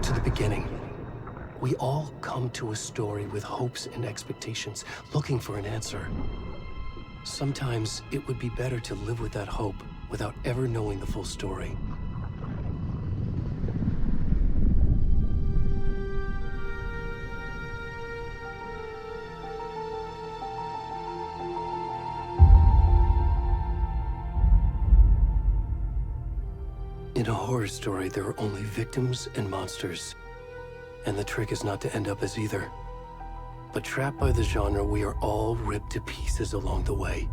back to the beginning. We all come to a story with hopes and expectations, looking for an answer. Sometimes it would be better to live with that hope without ever knowing the full story. In a horror story, there are only victims and monsters. And the trick is not to end up as either. But trapped by the genre, we are all ripped to pieces along the way.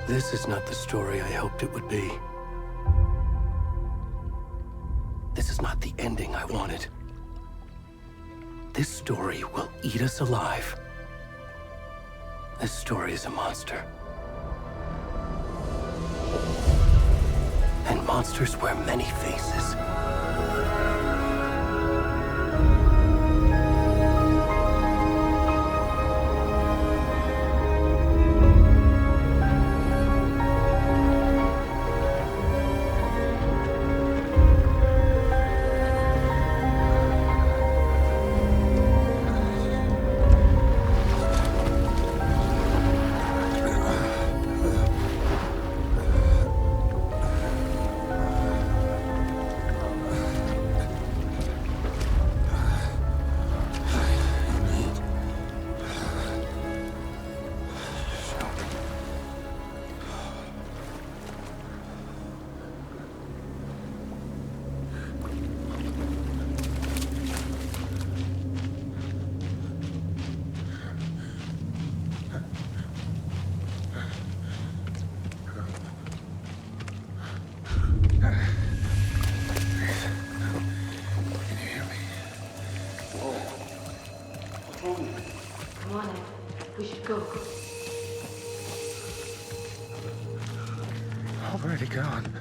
This is not the story I hoped it would be. This is not the ending I wanted. This story will eat us alive. This story is a monster. And monsters wear many faces. Already gone.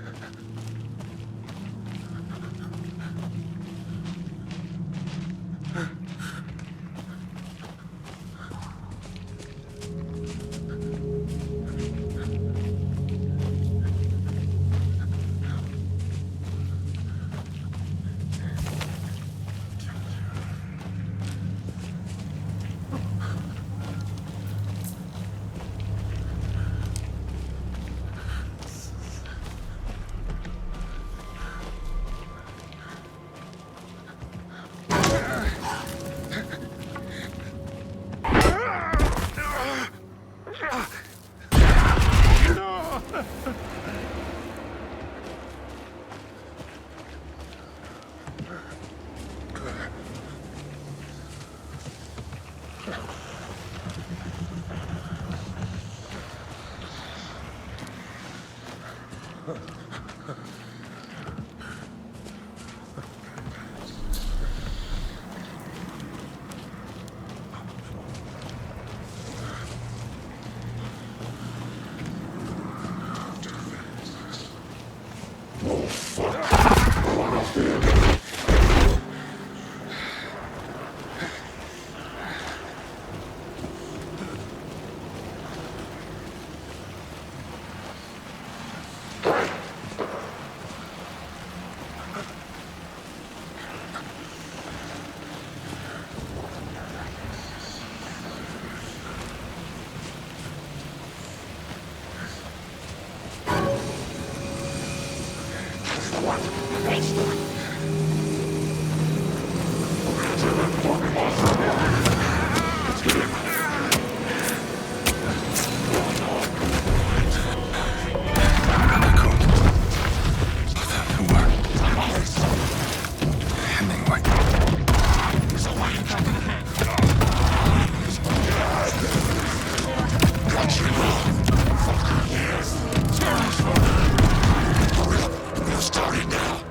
Starting now.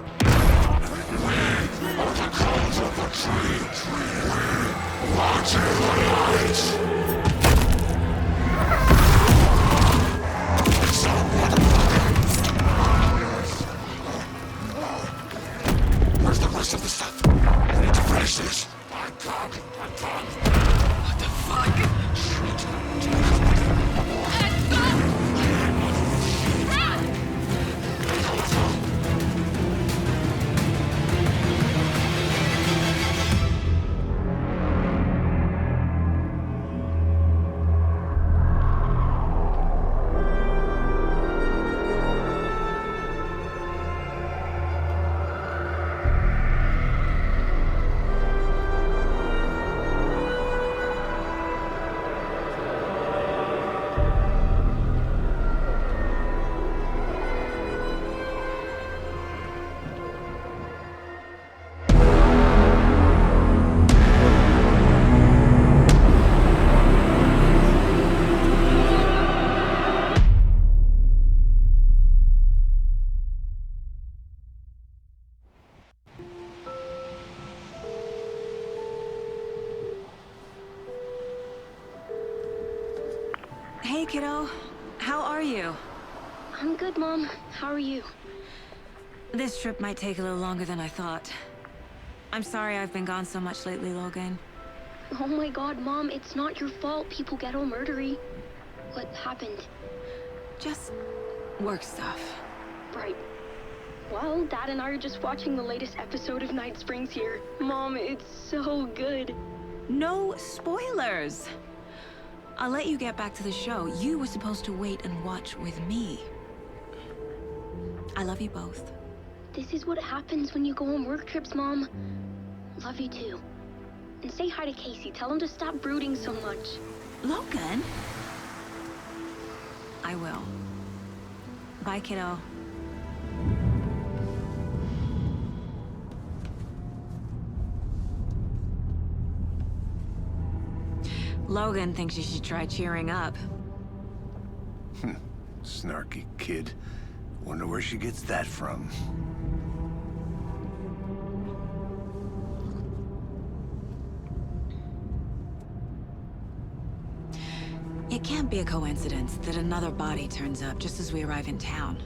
Hey, kiddo. How are you? I'm good, Mom. How are you? This trip might take a little longer than I thought. I'm sorry I've been gone so much lately, Logan. Oh my god, Mom, it's not your fault people get all murdery. What happened? Just work stuff. Right. Well, Dad and I are just watching the latest episode of Night Springs here. Mom, it's so good. No spoilers! I'll let you get back to the show. You were supposed to wait and watch with me. I love you both. This is what happens when you go on work trips, Mom. Love you too. And say hi to Casey. Tell him to stop brooding so much. Logan? I will. Bye, kiddo. Logan thinks you should try cheering up. Snarky kid. Wonder where she gets that from. It can't be a coincidence that another body turns up just as we arrive in town.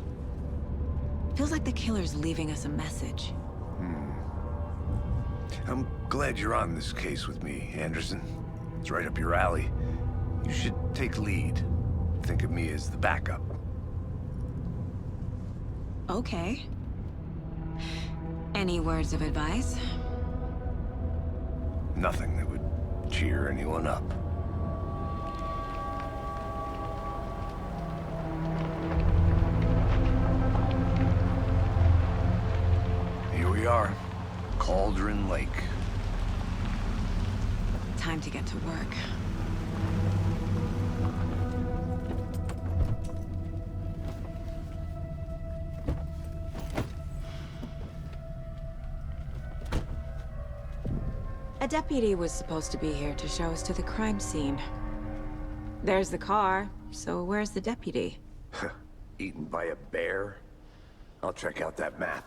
Feels like the killer's leaving us a message. I'm glad you're on this case with me, Anderson. It's right up your alley. You should take lead. Think of me as the backup. Okay. Any words of advice? Nothing that would cheer anyone up. Here we are. Cauldron Lake. Time to get to work. A deputy was supposed to be here to show us to the crime scene. There's the car, so where's the deputy? Eaten by a bear? I'll check out that map.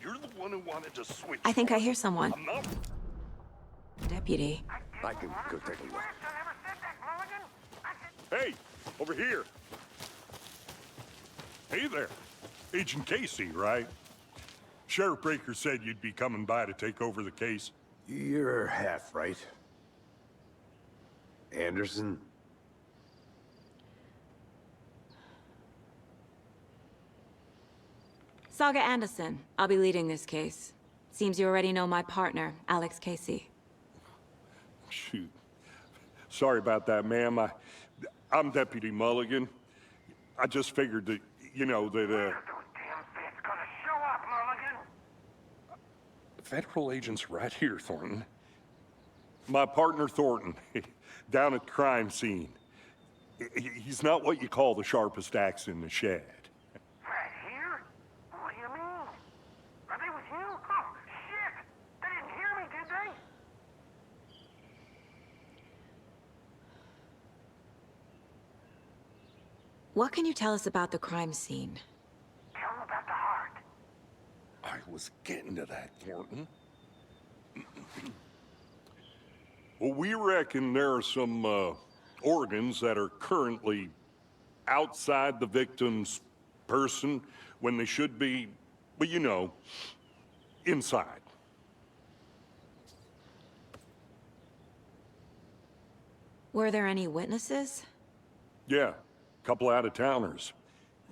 You're the one who wanted to switch. I think I hear someone. I'm not. Deputy. I can go take a look. Hey, over here. Hey there. Agent Casey, right? Sheriff Breaker said you'd be coming by to take over the case. You're half right. Anderson? Saga Anderson. I'll be leading this case. Seems you already know my partner, Alex Casey. Shoot. Sorry about that, ma'am. I'm Deputy Mulligan. I just figured that, you know, that, Those damn feds gonna show up, Mulligan. Federal agent's right here, Thornton. My partner, Thornton, down at the crime scene. He's not what you call the sharpest axe in the shed. Right here? What do you mean? Are they with you? Oh, shit! They didn't hear me, did they? What can you tell us about the crime scene? Tell them about the heart. I was getting to that, Thornton. Well, we reckon there are some organs that are currently outside the victim's person when they should be, well, you know, inside. Were there any witnesses? Yeah, a couple out-of-towners.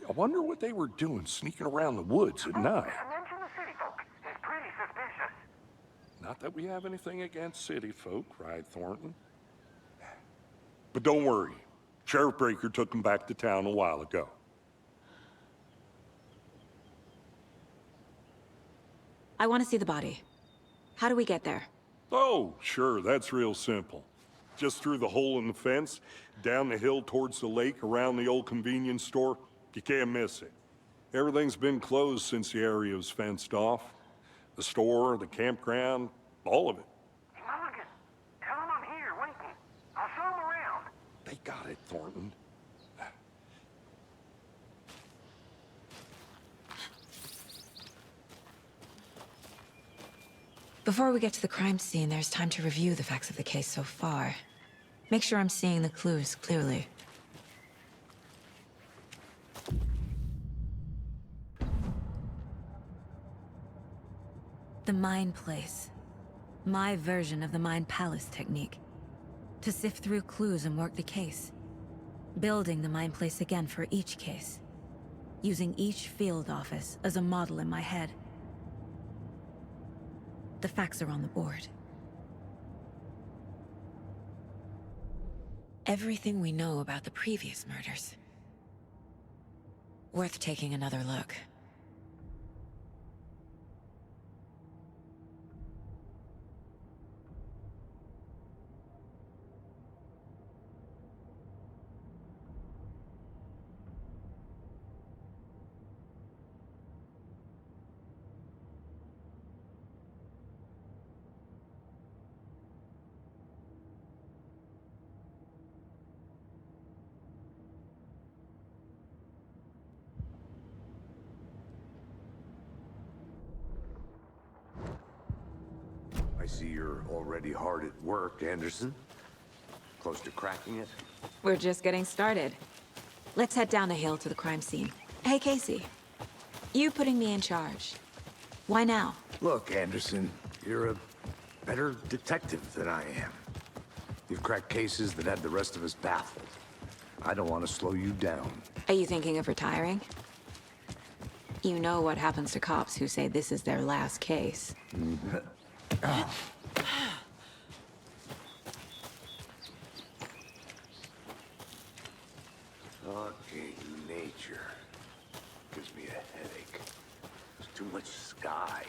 I wonder what they were doing sneaking around the woods at night. Mention the city folk. It's pretty suspicious. Not that we have anything against city folk, right, Thornton? But don't worry. Sheriff Breaker took them back to town a while ago. I want to see the body. How do we get there? Oh, sure, that's real simple. Just through the hole in the fence, down the hill towards the lake, around the old convenience store. You can't miss it. Everything's been closed since the area was fenced off. The store, the campground, all of it. Hey, Mulligan, tell them I'm here, waiting. I'll show them around. They got it, Thornton. Before we get to the crime scene, there's time to review the facts of the case so far. Make sure I'm seeing the clues clearly. The Mind Place. My version of the Mind Palace technique. To sift through clues and work the case. Building the Mind Place again for each case. Using each field office as a model in my head. The facts are on the board. Everything we know about the previous murders. Worth taking another look. I see you're already hard at work, Anderson. Close to cracking it? We're just getting started. Let's head down the hill to the crime scene. Hey, Casey. You putting me in charge. Why now? Look, Anderson, you're a better detective than I am. You've cracked cases that had the rest of us baffled. I don't want to slow you down. Are you thinking of retiring? You know what happens to cops who say this is their last case. Fucking nature. Gives me a headache. There's too much sky.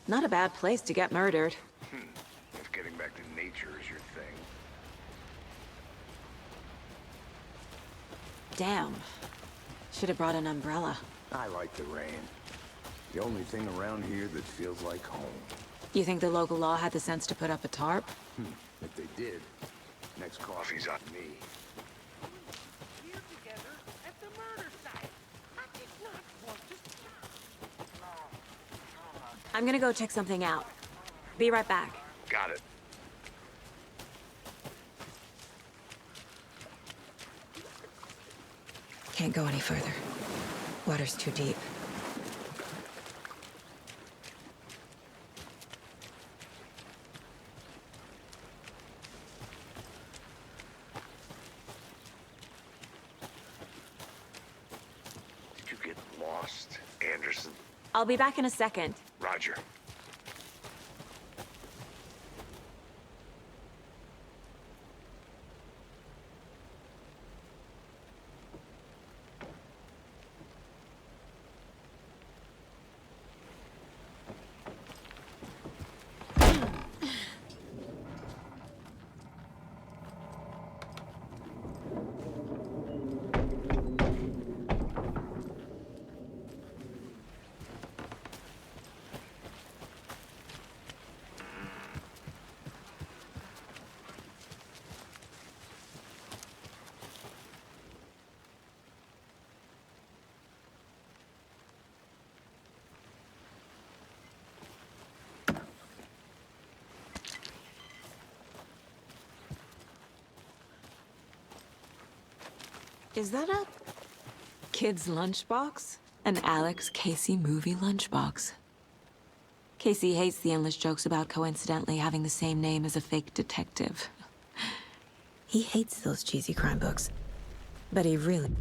Not a bad place to get murdered. If getting back to nature is your thing. Damn. Should have brought an umbrella. I like the rain. The only thing around here that feels like home. You think the local law had the sense to put up a tarp? If they did, next coffee's on me. Here together at the murder site. I did not want to... I'm gonna go check something out. Be right back. Got it. Can't go any further. Water's too deep. Did you get lost, Anderson? I'll be back in a second. Roger. Is that a kid's lunchbox? An Alex Casey movie lunchbox. Casey hates the endless jokes about coincidentally having the same name as a fake detective. He hates those cheesy crime books. But he really...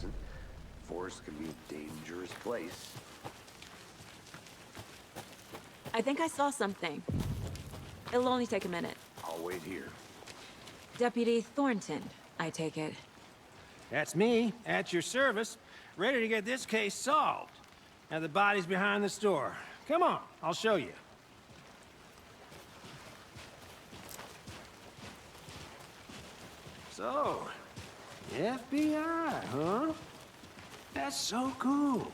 Listen, forest can be a dangerous place. I think I saw something. It'll only take a minute. I'll wait here. Deputy Thornton, I take it. That's me, at your service, ready to get this case solved. Now the body's behind the store. Come on, I'll show you. So, FBI, huh? That's so cool.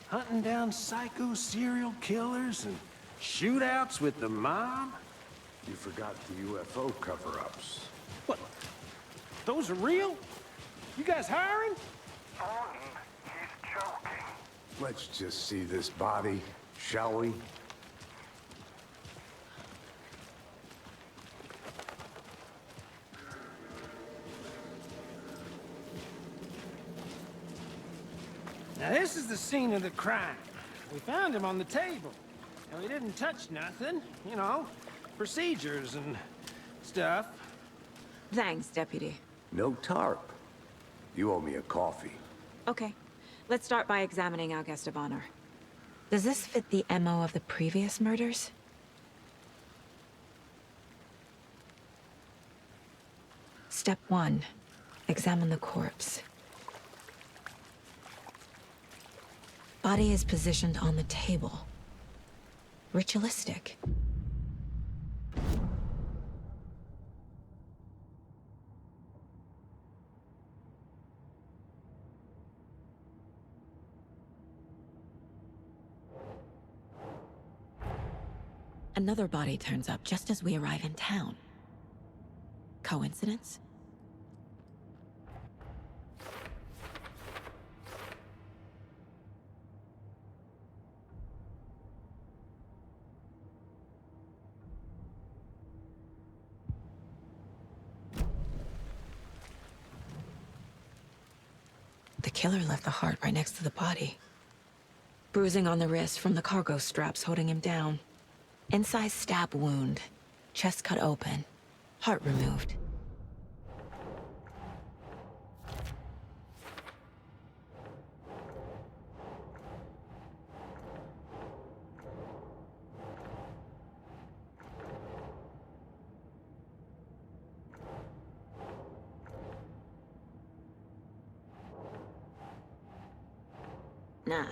Hunting down psycho serial killers and shootouts with the mob? You forgot the UFO cover-ups. What? Those are real? You guys hiring? Thornton, he's joking. Let's just see this body, shall we? Now this is the scene of the crime. We found him on the table. And we didn't touch nothing, you know, procedures and stuff. Thanks, Deputy. No tarp. You owe me a coffee. Okay. Let's start by examining our guest of honor. Does this fit the MO of the previous murders? Step 1. Examine the corpse. Body is positioned on the table. Ritualistic. Another body turns up just as we arrive in town. Coincidence? The killer left the heart right next to the body. Bruising on the wrist from the cargo straps holding him down. Incised stab wound. Chest cut open. Heart removed. Nah.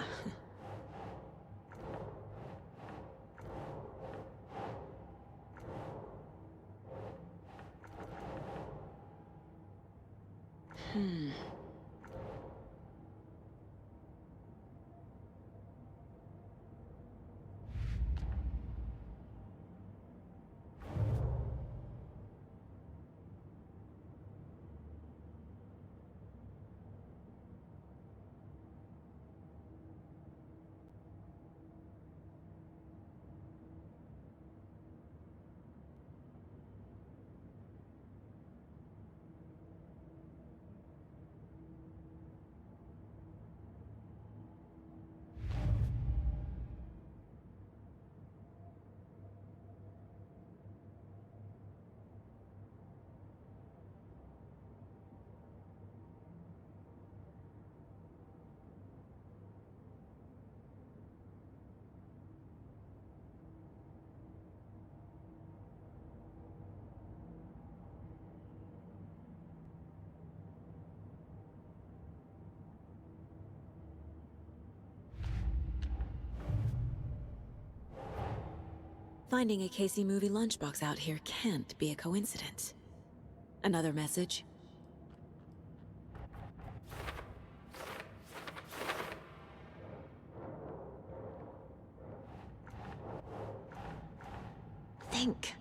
Finding a Casey movie lunchbox out here can't be a coincidence. Another message? Think.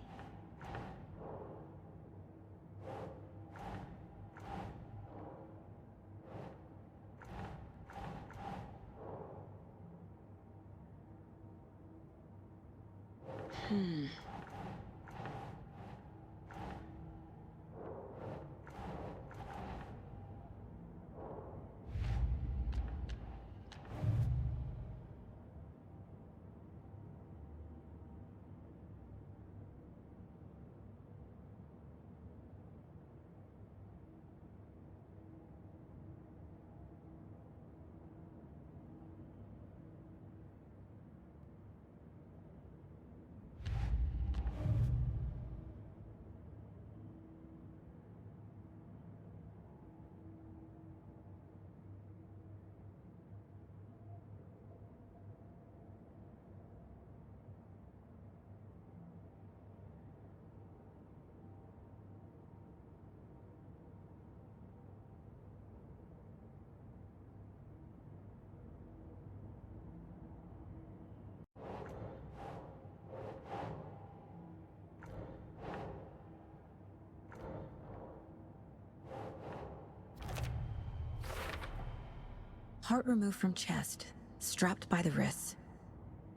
Heart removed from chest, strapped by the wrists.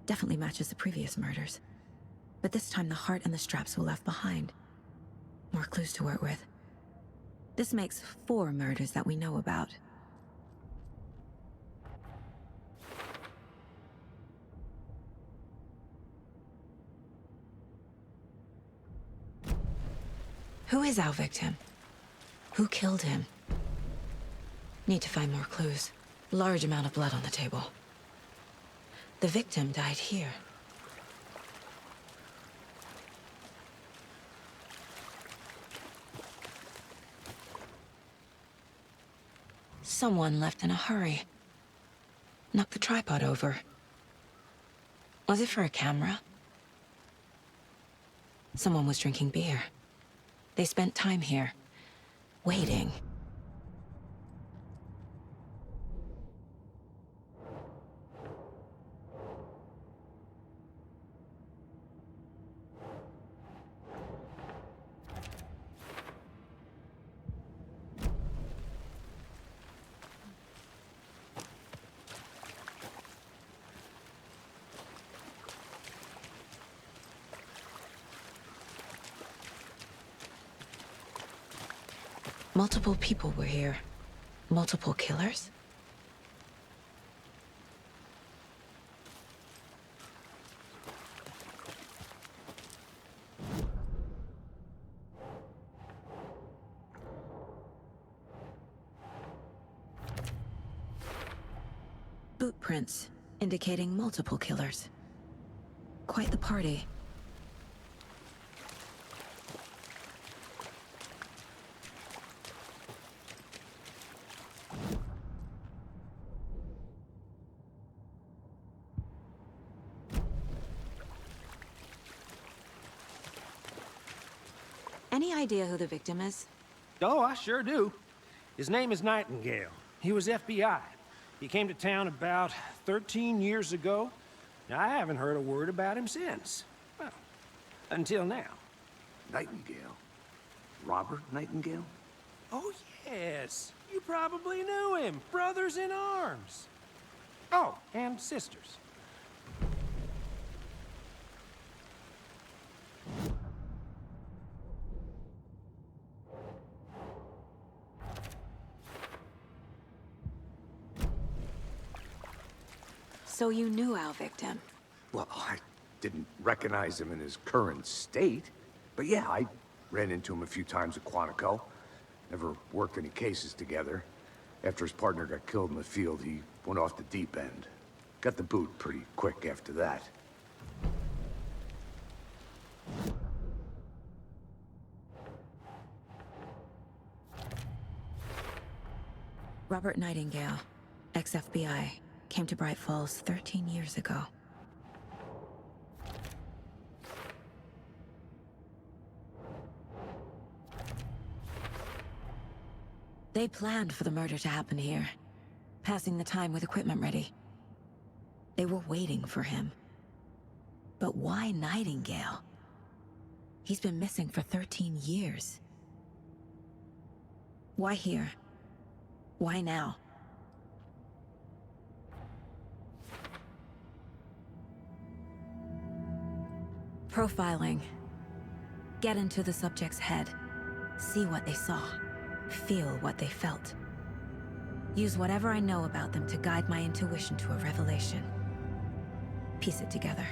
Definitely matches the previous murders. But this time the heart and the straps were left behind. More clues to work with. This makes 4 murders that we know about. Who is our victim? Who killed him? Need to find more clues. Large amount of blood on the table. The victim died here. Someone left in a hurry. Knocked the tripod over. Was it for a camera? Someone was drinking beer. They spent time here, waiting. Multiple people were here. Multiple killers? Boot prints, indicating multiple killers. Quite the party. Any idea who the victim is? Oh, I sure do. His name is Nightingale. He was FBI. He came to town about 13 years ago. I haven't heard a word about him since. Well, until now. Nightingale? Robert Nightingale? Oh, yes. You probably knew him. Brothers in arms. Oh, and sisters. So you knew our victim? Well, I didn't recognize him in his current state. But yeah, I ran into him a few times at Quantico. Never worked any cases together. After his partner got killed in the field, he went off the deep end. Got the boot pretty quick after that. Robert Nightingale, ex-FBI, came to Bright Falls 13 years ago. They planned for the murder to happen here, passing the time with equipment ready. They were waiting for him. But why Nightingale? He's been missing for 13 years. Why here? Why now? Profiling. Get into the subject's head. See what they saw. Feel what they felt. Use whatever I know about them to guide my intuition to a revelation. Piece it together.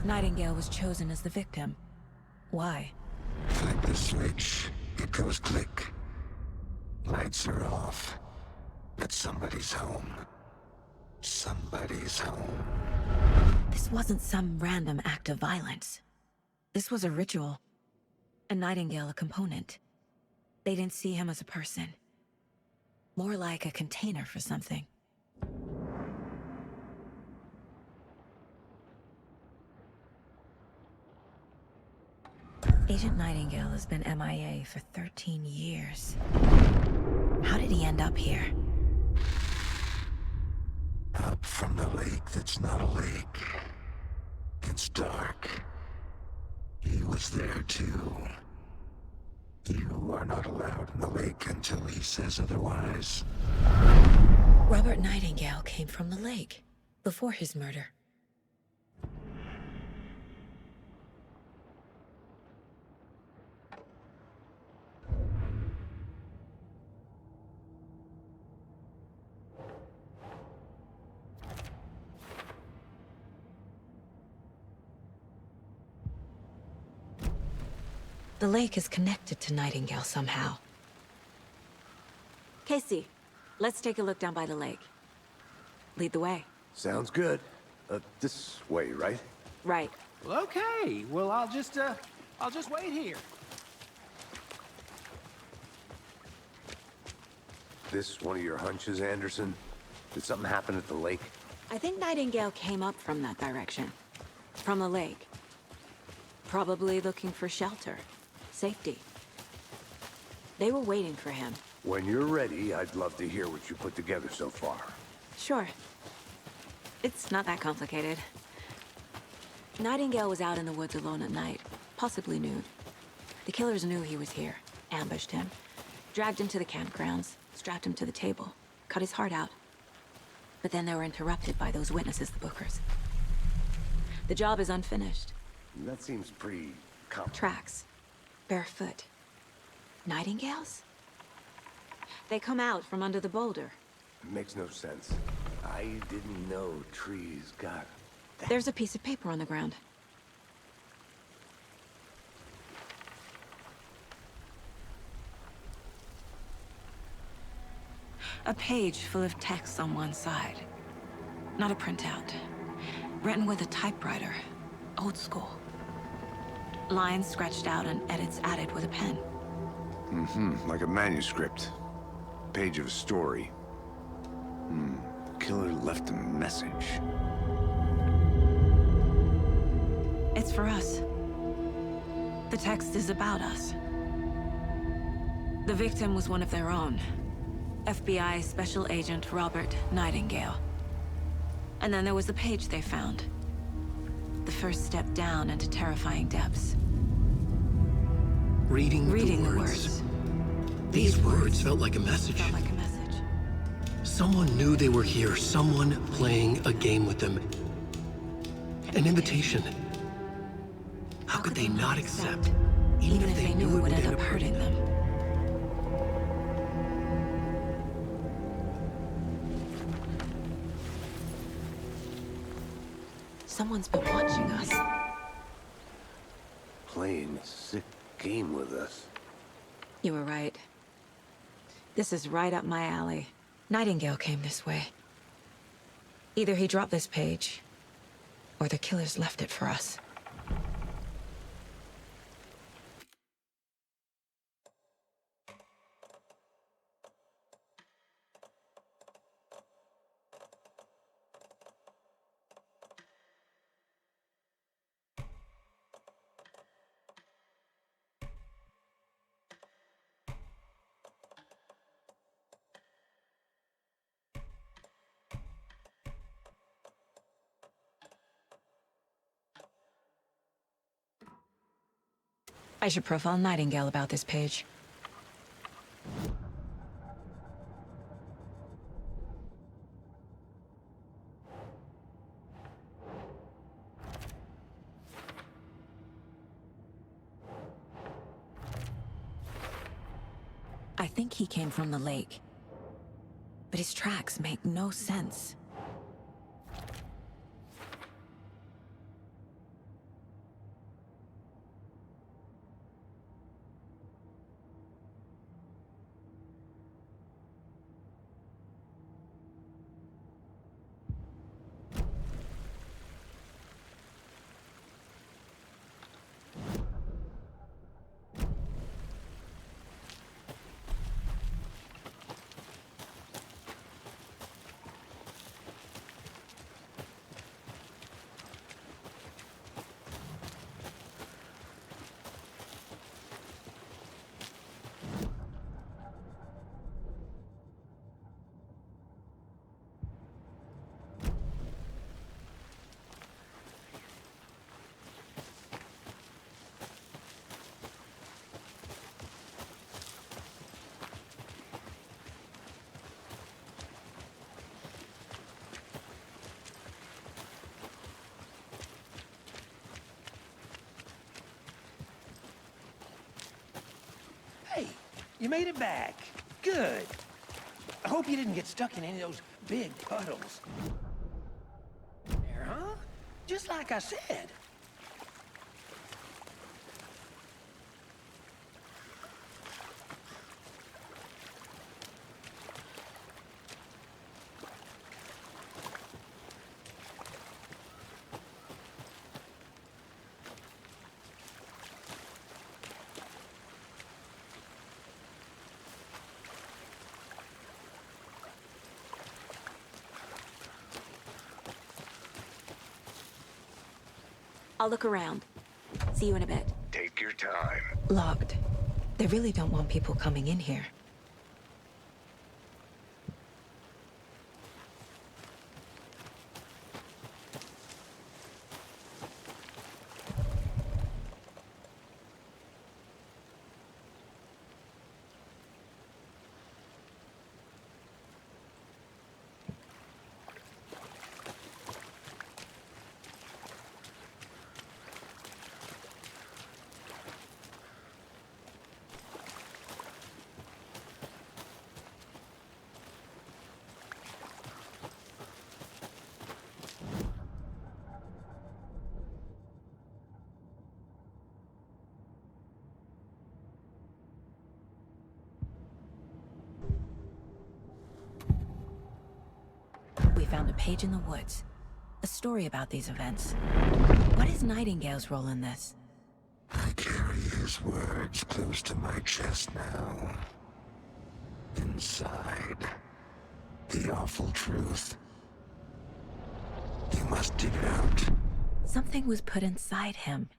Nightingale was chosen as the victim. Why? Flip the switch, it goes click. Lights are off. But somebody's home. Somebody's home. This wasn't some random act of violence. This was a ritual. And Nightingale a component. They didn't see him as a person. More like a container for something. Agent Nightingale has been MIA for 13 years. How did he end up here? Up from the lake that's not a lake. It's dark. was there too. You are not allowed in the lake until he says otherwise. Robert Nightingale came from the lake before his murder. The lake is connected to Nightingale somehow. Casey, let's take a look down by the lake. Lead the way. Sounds good. This way, right? Right. Well, okay. Well, I'll just wait here. This one of your hunches, Anderson? Did something happen at the lake? I think Nightingale came up from that direction. From the lake. Probably looking for shelter. Safety. They were waiting for him. When you're ready, I'd love to hear what you put together so far. Sure. It's not that complicated. Nightingale was out in the woods alone at night, possibly nude. The killers knew he was here, ambushed him, dragged him to the campgrounds, strapped him to the table, cut his heart out. But then they were interrupted by those witnesses, the Bookers. The job is unfinished. That seems pretty Tracks. Barefoot. Nightingales? They come out from under the boulder. Makes no sense. I didn't know trees got that. There's a piece of paper on the ground. A page full of text on one side. Not a printout. Written with a typewriter. Old school. Lines scratched out and edits added with a pen. Like a manuscript. Page of a story. Killer left a message. It's for us. The text is about us. The victim was one of their own. FBI Special Agent Robert Nightingale. And then there was the page they found. The first step down into terrifying depths. Reading the words. These words felt like a message. Felt like a message. Someone knew they were here, someone playing a game with them. An invitation. How could they not accept, even if they knew it would end up hurting them? Someone's been watching us. Playing a sick game with us. You were right. This is right up my alley. Nightingale came this way. Either he dropped this page, or the killers left it for us. I should profile Nightingale about this page. I think he came from the lake. But his tracks make no sense. You made it back. Good. I hope you didn't get stuck in any of those big puddles. There, huh? Just like I said. I'll look around. See you in a bit. Take your time. Locked. They really don't want people coming in here. We found a page in the woods. A story about these events. What is Nightingale's role in this? I carry his words close to my chest now. Inside, the awful truth. You must dig it out. Something was put inside him.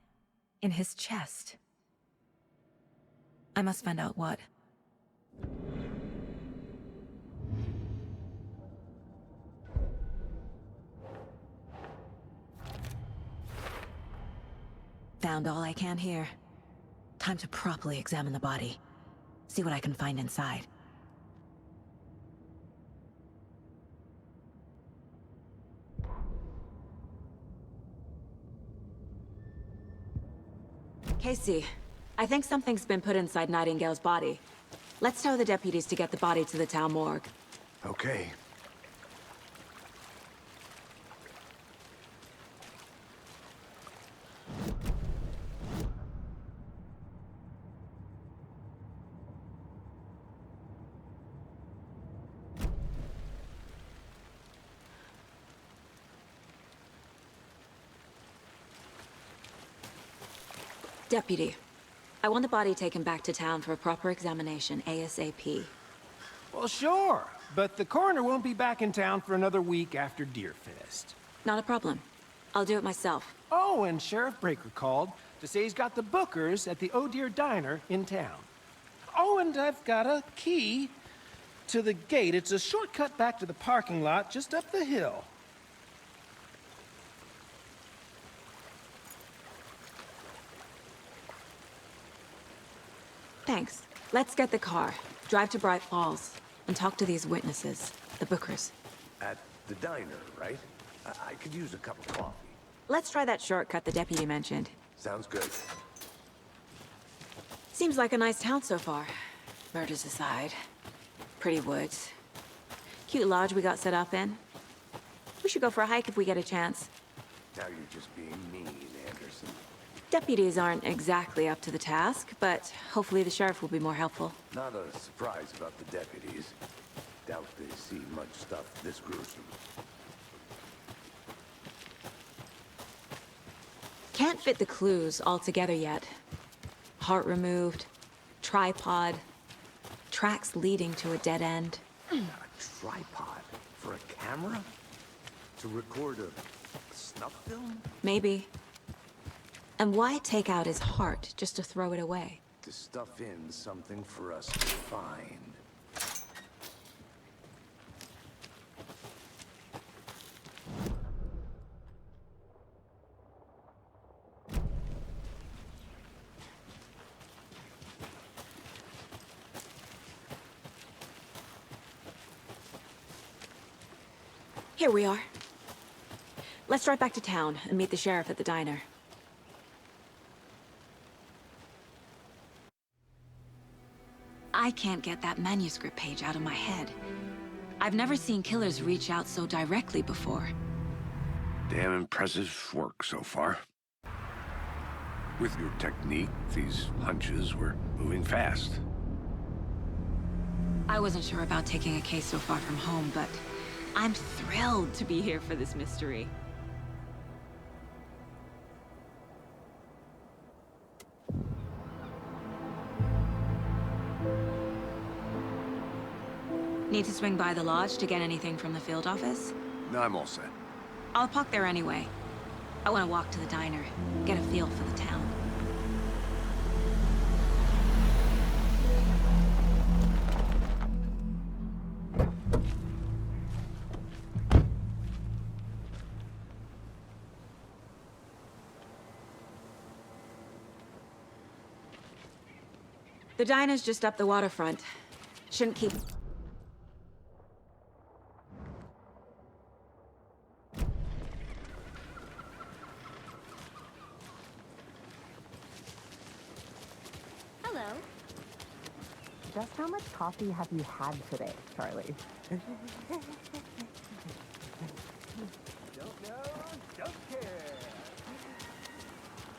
In his chest. I must find out what. Found all I can here. Time to properly examine the body. See what I can find inside. Casey, I think something's been put inside Nightingale's body. Let's tell the deputies to get the body to the town morgue. Okay. Deputy, I want the body taken back to town for a proper examination, ASAP. Well, sure. But the coroner won't be back in town for another week after Deerfest. Not a problem. I'll do it myself. Oh, and Sheriff Breaker called to say he's got the Bookers at the Oh Dear Diner in town. Oh, and I've got a key to the gate. It's a shortcut back to the parking lot just up the hill. Thanks. Let's get the car, drive to Bright Falls, and talk to these witnesses, the Bookers. At the diner, right? I could use a cup of coffee. Let's try that shortcut the deputy mentioned. Sounds good. Seems like a nice town so far. Murders aside. Pretty woods. Cute lodge we got set up in. We should go for a hike if we get a chance. Now you're just being mean, Anderson. Deputies aren't exactly up to the task, but hopefully the sheriff will be more helpful. Not a surprise about the deputies. Doubt they see much stuff this gruesome. Can't fit the clues all together yet. Heart removed, tripod, tracks leading to a dead end. A tripod? For a camera? To record a snuff film? Maybe. And why take out his heart just to throw it away? To stuff in something for us to find. Here we are. Let's drive back to town and meet the sheriff at the diner. I can't get that manuscript page out of my head. I've never seen killers reach out so directly before. Damn impressive work so far. With your technique, these hunches were moving fast. I wasn't sure about taking a case so far from home, but I'm thrilled to be here for this mystery. Need to swing by the lodge to get anything from the field office? No, I'm all set. I'll park there anyway. I want to walk to the diner, get a feel for the town. The diner's just up the waterfront. Shouldn't keep... Hello. Just how much coffee have you had today, Charlie? Don't know, don't care.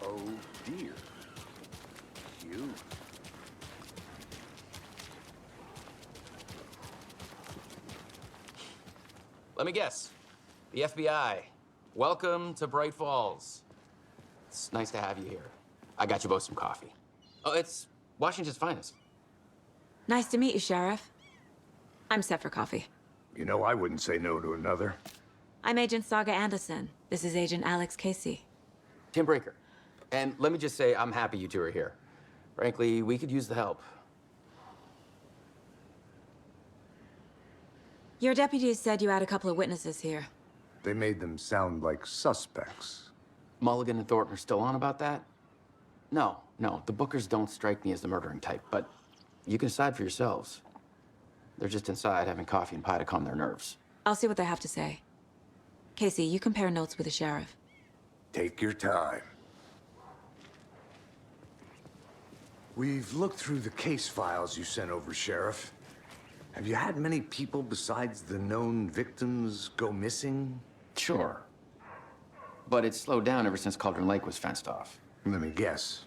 Oh dear. You. Let me guess. The FBI. Welcome to Bright Falls. It's nice to have you here. I got you both some coffee. Oh, it's Washington's finest. Nice to meet you, Sheriff. I'm set for coffee. You know, I wouldn't say no to another. I'm Agent Saga Anderson. This is Agent Alex Casey. Tim Breaker. And let me just say, I'm happy you two are here. Frankly, we could use the help. Your deputies said you had a couple of witnesses here. They made them sound like suspects. Mulligan and Thornton are still on about that? No, the Bookers don't strike me as the murdering type, but you can decide for yourselves. They're just inside having coffee and pie to calm their nerves. I'll see what they have to say. Casey, you compare notes with the sheriff. Take your time. We've looked through the case files you sent over, Sheriff. Have you had many people besides the known victims go missing? Sure. But it's slowed down ever since Cauldron Lake was fenced off. Let me guess.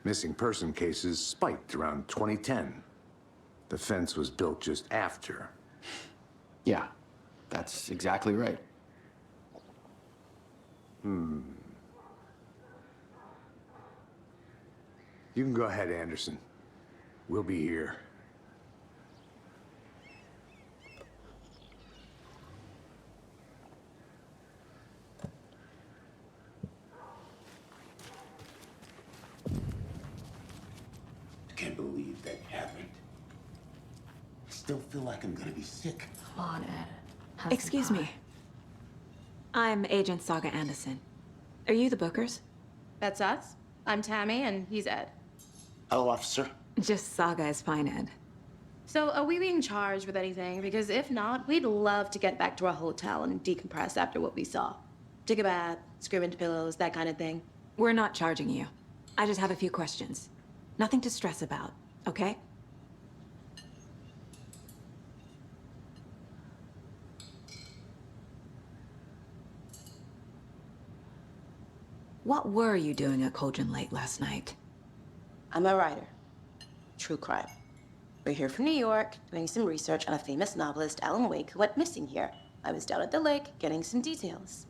Missing person cases spiked around 2010. The fence was built just after. Yeah, that's exactly right. You can go ahead, Anderson. We'll be here. I can't believe that happened. I still feel like I'm gonna be sick. Come on, Ed. Excuse me. I'm Agent Saga Anderson. Are you the Bookers? That's us. I'm Tammy, and he's Ed. Hello, officer. Just Saga is fine, Ed. So, are we being charged with anything? Because if not, we'd love to get back to our hotel and decompress after what we saw. Take a bath, scream into pillows, that kind of thing. We're not charging you. I just have a few questions. Nothing to stress about, okay? What were you doing at Cauldron Lake last night? I'm a writer. True crime. We're here from New York, doing some research on a famous novelist, Alan Wake, who went missing here. I was down at the lake, getting some details.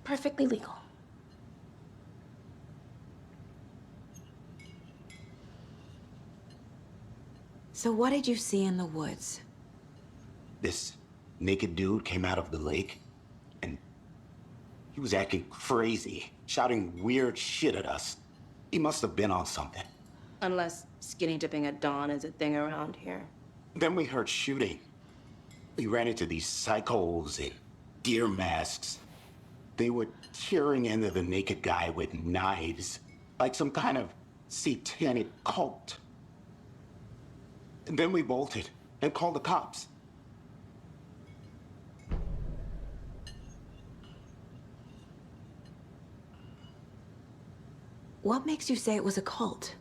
Perfectly legal. So what did you see in the woods? This naked dude came out of the lake, and he was acting crazy, shouting weird shit at us. He must have been on something. Unless skinny dipping at dawn is a thing around here. Then we heard shooting. We ran into these psychos in deer masks. They were tearing into the naked guy with knives, like some kind of satanic cult. And then we bolted and called the cops. What makes you say it was a cult?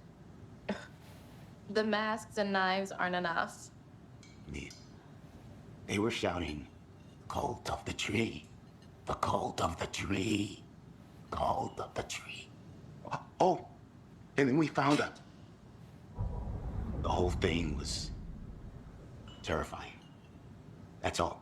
The masks and knives aren't enough. They were shouting, "Cult of the tree, the cult of the tree, cult of the tree." Oh, and then we found out. The whole thing was terrifying. That's all.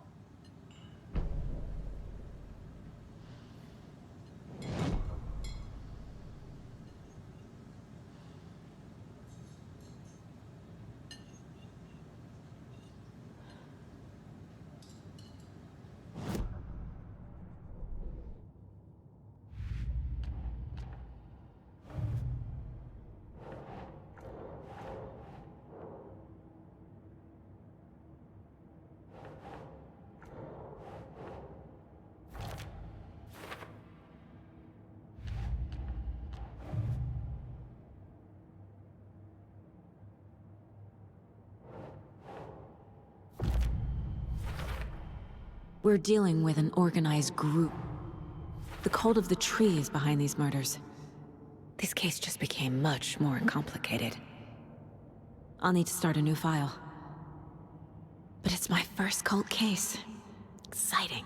We're dealing with an organized group. The cult of the tree is behind these murders. This case just became much more complicated. I'll need to start a new file. But it's my first cult case. Exciting.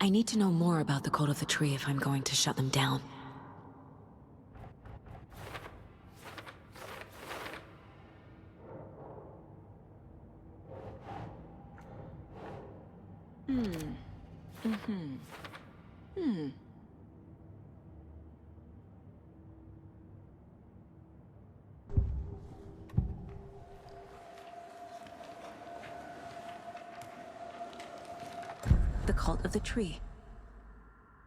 I need to know more about the cult of the tree if I'm going to shut them down. The cult of the tree.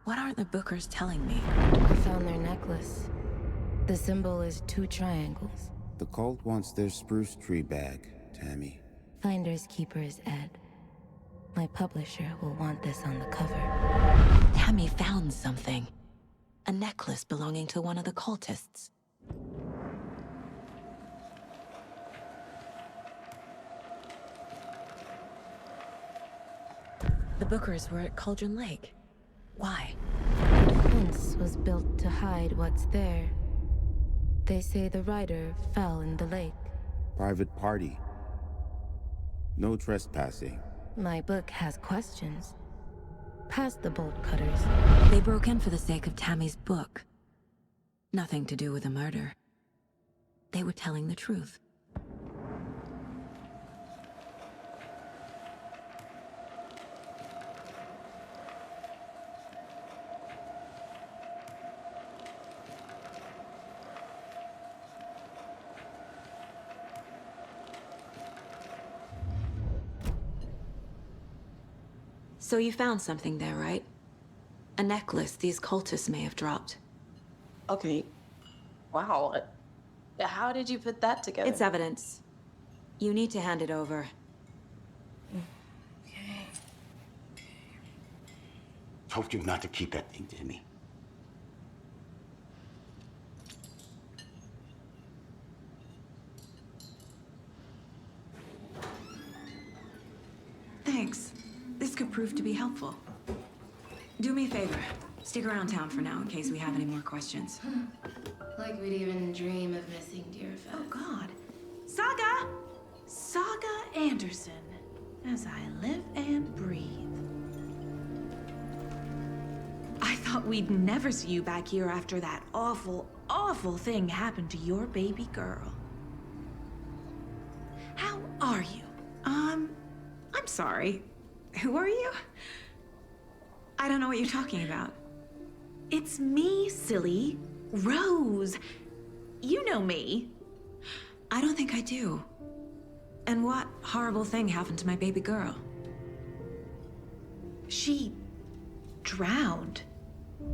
What aren't the Bookers telling me? I found their necklace. The symbol is 2 triangles. The cult wants their spruce tree back, Tammy. Finders keepers, Ed. My publisher will want this on the cover. Tammy found something. A necklace belonging to one of the cultists. The Bookers were at Cauldron Lake. Why? The fence was built to hide what's there. They say the rider fell in the lake. Private party. No trespassing. My book has questions. Past the bolt cutters. They broke in for the sake of Tammy's book. Nothing to do with the murder. They were telling the truth. So you found something there, right? A necklace these cultists may have dropped. Okay. Wow. How did you put that together? It's evidence. You need to hand it over. Okay. Told you not to keep that thing to me. Thanks. This could prove to be helpful. Do me a favor. Stick around town for now in case we have any more questions. Like we'd even dream of missing dear Fez. Oh, God. Saga! Saga Anderson. As I live and breathe. I thought we'd never see you back here after that awful, awful thing happened to your baby girl. How are you? I'm sorry. Who are you? I don't know what you're talking about. It's me, silly. Rose. You know me. I don't think I do. And what horrible thing happened to my baby girl? She drowned.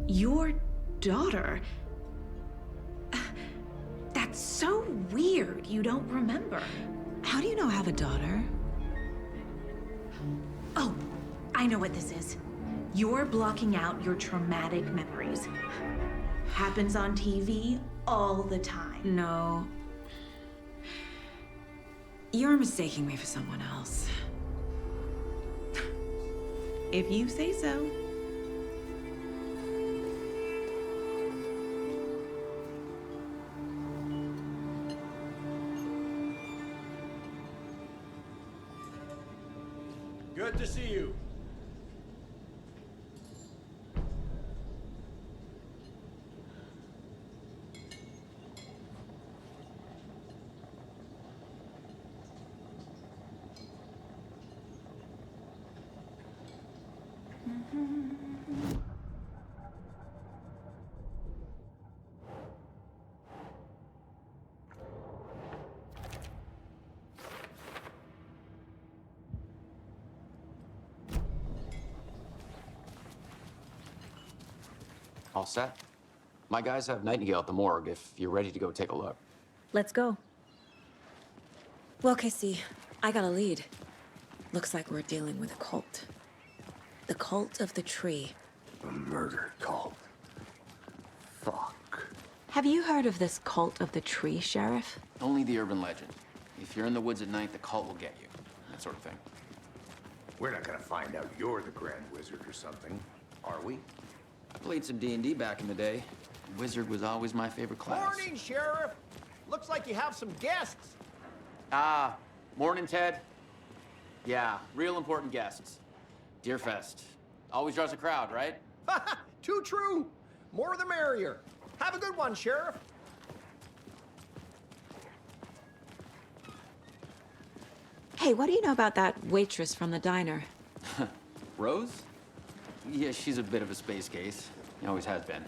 Your daughter. So weird you don't remember. How do you know I have a daughter? Oh, I know what this is. You're blocking out your traumatic memories. Happens on TV all the time. No. You're mistaking me for someone else. If you say so. Good to see you. All set? My guys have Nightingale at the morgue if you're ready to go take a look. Let's go. Well, Casey, I got a lead. Looks like we're dealing with a cult. The cult of the tree. A murder cult. Fuck. Have you heard of this cult of the tree, Sheriff? Only the urban legend. If you're in the woods at night, the cult will get you. That sort of thing. We're not gonna find out you're the Grand Wizard or something, are we? I played some D&D back in the day. Wizard was always my favorite class. Morning, Sheriff. Looks like you have some guests. Ah, morning, Ted. Yeah, real important guests. Deerfest. Always draws a crowd, right? Too true. More the merrier. Have a good one, Sheriff. Hey, what do you know about that waitress from the diner? Rose? Yeah, she's a bit of a space case. Always has been.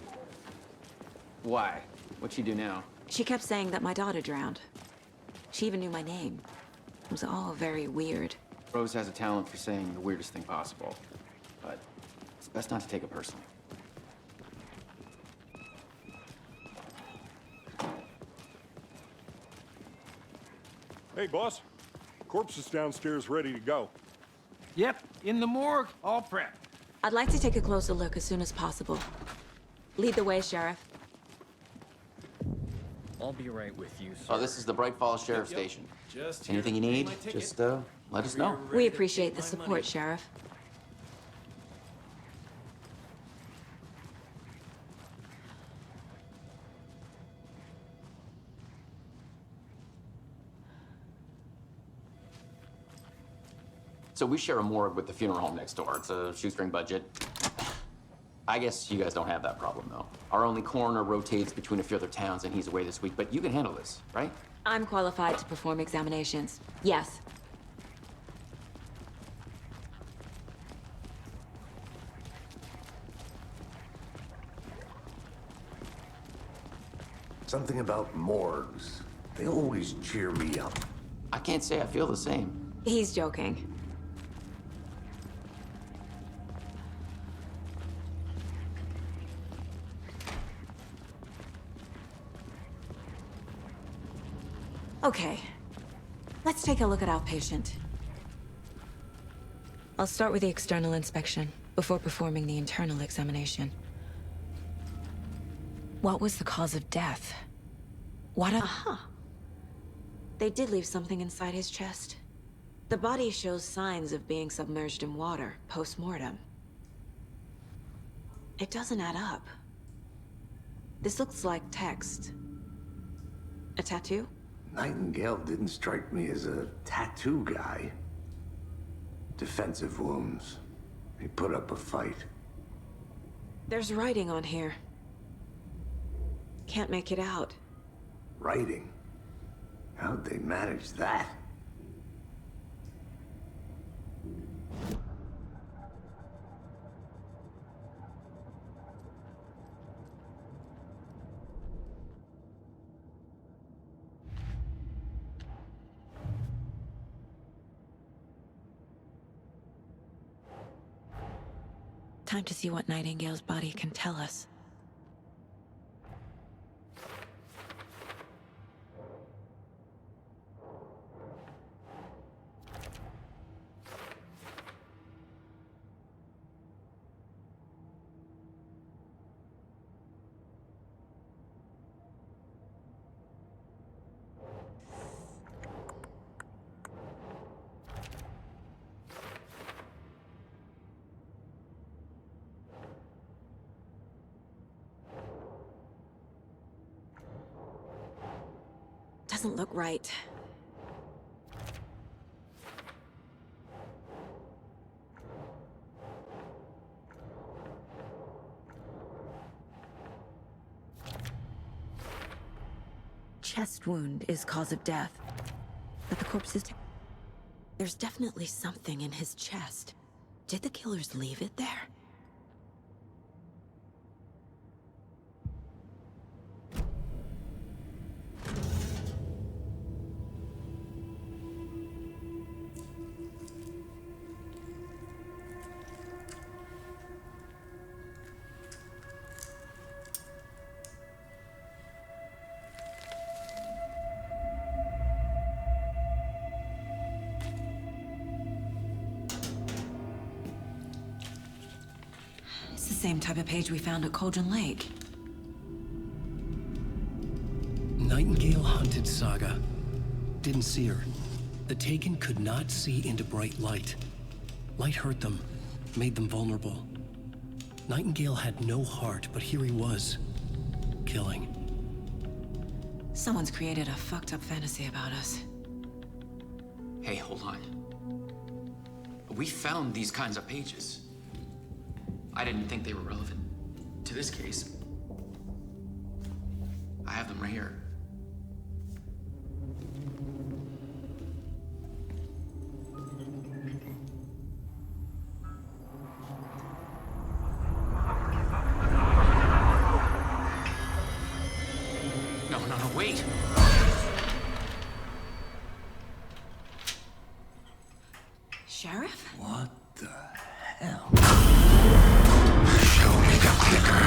Why? What'd she do now? She kept saying that my daughter drowned. She even knew my name. It was all very weird. Rose has a talent for saying the weirdest thing possible. But it's best not to take it personally. Hey, boss. Corpse is downstairs ready to go. Yep, in the morgue, all prepped. I'd like to take a closer look as soon as possible. Lead the way, Sheriff. I'll be right with you, sir. Oh, this is the Bright Falls Sheriff Station. Just anything you need, just let us know. We appreciate the support, Sheriff. So we share a morgue with the funeral home next door. It's a shoestring budget. I guess you guys don't have that problem, though. Our only coroner rotates between a few other towns, and he's away this week, but you can handle this, right? I'm qualified to perform examinations. Yes. Something about morgues. They always cheer me up. I can't say I feel the same. He's joking. Okay, let's take a look at our patient. I'll start with the external inspection before performing the internal examination. What was the cause of death? What a... Aha! They did leave something inside his chest. The body shows signs of being submerged in water post-mortem. It doesn't add up. This looks like text. A tattoo? Nightingale didn't strike me as a tattoo guy. Defensive wounds. He put up a fight. There's writing on here. Can't make it out. Writing? How'd they manage that? Time to see what Nightingale's body can tell us. doesn't look right. Chest wound is cause of death. But the corpse is... There's definitely something in his chest. Did the killers leave it there? It's the same type of page we found at Cauldron Lake. Nightingale hunted Saga. Didn't see her. The Taken could not see into bright light. Light hurt them, made them vulnerable. Nightingale had no heart, but here he was, killing. Someone's created a fucked up fantasy about us. Hey, hold on. We found these kinds of pages. I didn't think they were relevant to this case. I have them right here. No, wait! Sheriff? What the hell? Show me the clicker.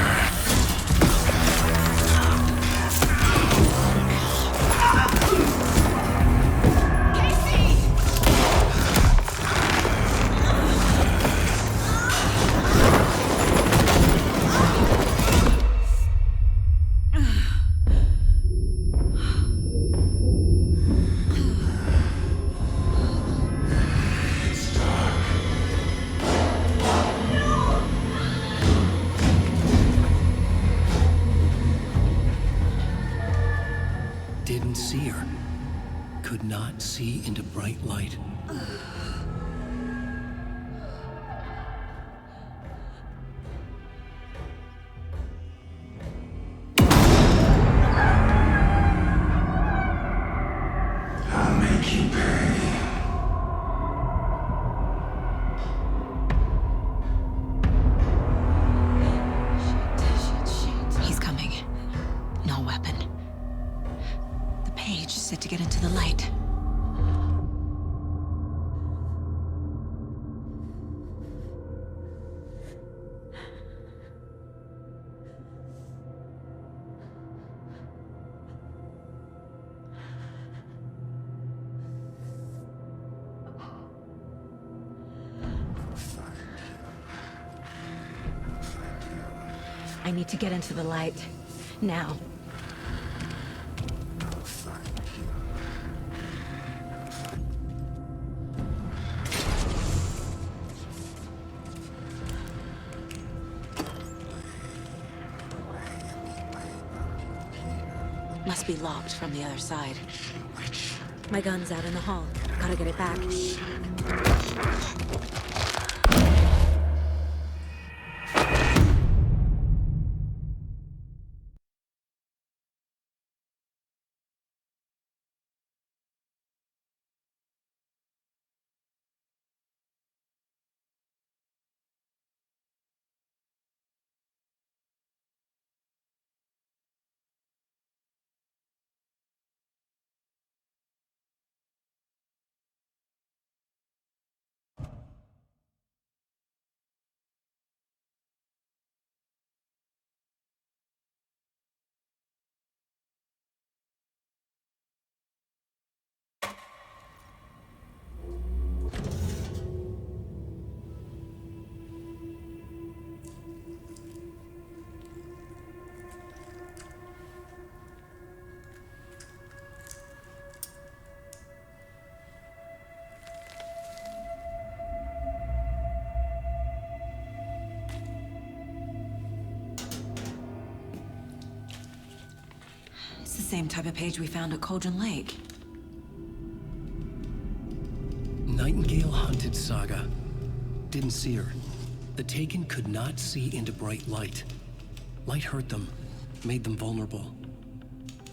Didn't see her. Could not see into bright light. I'll make you pay. He's coming. No weapon. The page said to get into the light. I need to get into the light. Now. Must be locked from the other side. My gun's out in the hall. Gotta get it back. It's the same type of page we found at Cauldron Lake. Nightingale hunted Saga. Didn't see her. The Taken could not see into bright light. Light hurt them, made them vulnerable.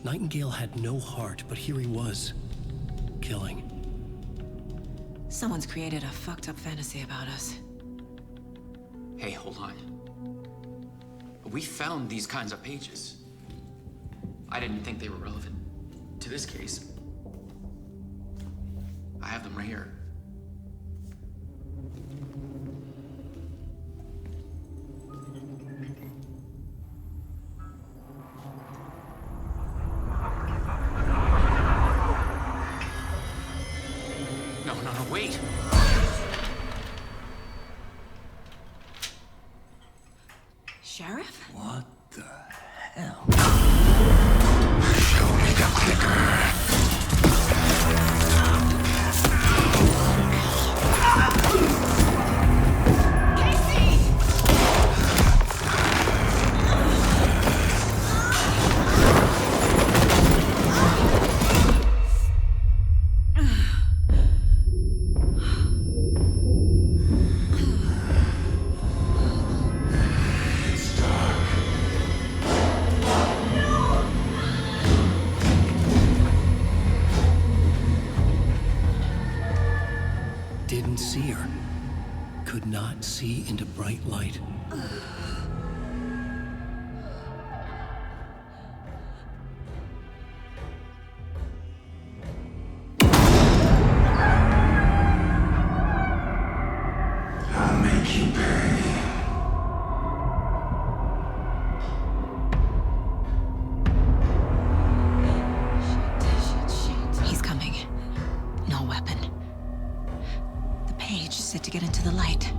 Nightingale had no heart, but here he was, killing. Someone's created a fucked up fantasy about us. Hey, hold on. We found these kinds of pages. I didn't think they were relevant to this case. I have them right here. No, wait! Sheriff? What the hell? Show me the clicker. Didn't see her. Could not see into bright light. I'll make you pay. He's coming. No weapon. The page set to get into the light.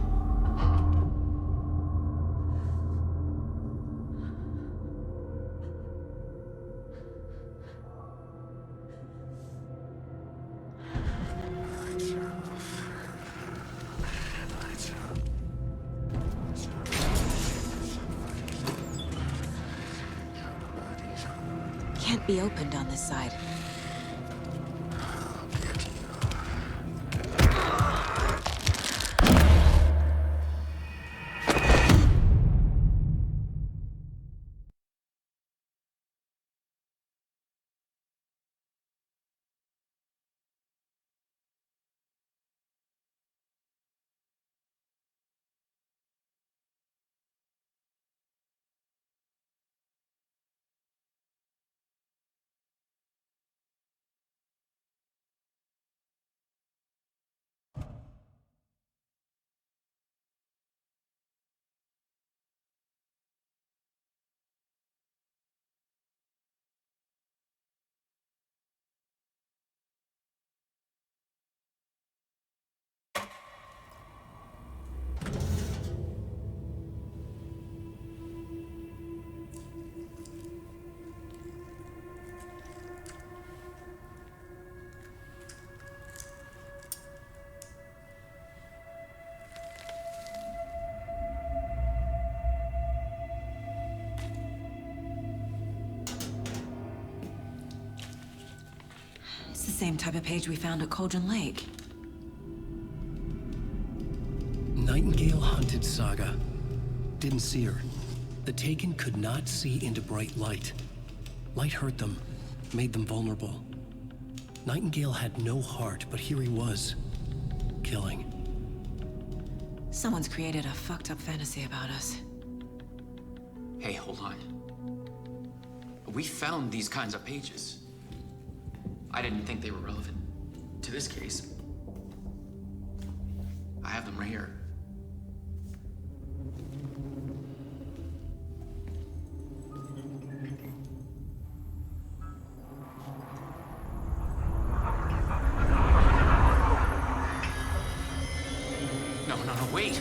Can't be opened on this side. It's the same type of page we found at Cauldron Lake. Nightingale hunted Saga. Didn't see her. The Taken could not see into bright light. Light hurt them, made them vulnerable. Nightingale had no heart, but here he was, killing. Someone's created a fucked up fantasy about us. Hey, hold on. We found these kinds of pages. I didn't think they were relevant to this case. I have them right here. No, wait!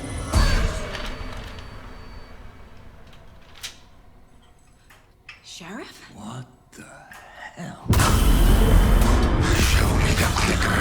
Sheriff? What the hell? Show me the clicker.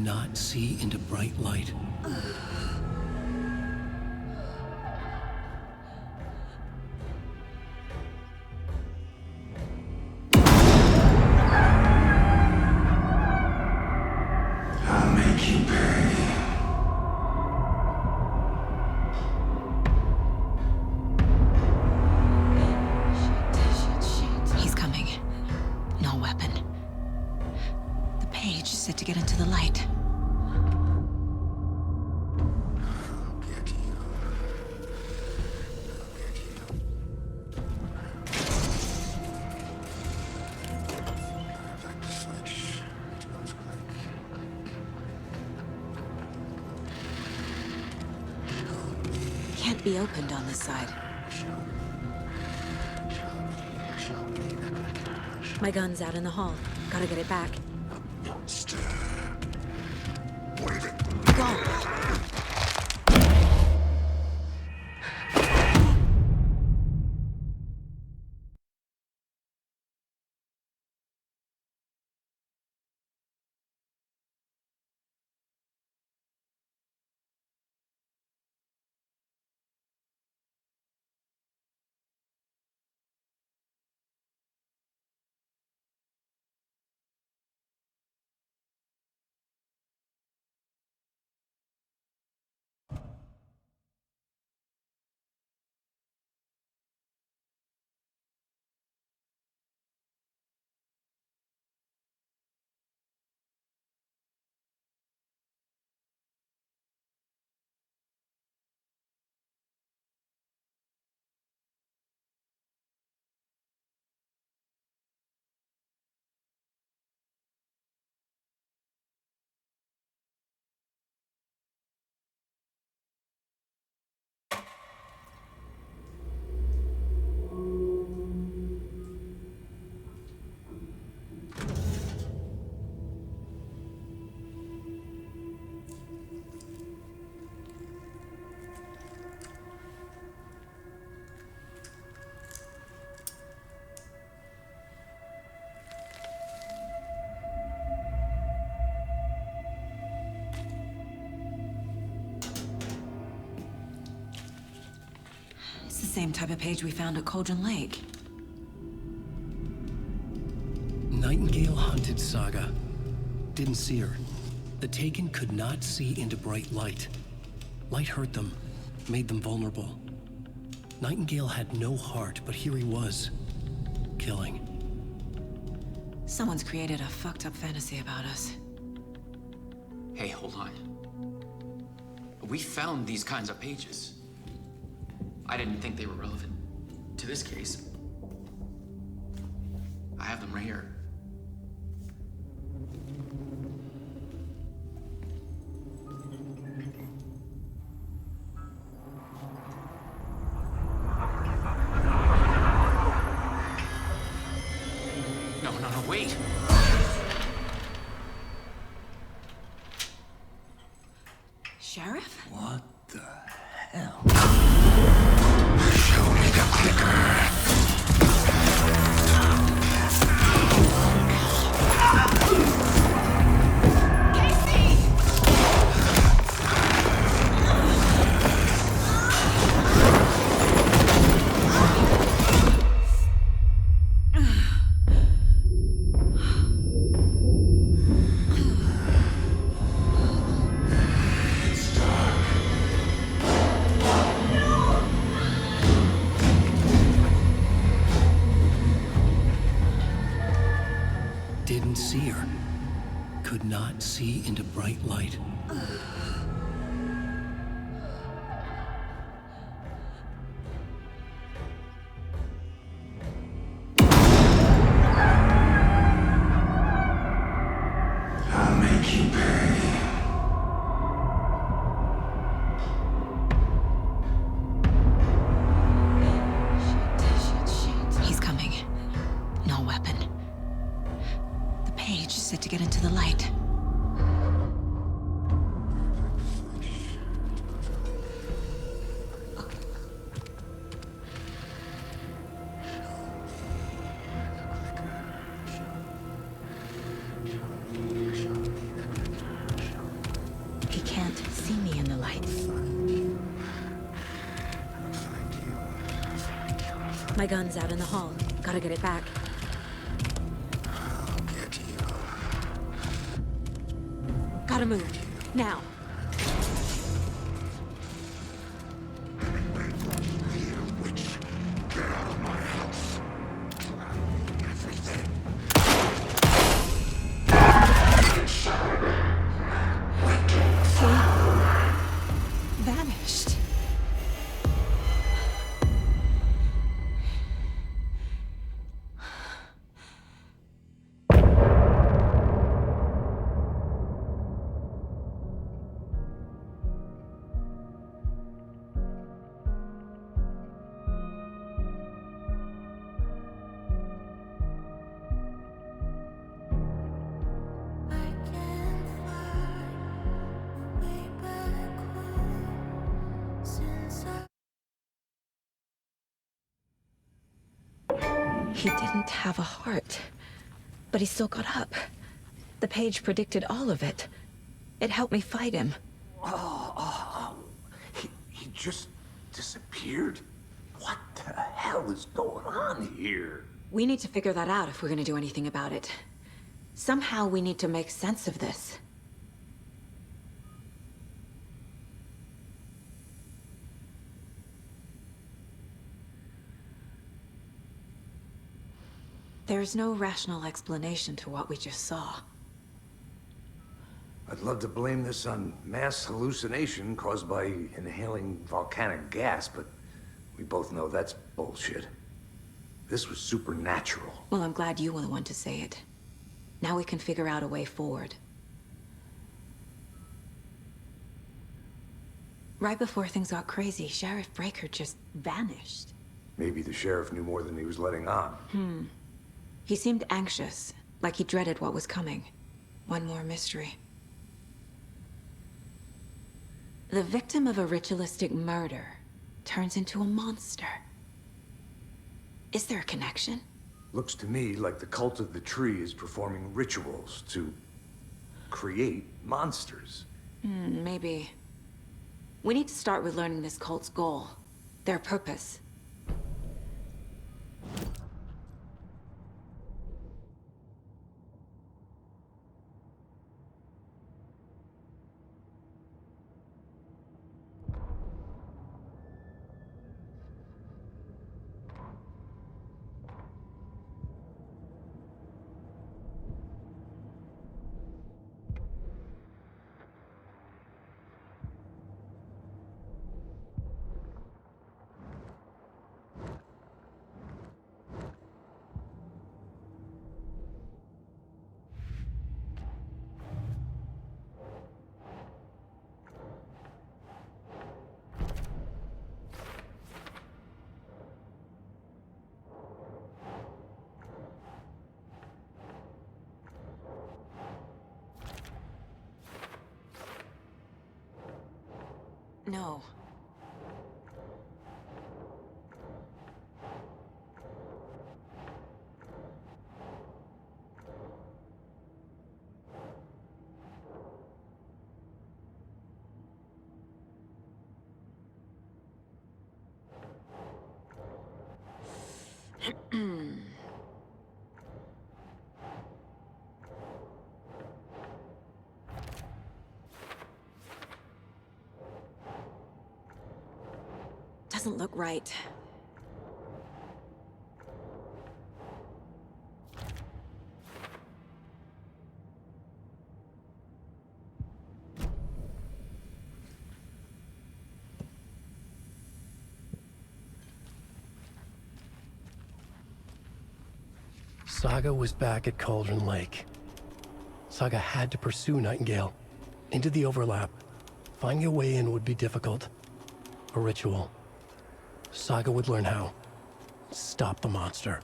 not see into bright light. I'll make you pay. He's coming. No weapon. The page is set to get into the light. Can't be opened on this side. My gun's out in the hall. Gotta get it back. Go! It's the same type of page we found at Cauldron Lake. Nightingale hunted Saga. Didn't see her. The Taken could not see into bright light. Light hurt them, made them vulnerable. Nightingale had no heart, but here he was, killing. Someone's created a fucked up fantasy about us. Hey, hold on. We found these kinds of pages. I didn't think they were relevant to this case. I have them right here. No, wait! Sheriff? What the hell? Show me the clicker. Didn't see her. Could not see into bright light. I'll make you pay. He's coming. No weapon. The page is set to get into the light. My gun's out in the hall. Gotta get it back. I'll get you. Gotta move. Now. Get out of my house. Everything. He vanished. He didn't have a heart, but he still got up. The page predicted all of it. It helped me fight him. He just disappeared? What the hell is going on here? We need to figure that out if we're gonna do anything about it. Somehow we need to make sense of this. There's no rational explanation to what we just saw. I'd love to blame this on mass hallucination caused by inhaling volcanic gas, but we both know that's bullshit. This was supernatural. Well, I'm glad you were the one to say it. Now we can figure out a way forward. Right before things got crazy, Sheriff Breaker just vanished. Maybe the sheriff knew more than he was letting on. He seemed anxious, like he dreaded what was coming. One more mystery. The victim of a ritualistic murder turns into a monster. Is there a connection? Looks to me like the cult of the tree is performing rituals to create monsters. Maybe. We need to start with learning this cult's goal, their purpose. No. Doesn't look right. Saga was back at Cauldron Lake. Saga had to pursue Nightingale into the overlap. Finding a way in would be difficult. A ritual. Saga would learn how. Stop the monster.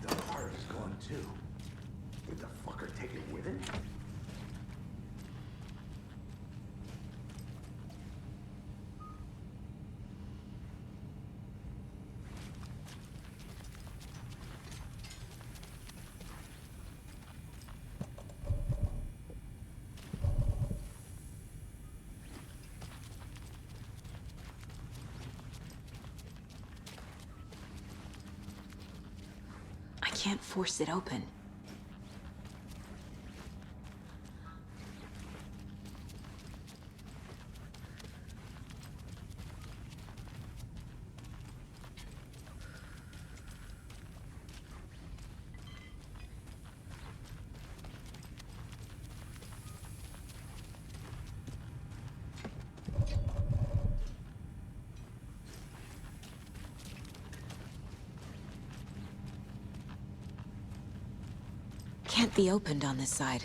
The heart is gone too. Did the fucker take it with it? can't force it open. Can't be opened on this side.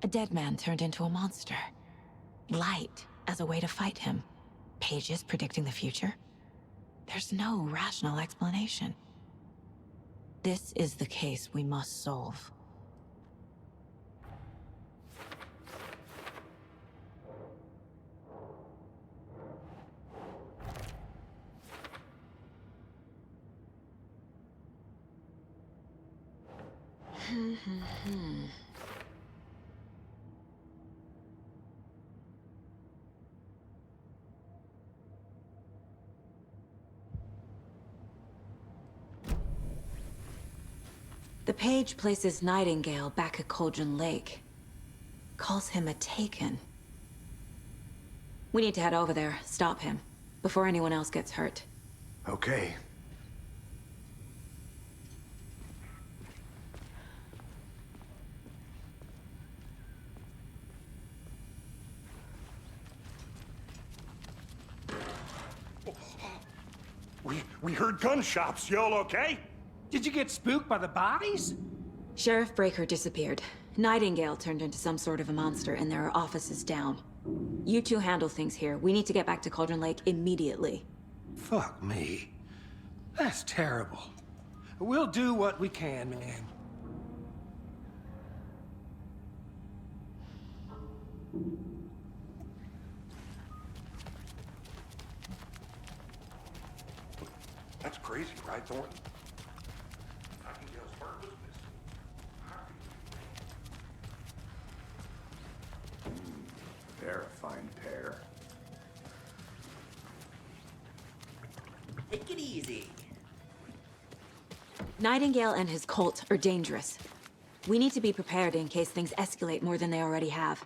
A dead man turned into a monster. Light as a way to fight him. Pages predicting the future. There's no rational explanation. This is the case we must solve. The page places Nightingale back at Cauldron Lake. Calls him a Taken. We need to head over there, stop him, before anyone else gets hurt. Okay. We heard gunshots. Y'all okay? Did you get spooked by the bodies? Sheriff Breaker disappeared. Nightingale turned into some sort of a monster, and there are offices down. You two handle things here. We need to get back to Cauldron Lake immediately. Fuck me. That's terrible. We'll do what we can, man. That's crazy, right, Thornton? They're a fine pair. Take it easy. Nightingale and his cult are dangerous. We need to be prepared in case things escalate more than they already have.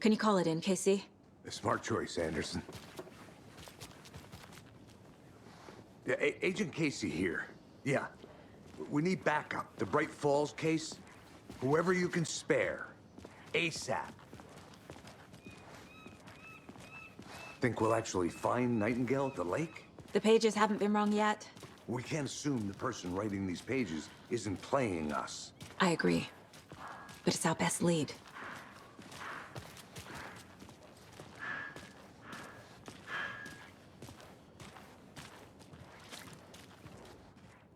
Can you call it in, Casey? A smart choice, Anderson. Yeah, Agent Casey here. Yeah. We need backup. The Bright Falls case. Whoever you can spare. ASAP. Think we'll actually find Nightingale at the lake? The pages haven't been wrong yet. We can't assume the person writing these pages isn't playing us. I agree. But it's our best lead.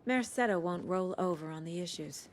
Merced won't roll over on the issues.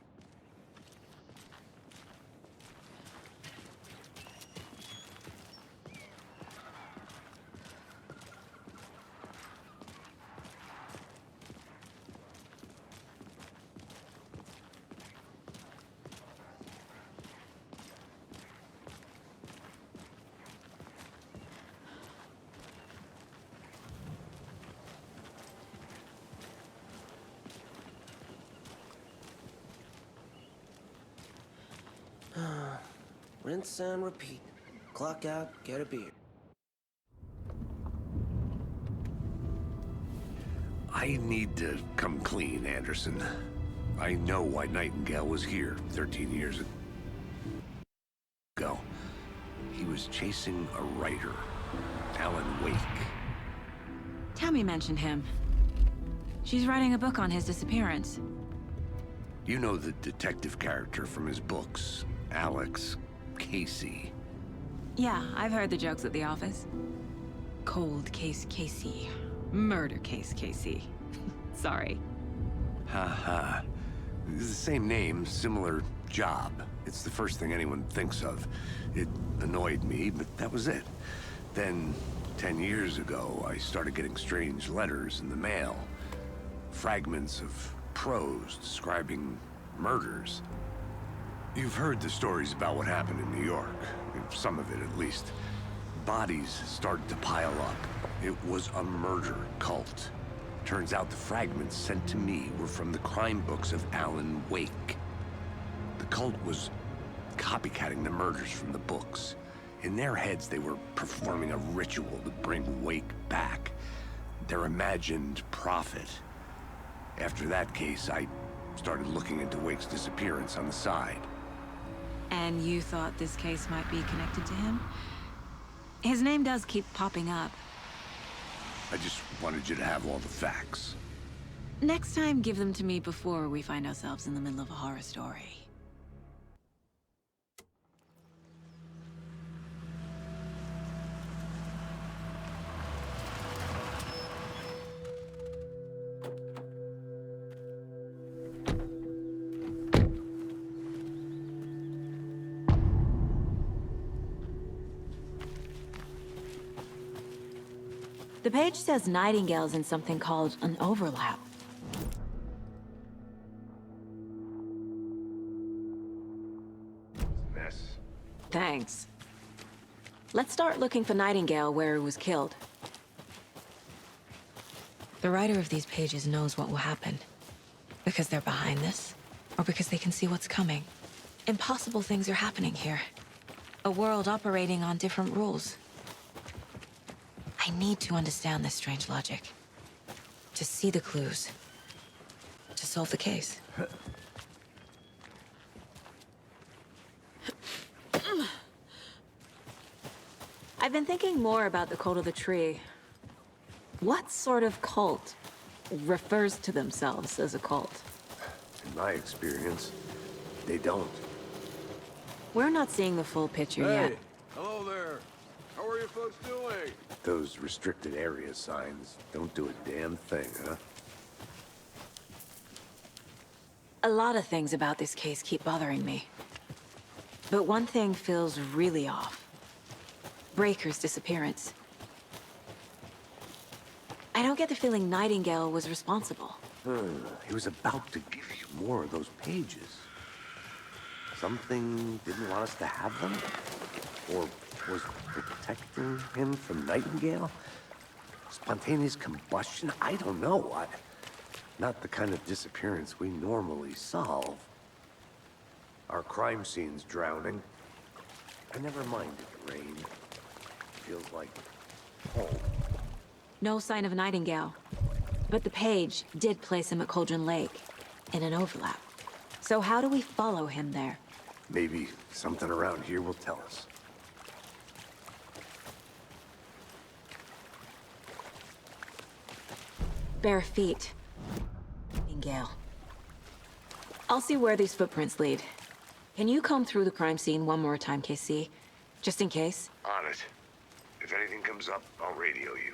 Rinse and repeat. Clock out, get a beer. I need to come clean, Anderson. I know why Nightingale was here 13 years ago. He was chasing a writer, Alan Wake. Tammy mentioned him. She's writing a book on his disappearance. You know the detective character from his books, Alex Casey. Yeah, I've heard the jokes at the office. Cold case Casey. Murder case Casey. Sorry. Ha. It's the same name, similar job. It's the first thing anyone thinks of. It annoyed me, but that was it. Then, 10 years ago, I started getting strange letters in the mail. Fragments of prose describing murders. You've heard the stories about what happened in New York. Some of it, at least. Bodies started to pile up. It was a murder cult. Turns out the fragments sent to me were from the crime books of Alan Wake. The cult was copycatting the murders from the books. In their heads, they were performing a ritual to bring Wake back. Their imagined prophet. After that case, I started looking into Wake's disappearance on the side. And you thought this case might be connected to him? His name does keep popping up. I just wanted you to have all the facts. Next time, give them to me before we find ourselves in the middle of a horror story. The page says Nightingale's in something called an overlap. Mess. Thanks. Let's start looking for Nightingale where he was killed. The writer of these pages knows what will happen. Because they're behind this, or because they can see what's coming. Impossible things are happening here. A world operating on different rules. I need to understand this strange logic. To see the clues. To solve the case. I've been thinking more about the cult of the tree. What sort of cult refers to themselves as a cult? In my experience, they don't. We're not seeing the full picture yet. Hello there. How are you folks doing? Those restricted area signs don't do a damn thing, huh? A lot of things about this case keep bothering me. But one thing feels really off. Breaker's disappearance. I don't get the feeling Nightingale was responsible. He was about to give you more of those pages. Something didn't want us to have them? Or was protecting him from Nightingale? Spontaneous combustion? I don't know. Not the kind of disappearance we normally solve. Our crime scene's drowning. I never minded the rain. Feels like home. No sign of Nightingale. But the page did place him at Cauldron Lake, in an overlap. So how do we follow him there? Maybe something around here will tell us. Bare feet. Nightingale. I'll see where these footprints lead. Can you comb through the crime scene one more time, KC? Just in case? On it. If anything comes up, I'll radio you.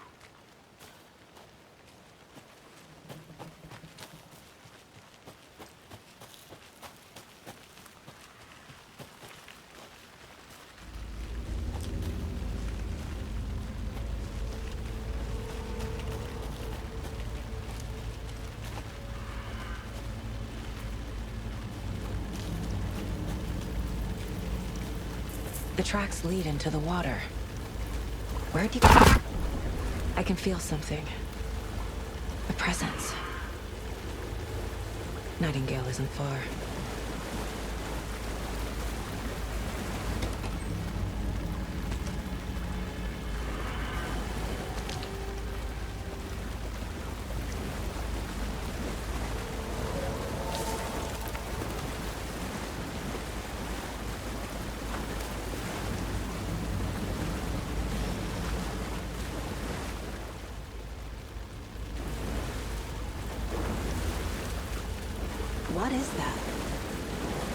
The tracks lead into the water. Where'd you... I can feel something. A presence. Nightingale isn't far. What is that?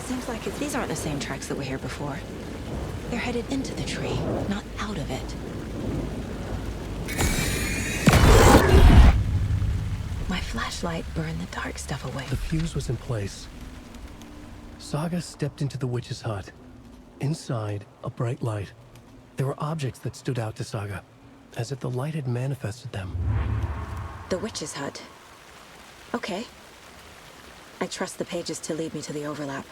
Seems like these aren't the same tracks that were here before. They're headed into the tree, not out of it. My flashlight burned the dark stuff away. The fuse was in place. Saga stepped into the witch's hut. Inside, a bright light. There were objects that stood out to Saga, as if the light had manifested them. The witch's hut. Okay. I trust the pages to lead me to the overlap.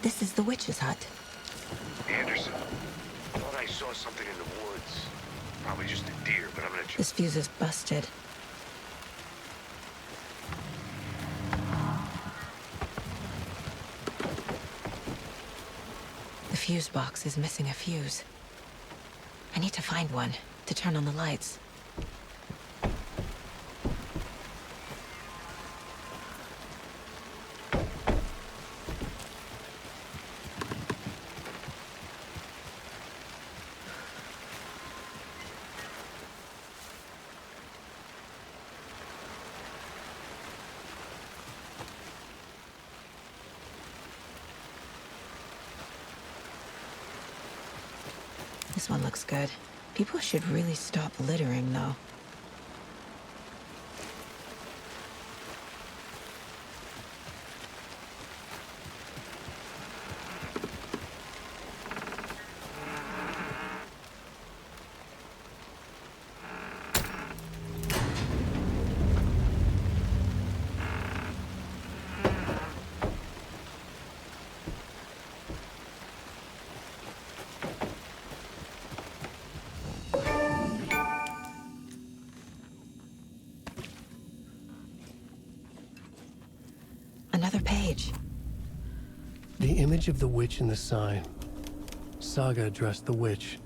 This is the witch's hut. Anderson, I thought I saw something in the woods. Probably just a deer, but I'm gonna check. This fuse is busted. The fuse box is missing a fuse. I need to find one to turn on the lights. this one looks good. People should really stop littering, though. Another page. The image of the witch in the sign. Saga addressed the witch.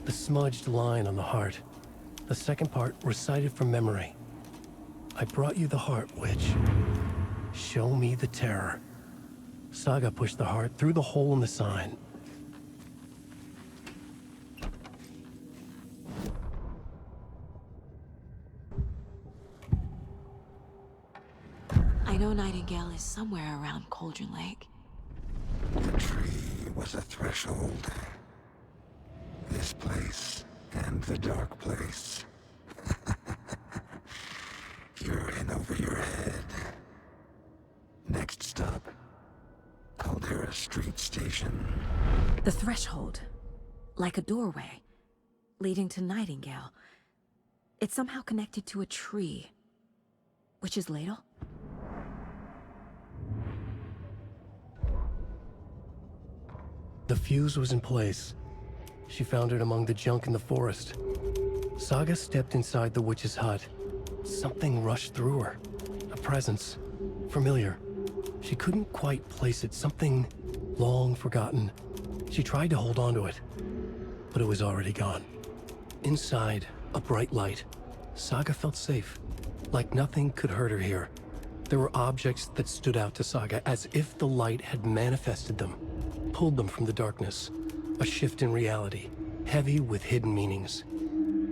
The smudged line on the heart. The second part recited from memory. I brought you the heart, witch. Show me the terror. Saga pushed the heart through the hole in the sign. I know Nightingale is somewhere around Cauldron Lake. The tree was a threshold. This place and the dark place. You're in over your head. Next stop, Caldera Street Station. The threshold. Like a doorway. Leading to Nightingale. It's somehow connected to a tree. Witch's ladle? The fuse was in place. She found it among the junk in the forest. Saga stepped inside the witch's hut. Something rushed through her. A presence. Familiar. She couldn't quite place it. Something long forgotten. She tried to hold on to it, but it was already gone. Inside, a bright light. Saga felt safe. Like nothing could hurt her here. There were objects that stood out to Saga as if the light had manifested them. Pulled them from the darkness. A shift in reality, heavy with hidden meanings.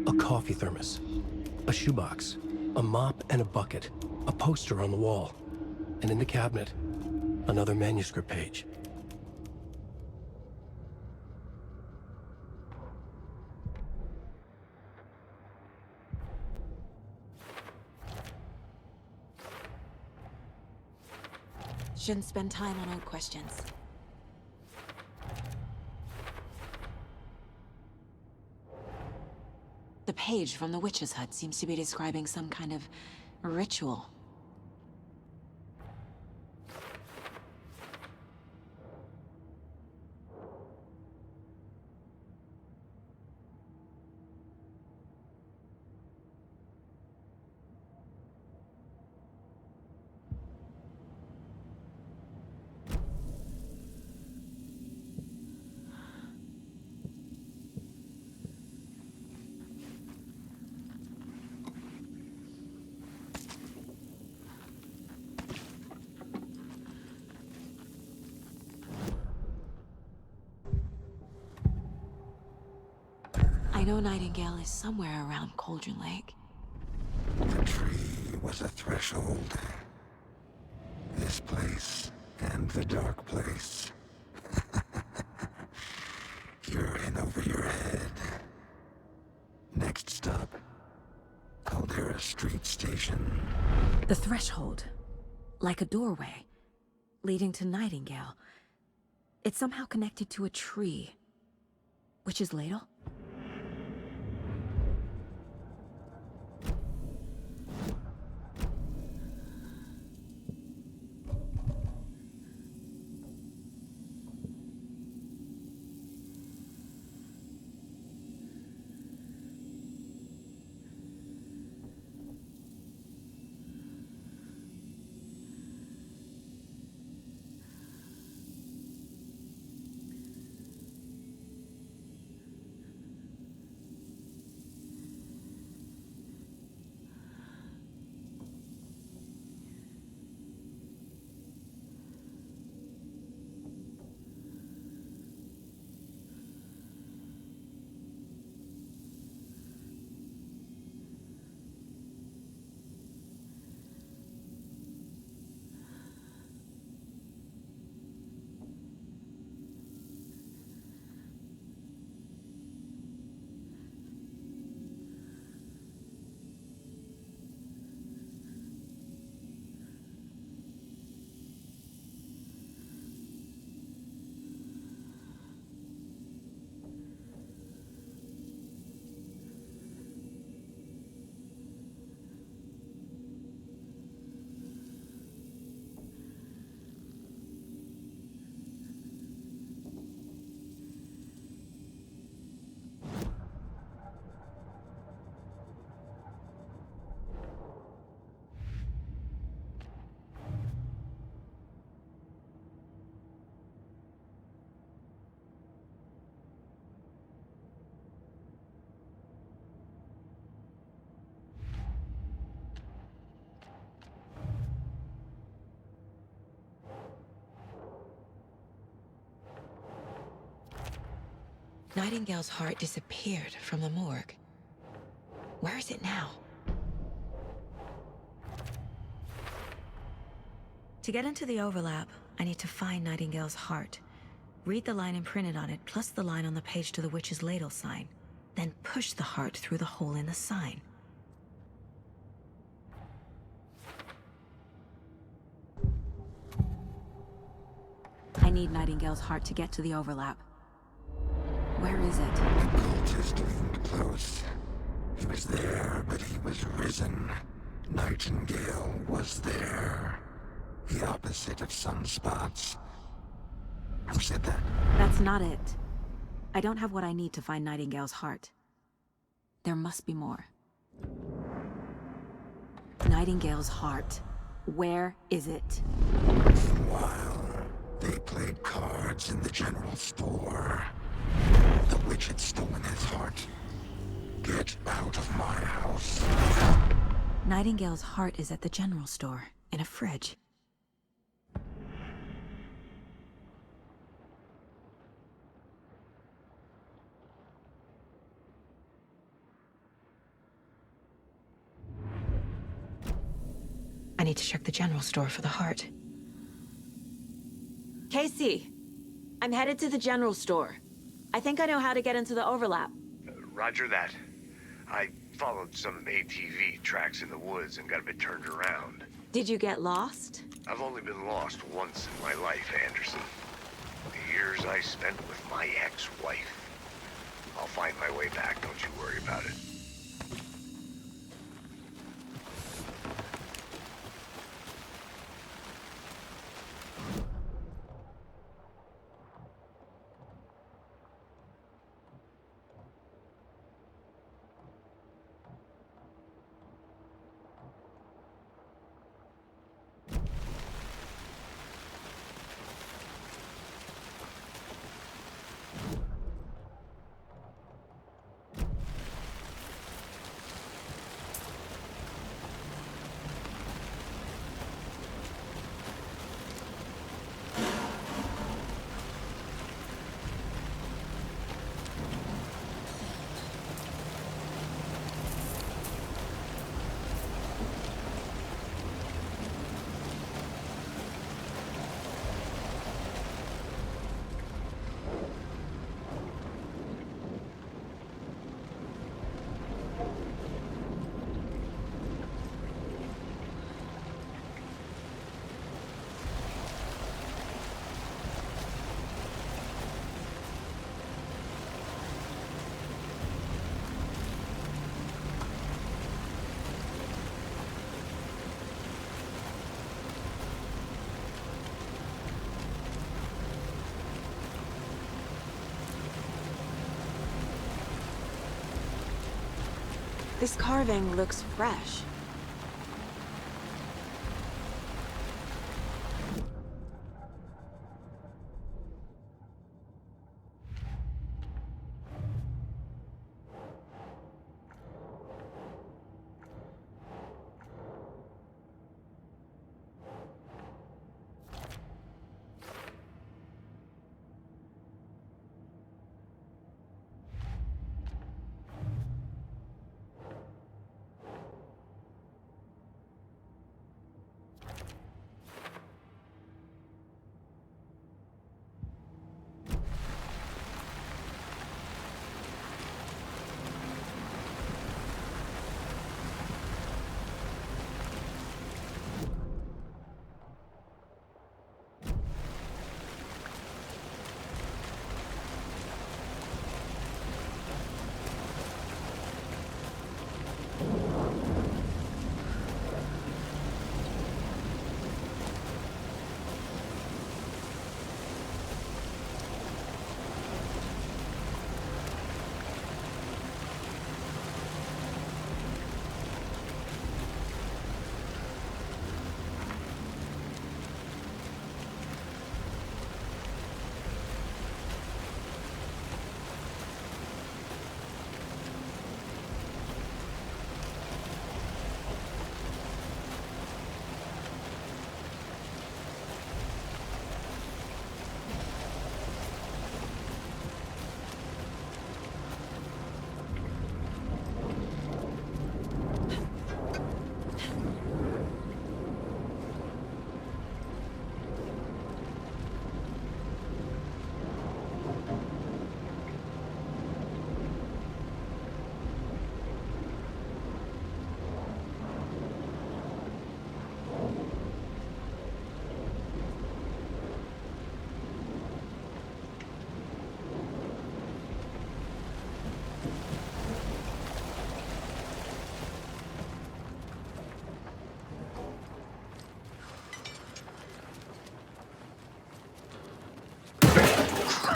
A coffee thermos, a shoebox, a mop and a bucket, a poster on the wall, and in the cabinet, another manuscript page. Shouldn't spend time on old questions. The page from the witch's hut seems to be describing some kind of ritual. I know Nightingale is somewhere around Cauldron Lake. The tree was a threshold. This place and the dark place. You're in over your head. Next stop, Caldera Street Station. The threshold. Like a doorway. Leading to Nightingale. It's somehow connected to a tree. Witch's ladle? Nightingale's heart disappeared from the morgue. Where is it now? To get into the overlap, I need to find Nightingale's heart. Read the line imprinted on it, plus the line on the page to the witch's ladle sign. Then push the heart through the hole in the sign. I need Nightingale's heart to get to the overlap. Where is it? The cultist leaned close. He was there, but he was risen. Nightingale was there. The opposite of sunspots. Who said that? That's not it. I don't have what I need to find Nightingale's heart. There must be more. Nightingale's heart. Where is it? Meanwhile, they played cards in the general store. The witch had stolen his heart. Get out of my house. Nightingale's heart is at the general store, in a fridge. I need to check the general store for the heart. Casey! I'm headed to the general store. I think I know how to get into the overlap. Roger that. I followed some ATV tracks in the woods and got a bit turned around. Did you get lost? I've only been lost once in my life, Anderson. The years I spent with my ex-wife. I'll find my way back, don't you worry about it. This carving looks fresh.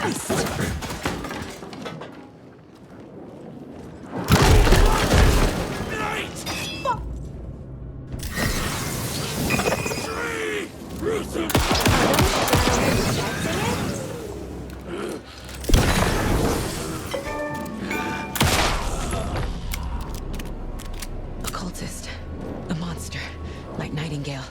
A cultist. A monster. Like Nightingale.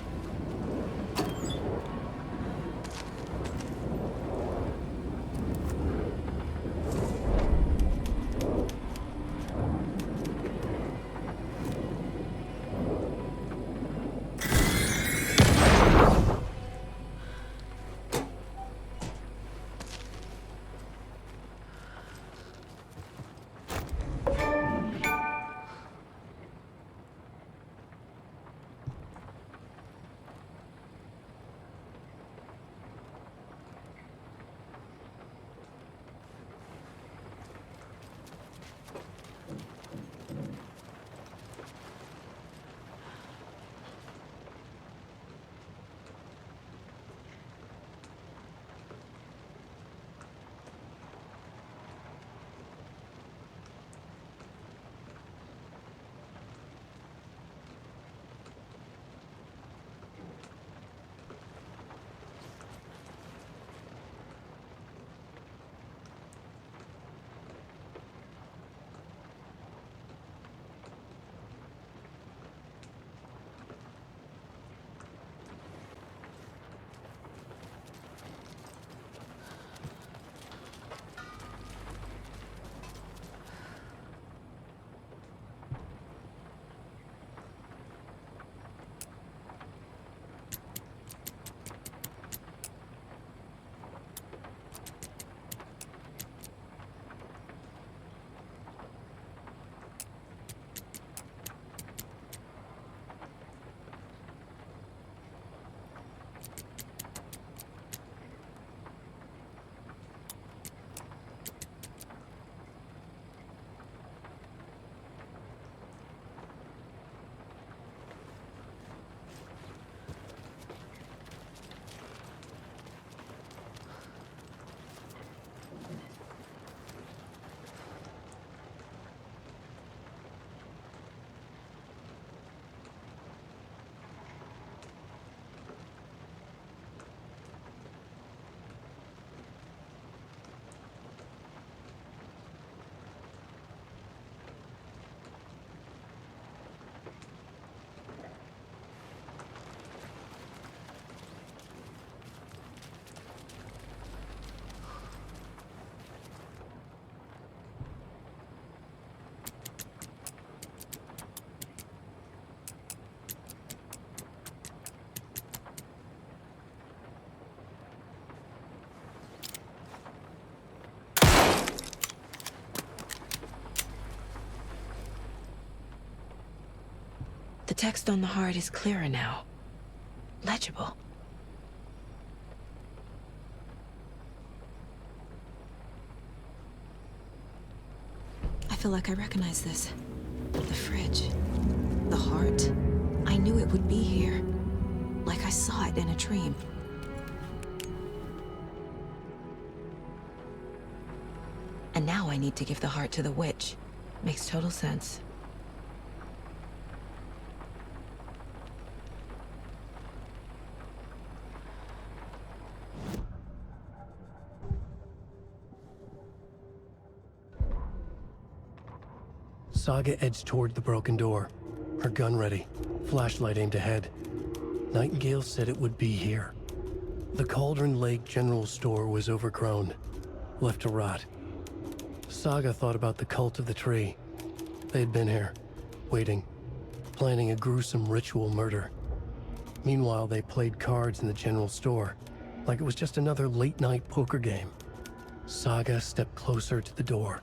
The text on the heart is clearer now. Legible. I feel like I recognize this. The fridge. The heart. I knew it would be here. Like I saw it in a dream. And now I need to give the heart to the witch. Makes total sense. Saga edged toward the broken door, her gun ready, flashlight aimed ahead. Nightingale said it would be here. The Cauldron Lake General Store was overgrown, left to rot. Saga thought about the cult of the tree. They had been here, waiting, planning a gruesome ritual murder. Meanwhile, they played cards in the general store, like it was just another late-night poker game. Saga stepped closer to the door.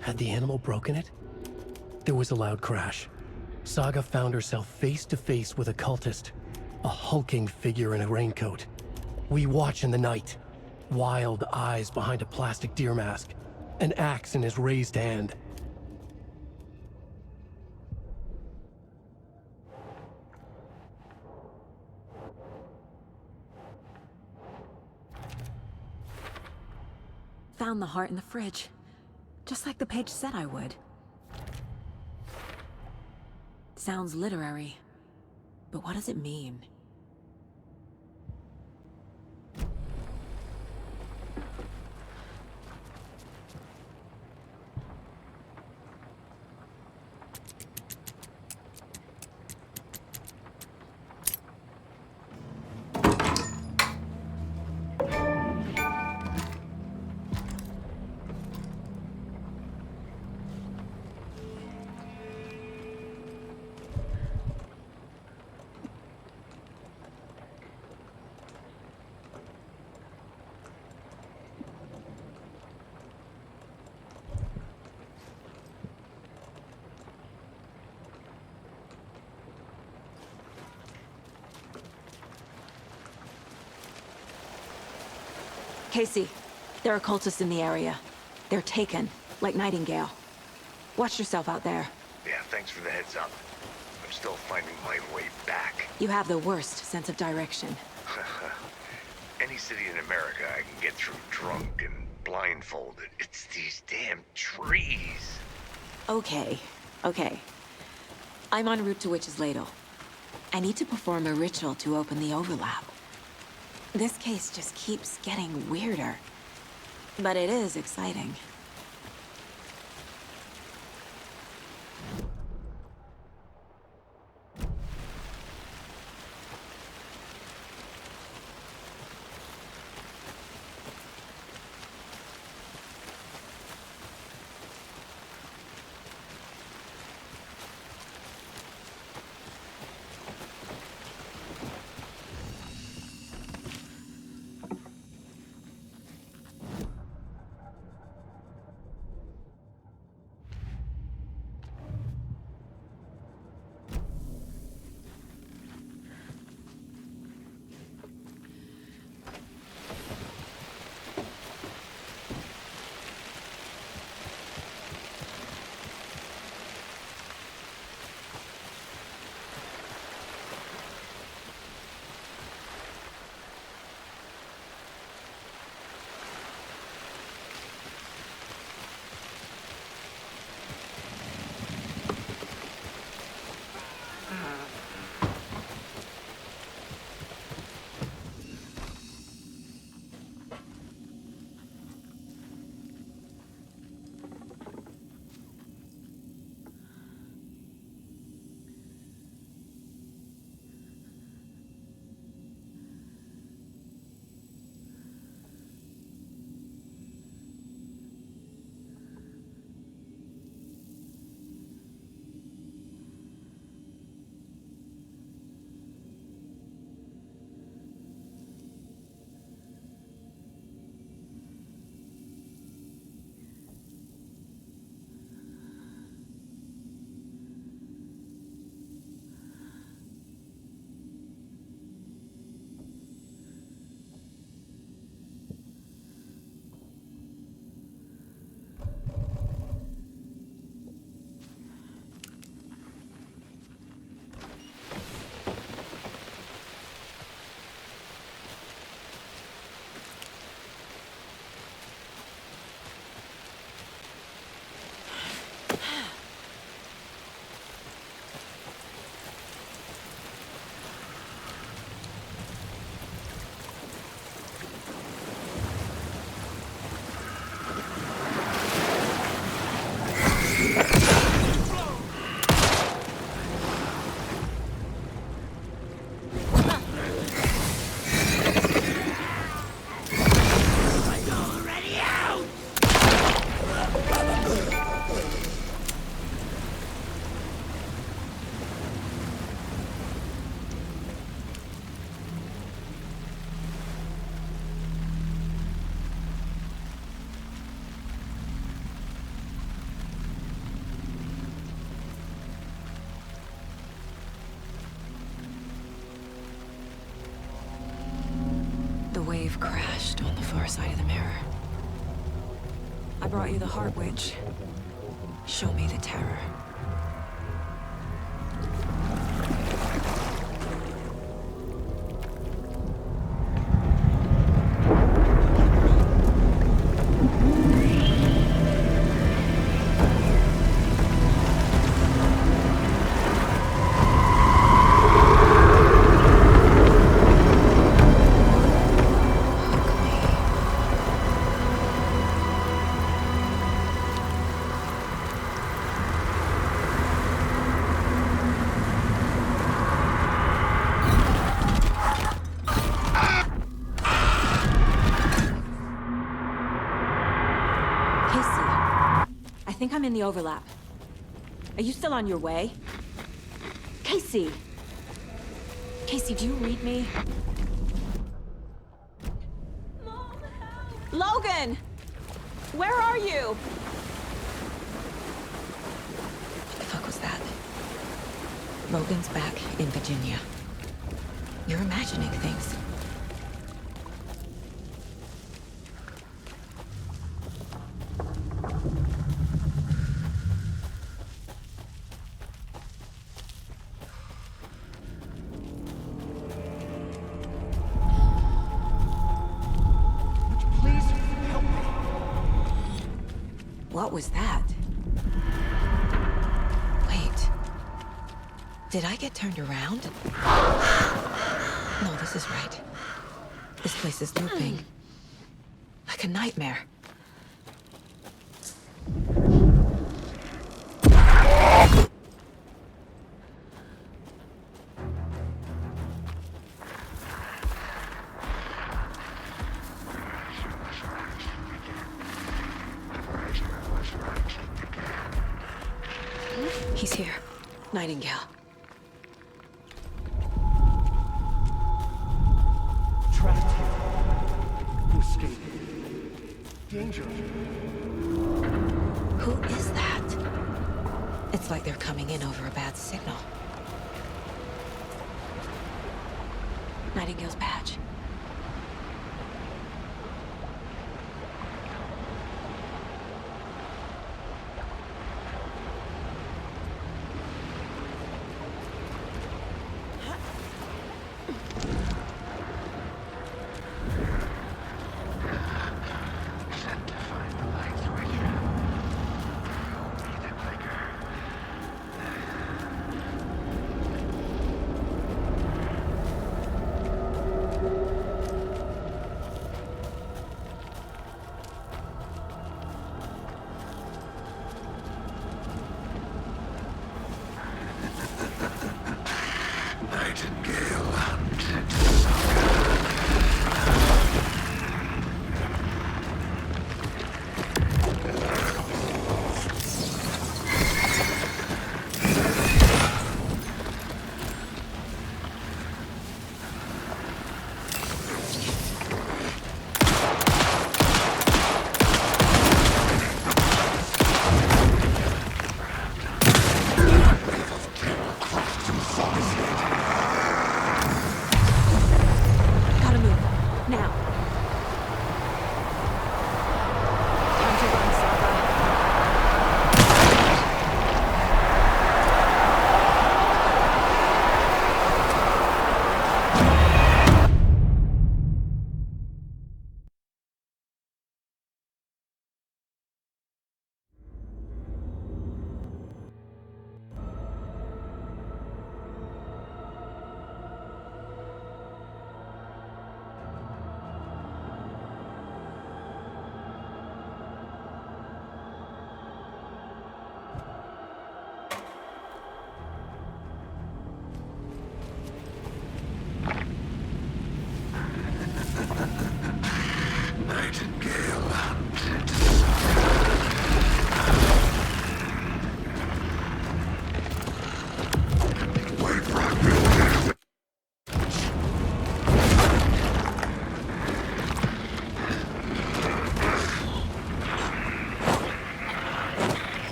Had the animal broken it? There was a loud crash. Saga found herself face to face with a cultist, a hulking figure in a raincoat. We watch in the night, wild eyes behind a plastic deer mask, an axe in his raised hand. found the heart in the fridge. Just like the page said I would. Sounds literary. But what does it mean? Casey, there are cultists in the area. They're taken, like Nightingale. Watch yourself out there. Yeah, thanks for the heads up. I'm still finding my way back. You have the worst sense of direction. Any city in America I can get through drunk and blindfolded. It's these damn trees. Okay. I'm en route to Witch's Ladle. I need to perform a ritual to open the overlap. This case just keeps getting weirder. But it is exciting. Wave crashed on the far side of the mirror. I brought you the Heart Witch. Show me the terror. think I'm in the overlap. Are you still on your way? Casey! Casey, do you read me? Mom, help! Logan! Where are you? What the fuck was that? Logan's back in Virginia. You're imagining things. What was that? Wait. Did I get turned around? No, this is right. This place is looping. Like a nightmare. He's here. Nightingale. Trapped here. To escape. Danger. Who is that? It's like they're coming in over a bad signal. Nightingale's badge.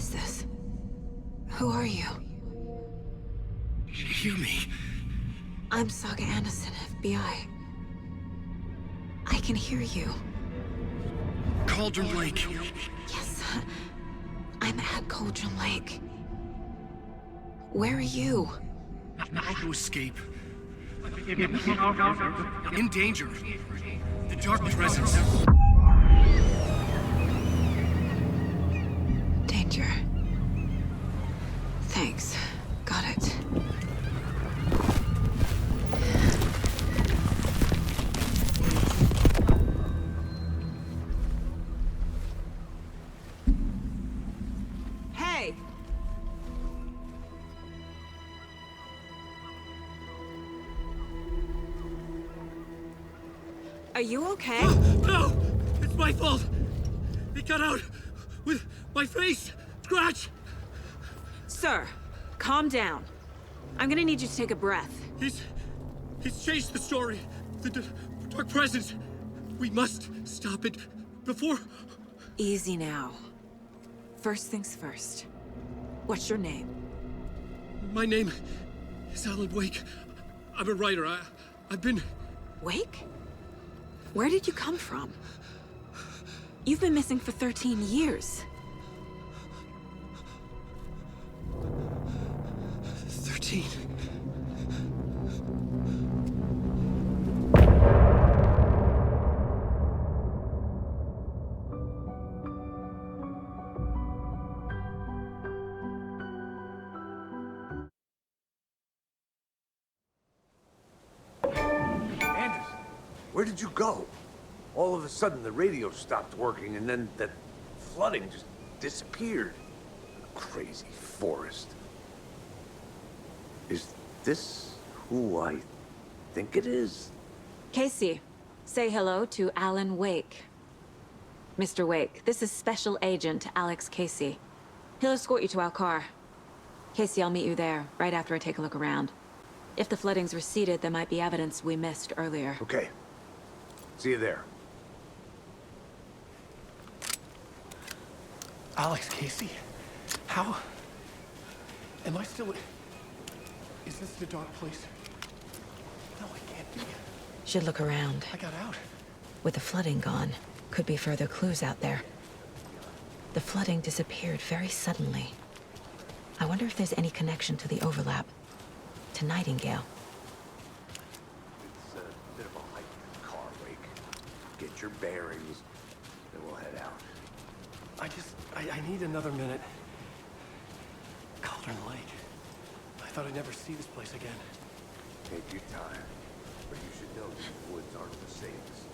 is this? Who are you? You hear me? I'm Saga Anderson, FBI. I can hear you. Cauldron Lake. Yes, I'm at Cauldron Lake. Where are you? To escape. In danger. The dark presence. Danger. Thanks. Got it. Hey! Are you okay? No! It's my fault! They cut out with my face! Scratch! Sir, calm down. I'm gonna need you to take a breath. He's changed the story. The dark presence. We must stop it before... Easy now. First things first. What's your name? My name is Alan Wake. I'm a writer. I've been... Wake? Where did you come from? You've been missing for 13 years. 13. Anderson, where did you go? All of a sudden the radio stopped working and then that flooding just disappeared. Crazy forest. Is this who I think it is? Casey, say hello to Alan Wake. Mr. Wake, this is Special Agent Alex Casey. He'll escort you to our car. Casey, I'll meet you there, right after I take a look around. If the flooding's receded, there might be evidence we missed earlier. Okay. See you there. Alex Casey? How? Am I still... Is this the dark place? No, it can't be. Should look around. I got out. With the flooding gone, could be further clues out there. The flooding disappeared very suddenly. I wonder if there's any connection to the overlap. To Nightingale. It's a bit of a hike in the car, Wake. Get your bearings, then we'll head out. I need another minute. Cauldron Lake. I thought I'd never see this place again. Take your time. But you should know these woods aren't the safest.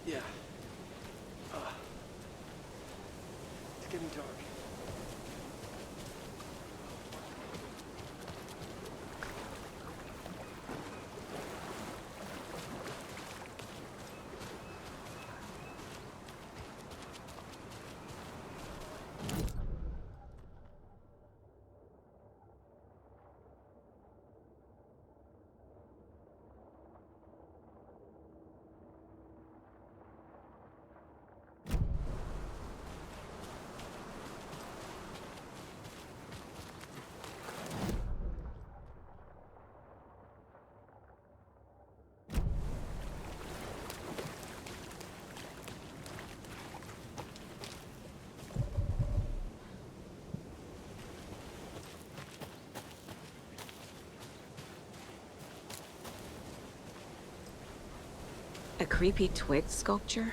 Yeah. It's getting dark. A creepy twig sculpture?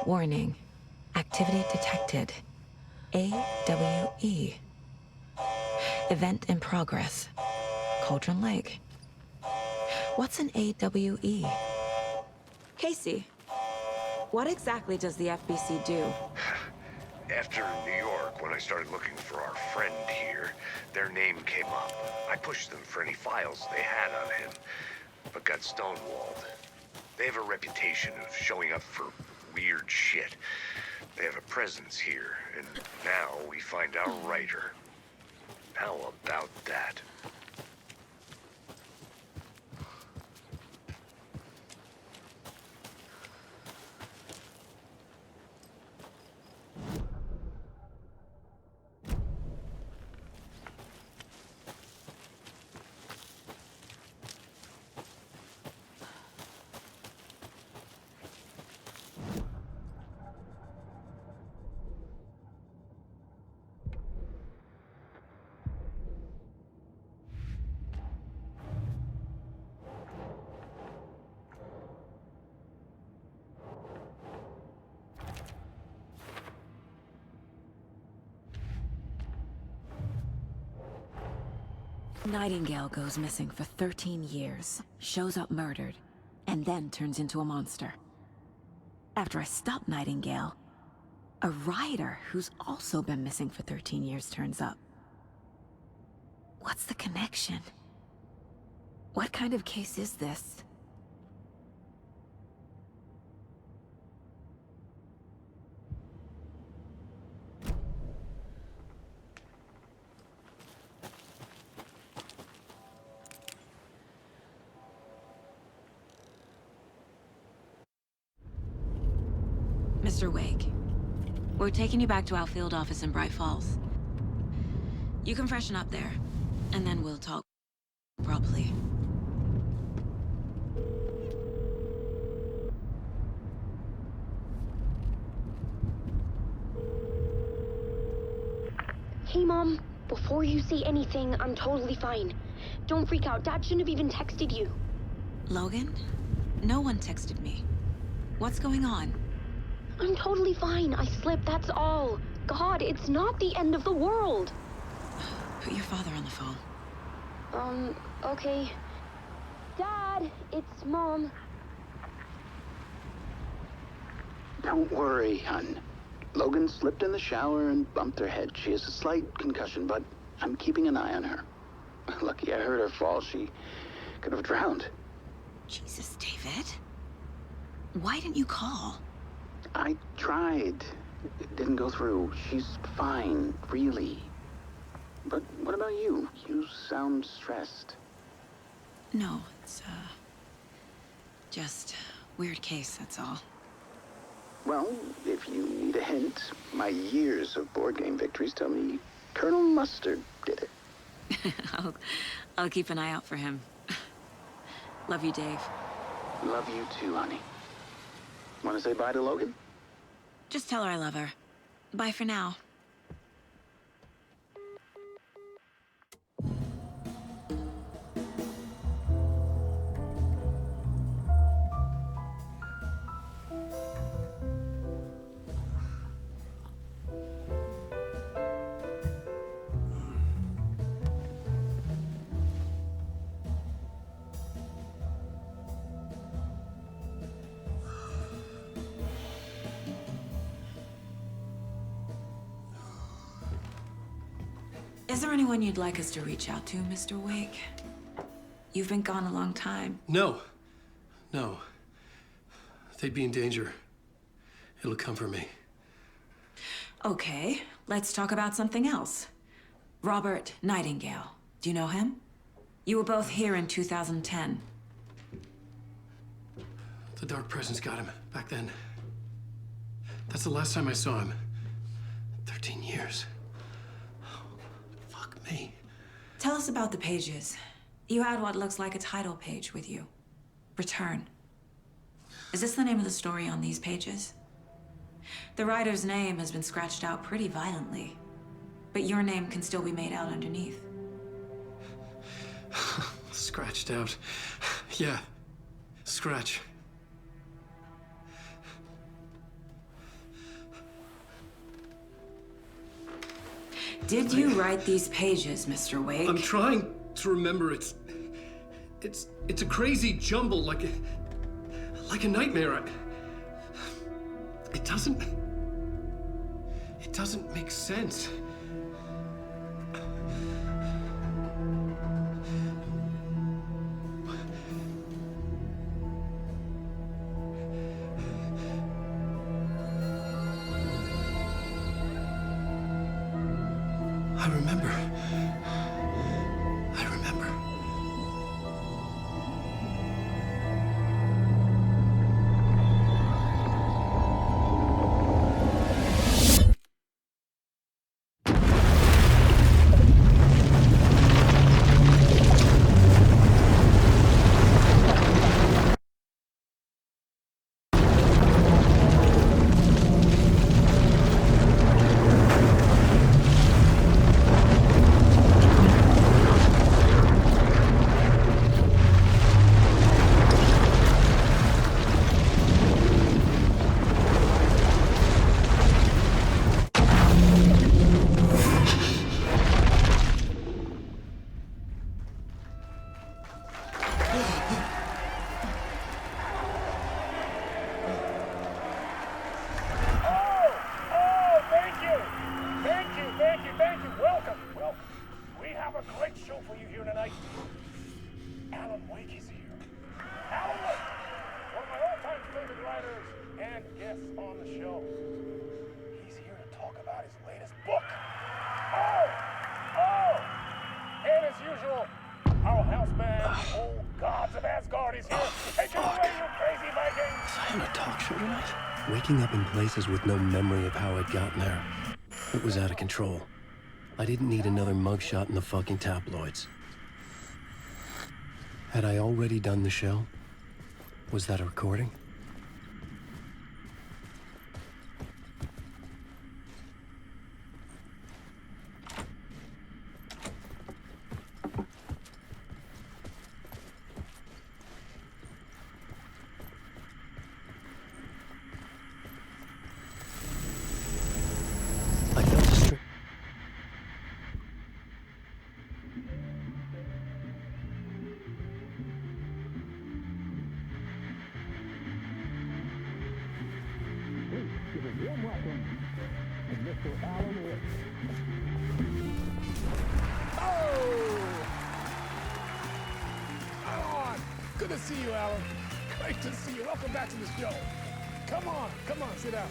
Warning. Activity detected. AWE. Event in progress. Cauldron Lake. What's an AWE? Casey, what exactly does the FBC do? After New York, when I started looking for our friend here, their name came up. I pushed them for any files they had on him, but got stonewalled. They have a reputation of showing up for weird shit. They have a presence here, and now we find our writer. How about that? Nightingale goes missing for 13 years, shows up murdered, and then turns into a monster. After I stop Nightingale, a writer who's also been missing for 13 years turns up. What's the connection? What kind of case is this? Mr. Wake, we're taking you back to our field office in Bright Falls. You can freshen up there, and then we'll talk properly. Hey, Mom. Before you say anything, I'm totally fine. Don't freak out. Dad shouldn't have even texted you. Logan? No one texted me. What's going on? I'm totally fine. I slipped, that's all. God, it's not the end of the world. Put your father on the phone. Okay. Dad, it's Mom. Don't worry, hon. Logan slipped in the shower and bumped her head. She has a slight concussion, but I'm keeping an eye on her. Lucky I heard her fall. She could have drowned. Jesus, David. Why didn't you call? I tried. It didn't go through. She's fine, really. But what about you? You sound stressed. No, it's, just weird case, that's all. Well, if you need a hint, my years of board game victories tell me Colonel Mustard did it. I'll keep an eye out for him. Love you, Dave. Love you too, honey. Want to say bye to Logan? Just tell her I love her. Bye for now. Is there anyone you'd like us to reach out to, Mr. Wake? You've been gone a long time. No. They'd be in danger. It'll come for me. Okay, let's talk about something else. Robert Nightingale. Do you know him? You were both here in 2010. The Dark Presence got him back then. That's the last time I saw him. 13 years. Fuck me. Tell us about the pages. You had what looks like a title page with you. Return. Is this the name of the story on these pages? The writer's name has been scratched out pretty violently, but your name can still be made out underneath. Scratched out. Yeah. Scratch. Did you write these pages, Mr. Wake? I'm trying to remember. It's a crazy jumble, like a nightmare. It doesn't make sense. I remember. Waking up in places with no memory of how I'd gotten there. It was out of control. I didn't need another mugshot in the fucking tabloids. Had I already done the show? Was that a recording? Good to see you, Alan. Great to see you. Welcome back to the show. Come on, sit down.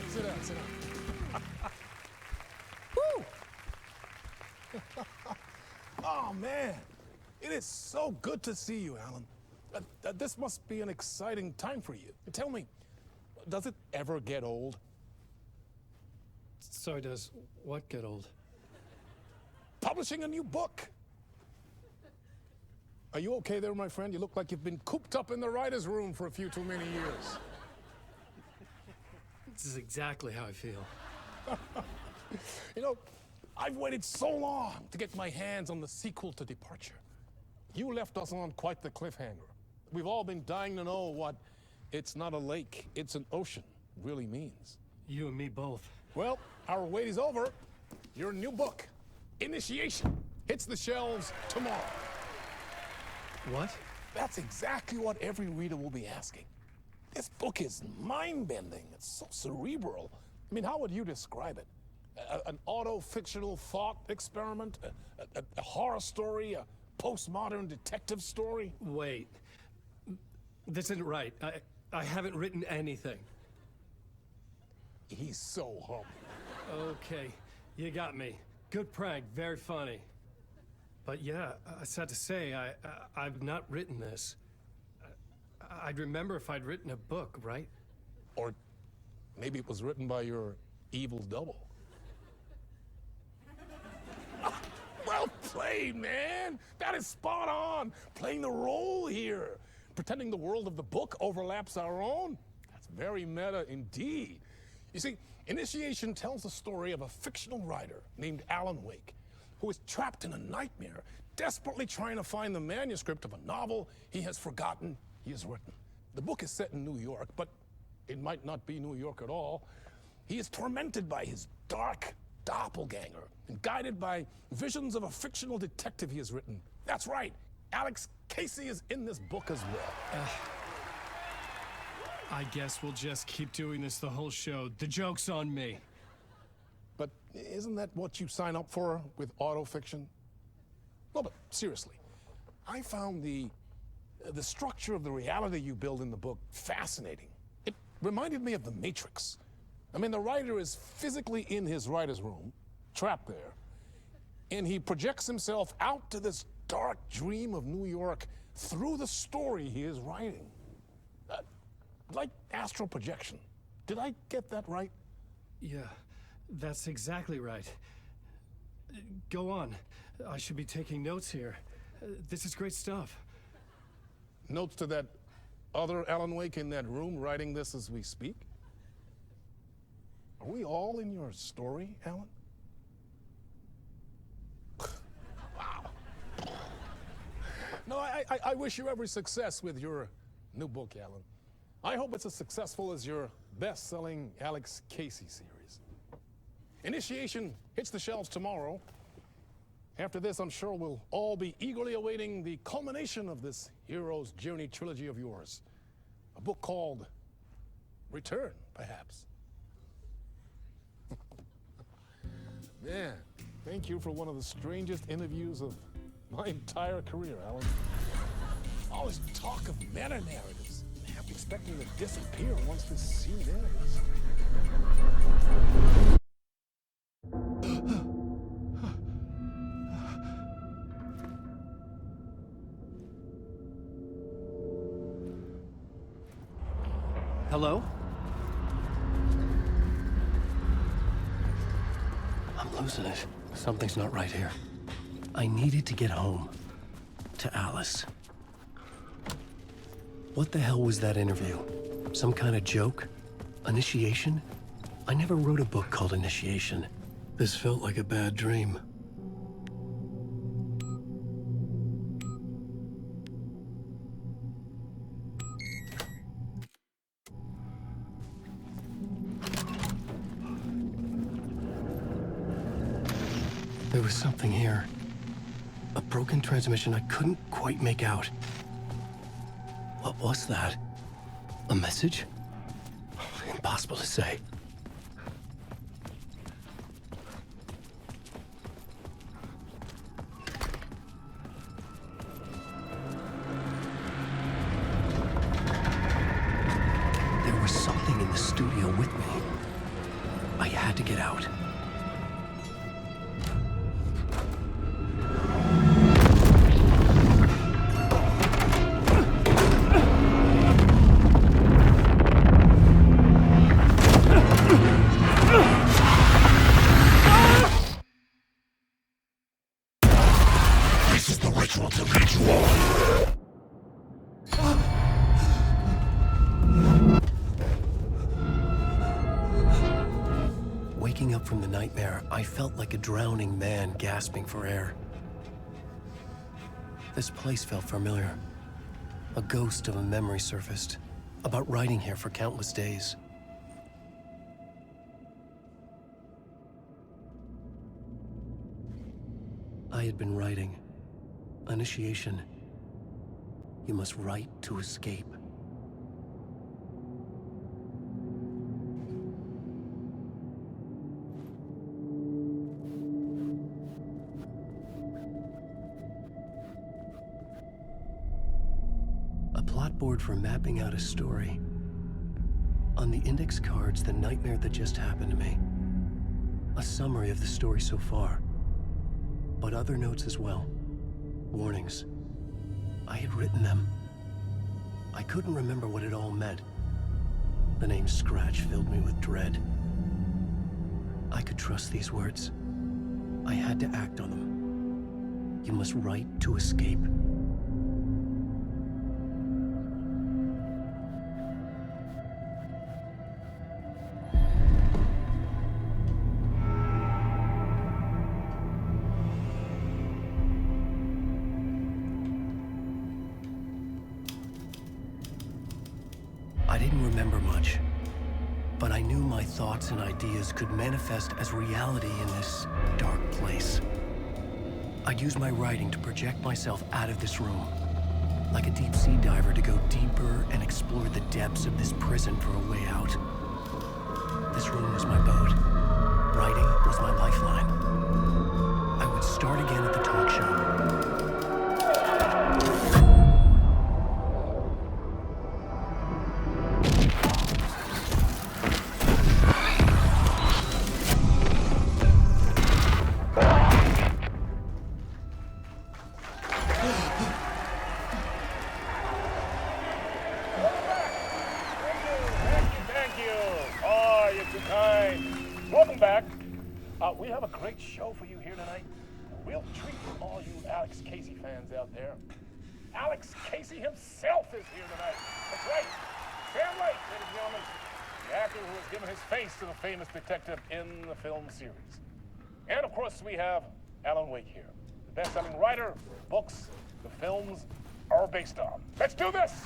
Woo! Oh, man. It is so good to see you, Alan. This must be an exciting time for you. Tell me, does it ever get old? Sorry, does what get old? Publishing a new book. Are you okay there, my friend? You look like you've been cooped up in the writer's room for a few too many years. This is exactly how I feel. You know, I've waited so long to get my hands on the sequel to Departure. You left us on quite the cliffhanger. We've all been dying to know what "it's not a lake, it's an ocean" really means. You and me both. Well, our wait is over. Your new book, Initiation, hits the shelves tomorrow. What? That's exactly what every reader will be asking. This book is mind-bending. It's so cerebral. I mean, how would you describe it? An auto-fictional thought experiment? A horror story? A postmodern detective story? Wait. This isn't right. I haven't written anything. He's so humble. Okay, you got me. Good prank, very funny. But yeah, sad to say, I've not written this. I'd remember if I'd written a book, right? Or maybe it was written by your evil double. Well played, man! That is spot on! Playing the role here. Pretending the world of the book overlaps our own. That's very meta indeed. You see, Initiation tells the story of a fictional writer named Alan Wake, who is trapped in a nightmare, desperately trying to find the manuscript of a novel he has forgotten he has written. The book is set in New York, but it might not be New York at all. He is tormented by his dark, doppelganger and guided by visions of a fictional detective he has written. That's right, Alex Casey is in this book as well. I guess we'll just keep doing this the whole show. The joke's on me. But isn't that what you sign up for with autofiction? No, but seriously, I found the structure of the reality you build in the book fascinating. It reminded me of The Matrix. I mean, the writer is physically in his writer's room, trapped there, and he projects himself out to this dark dream of New York through the story he is writing. Like astral projection. Did I get that right? Yeah, that's exactly right. Go on. I should be taking notes here. This is great stuff. Notes to that other Alan Wake in that room writing this as we speak? Are we all in your story, Alan? Wow. No, I wish you every success with your new book, Alan. I hope it's as successful as your best-selling Alex Casey series. Initiation hits the shelves tomorrow. After this, I'm sure we'll all be eagerly awaiting the culmination of this hero's journey trilogy of yours. A book called Return, perhaps. Man, thank you for one of the strangest interviews of my entire career, Alan. All this talk of meta-narratives. I'm expecting to disappear once this scene ends. Hello? I'm losing it. Something's not right here. I needed to get home. To Alice. What the hell was that interview? Some kind of joke? Initiation? I never wrote a book called Initiation. This felt like a bad dream. There was something here. A broken transmission I couldn't quite make out. What was that? A message? Impossible to say. There was something in the studio with me. I had to get out. Waking up from the nightmare, I felt like a drowning man gasping for air. This place felt familiar. A ghost of a memory surfaced, about writing here for countless days. I had been writing. Initiation. You must write to escape. A plot board for mapping out a story. On the index cards, the nightmare that just happened to me. A summary of the story so far. But other notes as well. Warnings. I had written them. I couldn't remember what it all meant. The name Scratch filled me with dread. I could trust these words. I had to act on them. You must write to escape. I didn't remember much, but I knew my thoughts and ideas could manifest as reality in this dark place. I'd use my writing to project myself out of this room, like a deep sea diver to go deeper and explore the depths of this prison for a way out. This room was my boat. Writing was my lifeline. I would start again at the talk show. We have a great show for you here tonight. We'll treat all you Alex Casey fans out there. Alex Casey himself is here tonight. That's right. Sam Lake, ladies and gentlemen, the actor who has given his face to the famous detective in the film series. And of course, we have Alan Wake here, the best-selling writer, books the films are based on. Let's do this!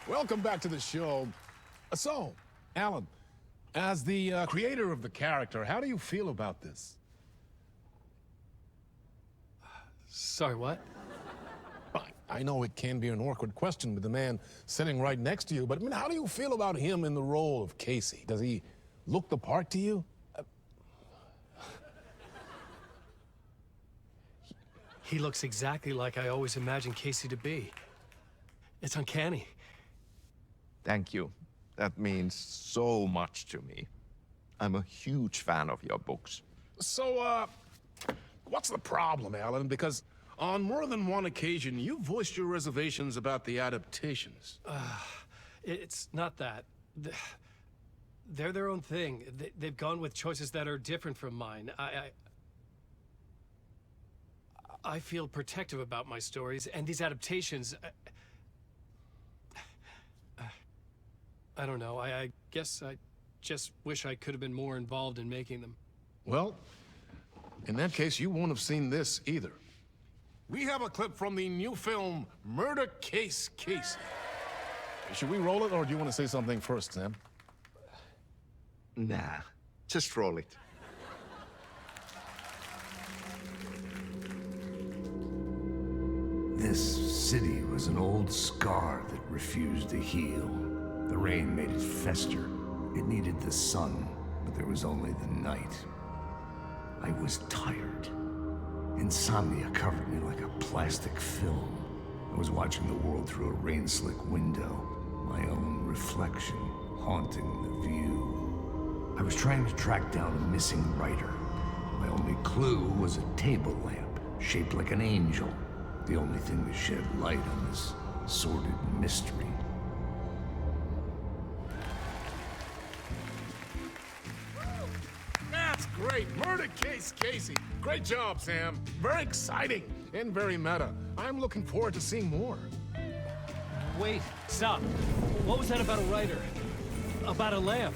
Welcome back to the show. So, Alan, as the creator of the character, how do you feel about this? Sorry, what? I know it can be an awkward question with the man sitting right next to you, but I mean, how do you feel about him in the role of Casey? Does he look the part to you? He looks exactly like I always imagined Casey to be. It's uncanny. Thank you. That means so much to me. I'm a huge fan of your books. So, what's the problem, Alan? Because on more than one occasion, you voiced your reservations about the adaptations. It's not that. They're their own thing. They've gone with choices that are different from mine. I feel protective about my stories, and these adaptations... I don't know. I guess I just wish I could have been more involved in making them. Well, in that case, you won't have seen this either. We have a clip from the new film, Murder Case Casey. Should we roll it, or do you want to say something first, Sam? Nah, just roll it. This city was an old scar that refused to heal. The rain made it fester. It needed the sun, but there was only the night. I was tired. Insomnia covered me like a plastic film. I was watching the world through a rain-slick window, my own reflection haunting the view. I was trying to track down a missing writer. My only clue was a table lamp, shaped like an angel. The only thing to shed light on this sordid mystery. That's great! Murder Case Casey! Great job, Sam. Very exciting and very meta. I'm looking forward to seeing more. Wait, stop. What was that about a writer? About a lamp?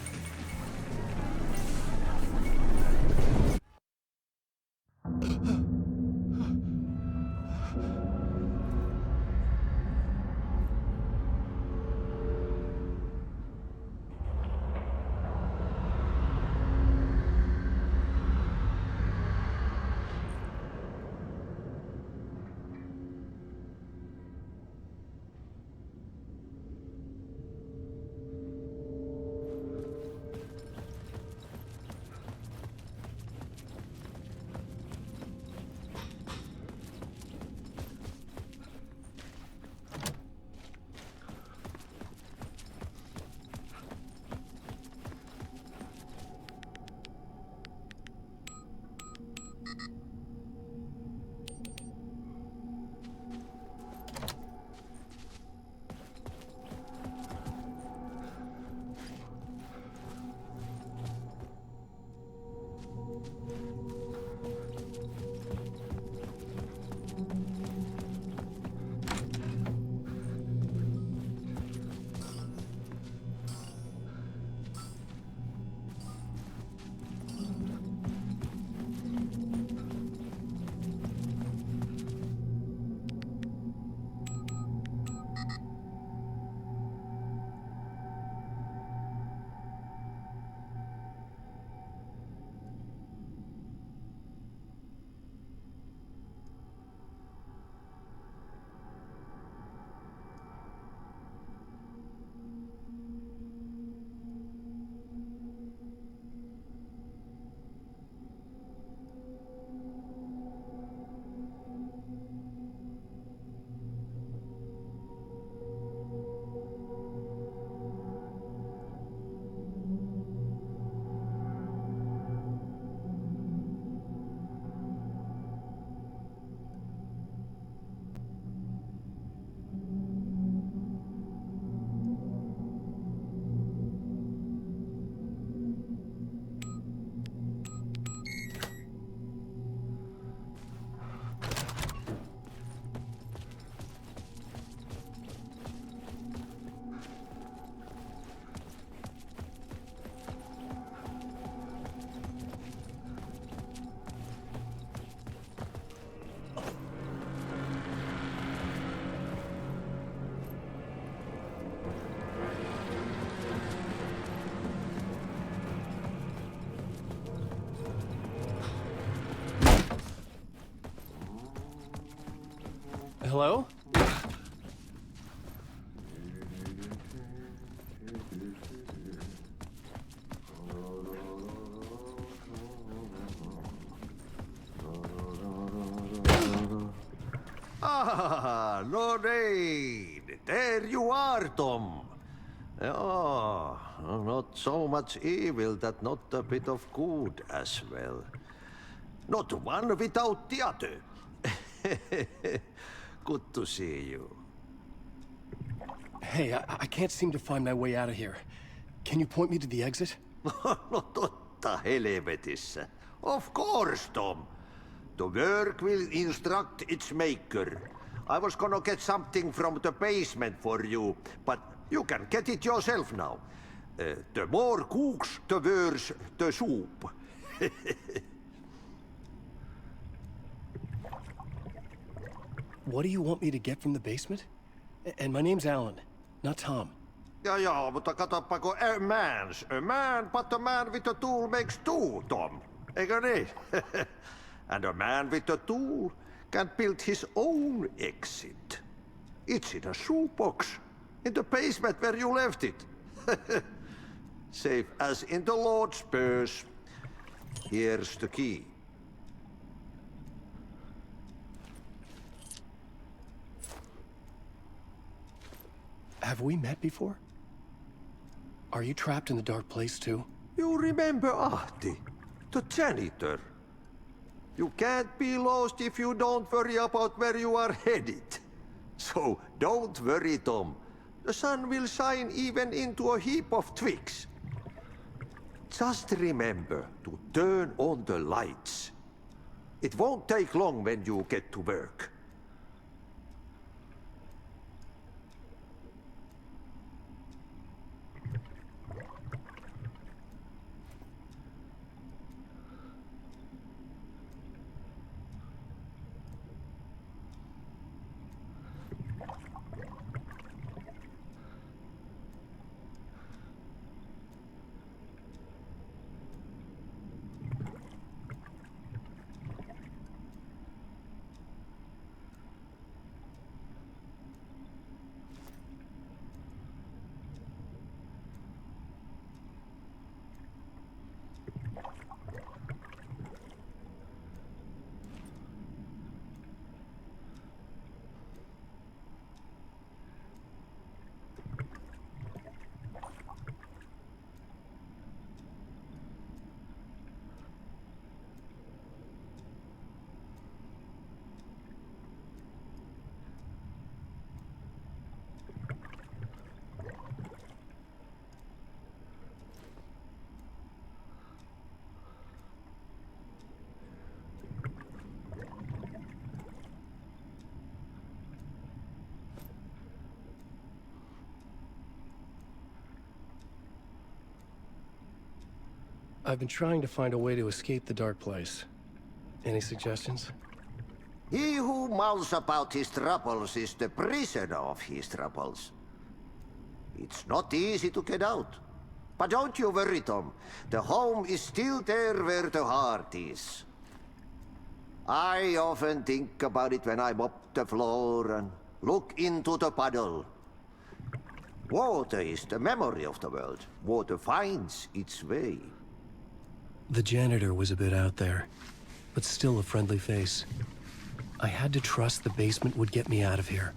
Hello? Ah, Lorraine! There you are, Tom. Oh, not so much evil that not a bit of good as well. Not one without the other. Good to see you. Hey, I can't seem to find my way out of here. Can you point me to the exit? No totta helvetissä. Of course, Tom. The work will instruct its maker. I was gonna get something from the basement for you, but you can get it yourself now. The more cooks, the worse the soup. What do you want me to get from the basement? And my name's Alan, not Tom. Ja, mutta katoppa, a man, but a man with a tool makes two, Tom. Eikö niin? And a man with a tool can build his own exit. It's in a shoebox, in the basement where you left it. Safe as in the Lord's purse. Here's the key. Have we met before? Are you trapped in the dark place too? You remember Ahti, the janitor. You can't be lost if you don't worry about where you are headed. So don't worry, Tom. The sun will shine even into a heap of twigs. Just remember to turn on the lights. It won't take long when you get to work. I've been trying to find a way to escape the dark place. Any suggestions? He who mouths about his troubles is the prisoner of his troubles. It's not easy to get out. But don't you worry, Tom. The home is still there where the heart is. I often think about it when I mop the floor and look into the puddle. Water is the memory of the world. Water finds its way. The janitor was a bit out there, but still a friendly face. I had to trust the basement would get me out of here.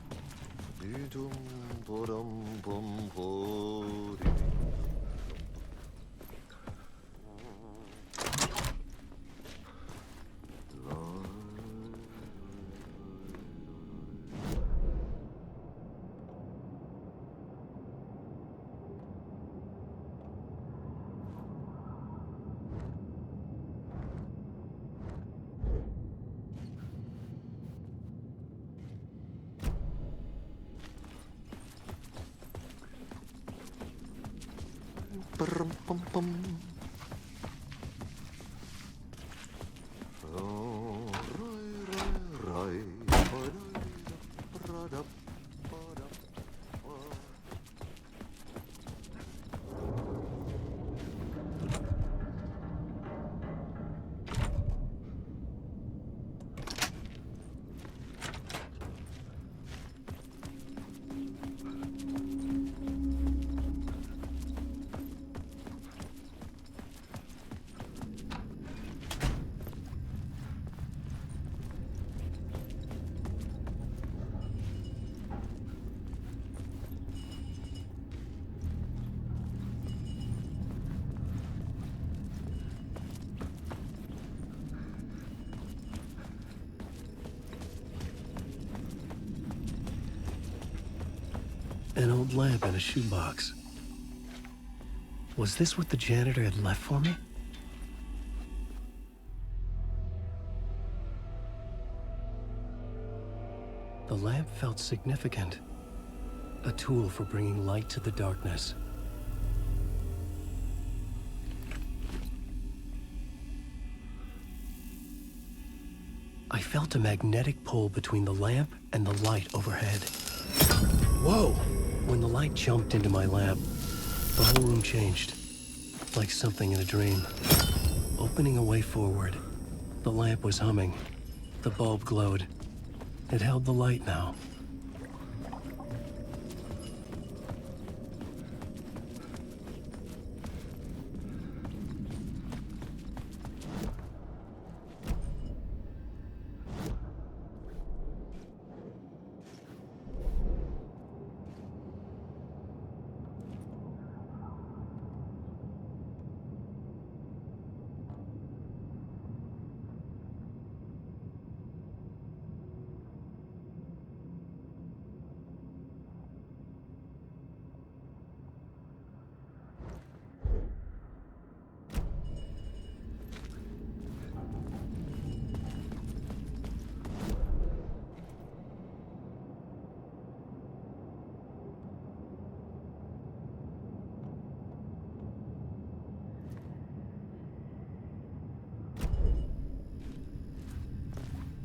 An old lamp in a shoebox. Was this what the janitor had left for me? The lamp felt significant. A tool for bringing light to the darkness. I felt a magnetic pull between the lamp and the light overhead. Whoa! When the light jumped into my lamp, the whole room changed, like something in a dream. Opening a way forward, the lamp was humming. The bulb glowed. It held the light now.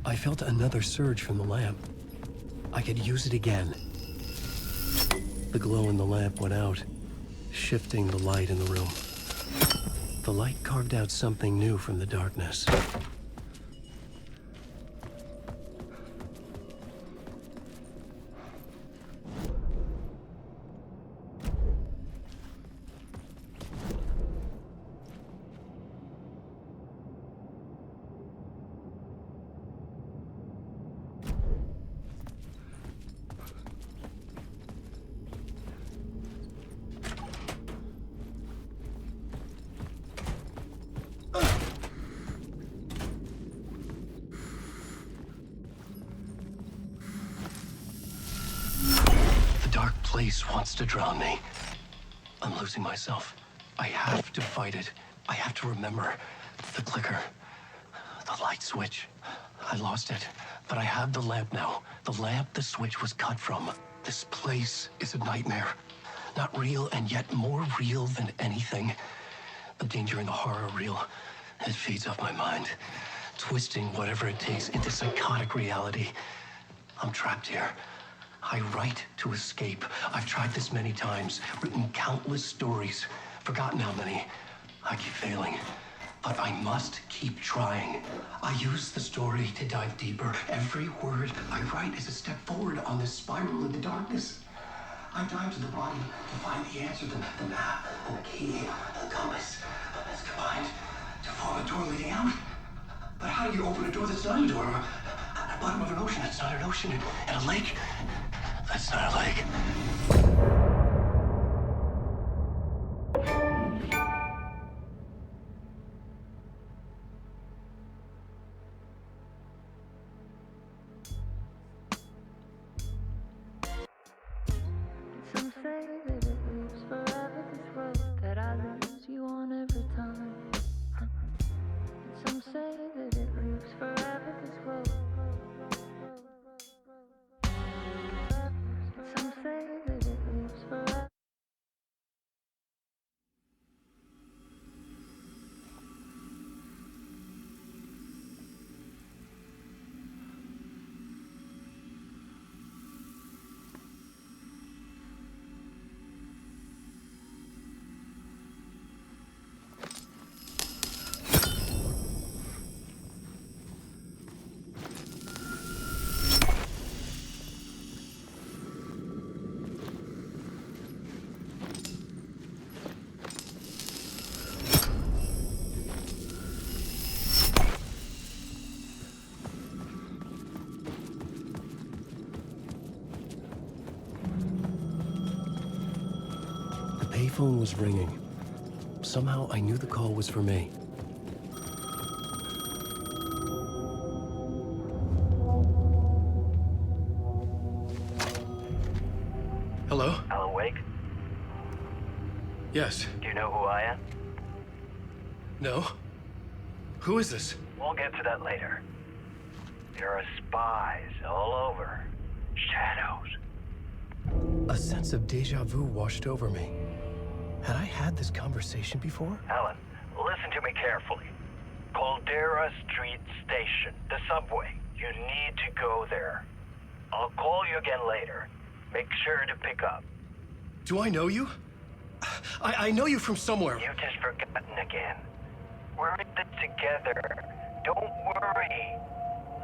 I felt another surge from the lamp. I could use it again. The glow in the lamp went out, shifting the light in the room. The light carved out something new from the darkness. Place wants to drown me. I'm losing myself. I have to fight it. I have to remember. The clicker. The light switch. I lost it. But I have the lamp now. The lamp the switch was cut from. This place is a nightmare. Not real, and yet more real than anything. The danger and the horror are real. It feeds off my mind. Twisting whatever it takes into psychotic reality. I'm trapped here. I write to escape. I've tried this many times, written countless stories, forgotten how many. I keep failing, but I must keep trying. I use the story to dive deeper. Every word I write is a step forward on this spiral in the darkness. I dive to the bottom to find the answer, the map, and the key, the compass. It's combined to form a door leading out. But how do you open a door that's not a door? At the bottom of an ocean, that's not an ocean. And a lake, that's not a lake. Some say that it lives forever, this road that I lose you on every time. And some say that it lives forever, this road. And some say that it lives forever. The payphone was ringing. Somehow I knew the call was for me. Hello? Yes. Do you know who I am? No? Who is this? We'll get to that later. There are spies all over. Shadows. A sense of deja vu washed over me. Had I had this conversation before? Alan, listen to me carefully. Caldera Street Station, the subway. You need to go there. I'll call you again later. Make sure to pick up. Do I know you? I know you from somewhere. You've just forgotten again. We're in this together. Don't worry.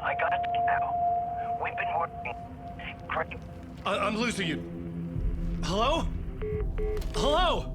I got you now. We've been working. Great. I'm losing you. Hello? Hello?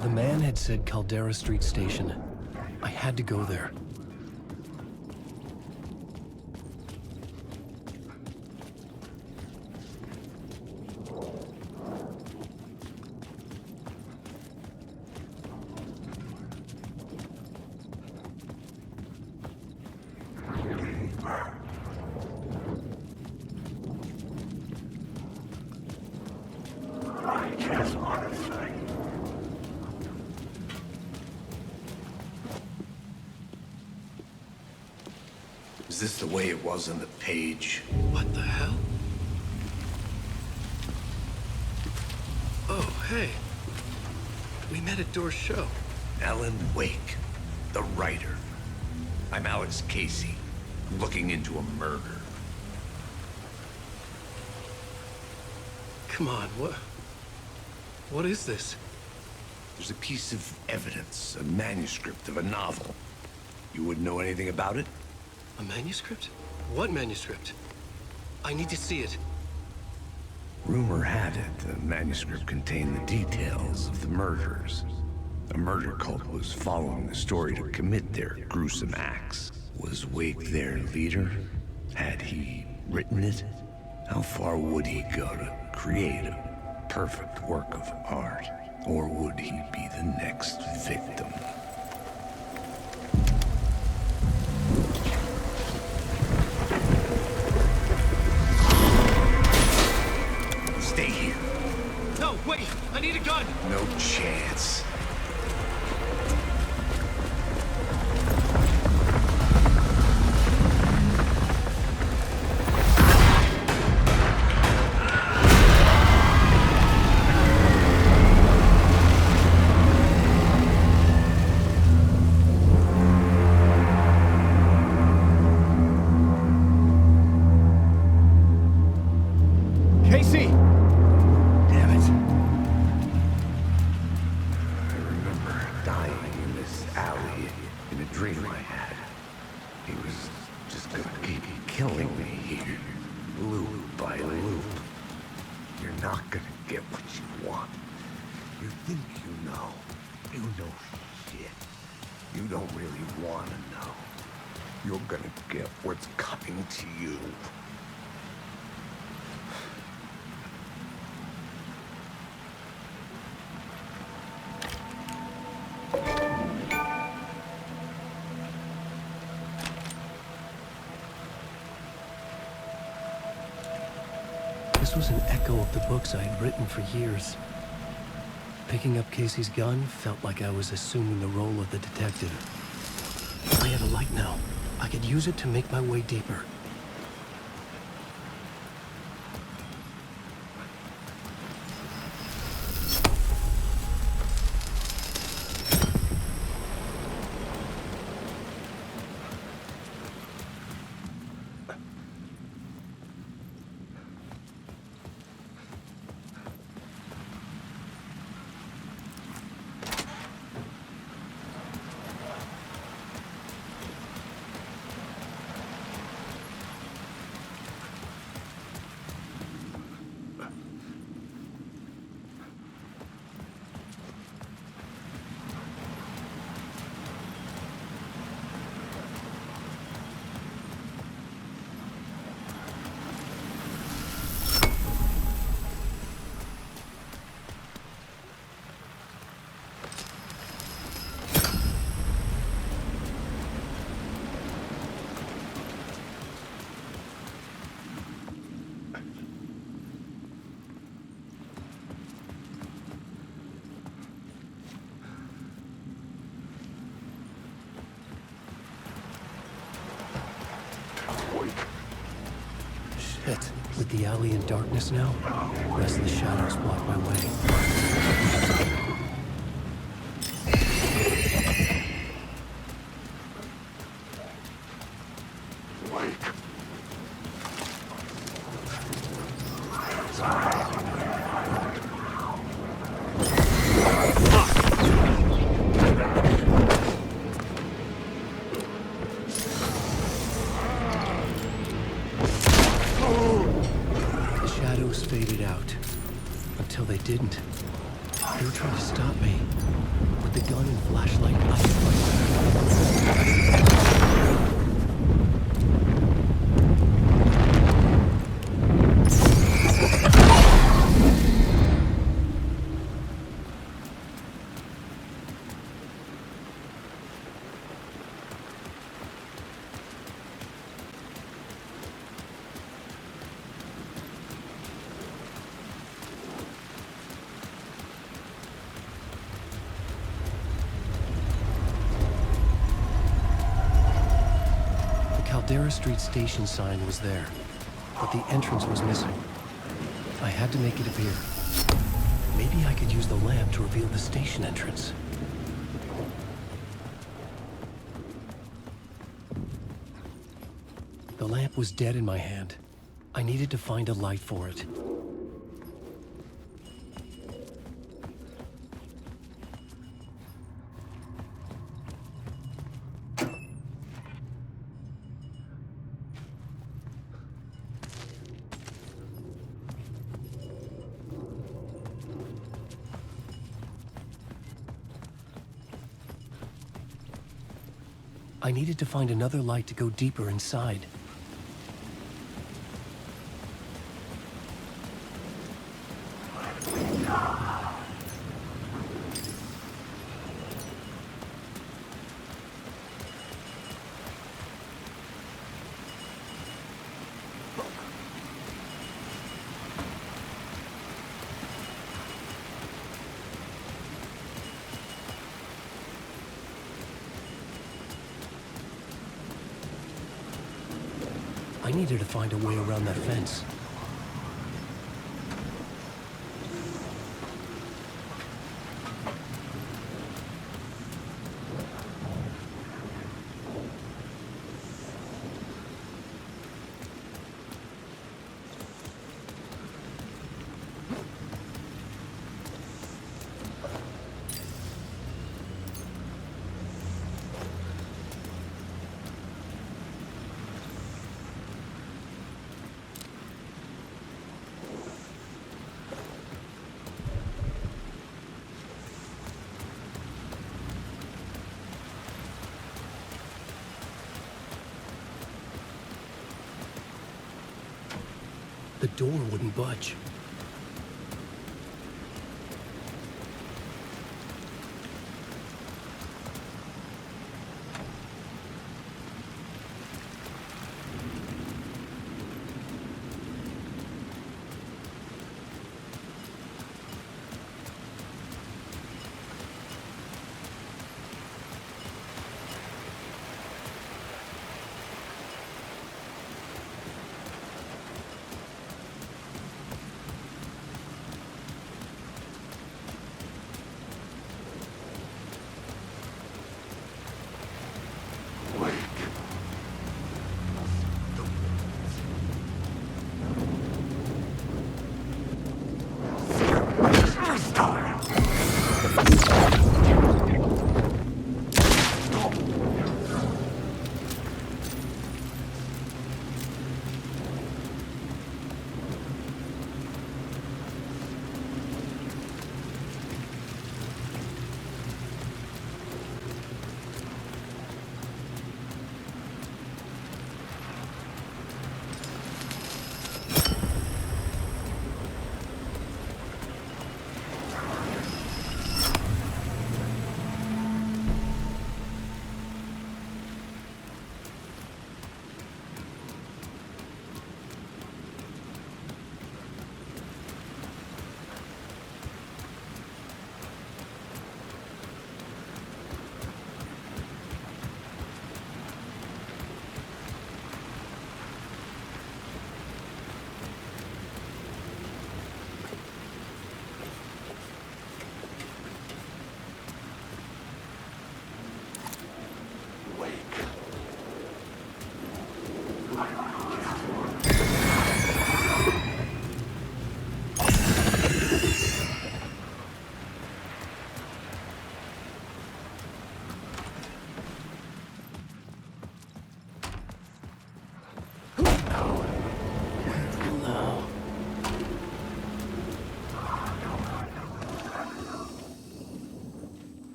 The man had said Caldera Street Station. I had to go there. Is this the way it was on the page? What the hell? Oh, hey. We met at Door's show. Alan Wake, the writer. I'm Alex Casey, looking into a murder. Come on, what is this? There's a piece of evidence, a manuscript of a novel. You wouldn't know anything about it? A manuscript? What manuscript? I need to see it. Rumor had it the manuscript contained the details of the murders. A murder cult was following the story to commit their gruesome acts. Was Wake their leader? Had he written it? How far would he go to create a perfect work of art? Or would he be the next victim? Stay here. No, wait! I need a gun! No chance. Casey! Damn it. I remember dying in this alley in a dream I had. He was just gonna keep killing me here, loop by loop. You're not gonna get what you want. You think you know. You know shit. You don't really want to know. You're gonna get what's coming to you. This was an echo of the books I had written for years. Picking up Casey's gun felt like I was assuming the role of the detective. I had a light now. I could use it to make my way deeper. With the alley in darkness now, restless shadows block my way. Faded out. Until they didn't. They were trying to stop me. With the gun and flashlight, I could fight back. Caldera Street station sign was there, but the entrance was missing. I had to make it appear. Maybe I could use the lamp to reveal the station entrance. The lamp was dead in my hand. I needed to find a light for it. I needed to find another light to go deeper inside. I needed to find a way around that fence. The door wouldn't budge.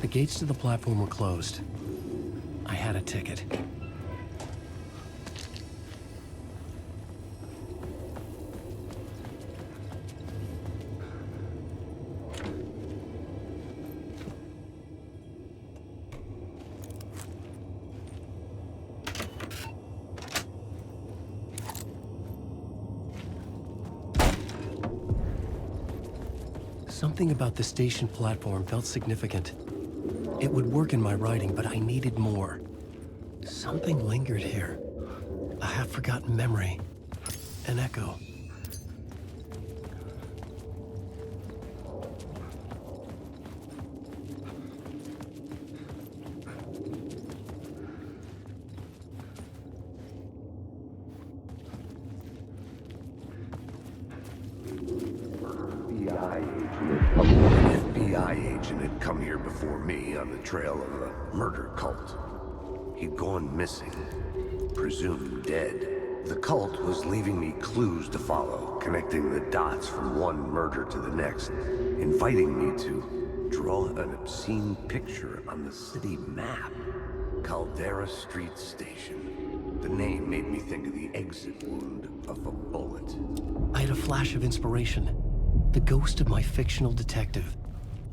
The gates to the platform were closed. I had a ticket. Something about the station platform felt significant. It would work in my writing, but I needed more. Something lingered here. A half-forgotten memory. An echo. Come here before me on the trail of a murder cult. He'd gone missing, presumed dead. The cult was leaving me clues to follow, connecting the dots from one murder to the next, inviting me to draw an obscene picture on the city map. Caldera Street Station. The name made me think of the exit wound of a bullet. I had a flash of inspiration. The ghost of my fictional detective.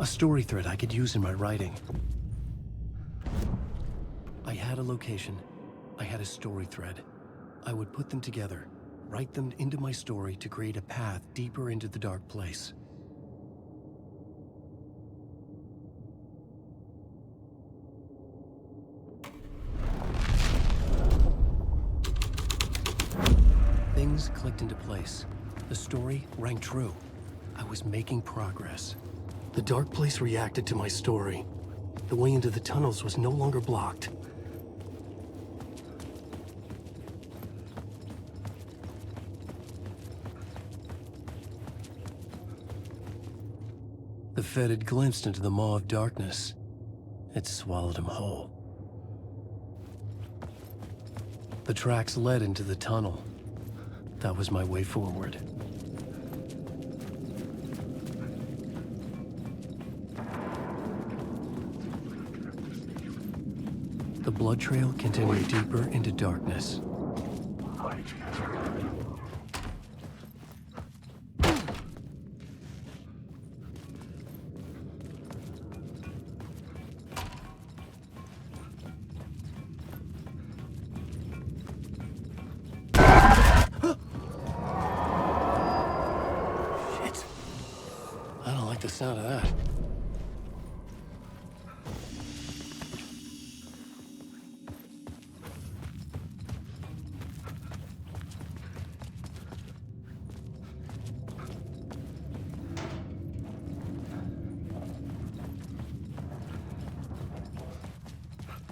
A story thread I could use in my writing. I had a location. I had a story thread. I would put them together, write them into my story to create a path deeper into the dark place. Things clicked into place. The story rang true. I was making progress. The dark place reacted to my story. The way into the tunnels was no longer blocked. The Fed had glimpsed into the maw of darkness. It swallowed him whole. The tracks led into the tunnel. That was my way forward. The blood trail continued deeper into darkness. Shit. I don't like the sound of that.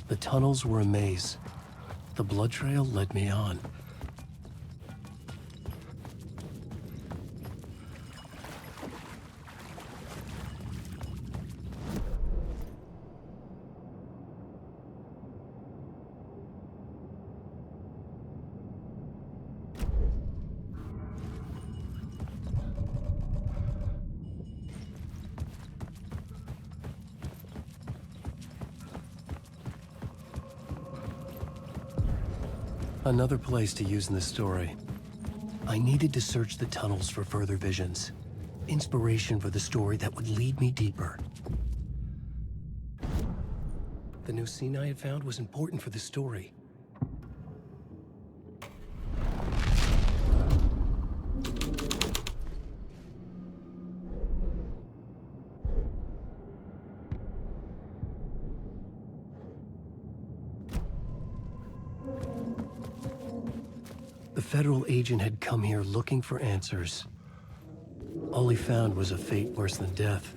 The tunnels were a maze. The blood trail led me on. Another place to use in the story. I needed to search the tunnels for further visions. Inspiration for the story that would lead me deeper. The new scene I had found was important for the story. The federal agent had come here looking for answers. All he found was a fate worse than death.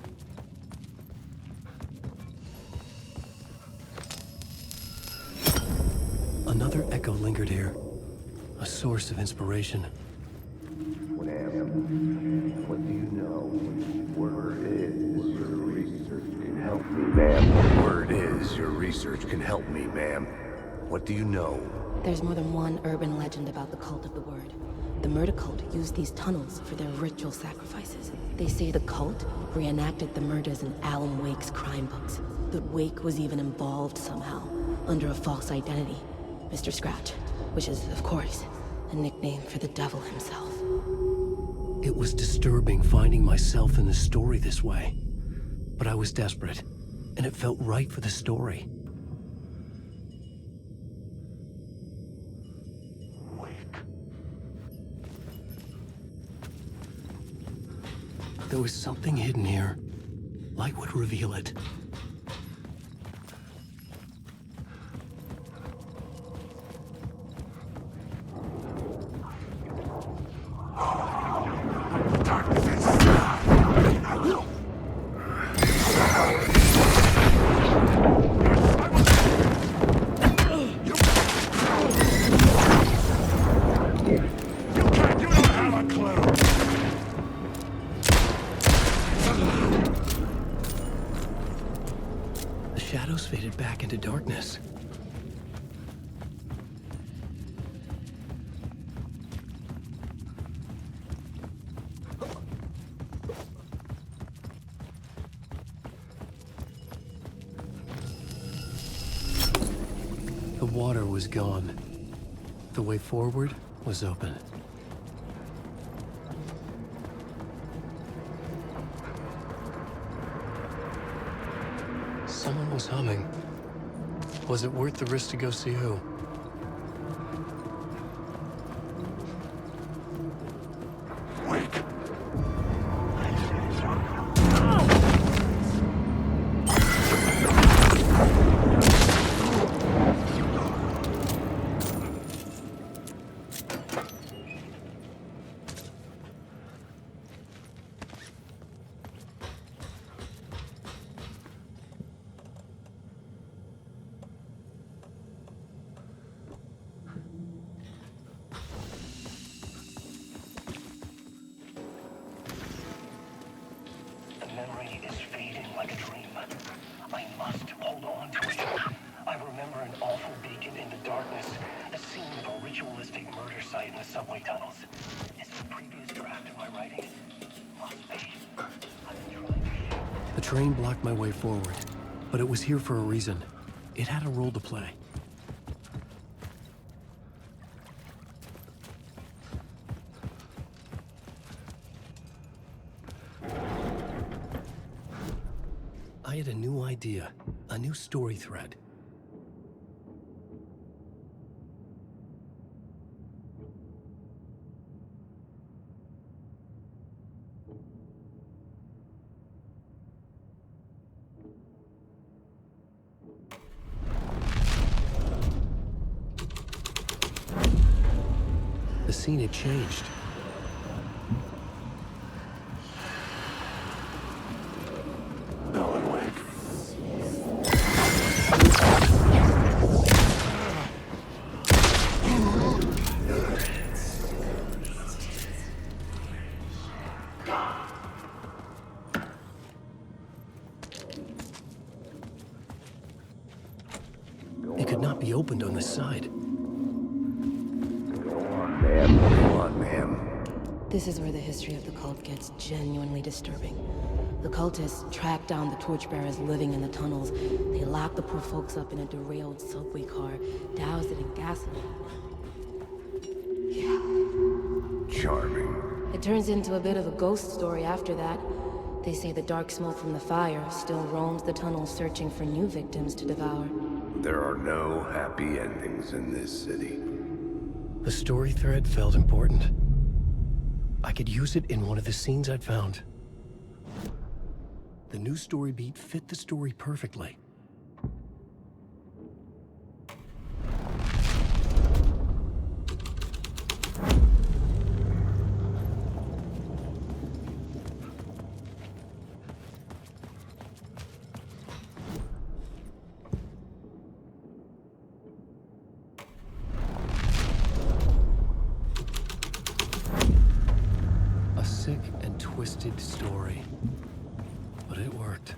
Another echo lingered here, a source of inspiration. What do you know? Word is your research can help me, ma'am. Word is your research can help me, ma'am. What do you know? There's more than one urban legend about the Cult of the Word. The murder cult used these tunnels for their ritual sacrifices. They say the cult reenacted the murders in Alan Wake's crime books. that Wake was even involved somehow, under a false identity. Mr. Scratch, which is, of course, a nickname for the devil himself. It was disturbing finding myself in the story this way. But I was desperate, and it felt right for the story. There was something hidden here. Light would reveal it. Faded back into darkness. The water was gone. The way forward was open. Someone was humming. Was it worth the risk to go see who? Memory is fading like a dream. I must hold on to it. I remember an awful beacon in the darkness, a scene of a ritualistic murder site in the subway tunnels. Is the previous draft of my writing? Must be. The train blocked my way forward, but it was here for a reason. It had a role to play. I had a new idea, a new story thread. The scene had changed. It could not be opened on this side. Go on, ma'am. This is where the history of the cult gets genuinely disturbing. The cultists tracked down the torchbearers living in the tunnels. They locked the poor folks up in a derailed subway car, doused it in gasoline. Yeah. Charming. It turns into a bit of a ghost story after that. They say the dark smoke from the fire still roams the tunnels searching for new victims to devour. There are no happy endings in this city. The story thread felt important. I could use it in one of the scenes I'd found. The new story beat fit the story perfectly. Sick and twisted story, but it worked.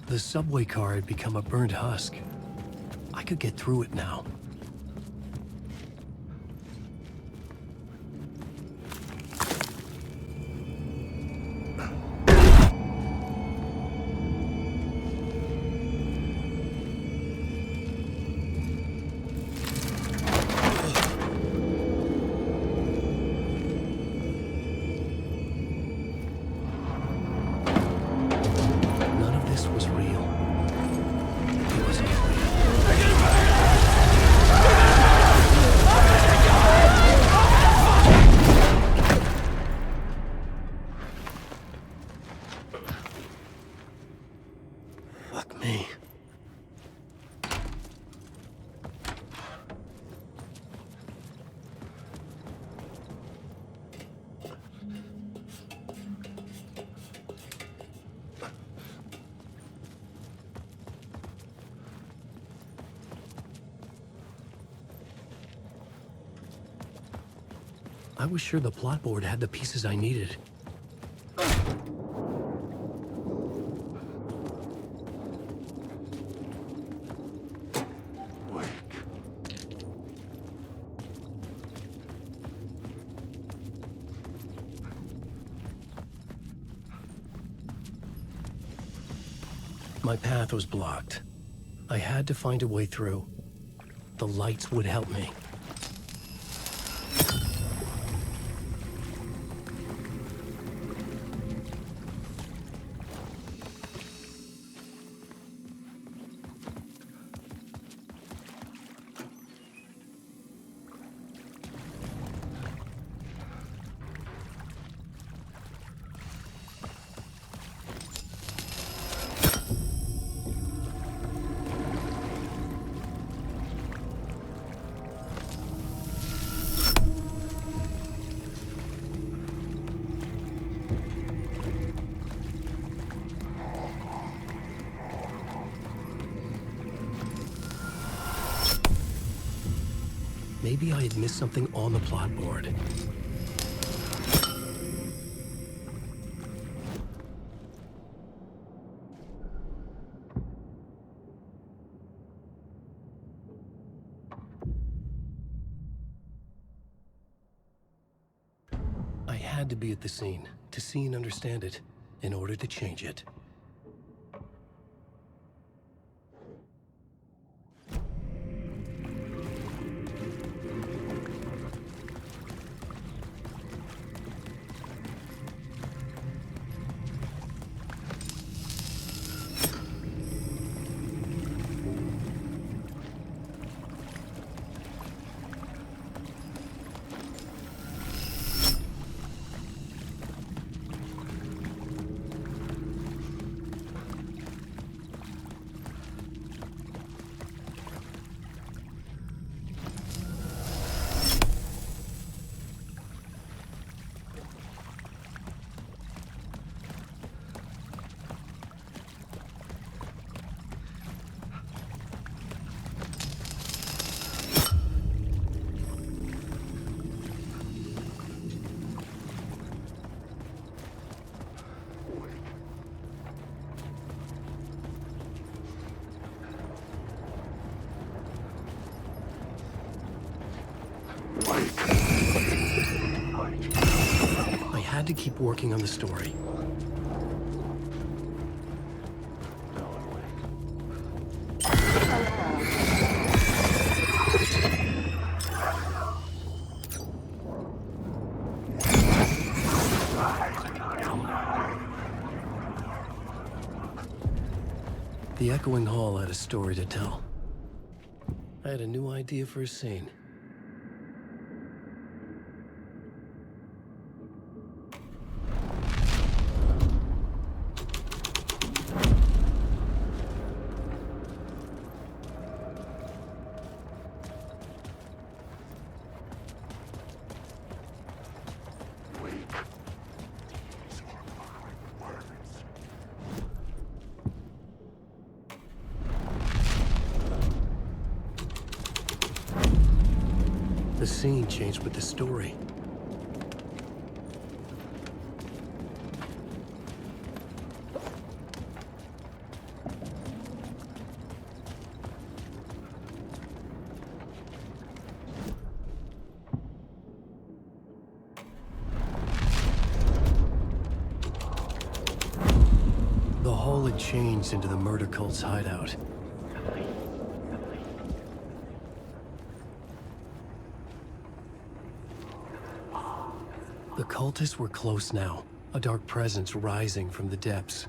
The subway car had become a burnt husk. I could get through it now. I was sure the plot board had the pieces I needed. My path was blocked. I had to find a way through. The lights would help me. Maybe I had missed something on the plot board. I had to be at the scene, to see and understand it, in order to change it. I had to keep working on the story. The echoing hall had a story to tell. I had a new idea for a scene. The scene changed with the story. The hall had changed into the murder cult's hideout. The cultists were close now, a dark presence rising from the depths.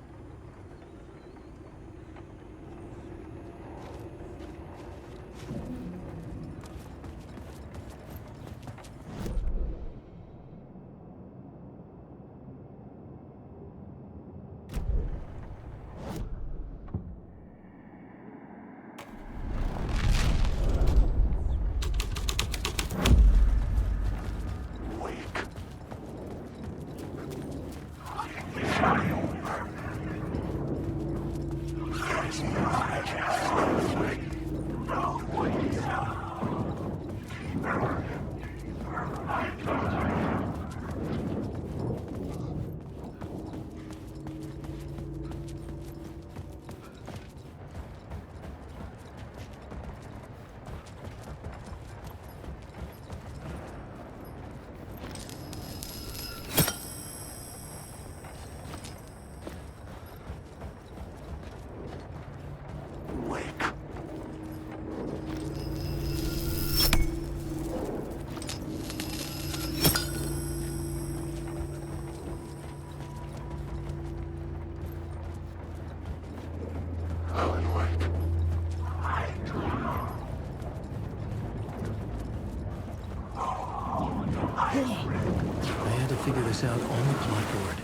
I had to figure this out on the blackboard.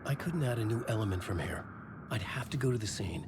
I couldn't add a new element from here. I'd have to go to the scene.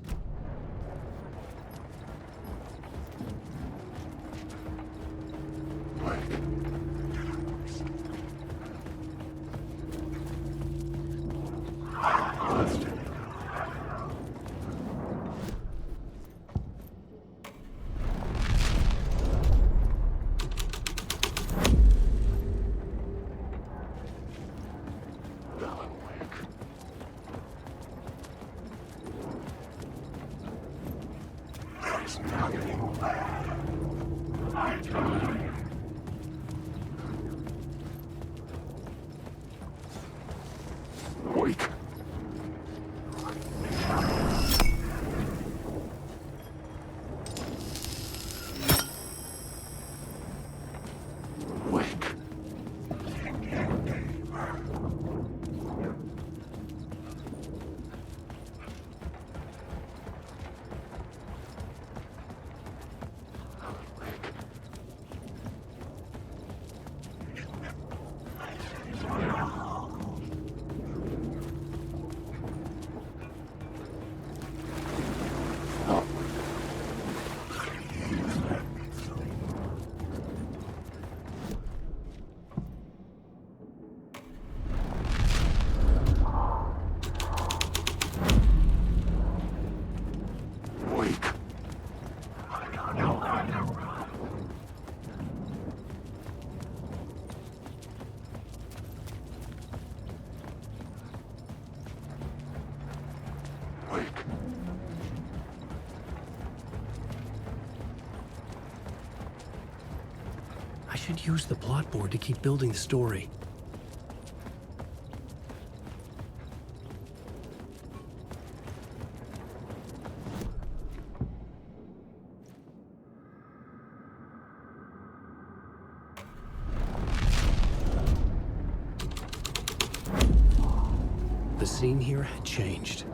I should use the plot board to keep building the story. The scene here had changed.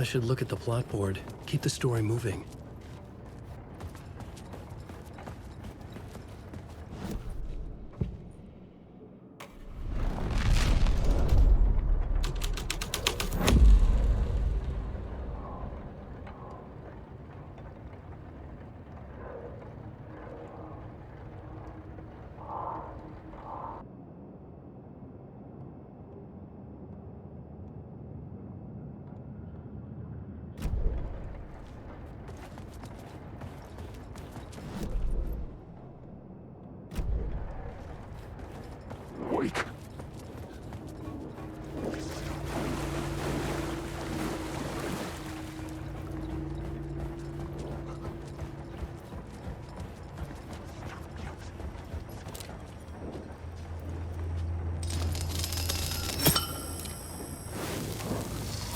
I should look at the plot board, keep the story moving. Wait.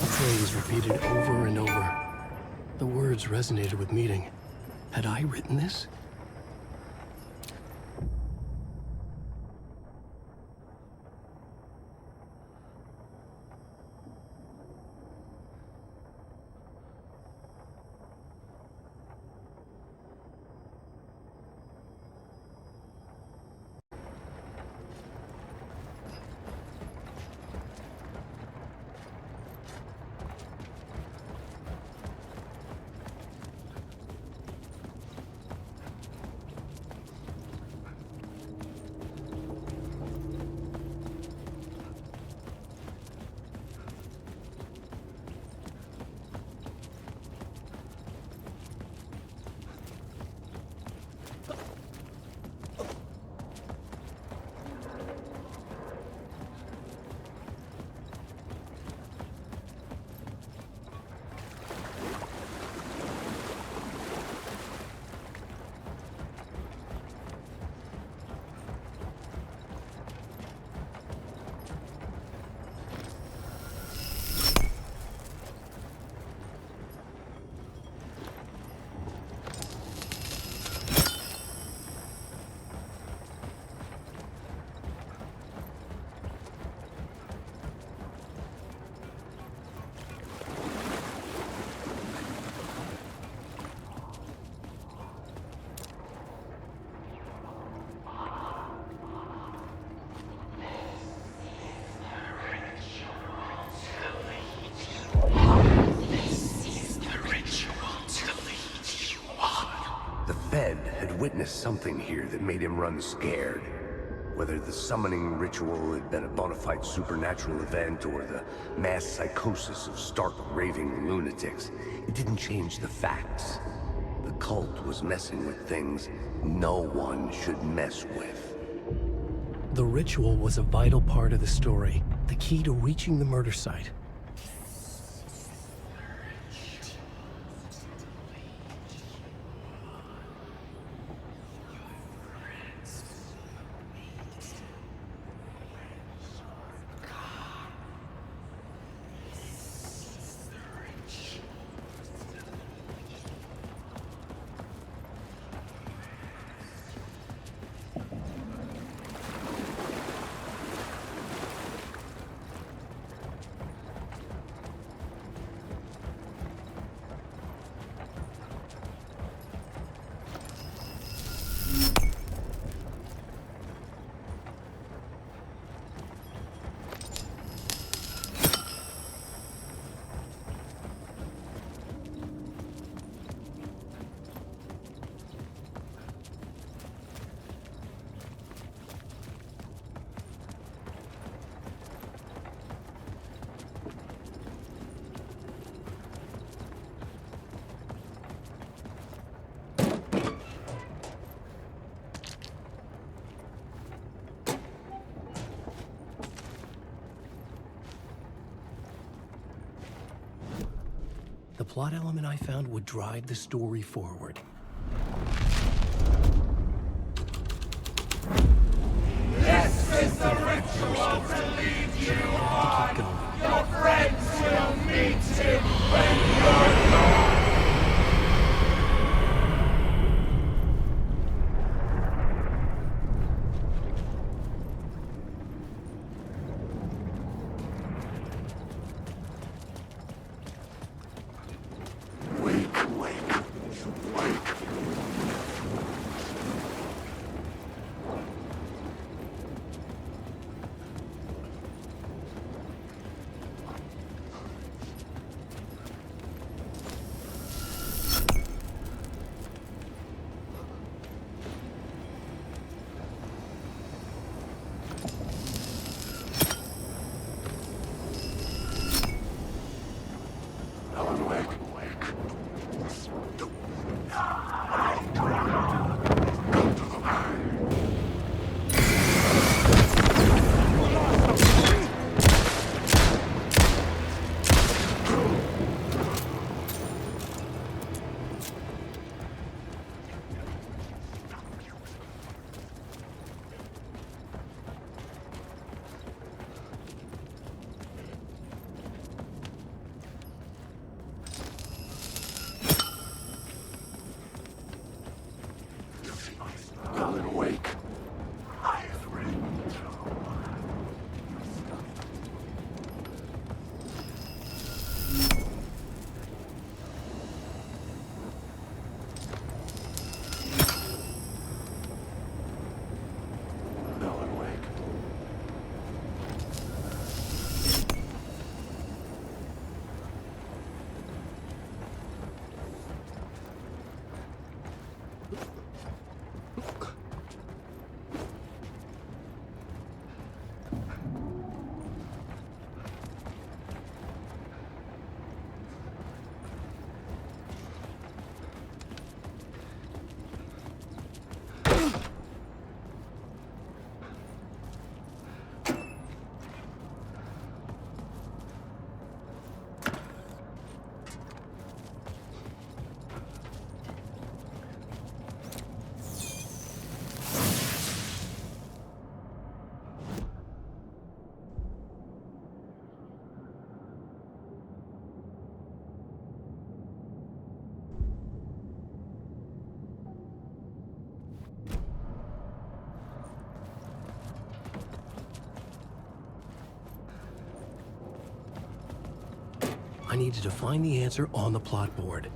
Phrase repeated over and over. The words resonated with meaning. Had I written this? Witnessed something here that made him run scared. Whether the summoning ritual had been a bona fide supernatural event or the mass psychosis of stark raving lunatics, it didn't change the facts. The cult was messing with things no one should mess with. The ritual was a vital part of the story, the key to reaching the murder site. The plot element I found would drive the story forward. This is the ritual to lead you on. Your friends will meet him when you're gone. I needed to find the answer on the plot board.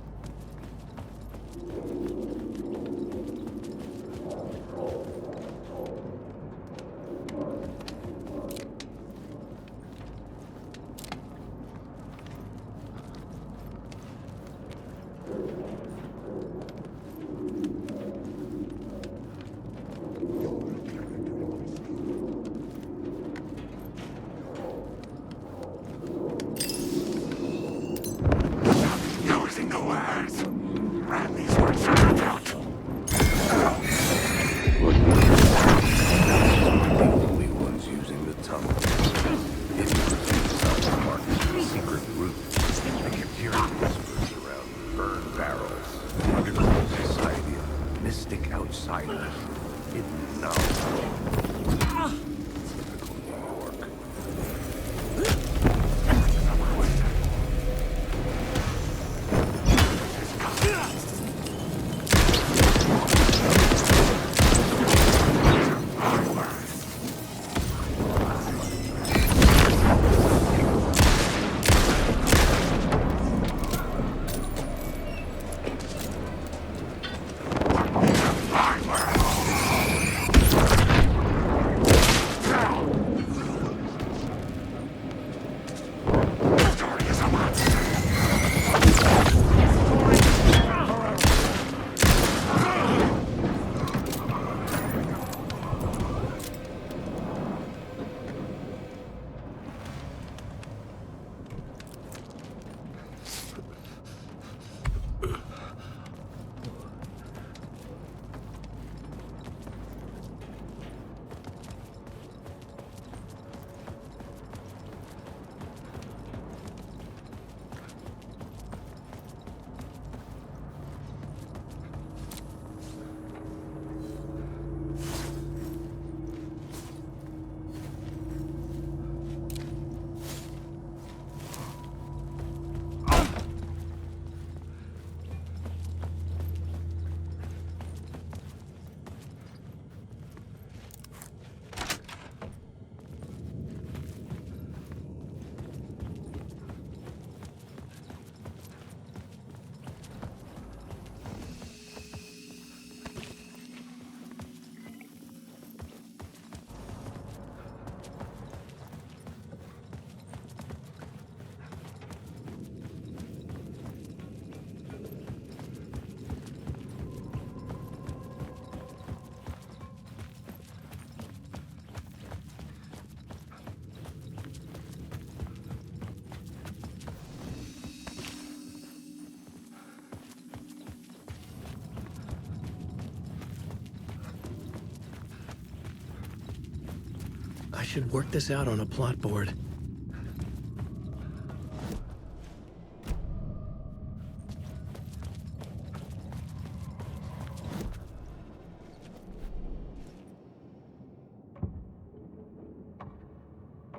I should work this out on a plot board.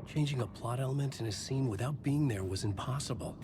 Changing a plot element in a scene without being there was impossible.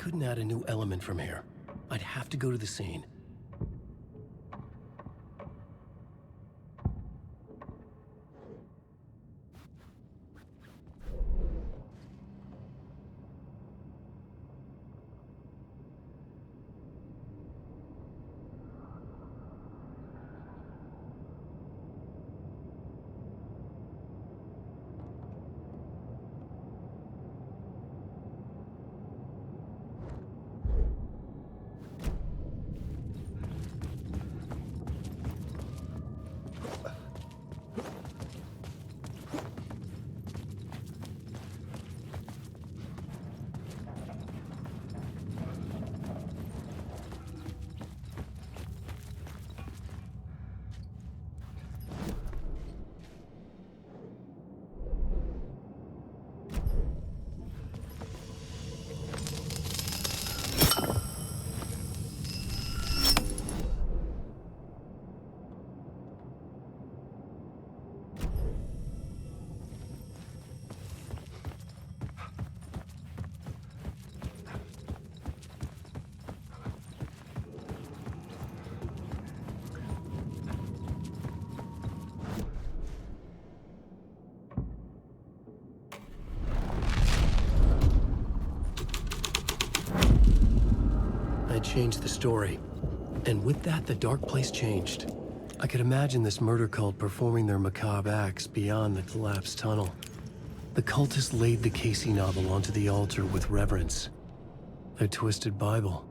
couldn't add a new element from here. I'd have to go to the scene. Changed the story. And with that, the dark place changed. I could imagine this murder cult performing their macabre acts beyond the collapsed tunnel. The cultists laid the Casey novel onto the altar with reverence. Their twisted Bible.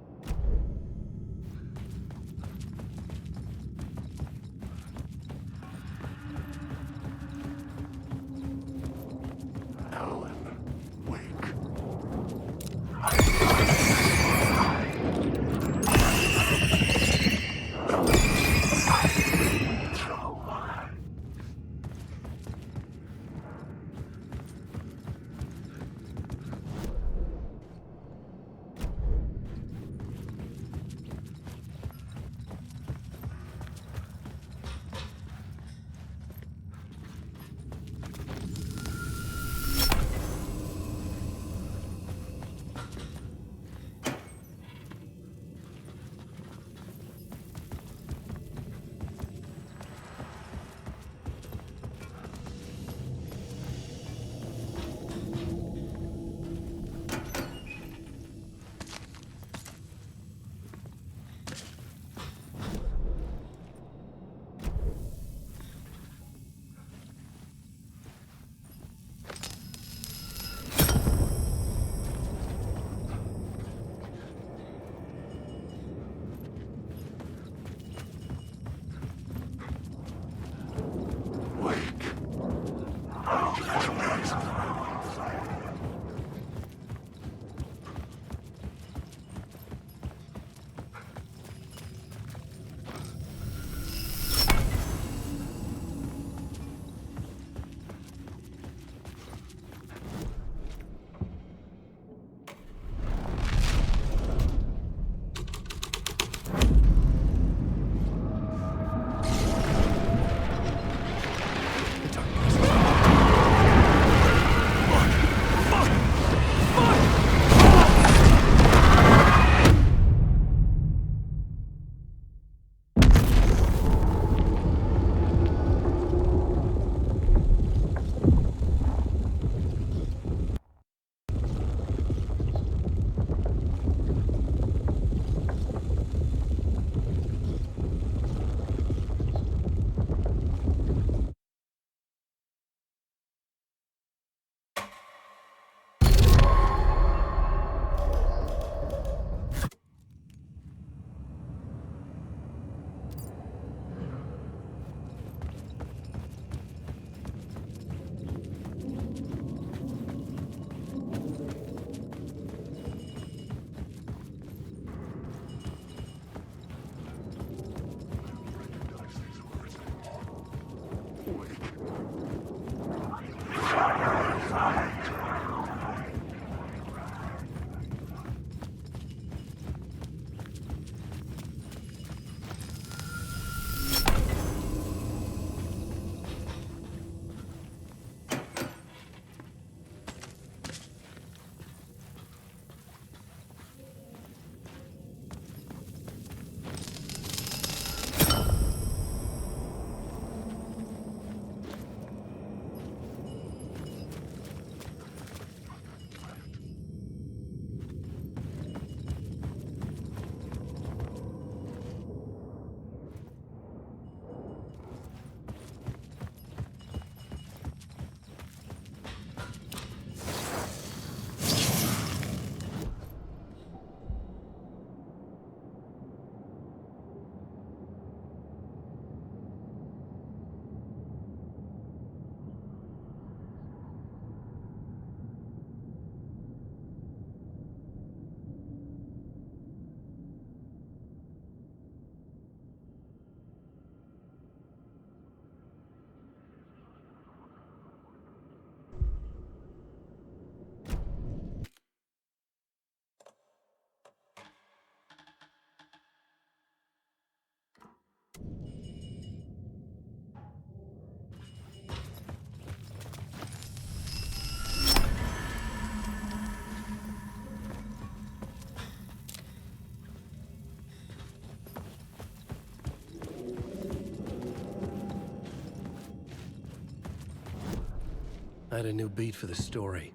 I had a new beat for the story.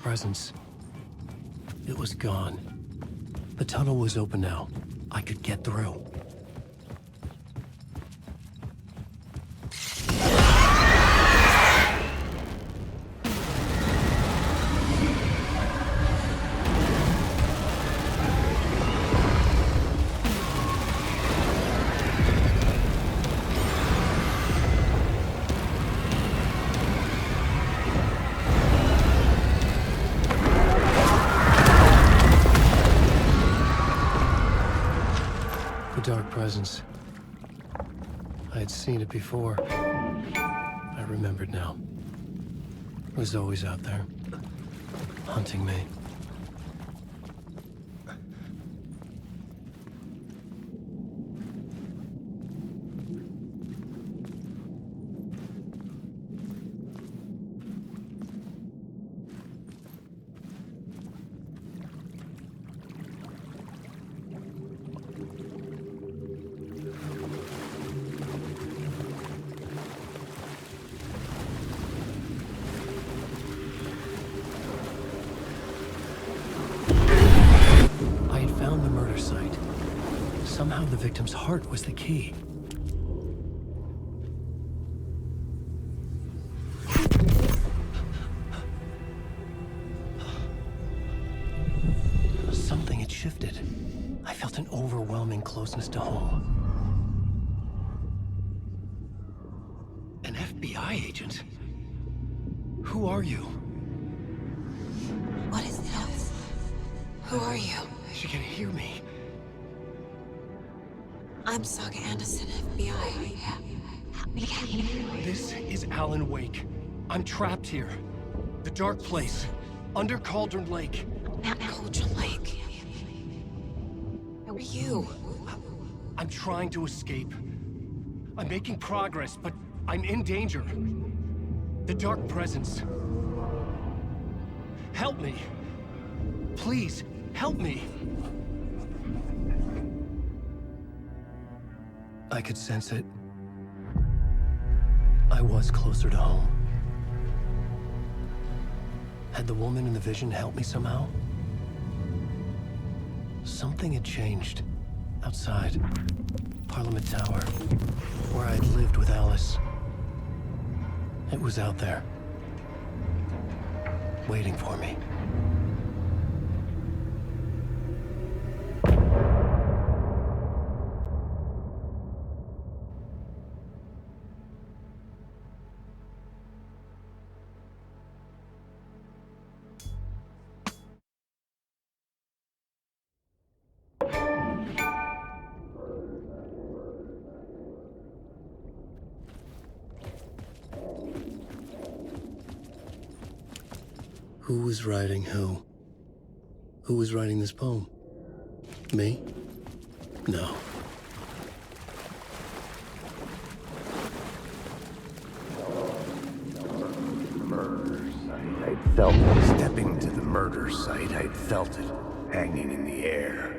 Presence. It was gone. The tunnel was open now. I could get through. Presence. I had seen it before. I remembered now. It was always out there, hunting me. Somehow the victim's heart was the key. Something had shifted. I felt an overwhelming closeness to home. An FBI agent? Who are you? What is this? Who are you? She can hear me. I'm Saga Anderson, FBI. This is Alan Wake. I'm trapped here. The dark place. Under Cauldron Lake. Cauldron Lake? Who are you? I'm trying to escape. I'm making progress, but I'm in danger. The dark presence. Help me. Please, help me. I could sense it. I was closer to home. Had the woman in the vision helped me somehow? Something had changed. Outside. Parliament Tower. Where I'd lived with Alice. It was out there. Waiting for me. Who was writing who? Who was writing this poem? Me? No. Murder site. I'd felt it. Stepping to the murder site, I'd felt it hanging in the air.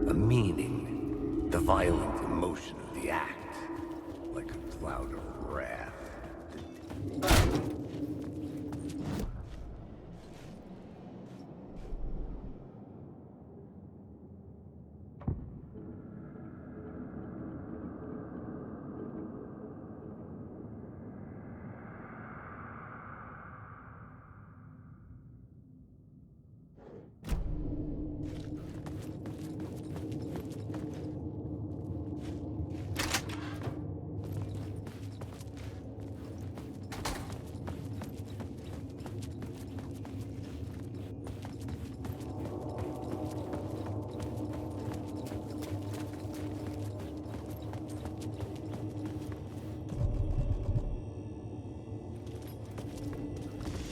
A meaning. The violent emotion of the act. Like a cloud of wrath.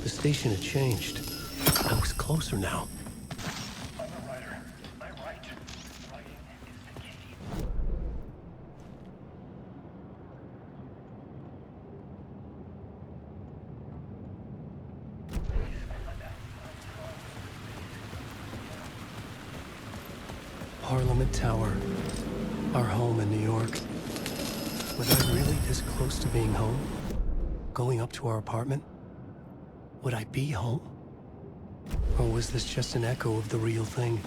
The station had changed. I was closer now. I'm a writer. I write. Writing is the key. Parliament Tower. Our home in New York. Was I really this close to being home? Going up to our apartment? Would I be home? Or was this just an echo of the real thing?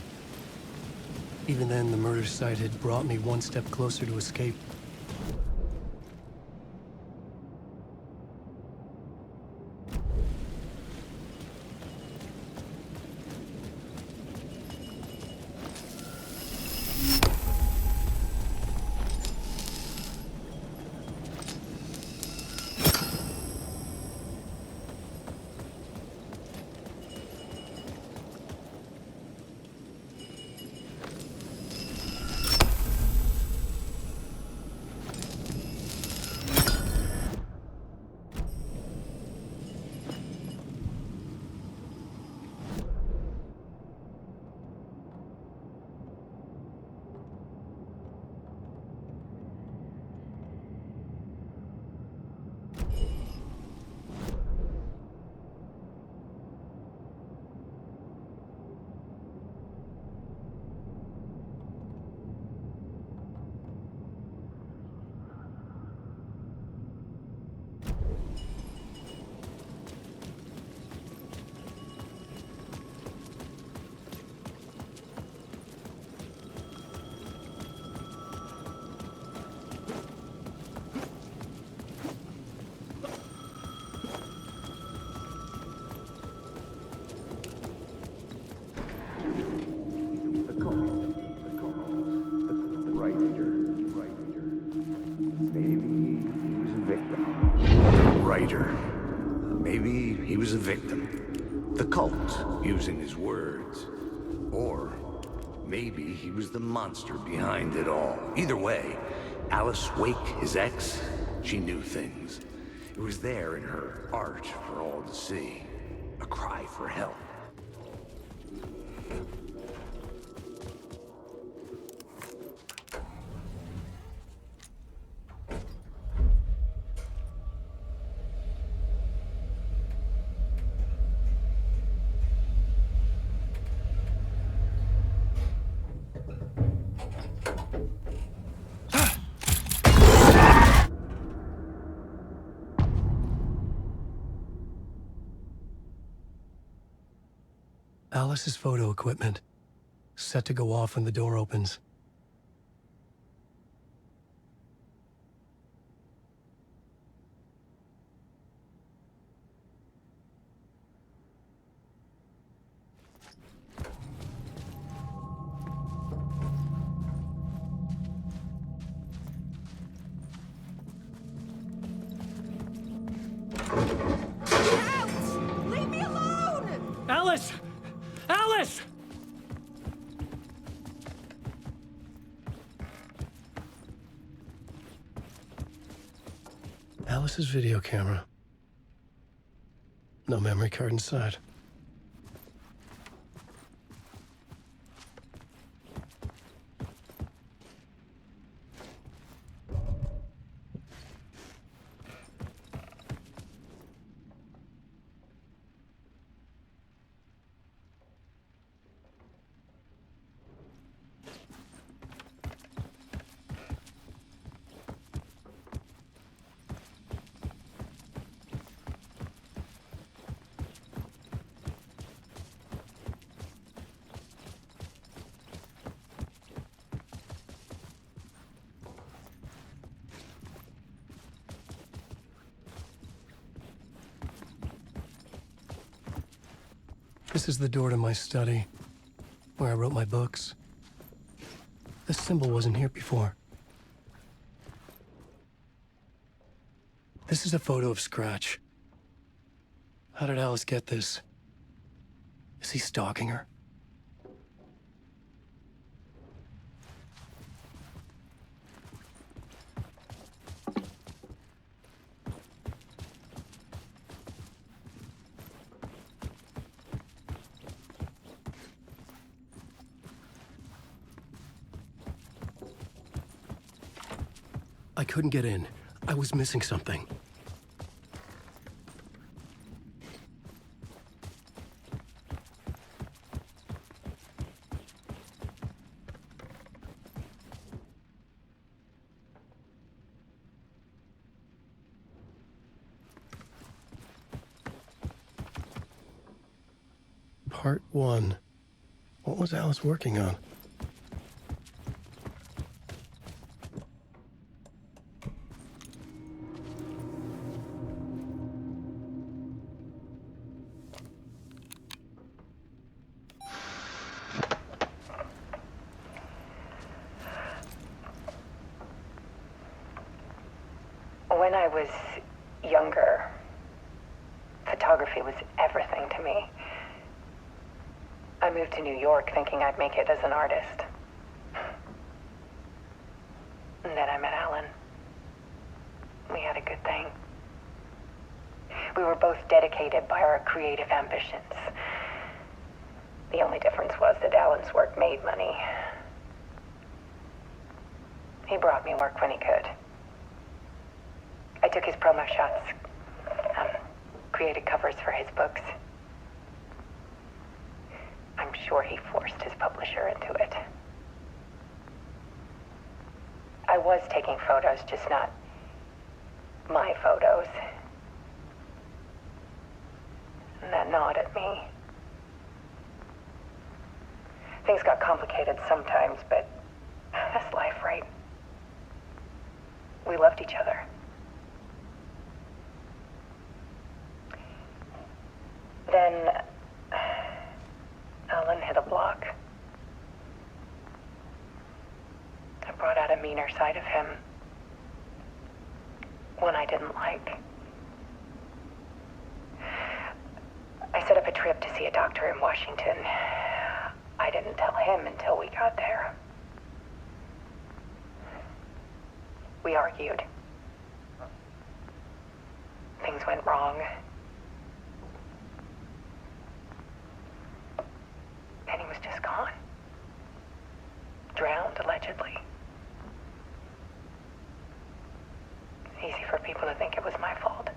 Even then, the murder site had brought me one step closer to escape. Maybe he was a victim. The cult, using his words. Or maybe he was the monster behind it all. Either way, Alice Wake, his ex, she knew things. It was there in her art for all to see. A cry for help. Alice's photo equipment, set to go off when the door opens. Leave me alone! Alice! Alice! Alice's video camera. No memory card inside. This is the door to my study, where I wrote my books. This symbol wasn't here before. This is a photo of Scratch. How did Alice get this? Is he stalking her? I couldn't get in. I was missing something. Part 1. What was Alice working on? When I was younger, photography was everything to me. I moved to New York thinking I'd make it as an artist. And then I met Alan. We had a good thing. We were both dedicated by our creative ambitions. The only difference was that Alan's work made money. He brought me work when he could. I took his promo shots, created covers for his books. I'm sure he forced his publisher into it. I was taking photos, just not my photos. And that gnawed at me. Things got complicated sometimes, but that's life, right? We loved each other. Then Alan hit a block. I brought out a meaner side of him. One I didn't like. I set up a trip to see a doctor in Washington. I didn't tell him until we got there. We argued. Things went wrong. And he was just gone. Drowned, allegedly. Easy for people to think it was my fault.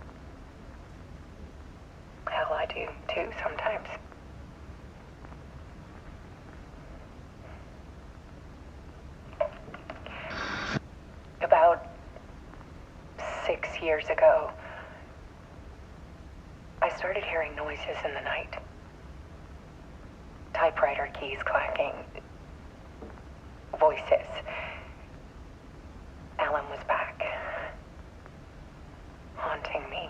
Hell, I do too sometimes. About 6 years ago, I started hearing noises in the night. Typewriter keys clacking. Voices. Alan was back. Haunting me.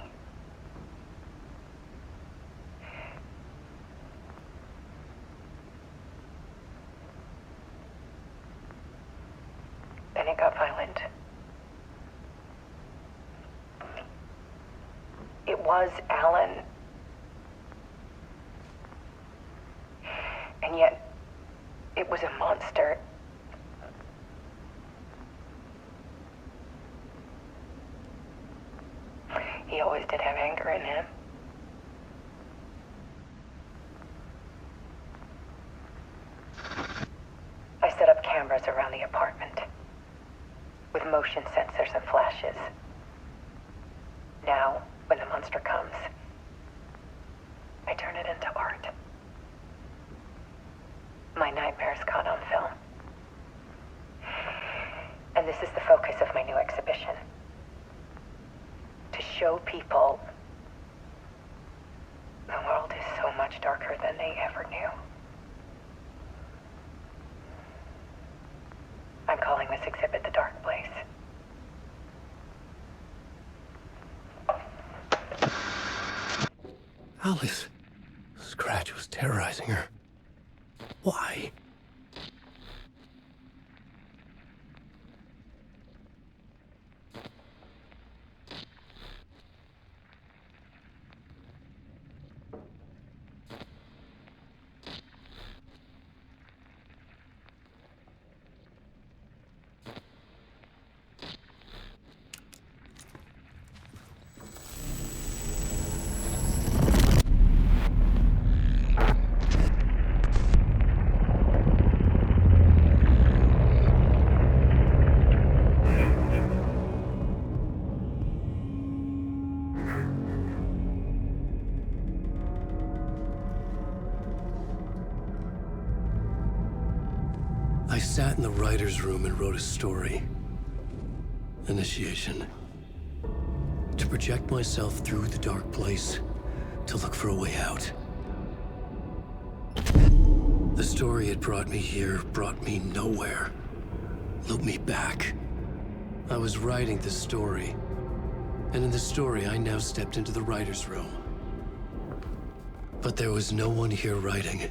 Then it got violent. It was Alan. And yet, it was a monster. He always did have anger in him. I set up cameras around the apartment with motion sensors and flashes. Now, when the monster comes, I turn it into art. My nightmares caught on film. And this is the focus of my new exhibition. To show people the world is so much darker than they ever knew. I'm calling this exhibit The Dark Place. Alice. Scratch was terrorizing her. Why? I sat in the writer's room and wrote a story. Initiation. To project myself through the dark place, to look for a way out. The story had brought me here, brought me nowhere. Looped me back. I was writing the story. And in the story, I now stepped into the writer's room. But there was no one here writing.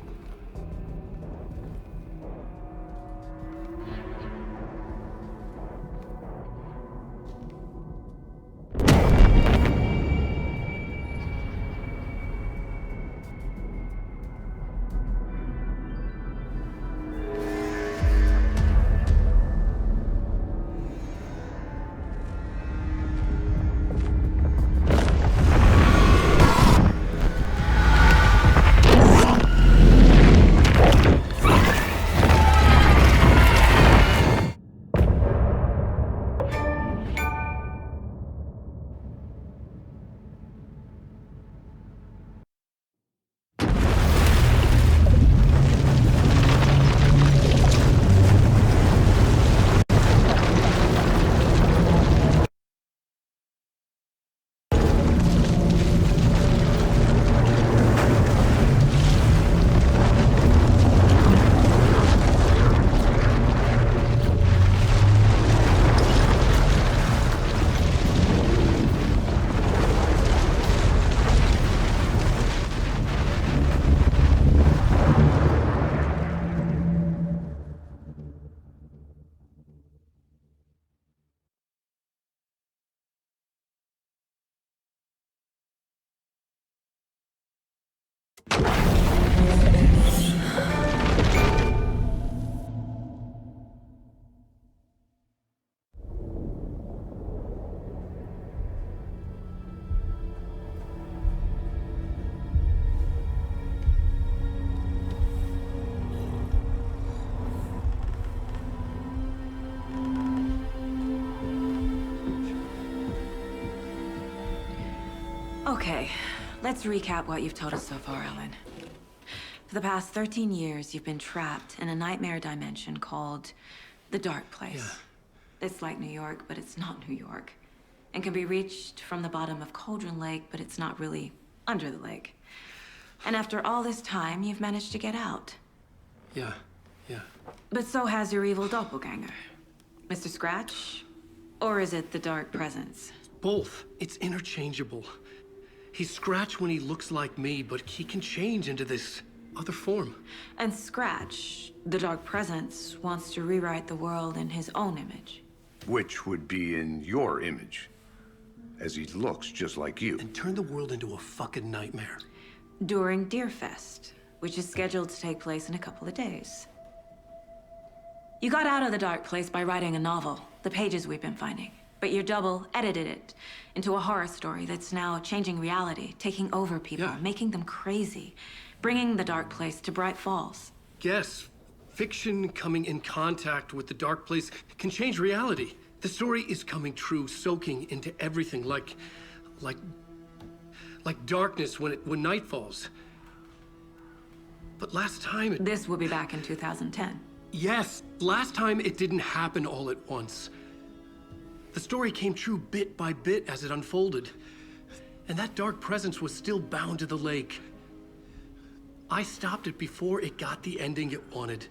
Okay, let's recap what you've told us so far, Alan. For the past 13 years, you've been trapped in a nightmare dimension called the Dark Place. Yeah. It's like New York, but it's not New York. And can be reached from the bottom of Cauldron Lake, but it's not really under the lake. And after all this time, you've managed to get out. Yeah. But so has your evil doppelganger. Mr. Scratch? Or is it the Dark Presence? Both. It's interchangeable. He's Scratch when he looks like me, but he can change into this other form. And Scratch, the Dark Presence, wants to rewrite the world in his own image. Which would be in your image, as he looks just like you. And turn the world into a fucking nightmare. During Deerfest, which is scheduled to take place in a couple of days. You got out of the Dark Place by writing a novel, the pages we've been finding. But your double edited it into a horror story that's now changing reality, taking over people, making them crazy, bringing the Dark Place to Bright Falls. Yes, fiction coming in contact with the Dark Place can change reality. The story is coming true, soaking into everything like darkness when night falls. But last time This will be back in 2010. Yes, last time it didn't happen all at once. The story came true bit by bit as it unfolded. And that dark presence was still bound to the lake. I stopped it before it got the ending it wanted.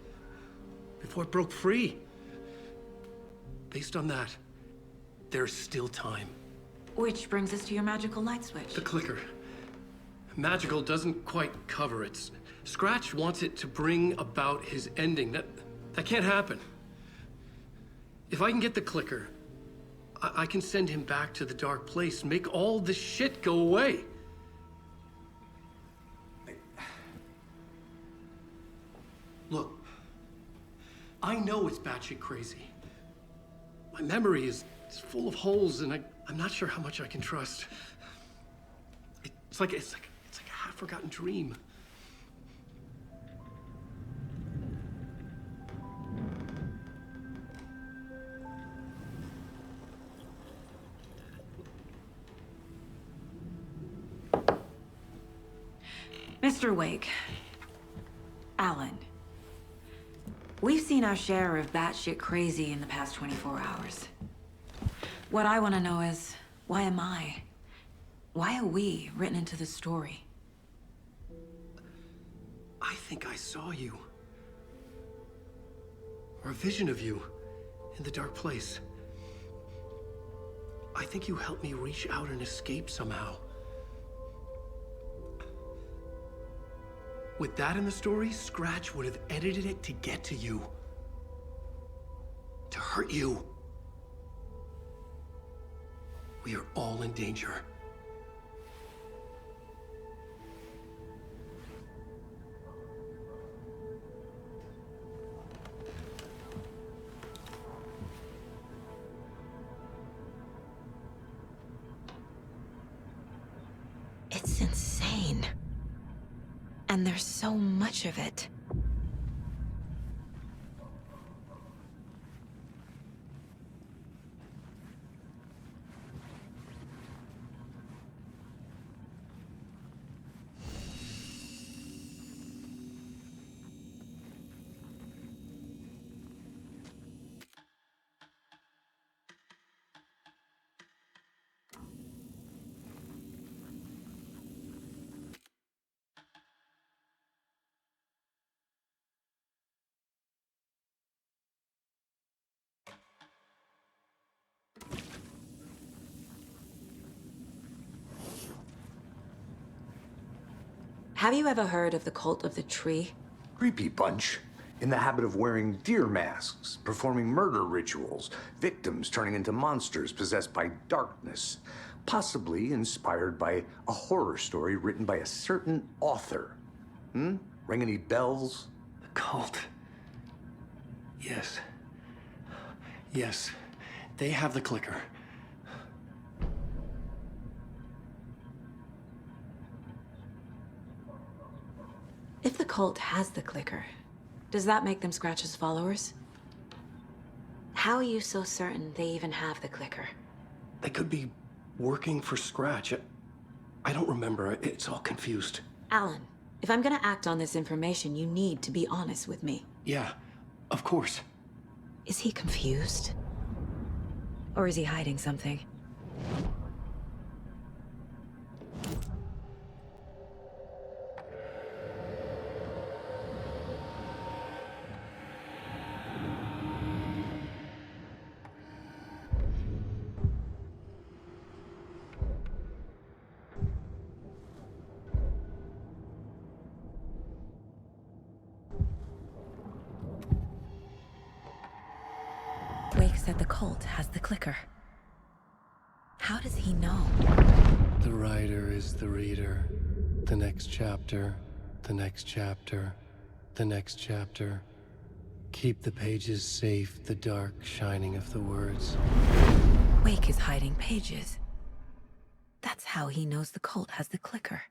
Before it broke free. Based on that, there's still time. Which brings us to your magical light switch. The clicker. Magical doesn't quite cover it. Scratch wants it to bring about his ending. That can't happen. If I can get the clicker, I can send him back to the Dark Place, make all this shit go away. Look, I know it's batshit crazy. My memory is full of holes, and I'm not sure how much I can trust. It's like a half-forgotten dream. Mr. Wake, Alan, We've seen our share of batshit crazy in the past 24 hours. What I want to know is, why am I? Why are we written into the story? I think I saw you. Or a vision of you in the dark place. I think you helped me reach out and escape somehow. With that in the story, Scratch would have edited it to get to you. To hurt you. We are all in danger. It's insane. And there's so much of it. Have you ever heard of the Cult of the Tree? Creepy bunch. In the habit of wearing deer masks, performing murder rituals, victims turning into monsters possessed by darkness. Possibly inspired by a horror story written by a certain author. Ring any bells? The cult. Yes. Yes. They have the clicker. If the cult has the clicker, does that make them Scratch's followers? How are you so certain they even have the clicker? They could be working for Scratch. I don't remember. It's all confused. Alan, if I'm gonna act on this information, you need to be honest with me. Yeah, of course. Is he confused? Or is he hiding something? Wake said the cult has the clicker. How does he know? The writer is the reader. The next chapter, the next chapter, the next chapter. Keep the pages safe, the dark shining of the words. Wake is hiding pages. That's how he knows the cult has the clicker.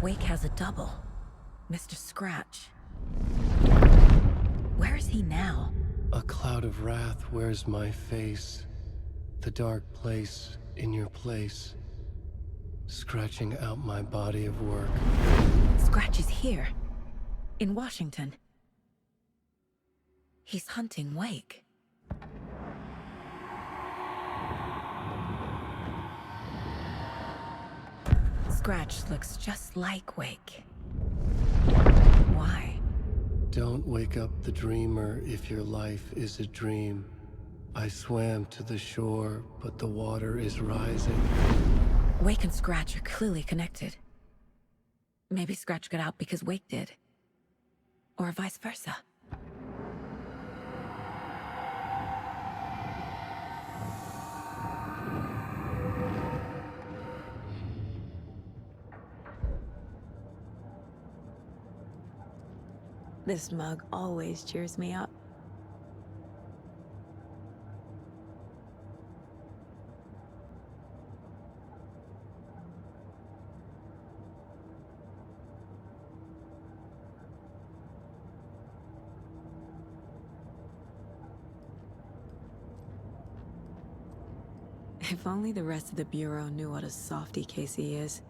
Wake has a double. Mr. Scratch. Where is he now? A cloud of wrath wears my face. The dark place in your place. Scratching out my body of work. Scratch is here. In Washington. He's hunting Wake. Scratch looks just like Wake. Why? Don't wake up the dreamer if your life is a dream. I swam to the shore, but the water is rising. Wake and Scratch are clearly connected. Maybe Scratch got out because Wake did. Or vice versa. This mug always cheers me up. If only the rest of the Bureau knew what a softy Casey is.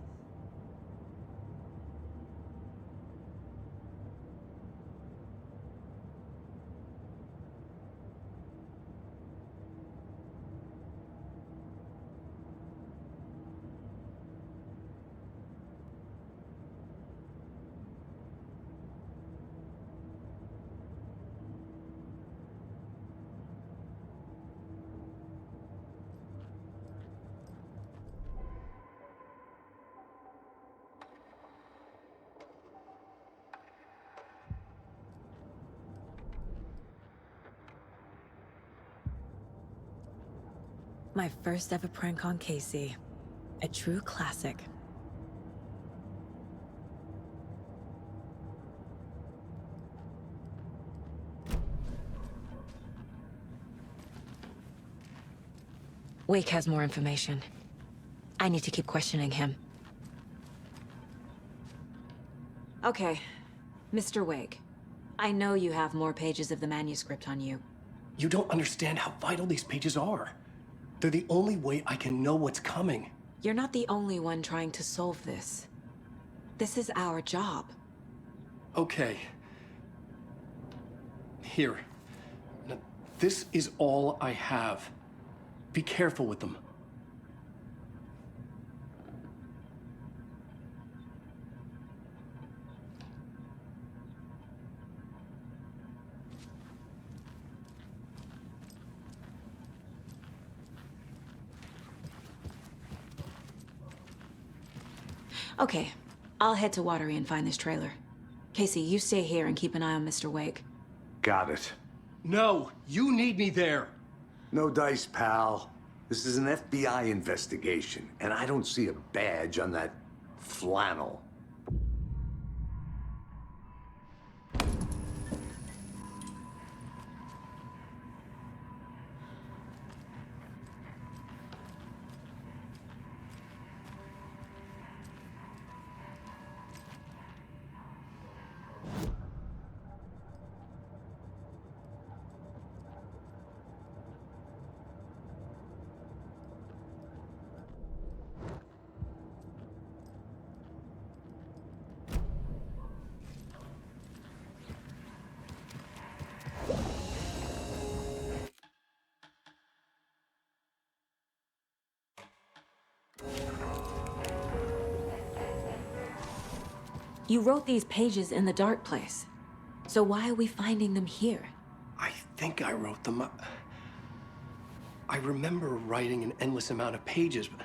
My first ever prank on Casey. A true classic. Wake has more information. I need to keep questioning him. Okay, Mr. Wake. I know you have more pages of the manuscript on you. You don't understand how vital these pages are. They're the only way I can know what's coming. You're not the only one trying to solve this. This is our job. Okay. Here. Now, this is all I have. Be careful with them. Okay, I'll head to Watery and find this trailer. Casey, you stay here and keep an eye on Mr. Wake. Got it. No, you need me there. No dice, pal. This is an FBI investigation, and I don't see a badge on that flannel. You wrote these pages in the dark place. So why are we finding them here? I think I wrote them. I remember writing an endless amount of pages, but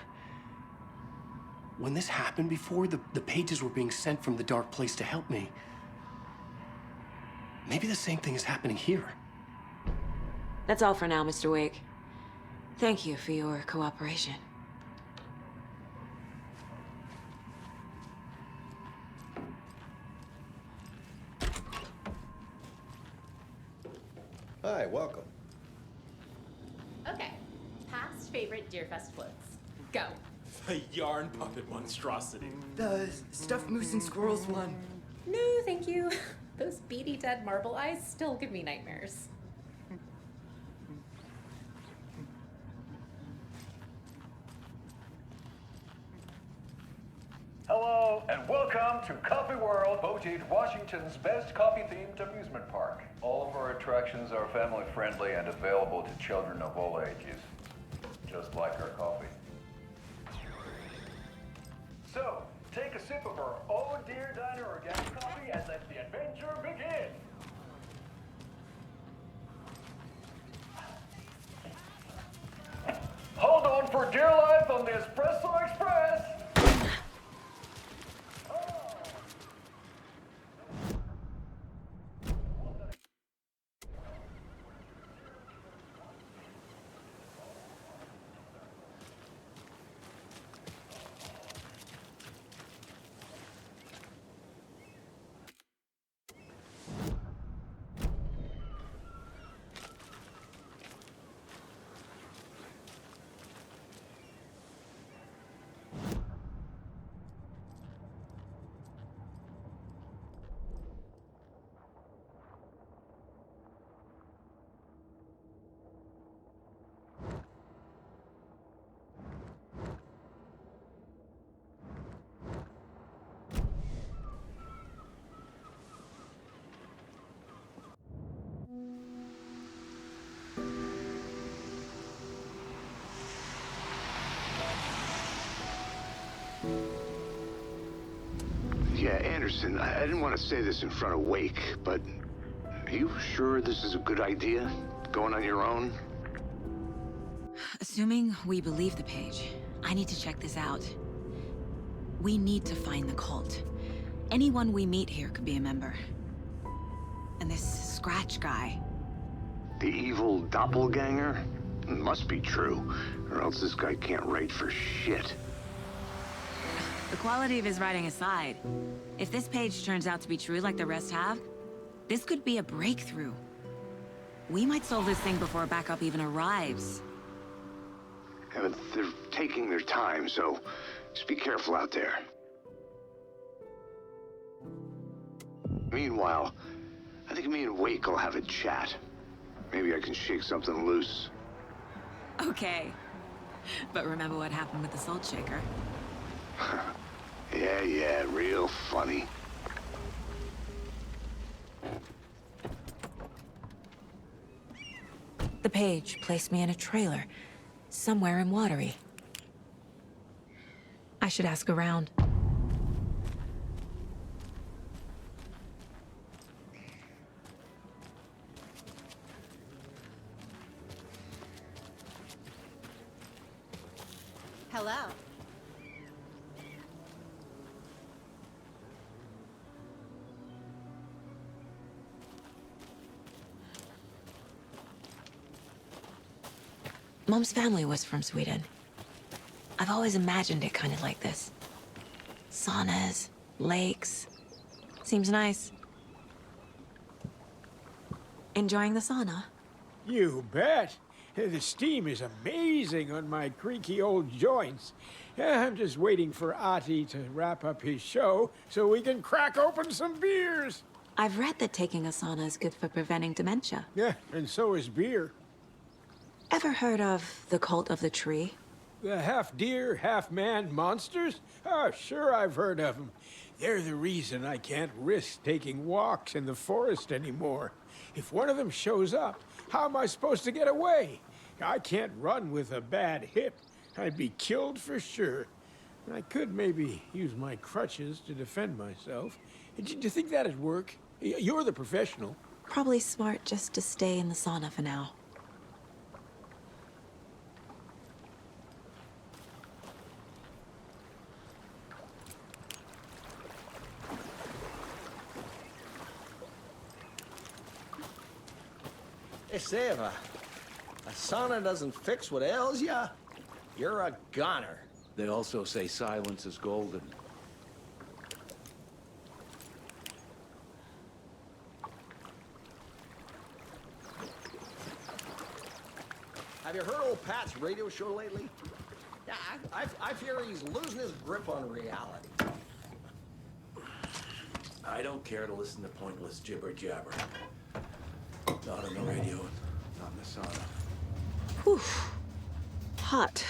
when this happened before, the pages were being sent from the dark place to help me. Maybe the same thing is happening here. That's all for now, Mr. Wake. Thank you for your cooperation. Hi, welcome. Okay, past favorite Deerfest floats. Go. The yarn puppet monstrosity. The stuffed moose and squirrels one. No, thank you. Those beady dead marble eyes still give me nightmares. Hello, and welcome to Coffee World, voted Washington's best coffee-themed amusement park. All of our attractions are family-friendly and available to children of all ages, just like our coffee. So, take a sip of our Oh Dear Diner organic coffee and let the adventure begin! Hold on for dear life on the Espresso Express! Anderson, I didn't want to say this in front of Wake, but are you sure this is a good idea? Going on your own? Assuming we believe the page, I need to check this out. We need to find the cult. Anyone we meet here could be a member. And this Scratch guy. The evil doppelganger? Must be true, or else this guy can't write for shit. The quality of his writing aside, if this page turns out to be true like the rest have, this could be a breakthrough. We might solve this thing before backup even arrives. Yeah, but they're taking their time, so just be careful out there. Meanwhile, I think me and Wake will have a chat. Maybe I can shake something loose. Okay. But remember what happened with the salt shaker? Yeah, real funny. The page placed me in a trailer, somewhere in Watery. I should ask around. Hello. Mom's family was from Sweden. I've always imagined it kind of like this. Saunas, lakes. Seems nice. Enjoying the sauna? You bet. The steam is amazing on my creaky old joints. I'm just waiting for Ati to wrap up his show so we can crack open some beers. I've read that taking a sauna is good for preventing dementia. Yeah, and so is beer. Ever heard of the Cult of the Tree? The half-deer, half-man monsters? Oh, sure I've heard of them. They're the reason I can't risk taking walks in the forest anymore. If one of them shows up, how am I supposed to get away? I can't run with a bad hip. I'd be killed for sure. I could maybe use my crutches to defend myself. Do you think that'd work? You're the professional. Probably smart just to stay in the sauna for now. Hey, Seva, a sauna doesn't fix what ails ya? You're a goner. They also say silence is golden. Have you heard old Pat's radio show lately? Yeah, I fear he's losing his grip on reality. I don't care to listen to pointless jibber-jabber. Not on the radio, not in the sauna. Whew. Hot.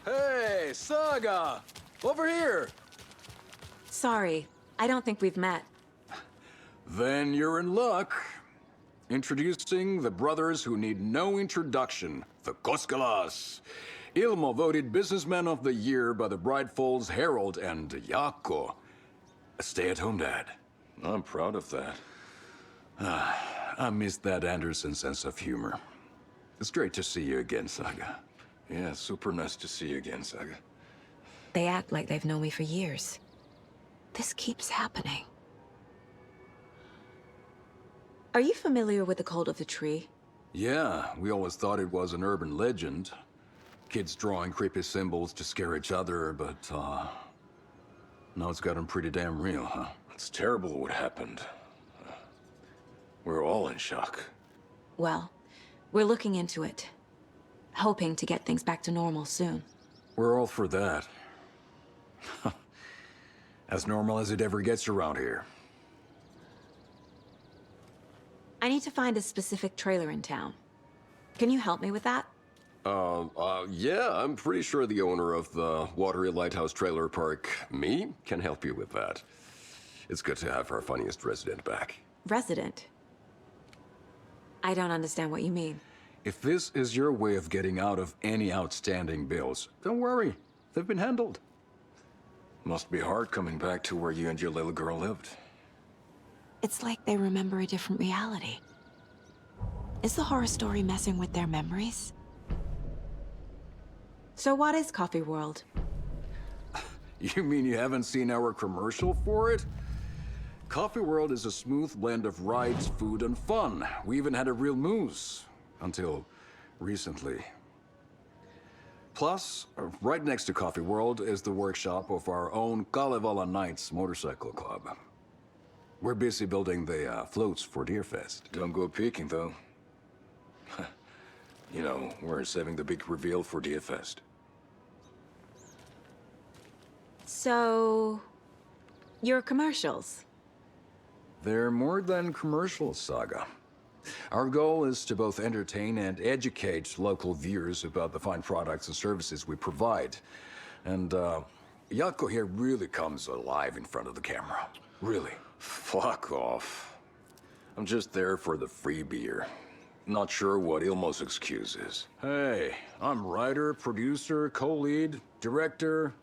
Hey, Saga! Over here! Sorry, I don't think we've met. Then you're in luck. Introducing the brothers who need no introduction, the Koskalas. Ilmo voted Businessman of the Year by the Bright Falls Herald, and Jaakko, a stay-at-home dad. I'm proud of that. I missed that Anderson sense of humor. It's great to see you again, Saga. Yeah, super nice to see you again, Saga. They act like they've known me for years. This keeps happening. Are you familiar with the Cult of the Tree? Yeah, we always thought it was an urban legend. Kids drawing creepy symbols to scare each other, but, now it's gotten pretty damn real, huh? It's terrible what happened. We're all in shock. Well, we're looking into it. Hoping to get things back to normal soon. We're all for that. As normal as it ever gets around here. I need to find a specific trailer in town. Can you help me with that? Yeah, I'm pretty sure the owner of the Watery Lighthouse Trailer Park, me, can help you with that. It's good to have our funniest resident back. Resident? I don't understand what you mean. If this is your way of getting out of any outstanding bills, don't worry. They've been handled. Must be hard coming back to where you and your little girl lived. It's like they remember a different reality. Is the horror story messing with their memories? So what is Coffee World? You mean you haven't seen our commercial for it? Coffee World is a smooth blend of rides, food, and fun. We even had a real muse. Until recently. Plus, right next to Coffee World is the workshop of our own Kalevala Knights motorcycle club. We're busy building the floats for Deerfest. Don't go peeking, though. You know, we're saving the big reveal for Deerfest. So... your commercials? They're more than commercials, Saga. Our goal is to both entertain and educate local viewers about the fine products and services we provide. And, Yako here really comes alive in front of the camera. Really. Fuck off. I'm just there for the free beer. Not sure what Ilmo's excuse is. Hey, I'm writer, producer, co-lead, director.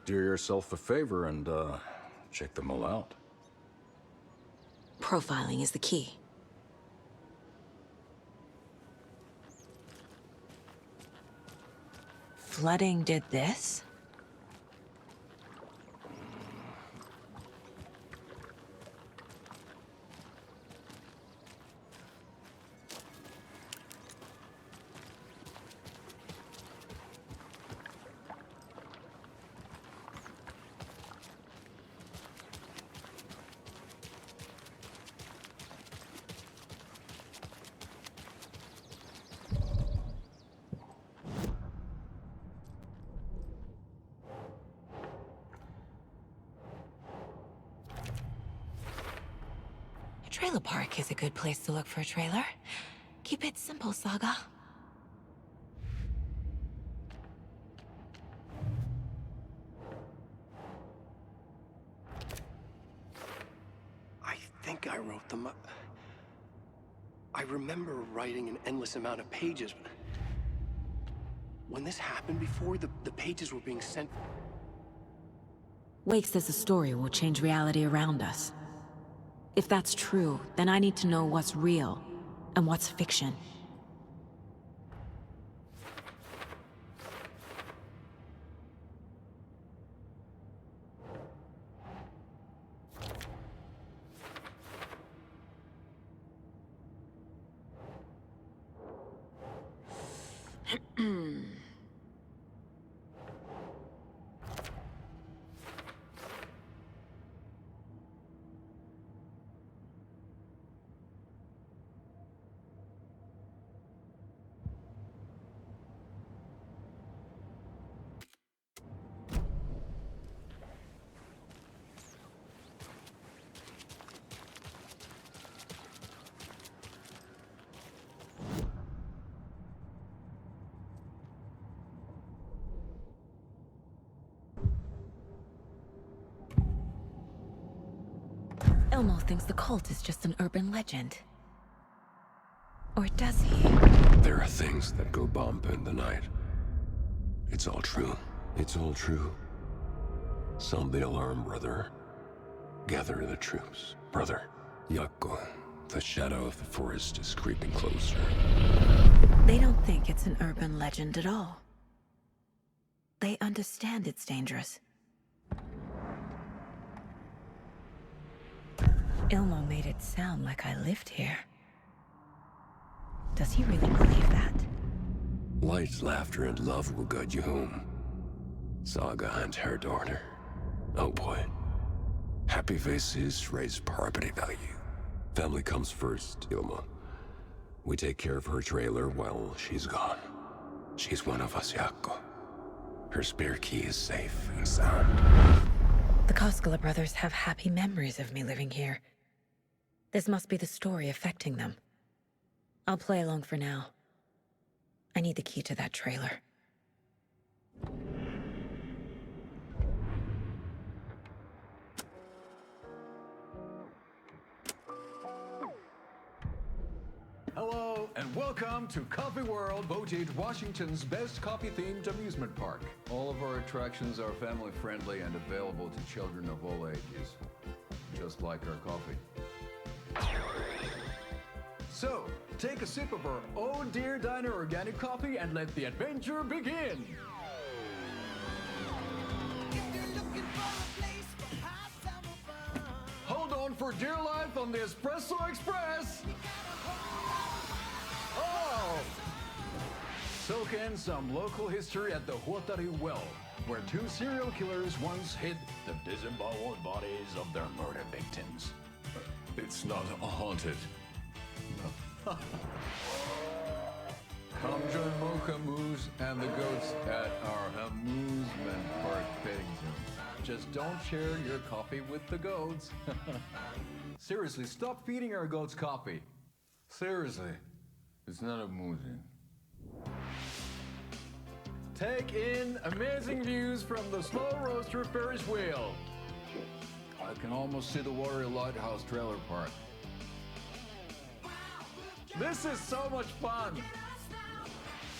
Do yourself a favor and, check them all out. Profiling is the key. Flooding did this? Trailer park is a good place to look for a trailer. Keep it simple, Saga. I think I wrote them up. I remember writing an endless amount of pages. When this happened before, the pages were being sent. Wake says the story will change reality around us. If that's true, then I need to know what's real and what's fiction. Ilmo thinks the cult is just an urban legend. Or does he? There are things that go bump in the night. It's all true. It's all true. Sound the alarm, brother. Gather the troops. Brother, Yako, the shadow of the forest is creeping closer. They don't think it's an urban legend at all. They understand it's dangerous. Ilmo made it sound like I lived here. Does he really believe that? Light, laughter, and love will guide you home. Saga and her daughter. Oh boy. Happy faces raise property value. Family comes first, Ilma. We take care of her trailer while she's gone. She's one of us, Jaakko. Her spare key is safe and sound. The Koskela brothers have happy memories of me living here. This must be the story affecting them. I'll play along for now. I need the key to that trailer. Hello, and welcome to Coffee World, voted Washington's best coffee-themed amusement park. All of our attractions are family-friendly and available to children of all ages, just like our coffee. So, take a sip of our Oh Dear Diner organic coffee and let the adventure begin! Hold on for dear life on the Espresso Express! Oh! Soak in some local history at the Watery well, where 2 serial killers once hid the disemboweled bodies of their murder victims. It's not haunted. Come join Mocha Moose and the goats at our amusement park petting zoo. Just don't share your coffee with the goats. Seriously, stop feeding our goats coffee. Seriously, it's not amusing. Take in amazing views from the Slow Roaster Ferris wheel. I can almost see the Watery Lighthouse trailer park. This is so much fun!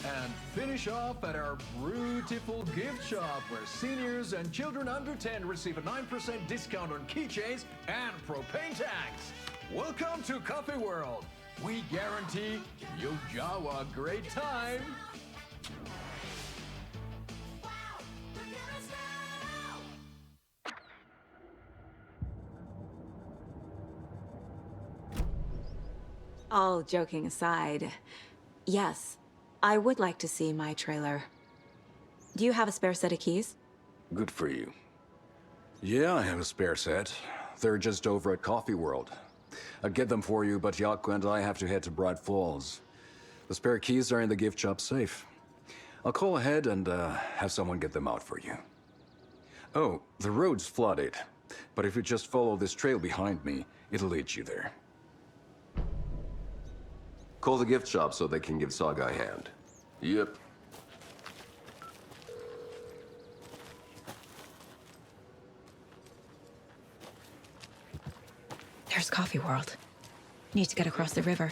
And finish off at our beautiful gift shop where seniors and children under 10 receive a 9% discount on keychains and propane tanks. Welcome to Coffee World. We guarantee you'll have a great time. All joking aside, yes, I would like to see my trailer. Do you have a spare set of keys? Good for you. Yeah, I have a spare set. They're just over at Coffee World. I'd get them for you, but Jaakko and I have to head to Bright Falls. The spare keys are in the gift shop safe. I'll call ahead and have someone get them out for you. Oh, the road's flooded, but if you just follow this trail behind me, it'll lead you there. Call the gift shop so they can give Saga a hand. Yep. There's Coffee World. Need to get across the river.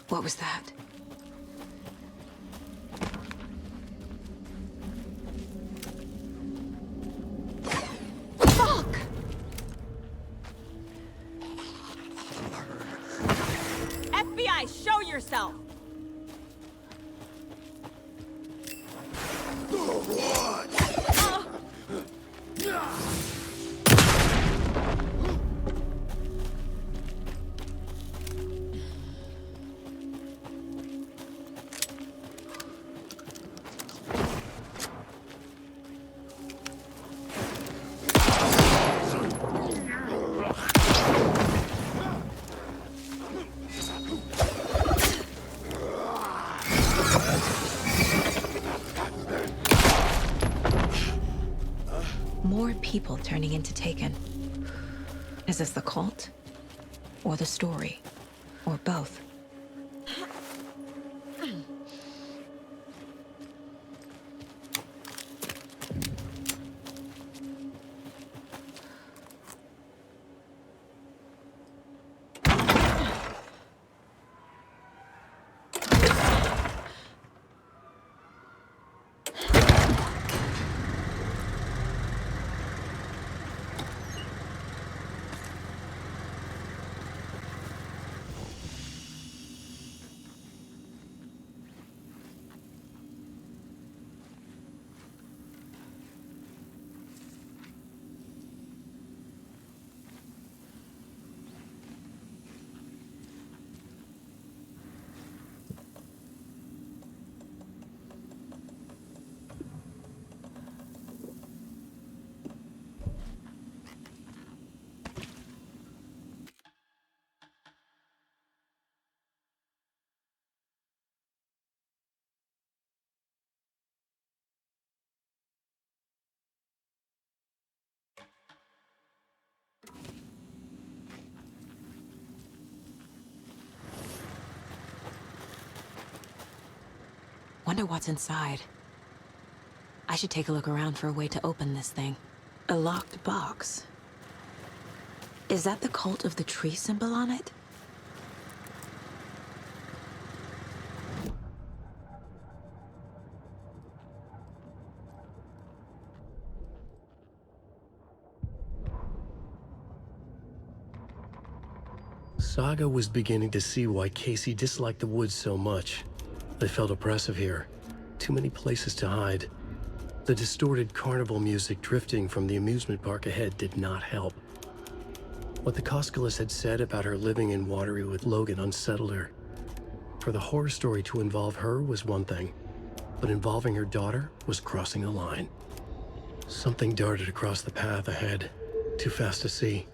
What was that? Fuck! FBI, show yourself! More people turning into Taken. Is this the cult? Or the story? Or both? wonder what's inside. I should take a look around for a way to open this thing. A locked box. Is that the cult of the tree symbol on it? Saga was beginning to see why Casey disliked the woods so much. They felt oppressive here. Too many places to hide. The distorted carnival music drifting from the amusement park ahead did not help. What the Cosculus had said about her living in Watery with Logan unsettled her. For the horror story to involve her was one thing, but involving her daughter was crossing a line. Something darted across the path ahead, too fast to see.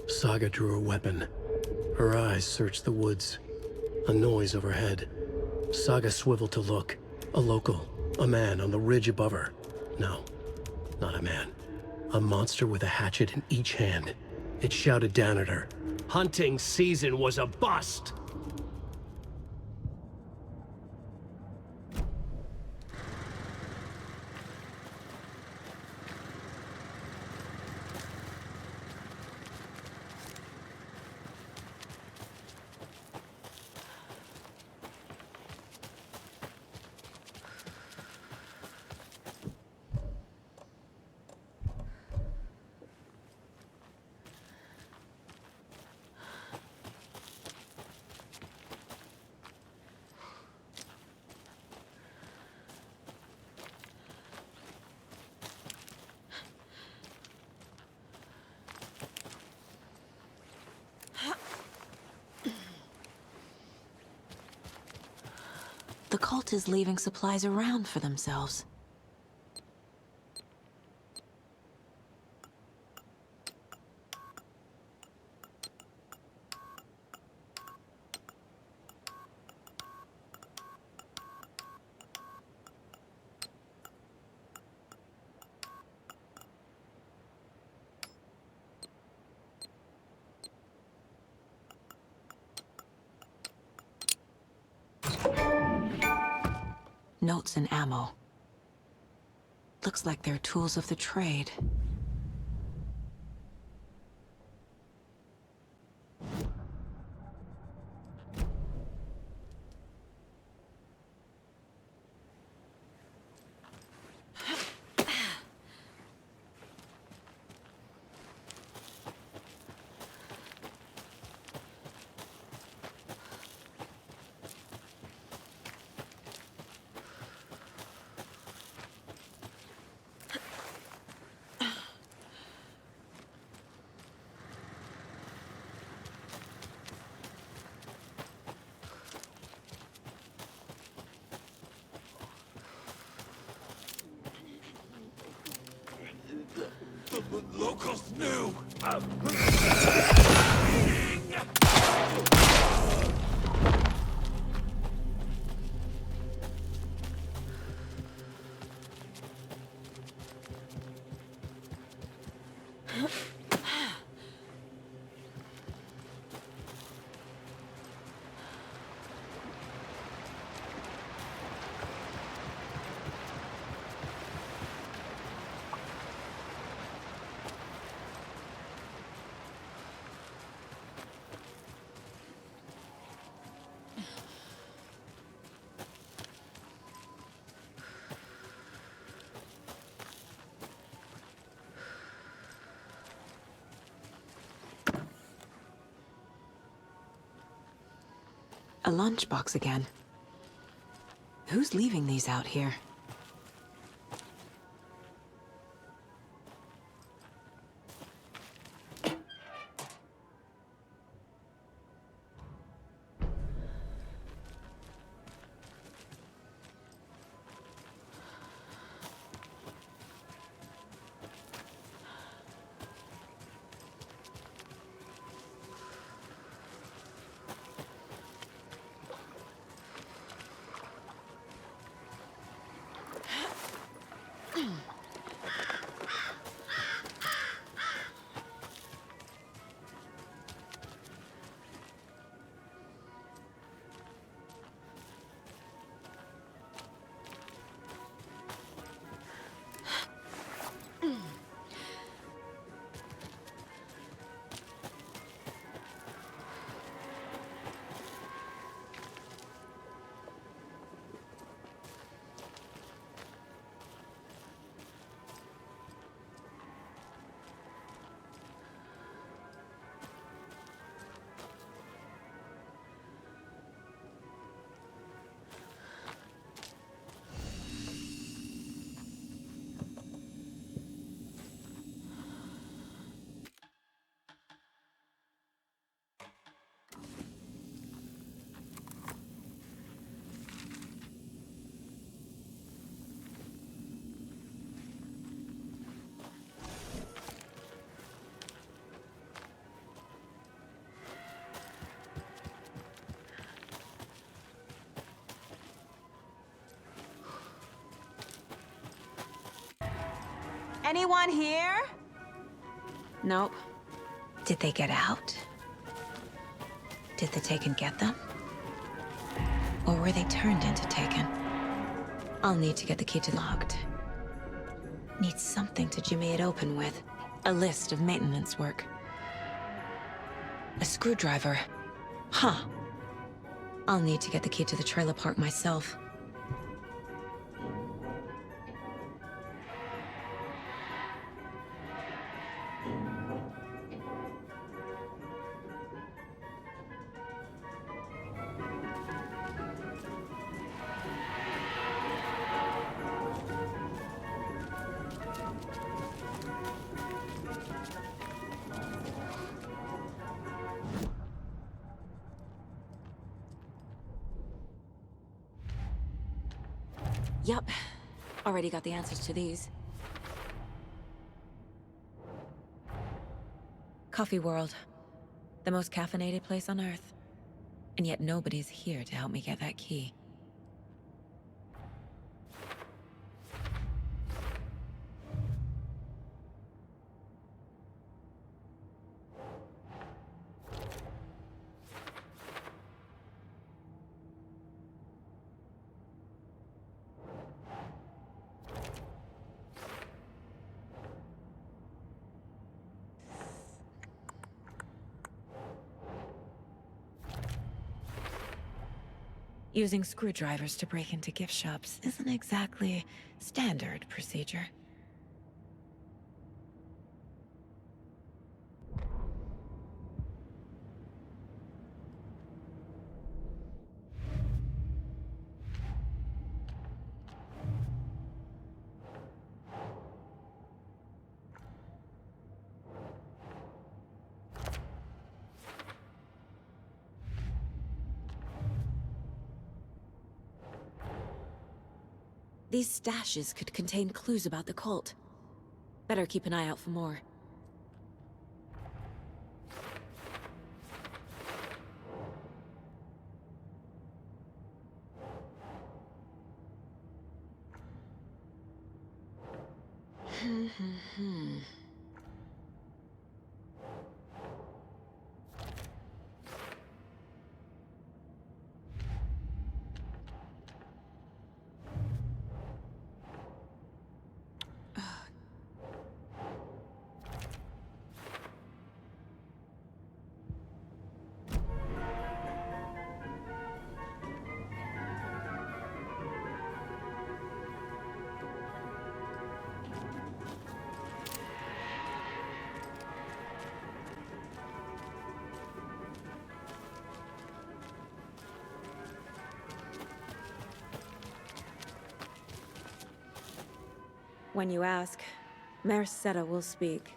Saga drew her weapon. Her eyes searched the woods. A noise overhead. Saga swiveled to look. A local. A man on the ridge above her. No, not a man. A monster with a hatchet in each hand. It shouted down at her. Hunting season was a bust! The cult is leaving supplies around for themselves. Notes and ammo. Looks like they're tools of the trade. The locals knew! A lunchbox again. Who's leaving these out here? Anyone here? Nope. Did they get out? Did the Taken get them? Or were they turned into Taken? I'll need to get the key to locked. Need something to jimmy it open with. A list of maintenance work. A screwdriver. Huh. I'll need to get the key to the trailer park myself. Yup. Already got the answers to these. Coffee World. The most caffeinated place on Earth. And yet nobody's here to help me get that key. Using screwdrivers to break into gift shops isn't exactly standard procedure. These stashes could contain clues about the cult. Better keep an eye out for more. When you ask, Merceda will speak.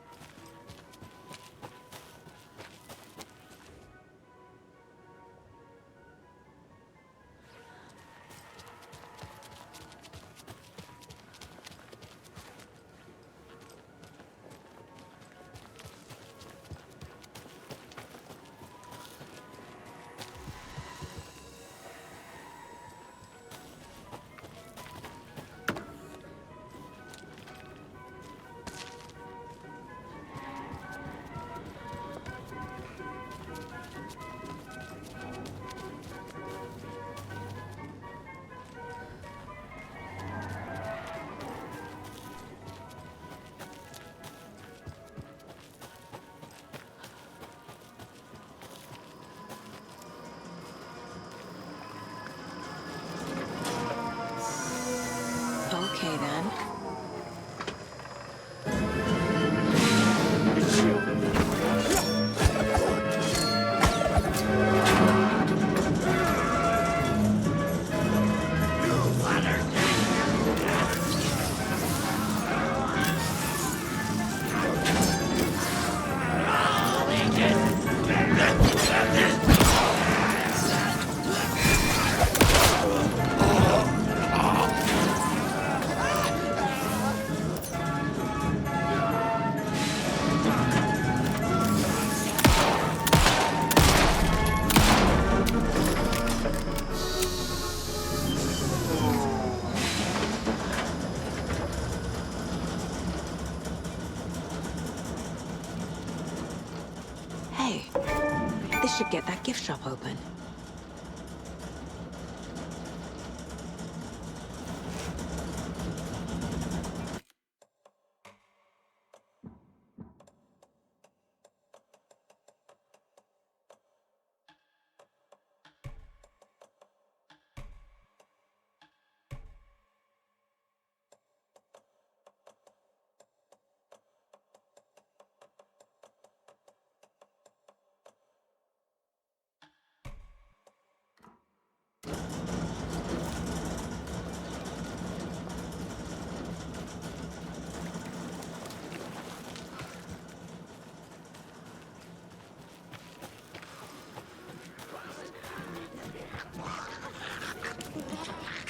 Hey, this should get that gift shop open.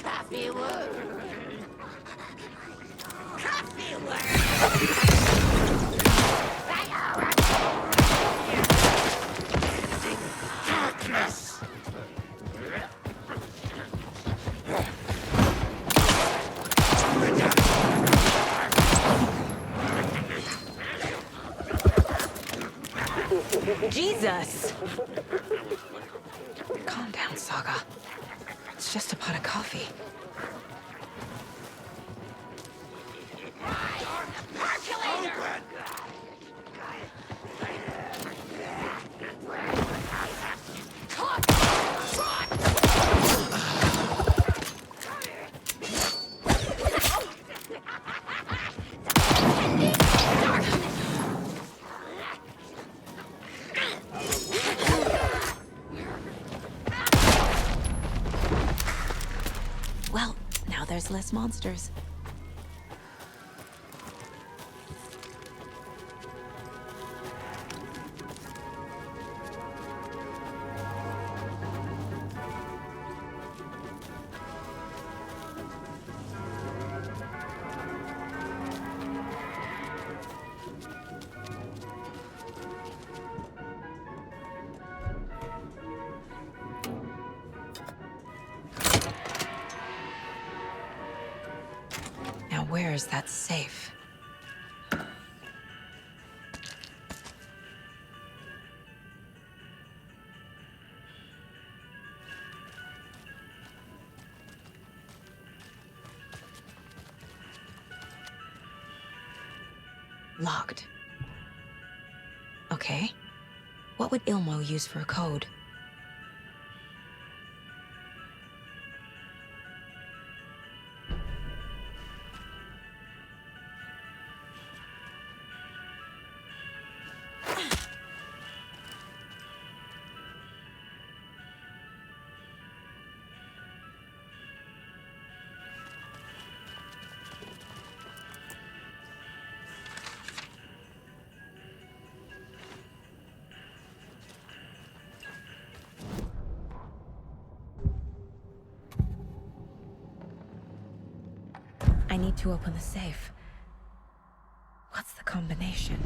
Coffee word. Coffee word. Darkness. Jesus! Calm down, Saga. It's just a pot of coffee. Well, now there's less monsters. Now where's that safe? Locked. Okay. What would Ilmo use for a code? I need to open the safe. What's the combination?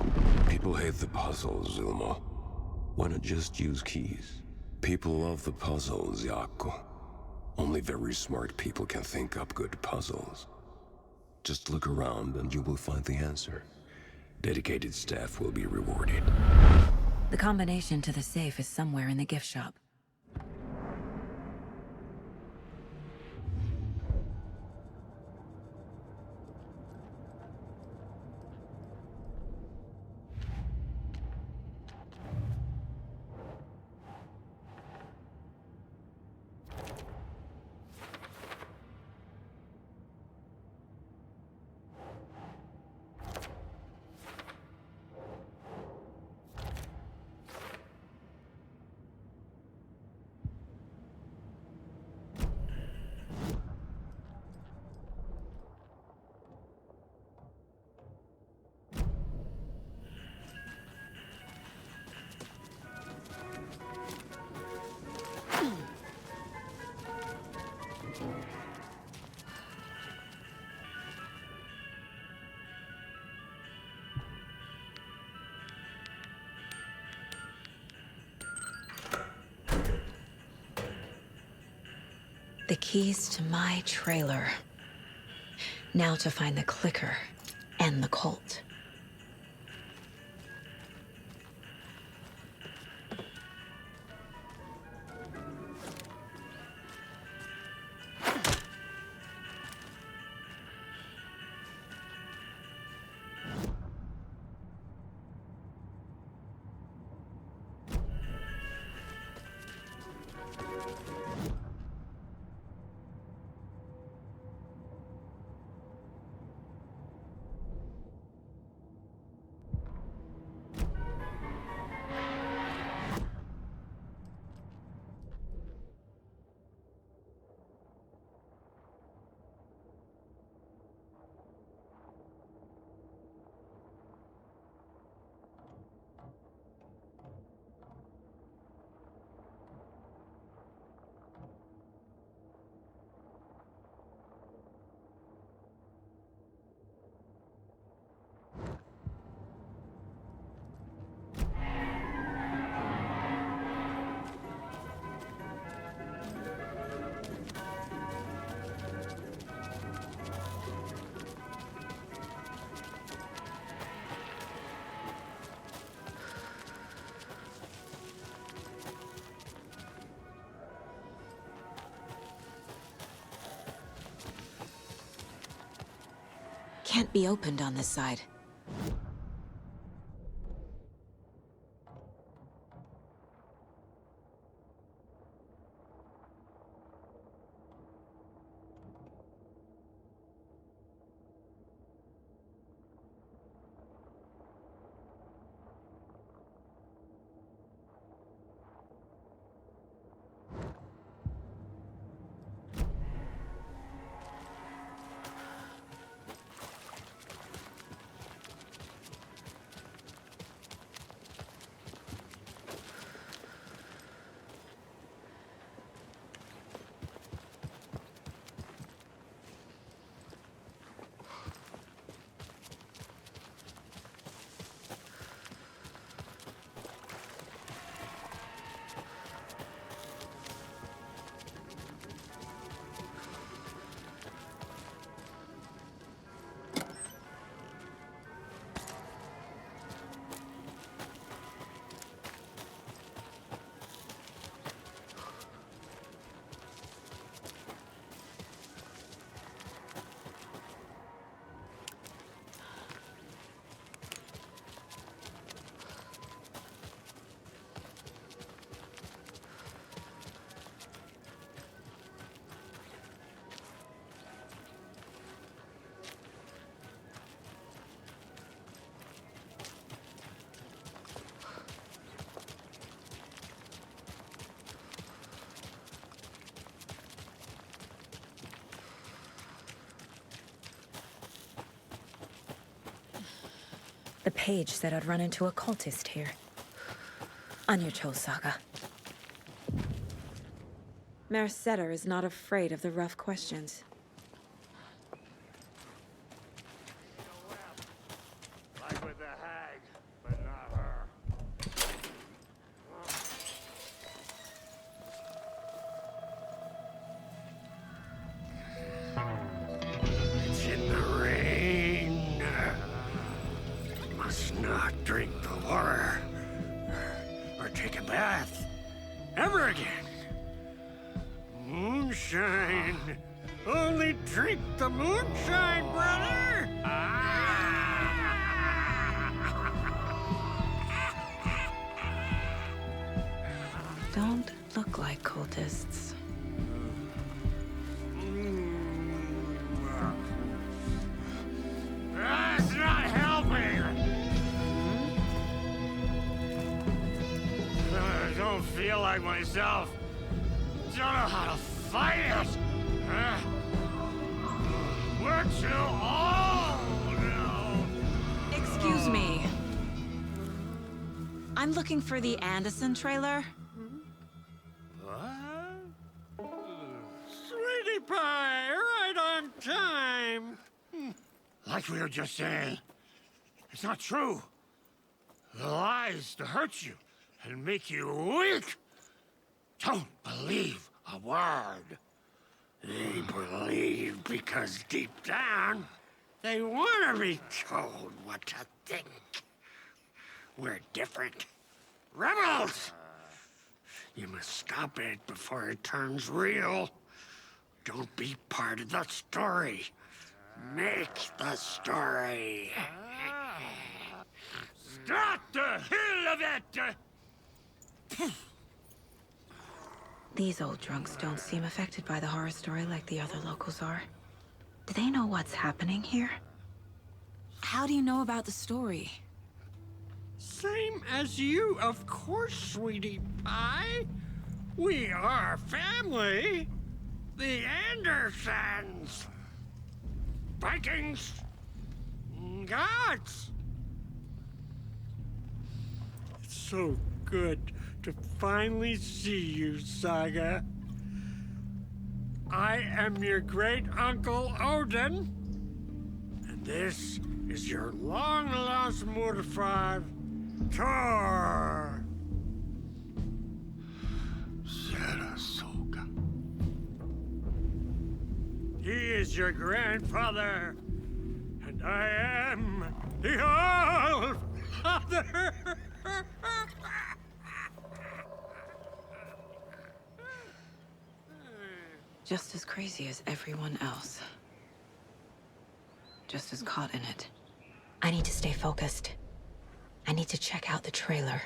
People hate the puzzles, Ilmo. Why not just use keys? People love the puzzles, Jaakko. Only very smart people can think up good puzzles. Just look around and you will find the answer. Dedicated staff will be rewarded. The combination to the safe is somewhere in the gift shop. The keys to my trailer. Now to find the clicker and the Colt. can't be opened on this side. The page said I'd run into a cultist here. On your toes, Saga. Merceder is not afraid of the rough questions. Like with the hag, but not her. It's in the rain. Must not drink the water. Or take a bath. Ever again. Moonshine. Only drink the moonshine, brother! Don't look like cultists. That's not helping! I don't feel like myself. Don't know how to fight it! We're too old now! Excuse me. I'm looking for the Anderson trailer. What? Sweetie pie, right on time! Like we were just saying, it's not true. The lies to hurt you and make you weak. Don't believe a word. They believe because deep down, they want to be told what to think. We're different. Rebels! You must stop it before it turns real. Don't be part of the story. Make the story. Start the hell of it! These old drunks don't seem affected by the horror story like the other locals are. Do they know what's happening here? How do you know about the story? Same as you, of course, sweetie pie. We are family. The Andersons. Vikings. Gods. It's so good to finally see you, Saga. I am your great-uncle Odin. And this is your long-lost mortified Thor. Sarasota. He is your grandfather, and I am the All-Father. Just as crazy as everyone else. just as caught in it. I need to stay focused. I need to check out the trailer.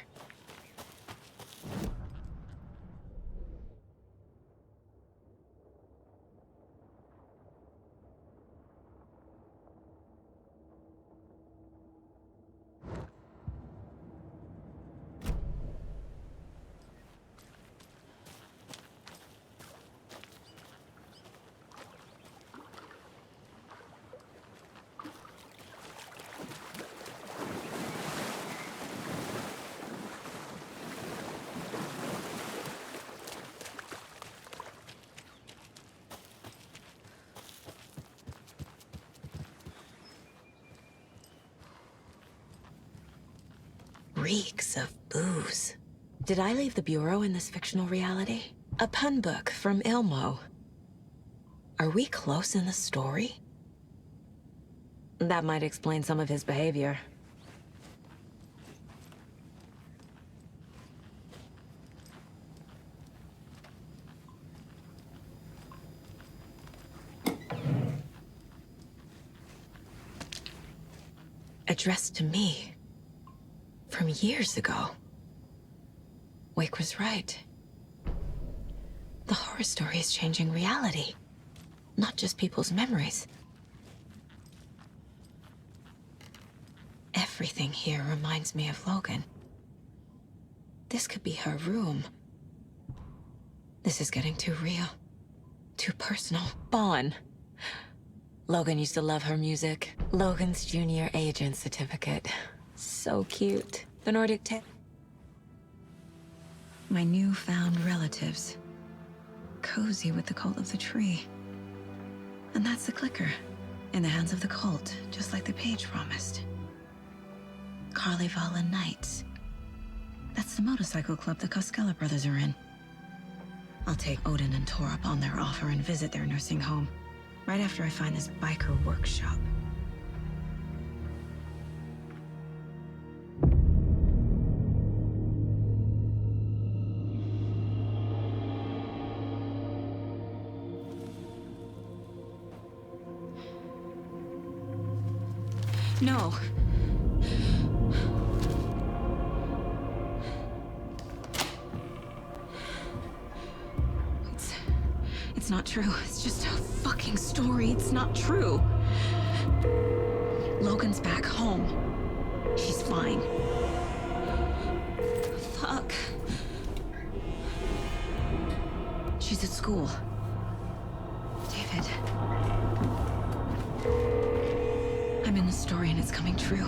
Reeks of booze. Did I leave the Bureau in this fictional reality? A pun book from Ilmo. Are we close in the story? That might explain some of his behavior. Addressed to me. From years ago. Wake was right. The horror story is changing reality, not just people's memories. Everything here reminds me of Logan. This could be her room. This is getting too real. Too personal. Bon. Logan used to love her music. Logan's junior agent certificate. So cute. The Nordic tale. My newfound relatives. Cozy with the cult of the tree. And that's the clicker. In the hands of the cult, just like the page promised. Carnival Nights. That's the motorcycle club the Koskela brothers are in. I'll take Odin and Tor up on their offer and visit their nursing home. Right after I find this biker workshop. No. It's not true. It's just a fucking story. It's not true. Logan's back home. She's fine. Fuck. She's at school. David. I'm in the story and it's coming true.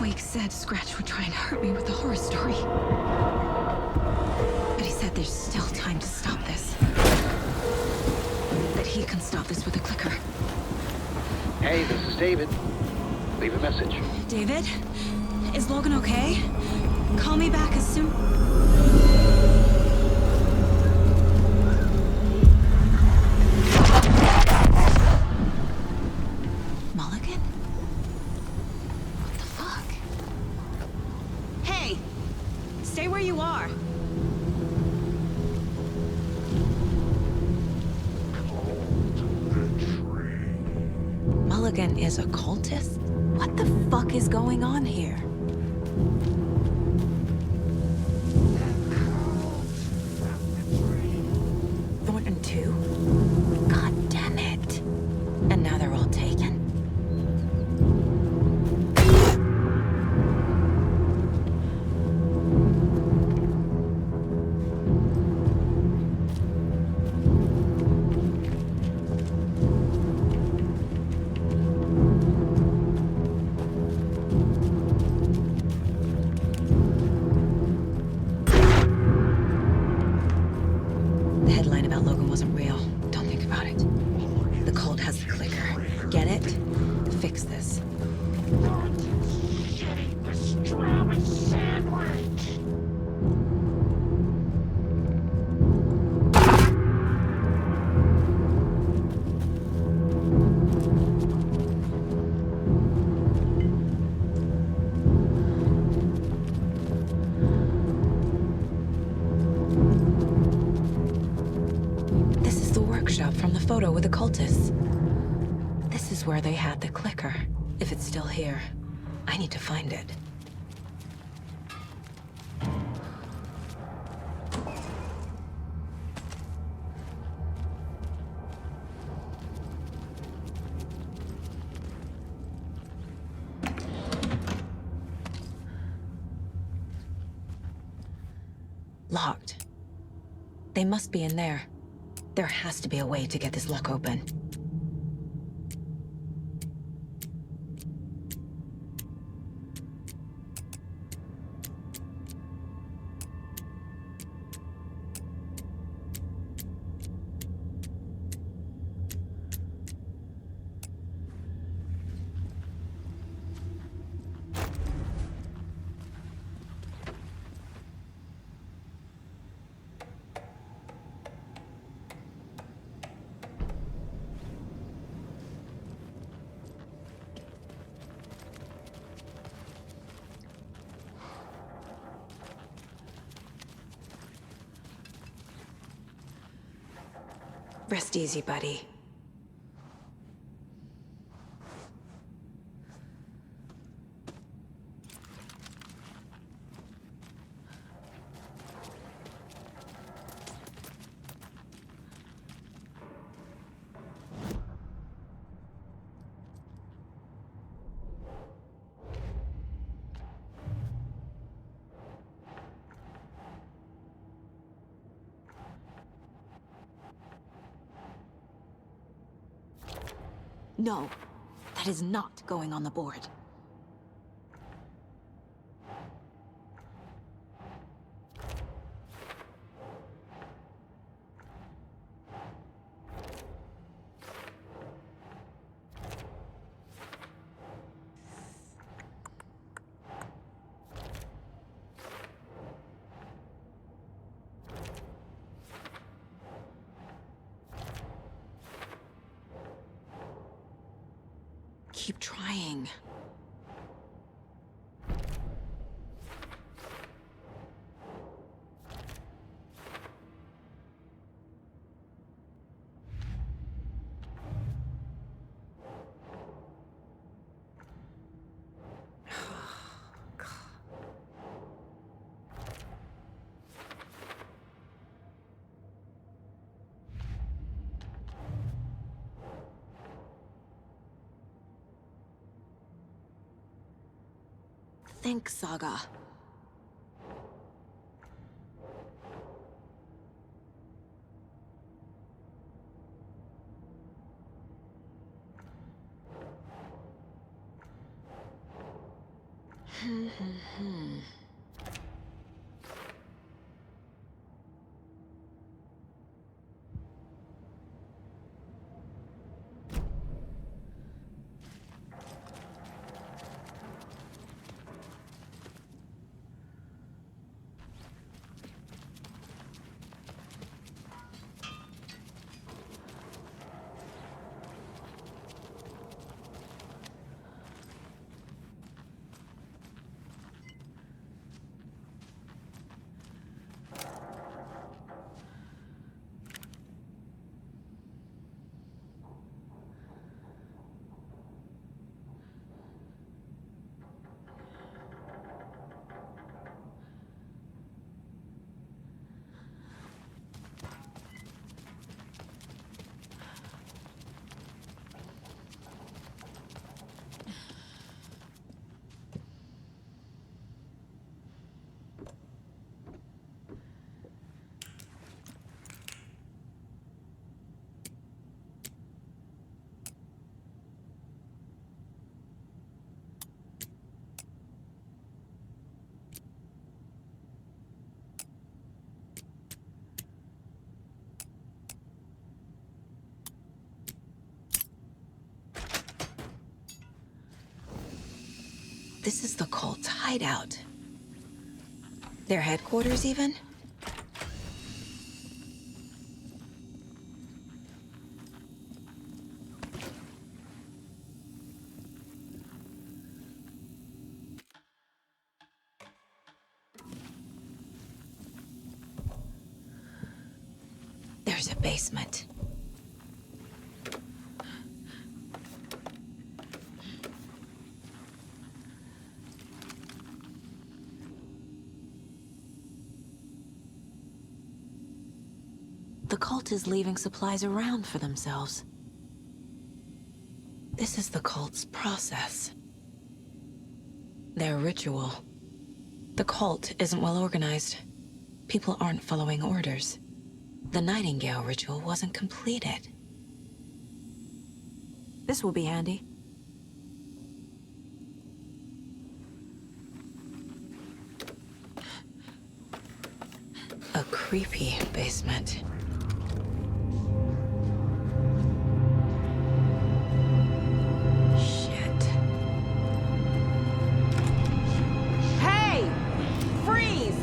Wake said Scratch would try and hurt me with the horror story. But he said there's still time to stop this. That he can stop this with a clicker. Hey, this is David. Leave a message. David? Is Logan okay? Call me back as soon... is a cultist? What the fuck is going on here? Thornton 2? God damn it. And now they're all taken. With the cultists. This is is where they had the clicker. If it's still here, I need to find it. Locked. They must be in there. There has to be a way to get this lock open. Rest easy, buddy. No, that is not going on the board. Keep trying. Think, Saga. This is the cult's hideout. Their headquarters, even? There's a basement. the cult is leaving supplies around for themselves. This is the cult's process. Their ritual. The cult isn't well organized. People aren't following orders. The Nightingale ritual wasn't completed. This will be handy. A creepy basement. Shit. Hey! Freeze!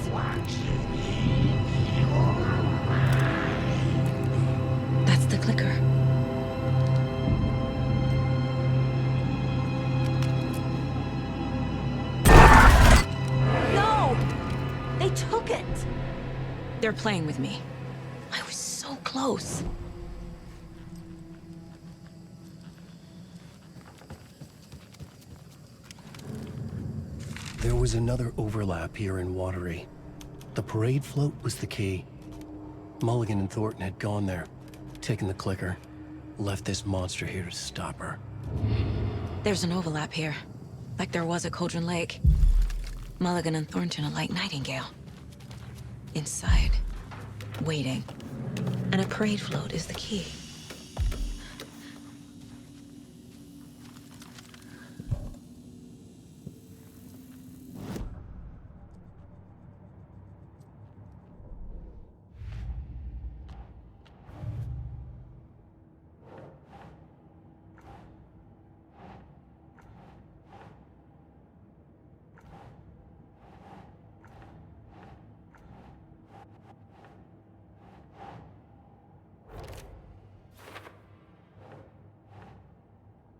That's the clicker. No! They took it! They're playing with me. I was so close. There was another overlap here in Watery. The parade float was the key. Mulligan and Thornton had gone there, taken the clicker, left this monster here to stop her. There's an overlap here, like there was at Cauldron Lake. Mulligan and Thornton are like Nightingale. Inside, waiting. And a parade float is the key.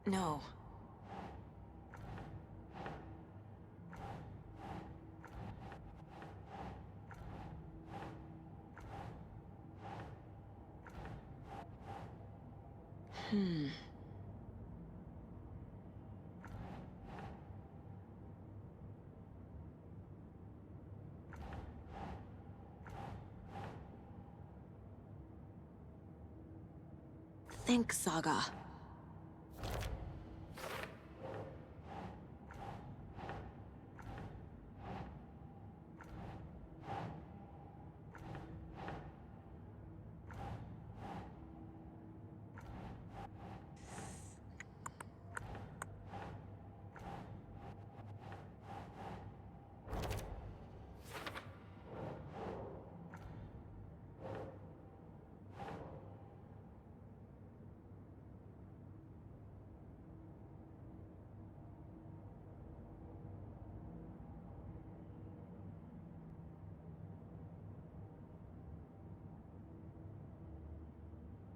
No. Think, Saga.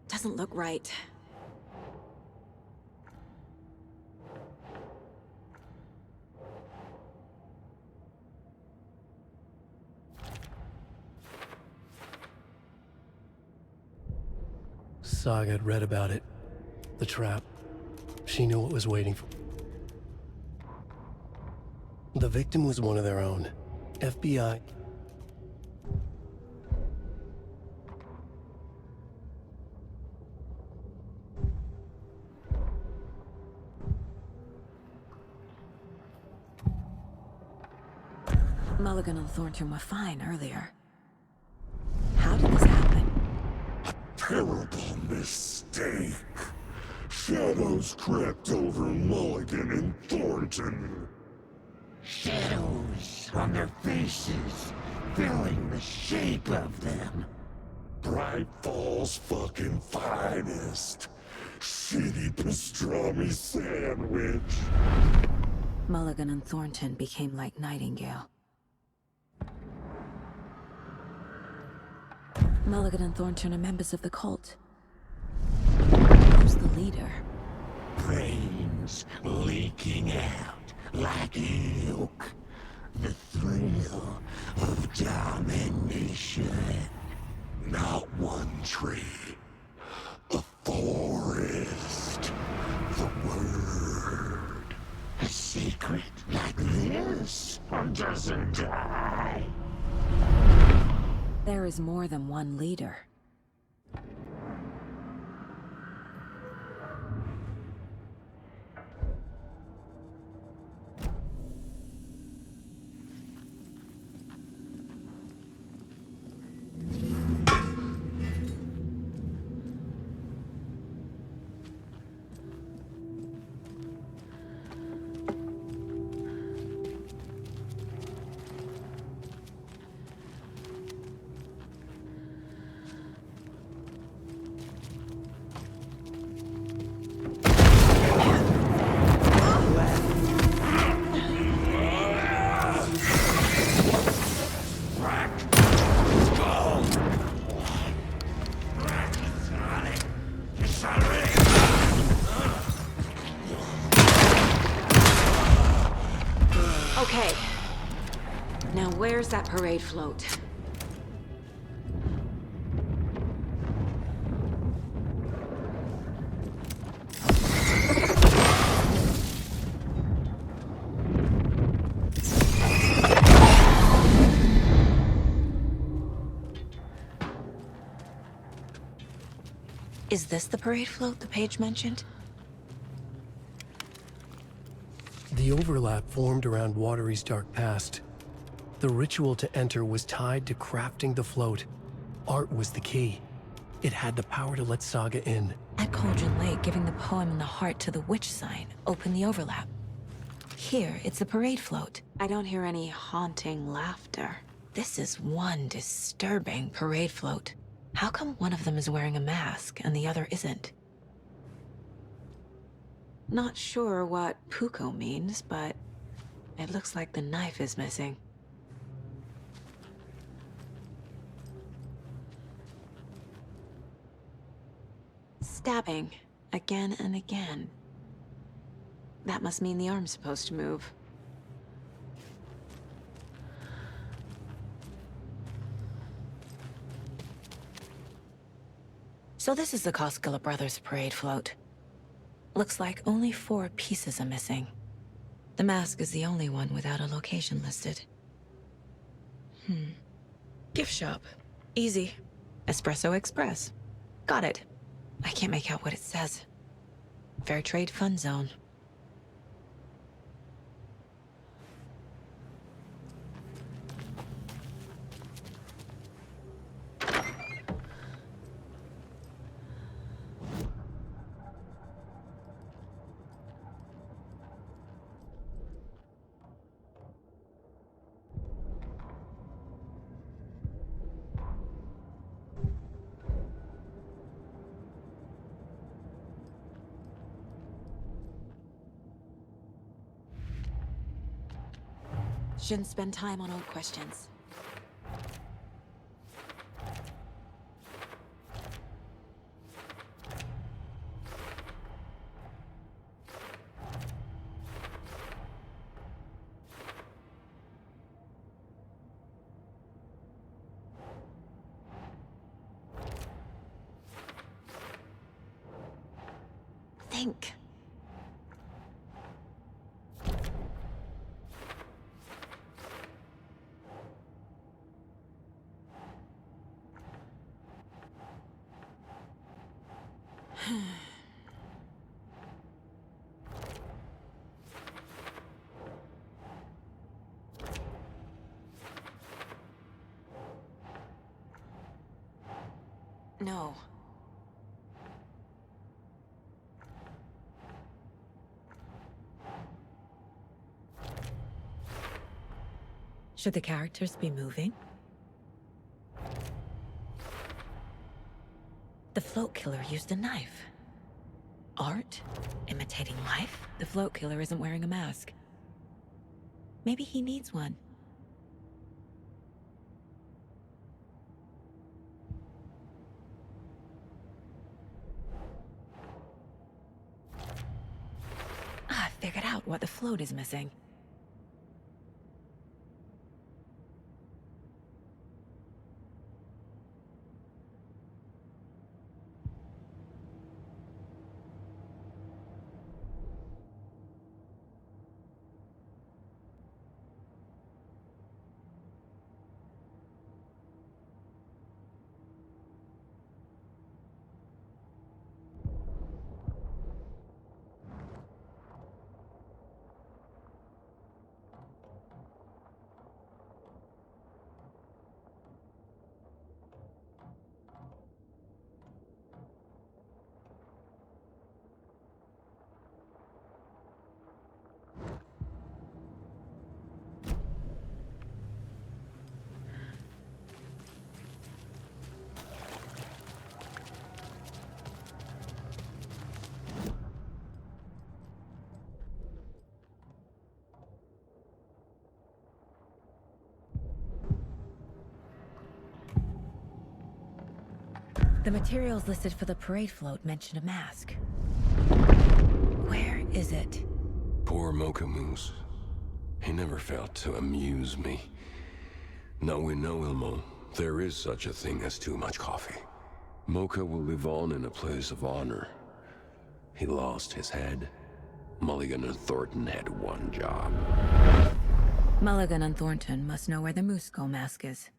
Doesn't look right. Saga had read about it. The trap. She knew what was waiting for. The victim was one of their own. FBI. Mulligan and Thornton were fine earlier. How did this happen? Terrible mistake. Shadows crept over Mulligan and Thornton. Shadows on their faces, filling the shape of them. Bright Falls fucking finest. Shitty pastrami sandwich. Mulligan and Thornton became like Nightingale. Mulligan and Thornton are members of the cult. Who's the leader? Brains leaking out like ilk. The thrill of domination. Not one tree. A forest. The word. A secret like this doesn't die. There is more than one leader. Now where's that parade float? Is this the parade float the page mentioned? The overlap formed around Watery's dark past. The ritual to enter was tied to crafting the float. Art was the key. It had the power to let Saga in. At Cauldron Lake, giving the poem and the heart to the witch sign opened the overlap. Here, it's a parade float. I don't hear any haunting laughter. This is one disturbing parade float. How come one of them is wearing a mask and the other isn't? Not sure what Puko means, but it looks like the knife is missing. Stabbing again and again. That must mean the arm's supposed to move. So this is the Koskela Brothers parade float. Looks like only 4 pieces are missing. The mask is the only one without a location listed. Gift shop. Easy. Espresso Express. Got it. I can't make out what it says. Fair Trade Fun Zone. Shouldn't spend time on old questions. Think. No. Should the characters be moving? The float killer used a knife. Art? Imitating life? The float killer isn't wearing a mask. Maybe he needs one. I figured out what the float is missing. The materials listed for the parade float mention a mask. Where is it? Poor Mocha Moose. He never failed to amuse me. Now we know, Ilmo, there is such a thing as too much coffee. Mocha will live on in a place of honor. He lost his head. Mulligan and Thornton had one job. Mulligan and Thornton must know where the Moose Skull mask is.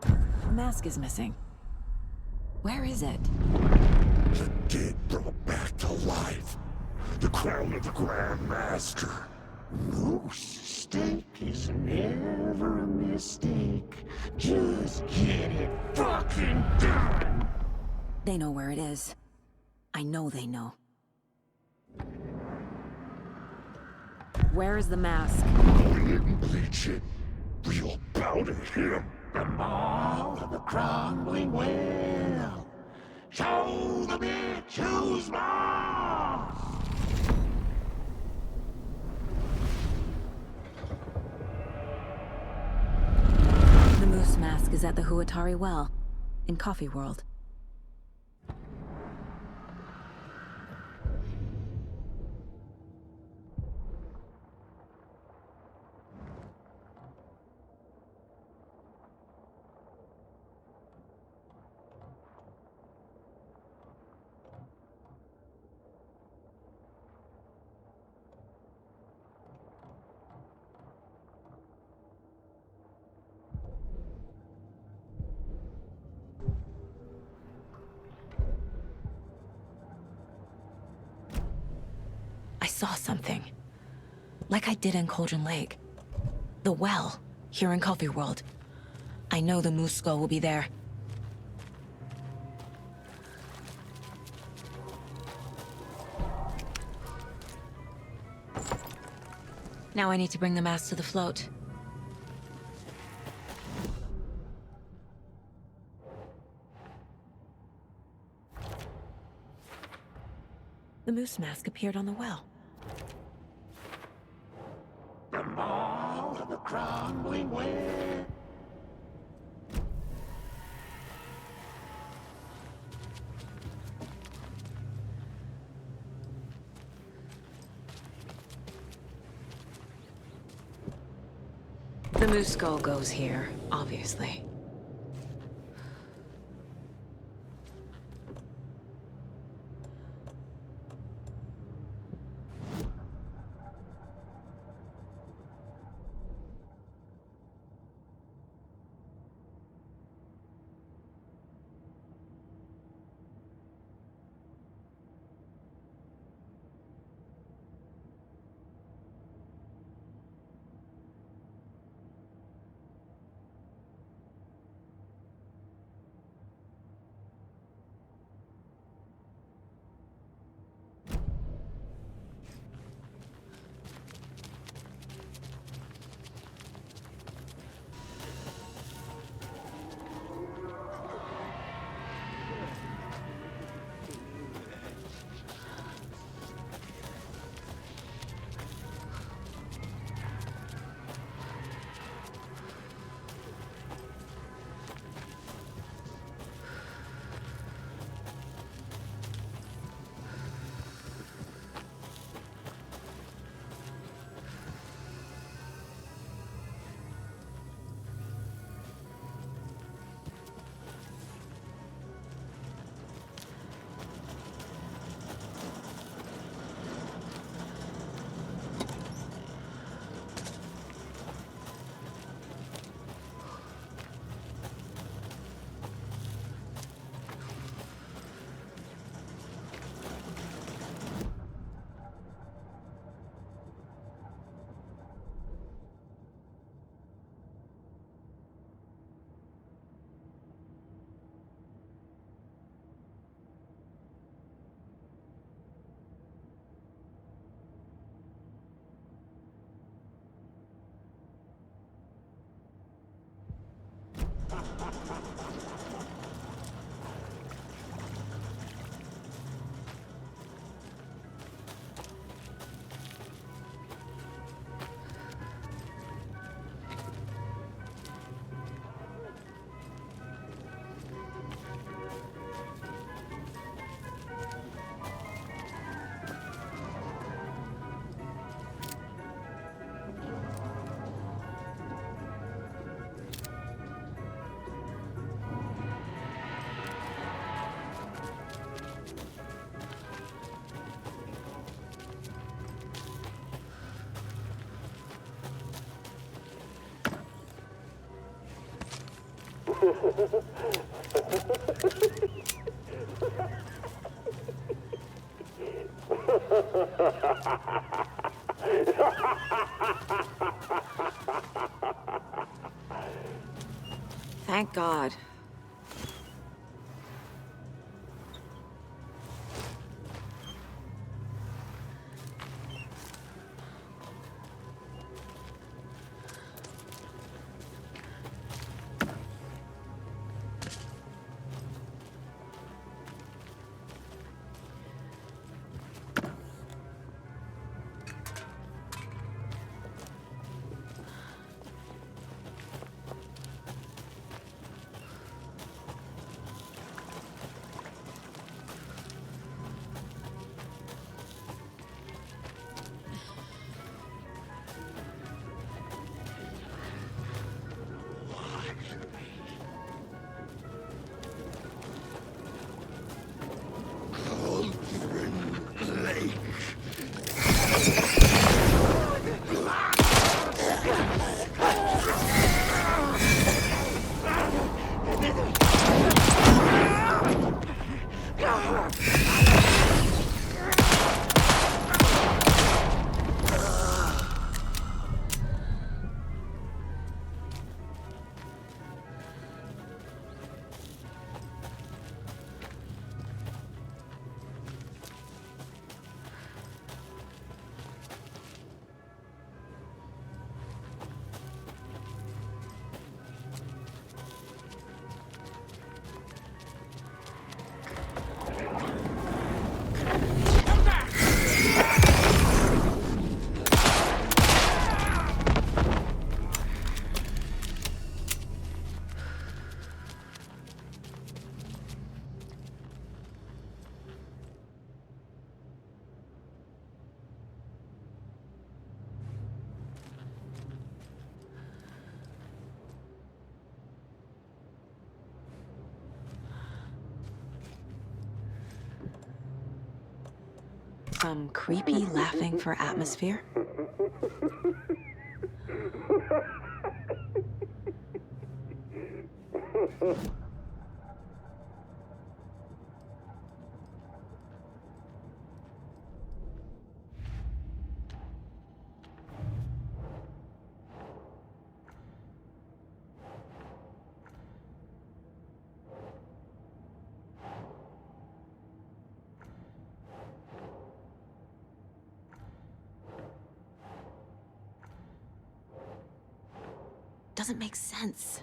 The mask is missing. Where is it? The dead brought back to life. The crown of the Grand Master. Moose steak is never a mistake. Just get it fucking done! They know where it is. I know they know. Where is the mask? We didn't bleach it. We'll powder him. The mall of the crumbling well. Show the bitch who's boss! The Moose mask is at the Huatari Well, in Coffee World. I saw something. Like I did in Cauldron Lake. The well, here in Coffee World. I know the Moose Skull will be there. Now I need to bring the mask to the float. The moose mask appeared on the well. The mall of the crumbling well. The moose skull goes here, obviously. Thank God. Some creepy laughing for atmosphere. Doesn't make sense.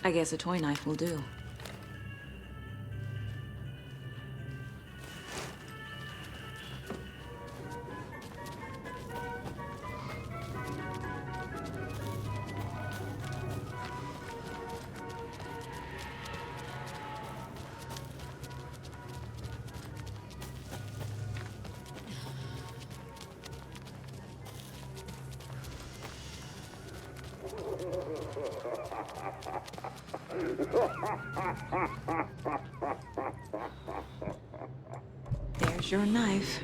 I guess a toy knife will do. There's your knife.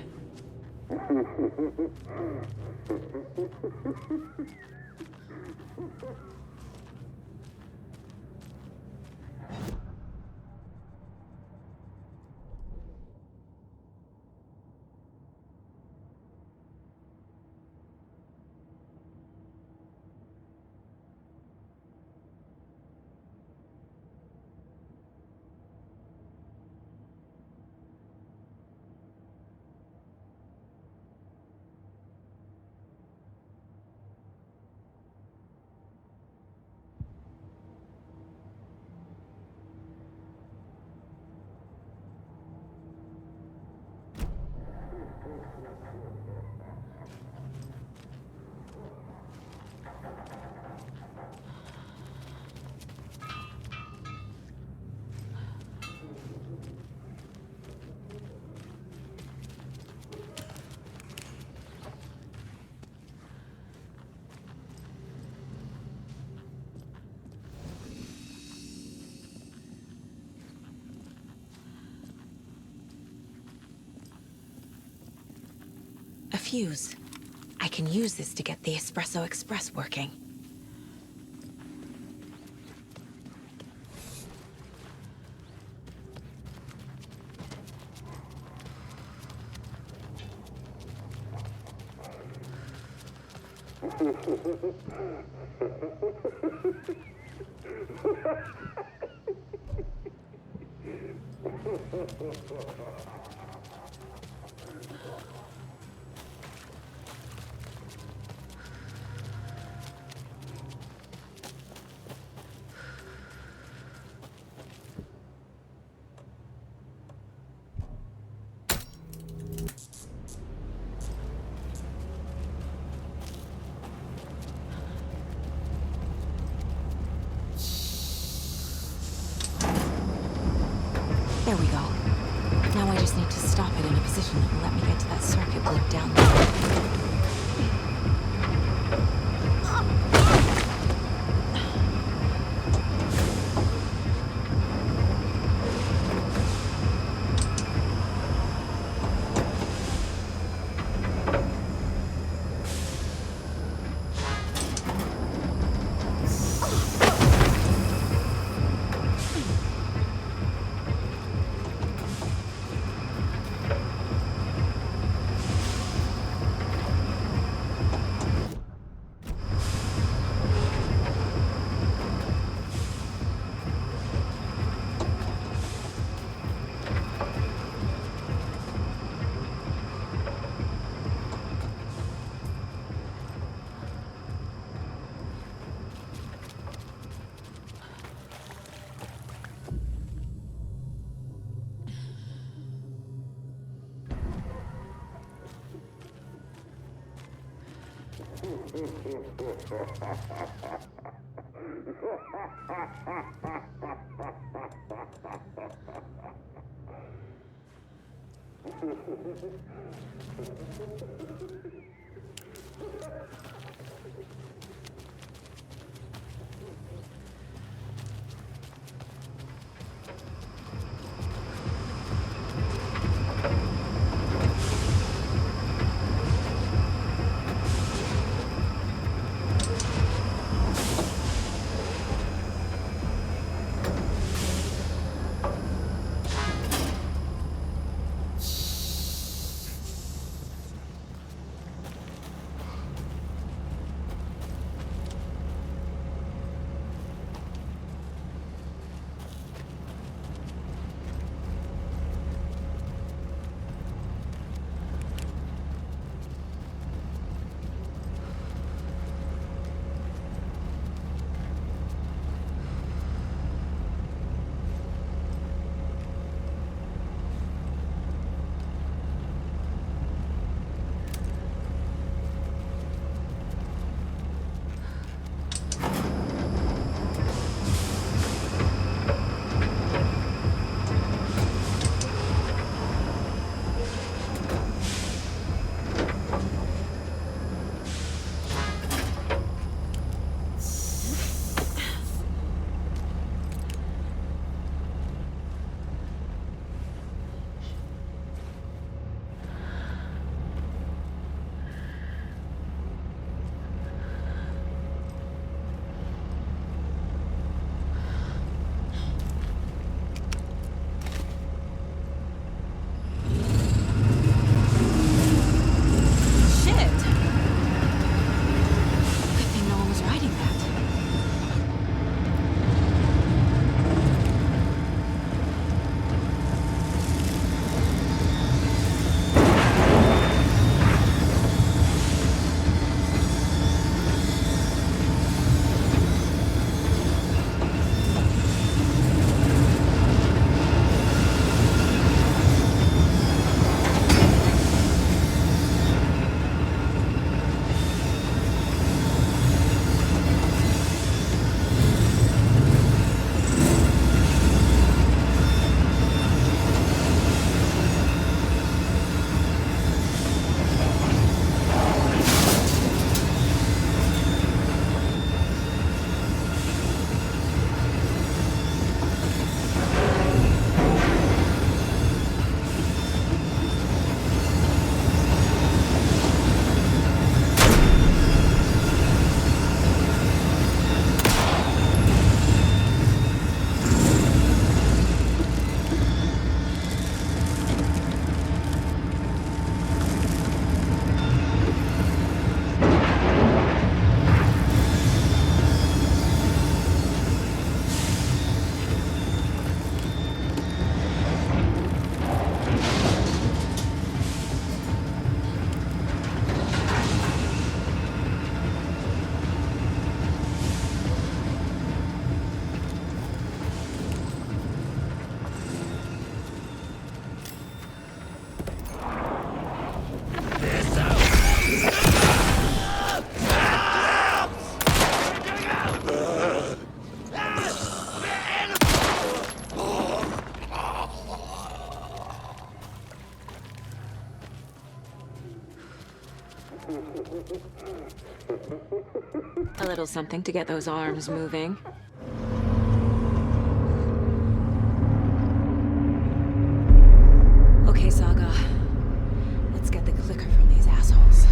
A fuse. I can use this to get the Espresso Express working. There we go. Now I just need to stop it in a position that will let me get to that circuit board down there. A little something to get those arms moving. Okay, Saga. Let's get the clicker from these assholes.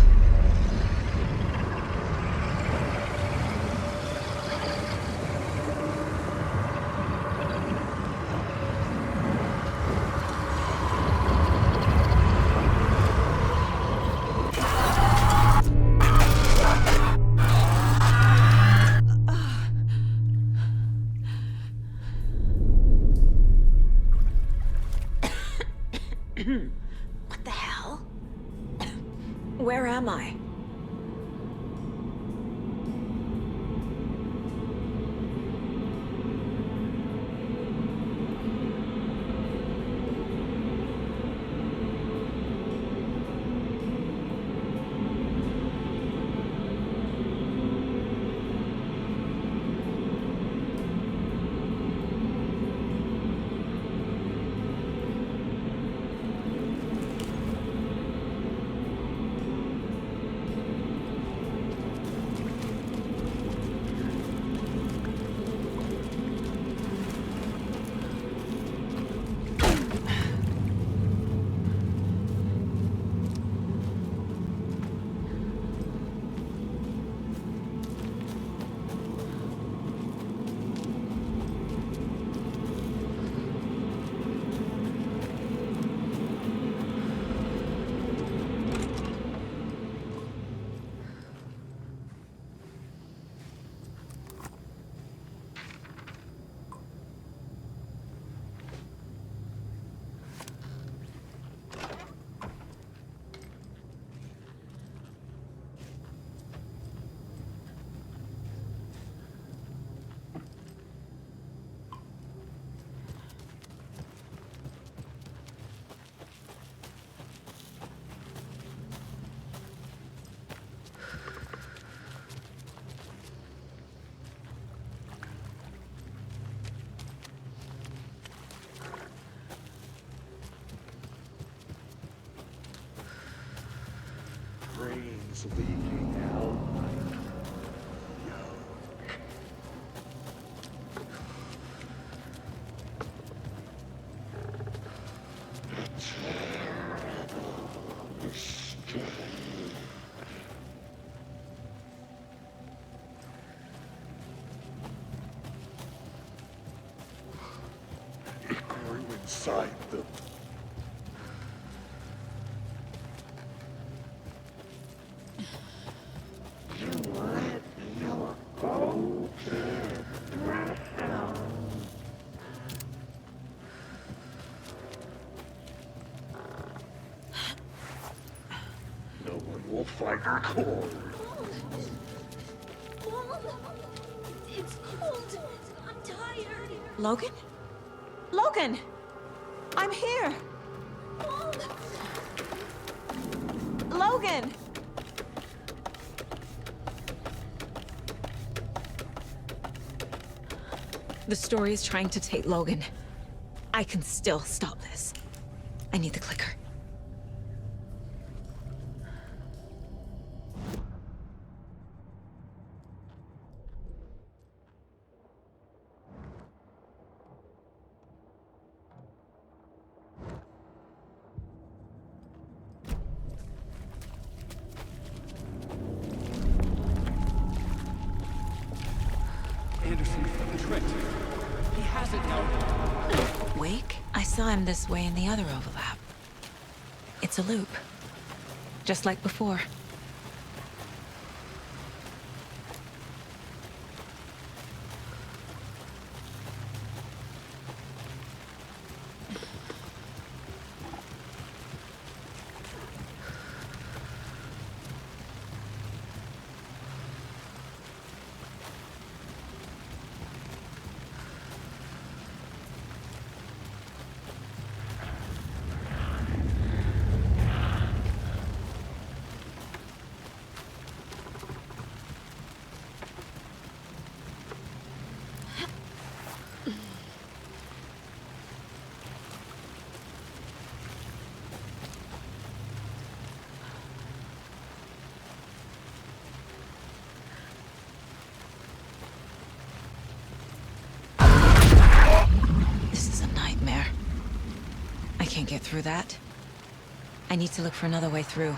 What the hell? Where am I? Brains leaking out. It grew inside them. No one will fight her cold. It's cold. I'm tired. Logan? Logan! I'm here! Logan! The story is trying to take Logan. I can still stop this. I need the clicker. Anderson tricked. He has it now. Wake? I saw him this way in the other overlap. It's a loop. Just like before. get through that. I need to look for another way through.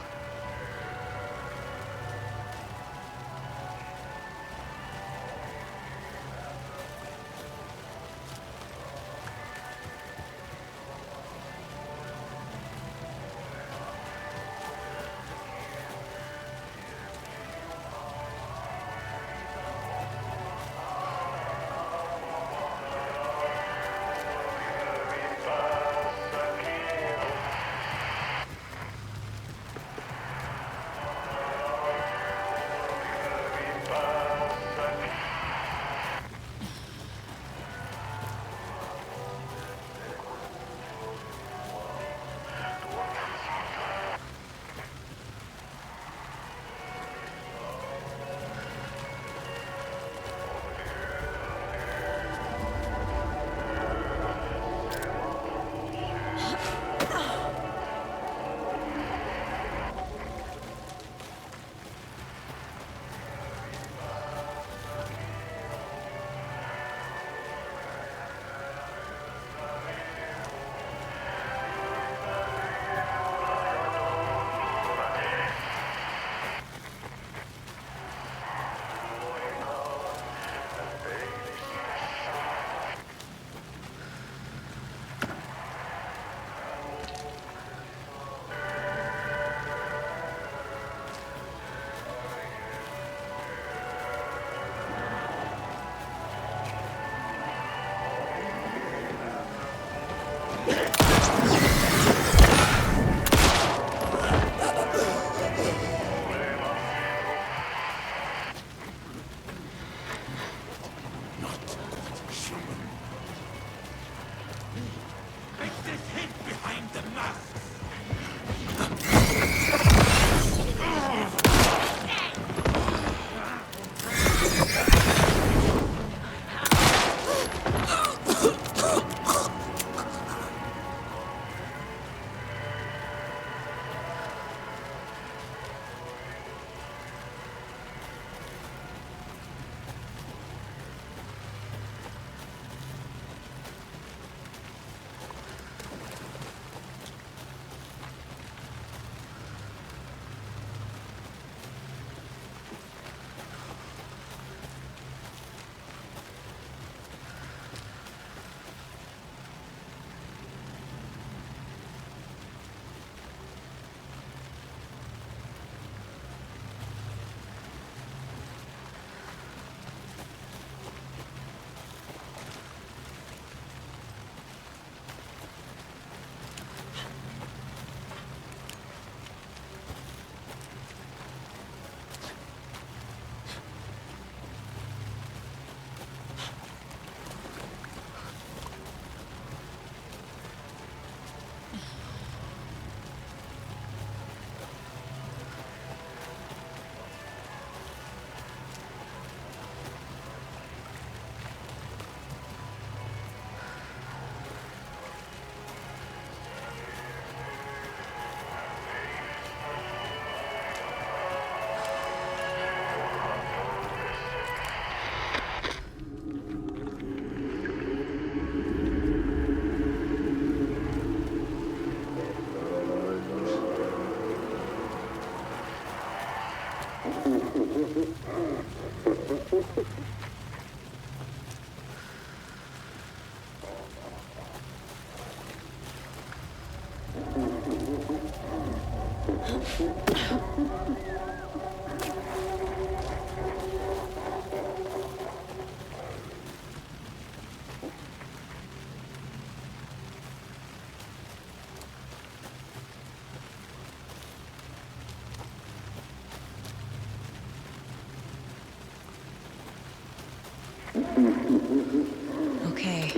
Okay.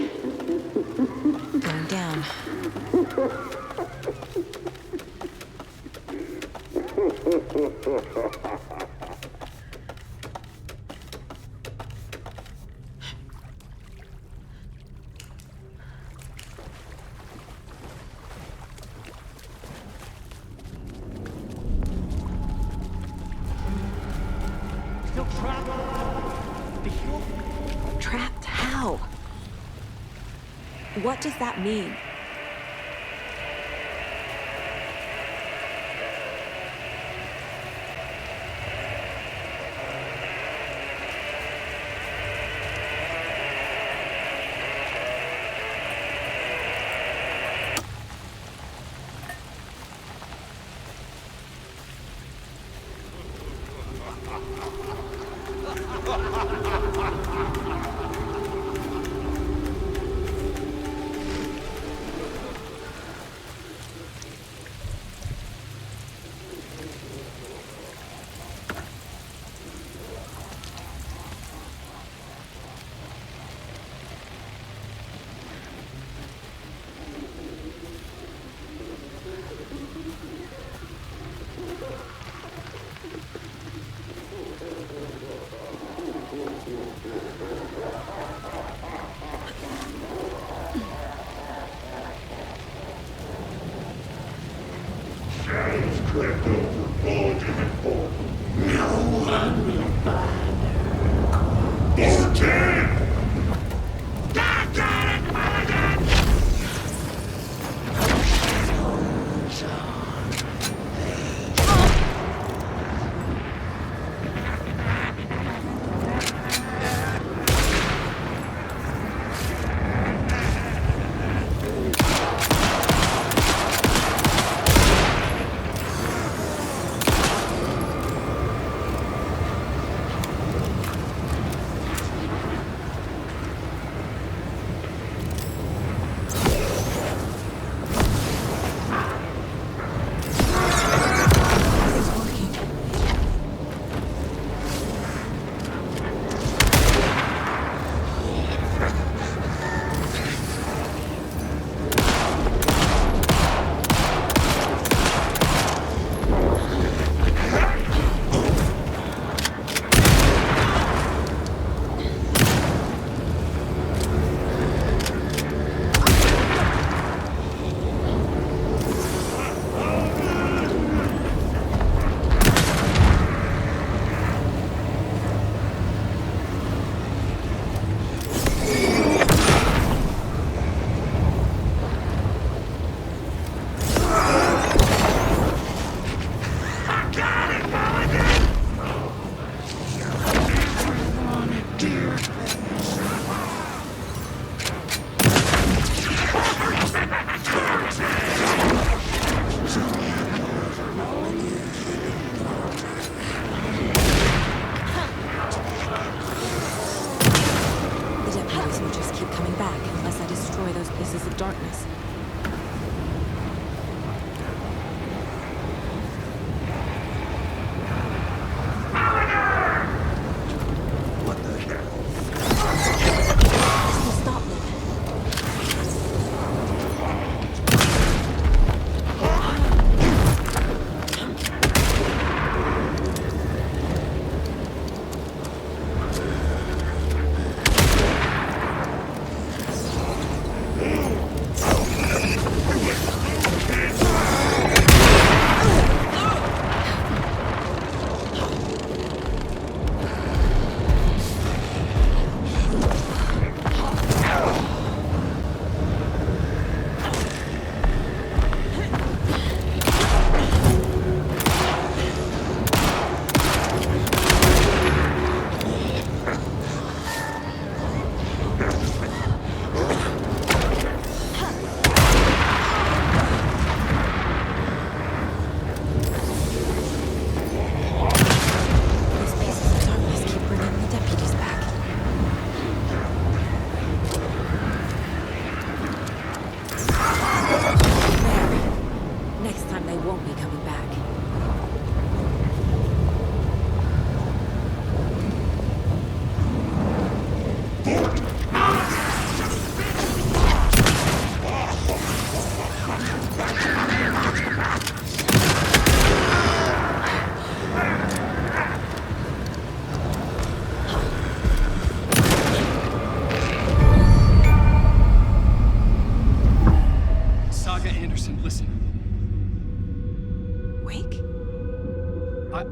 Going down. Still trapped? Trapped how? What does that mean?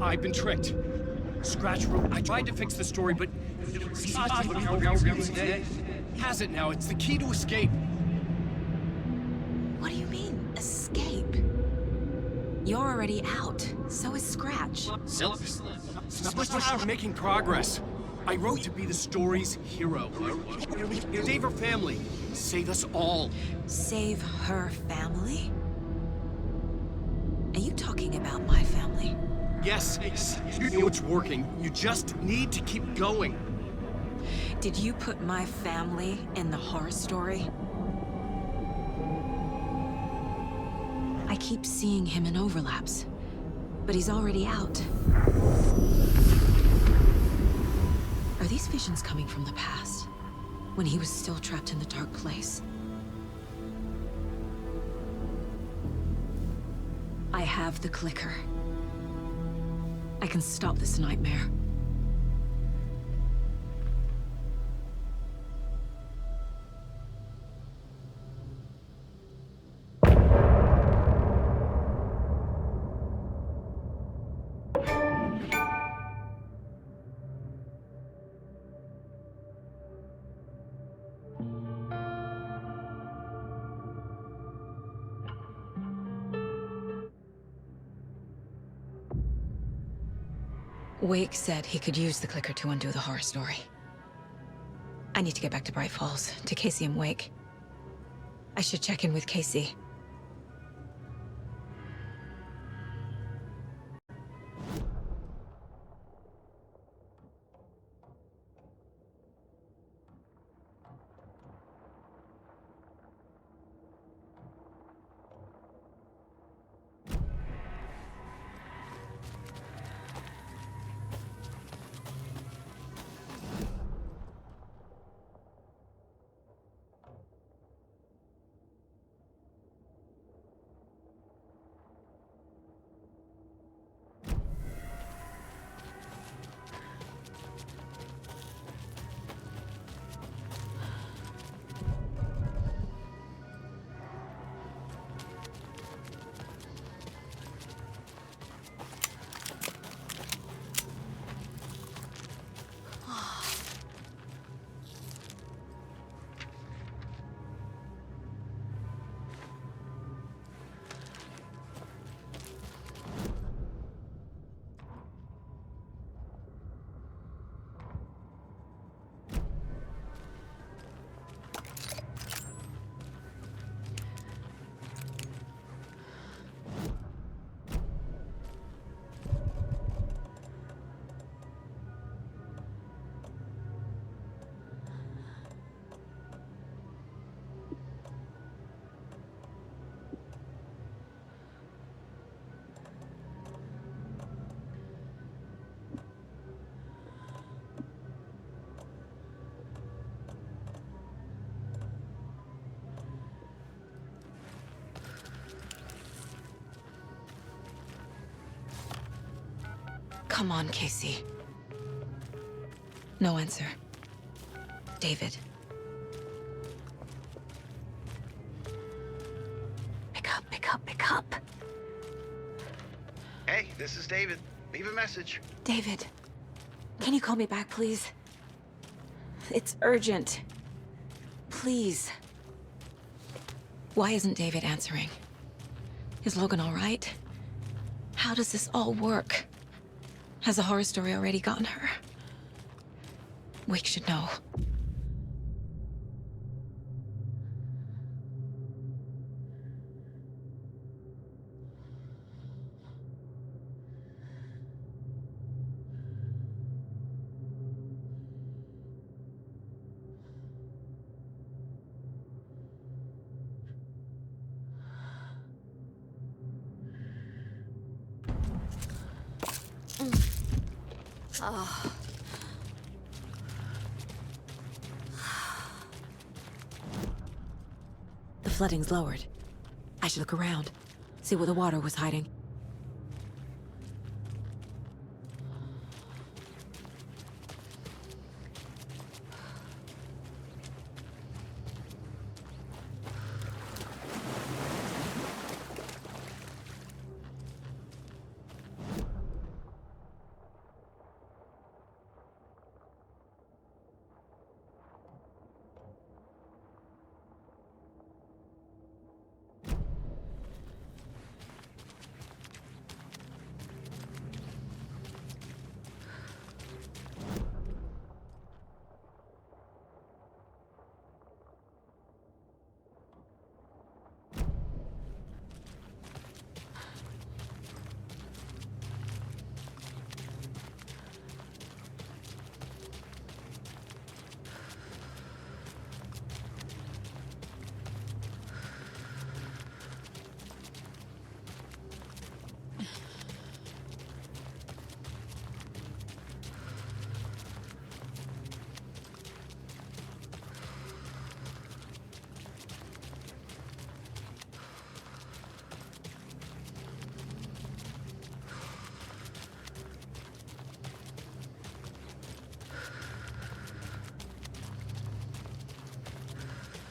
I've been tricked. Scratch wrote. I tried to fix the story, but has it now. It's the key to escape. What do you mean, escape? You're already out. So is Scratch. We're making progress. I wrote to be the story's hero. Save her family. Save us all. Save her family? Are you talking about my family? Yes, you know it's working. You just need to keep going. Did you put my family in the horror story? I keep seeing him in overlaps, but he's already out. Are these visions coming from the past, when he was still trapped in the dark place? I have the clicker. I can stop this nightmare. Wake said he could use the clicker to undo the horror story. I need to get back to Bright Falls, to Casey and Wake. I should check in with Casey. Come on, Casey. No answer. David. Pick up, pick up, pick up. Hey, this is David. Leave a message. David, can you call me back, please? It's urgent. Please. Why isn't David answering? Is Logan all right? How does this all work? Has the horror story already gotten her? Wake should know. Oh. The flooding's lowered. I should look around, see where the water was hiding.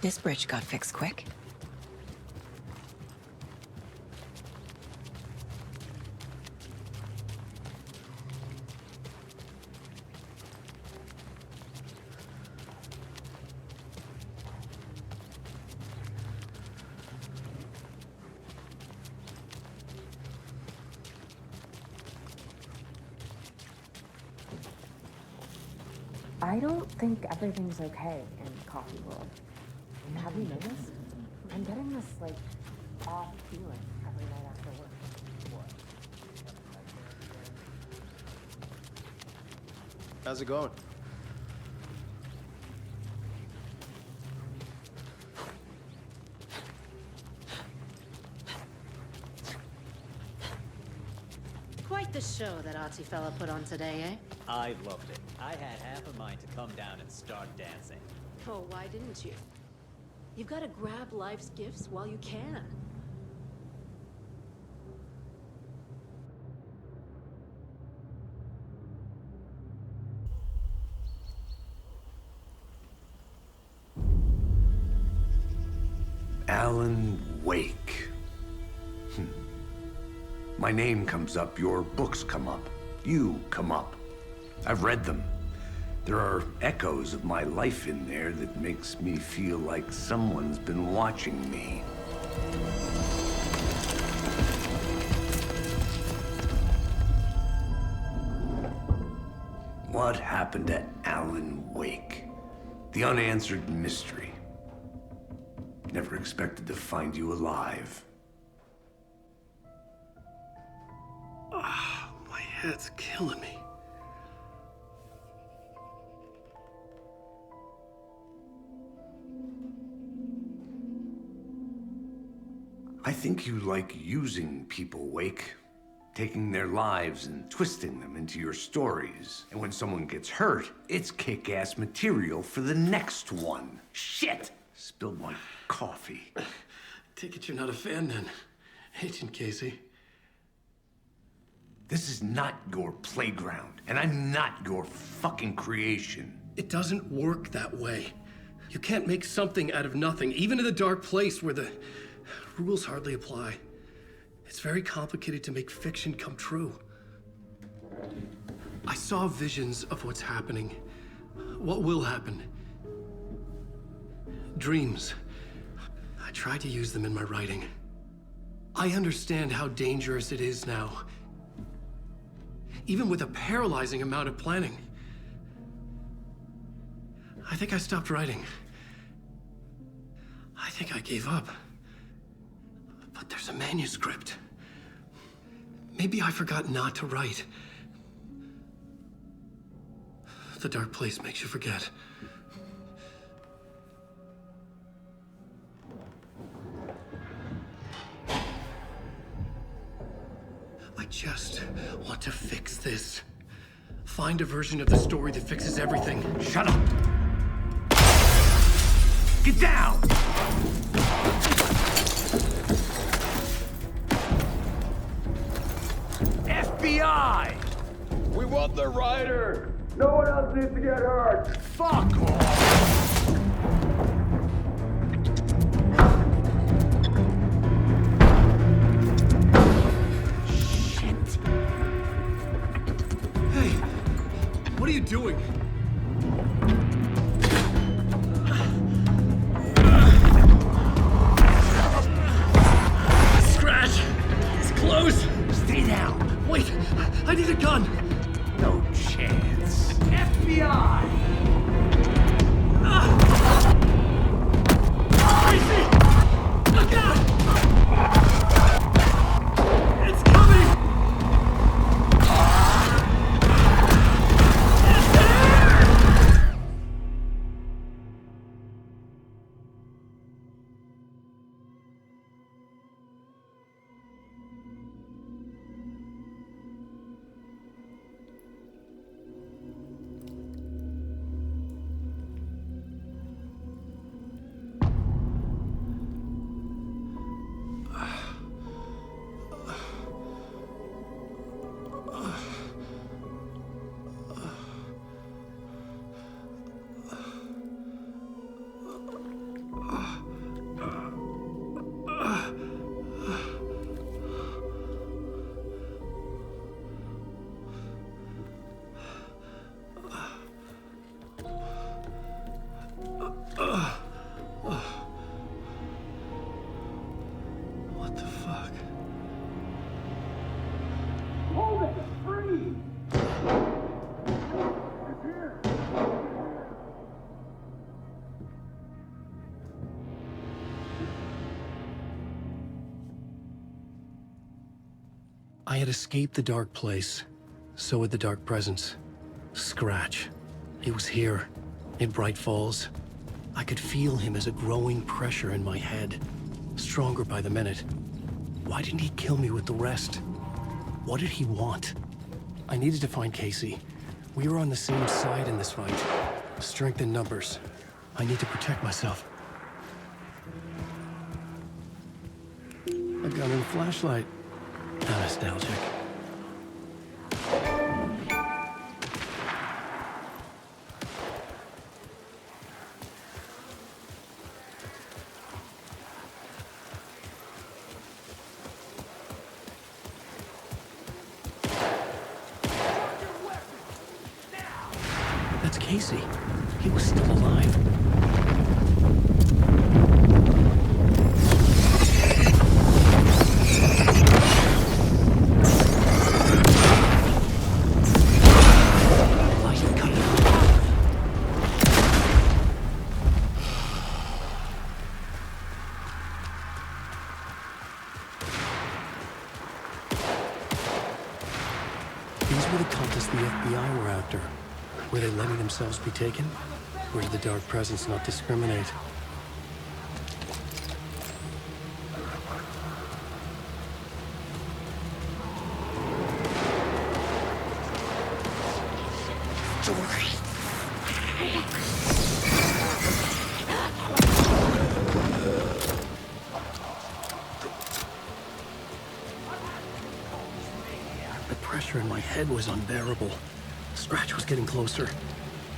This bridge got fixed quick. I don't think everything's okay in coffee world. Have you noticed? I'm getting this, like, off feeling every night after work. How's it going? Quite the show that artsy fella put on today, eh? I loved it. I had half a mind to come down and start dancing. Oh, why didn't you? You've got to grab life's gifts while you can. Alan Wake. My name comes up, your books come up, you come up. I've read them. There are echoes of my life in there that makes me feel like someone's been watching me. What happened to Alan Wake? The unanswered mystery. Never expected to find you alive. My head's killing me. I think you like using people, Wake. Taking their lives and twisting them into your stories. And when someone gets hurt, it's kick-ass material for the next one. Shit! Spilled my coffee. Take it you're not a fan then, Agent Casey. This is not your playground, and I'm not your fucking creation. It doesn't work that way. You can't make something out of nothing, even in the dark place where the rules hardly apply. It's very complicated to make fiction come true. I saw visions of what's happening, what will happen. Dreams. I tried to use them in my writing. I understand how dangerous it is now. Even with a paralyzing amount of planning. I think I stopped writing. I think I gave up. But there's a manuscript. Maybe I forgot not to write. The dark place makes you forget. I just want to fix this. Find a version of the story that fixes everything. Shut up! Get down! FBI! We want the writer! No one else needs to get hurt! Fuck off! Shit! Hey, what are you doing? Scratch! It's close! Stay down! Wait, I need a gun! No chance. FBI! I had escaped the dark place. So had the dark presence. Scratch. It was here, in Bright Falls. I could feel him as a growing pressure in my head. Stronger by the minute. Why didn't he kill me with the rest? What did he want? I needed to find Casey. We were on the same side in this fight. Strength in numbers. I need to protect myself. A gun and a flashlight. How nostalgic. That's Casey. He was still alive. These were the cultists the FBI were after. Were they letting themselves be taken? Or did the dark presence not discriminate? The pressure in my head was unbearable. Scratch was getting closer,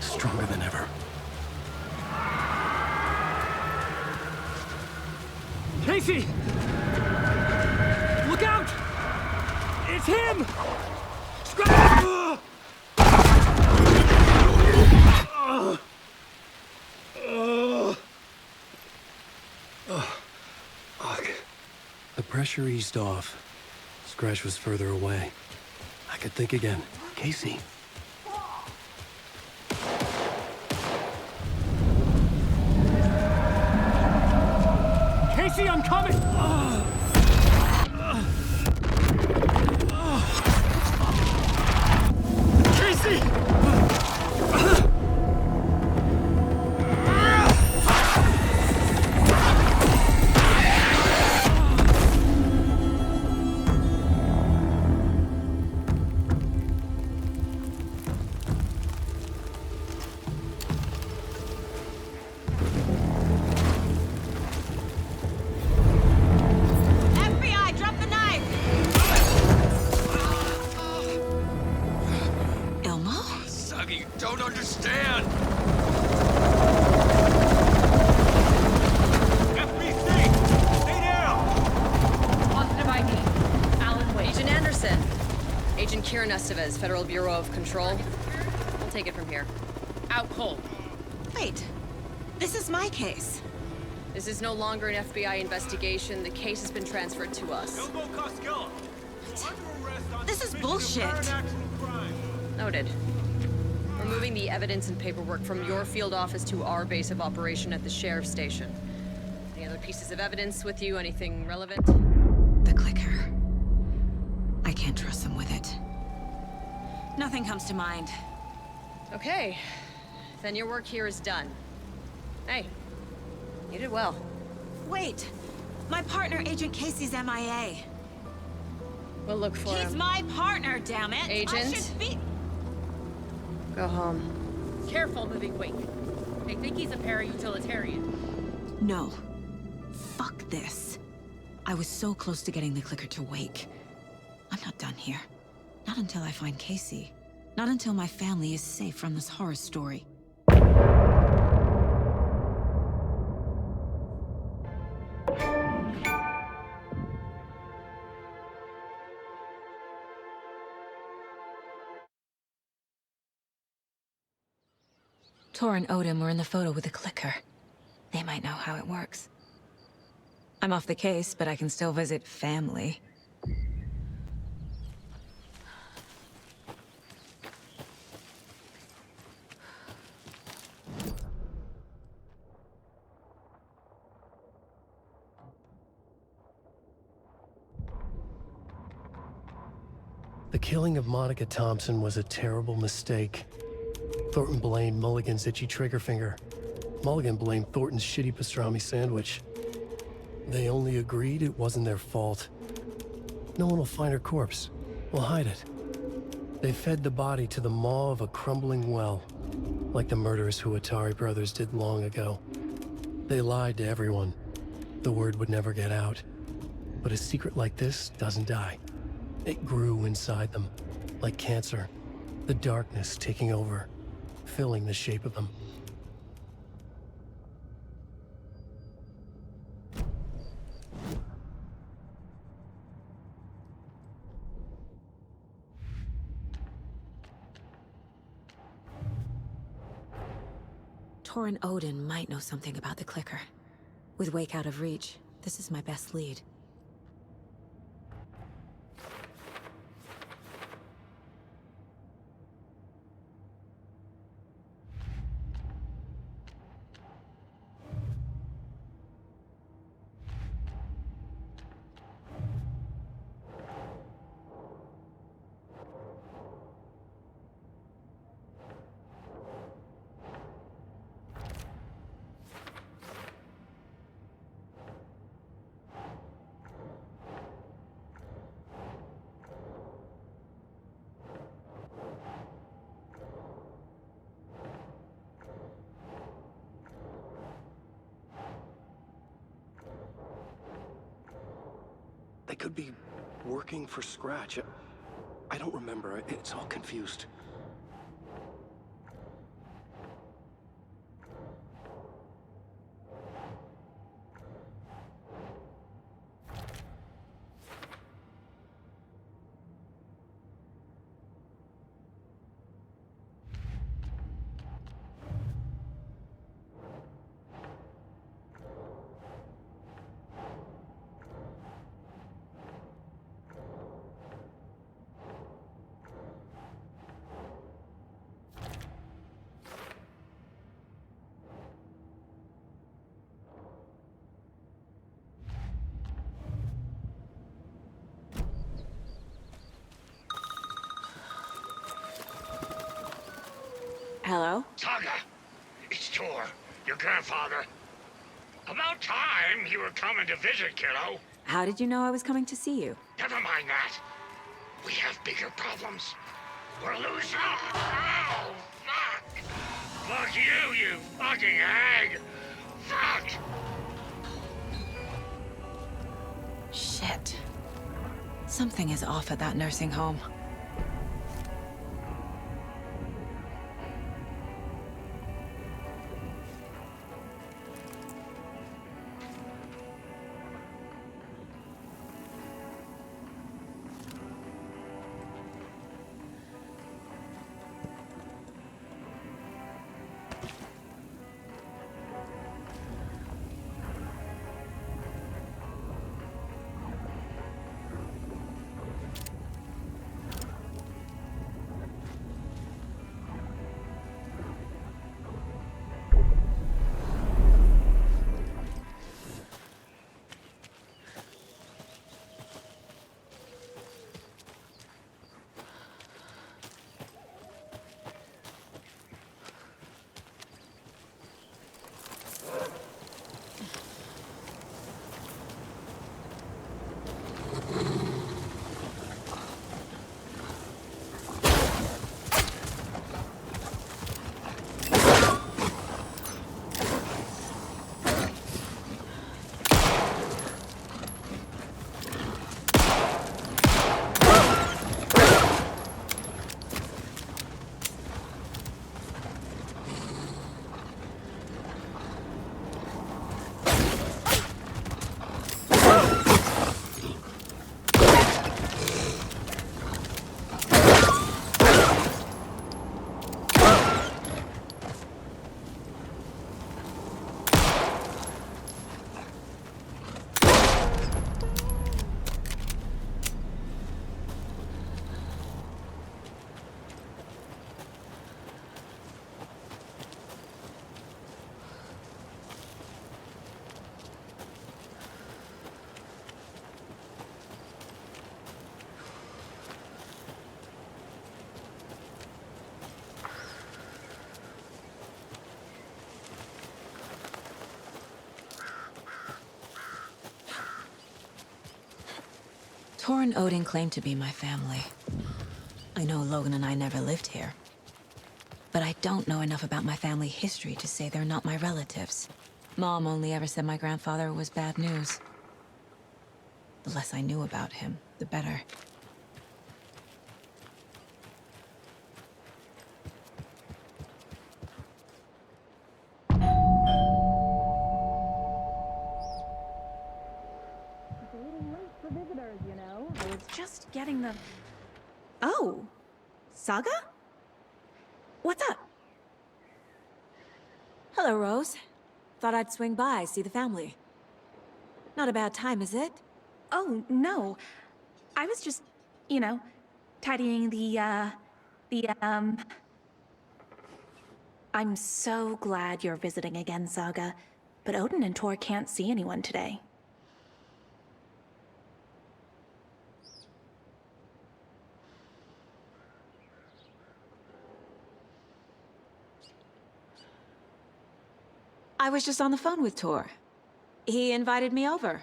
stronger than ever. Casey! Look out! It's him! Scratch! The pressure eased off. Scratch was further away. I could think again. Casey. Casey, I'm coming! Casey! FBI, drop the knife! Ilmo? Suggy, you don't understand! Positive ID. Alan Wade. Agent Anderson. Agent Kieran Estevez, Federal Bureau of Control. We'll take it from here. Out cold. Wait. This is my case. This is no longer an FBI investigation. The case has been transferred to us. This is bullshit. Noted. We're moving the evidence and paperwork from your field office to our base of operation at the sheriff's station. Any other pieces of evidence with you? Anything relevant? The clicker. I can't trust them with it. Nothing comes to mind. Okay. Then your work here is done. Hey, you did well. Wait. My partner, Agent Casey's MIA. We'll look for him. He's my partner, damn it! Agent? I should be... Go home. Careful moving quick. They think he's a para-utilitarian. No. Fuck this. I was so close to getting the clicker to wake. I'm not done here. Not until I find Casey. Not until my family is safe from this horror story. Tor and Odin were in the photo with the clicker. They might know how it works. I'm off the case, but I can still visit family. The killing of Monica Thompson was a terrible mistake. Thornton blamed Mulligan's itchy trigger finger. Mulligan blamed Thornton's shitty pastrami sandwich. They only agreed it wasn't their fault. No one will find her corpse. We'll hide it. They fed the body to the maw of a crumbling well, like the murderous Huatari brothers did long ago. They lied to everyone. The word would never get out. But a secret like this doesn't die. It grew inside them, like cancer, the darkness taking over, filling the shape of them. Torrin Odin might know something about the clicker. With Wake out of reach, this is my best lead. They could be working for Scratch. I don't remember. It's all confused. Hello? Saga, it's Tor, your grandfather. About time you were coming to visit, kiddo. How did you know I was coming to see you? Never mind that. We have bigger problems. We're losing. Oh, fuck! Fuck you, you fucking hag! Fuck! Shit. Something is off at that nursing home. Tor and Odin claim to be my family. I know Logan and I never lived here. But I don't know enough about my family history to say they're not my relatives. Mom only ever said my grandfather was bad news. The less I knew about him, the better. Just getting the... Oh, Saga? What's up? Hello, Rose. Thought I'd swing by, see the family. Not a bad time, is it? Oh, no. I was just, you know, tidying I'm so glad you're visiting again, Saga. But Odin and Tor can't see anyone today. I was just on the phone with Tor. He invited me over.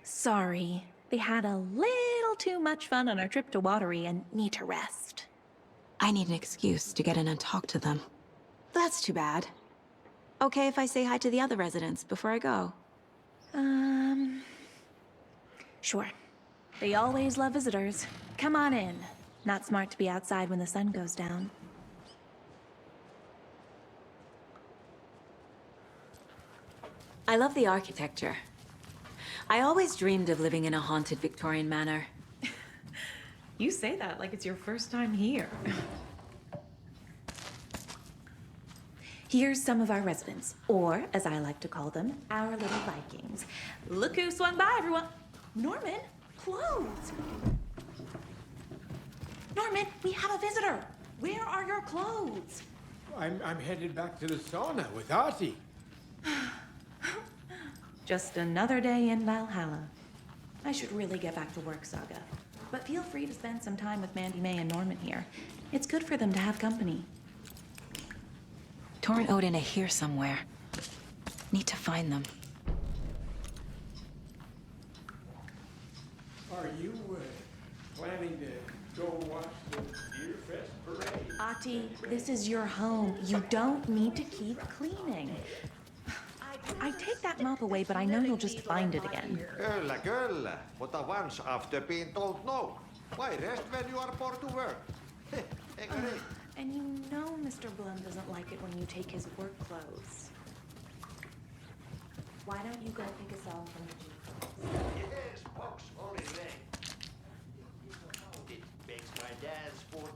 Sorry. They had a little too much fun on our trip to Watery and need to rest. I need an excuse to get in and talk to them. That's too bad. Okay if I say hi to the other residents before I go? Sure. They always love visitors. Come on in. Not smart to be outside when the sun goes down. I love the architecture. I always dreamed of living in a haunted Victorian manor. You say that like it's your first time here. Here's some of our residents, or as I like to call them, our little Vikings. Look who swung by, everyone. Norman, clothes. Norman, we have a visitor. Where are your clothes? I'm headed back to the sauna with Artie. Just another day in Valhalla. I should really get back to work, Saga. But feel free to spend some time with Mandy May and Norman here. It's good for them to have company. Tor and Odin are here somewhere. Need to find them. Are you planning to go watch the Deer Fest parade? Ati, this is your home. You don't need to keep cleaning. I take that mop away, but I know you'll just find it again. Kyllä. Mutta once after being told no. Why rest when you are bored to work? And you know Mr. Blum doesn't like it when you take his work clothes. Why don't you go pick us all from the Jeep? Yes, box holiday. It makes my dad's sport.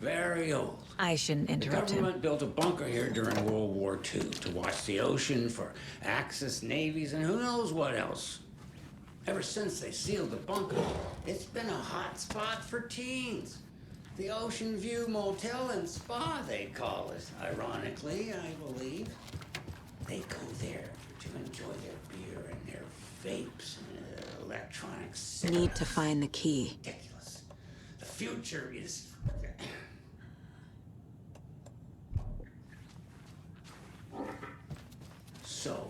Very old. I shouldn't interrupt The government built a bunker here during World War II to watch the ocean for Axis navies and who knows what else. Ever since they sealed the bunker, it's been a hot spot for teens. The Ocean View Motel and Spa, they call it. Ironically, I believe. They go there to enjoy their beer and their vapes and electronics. Need to find the key. Ridiculous. The future is... So,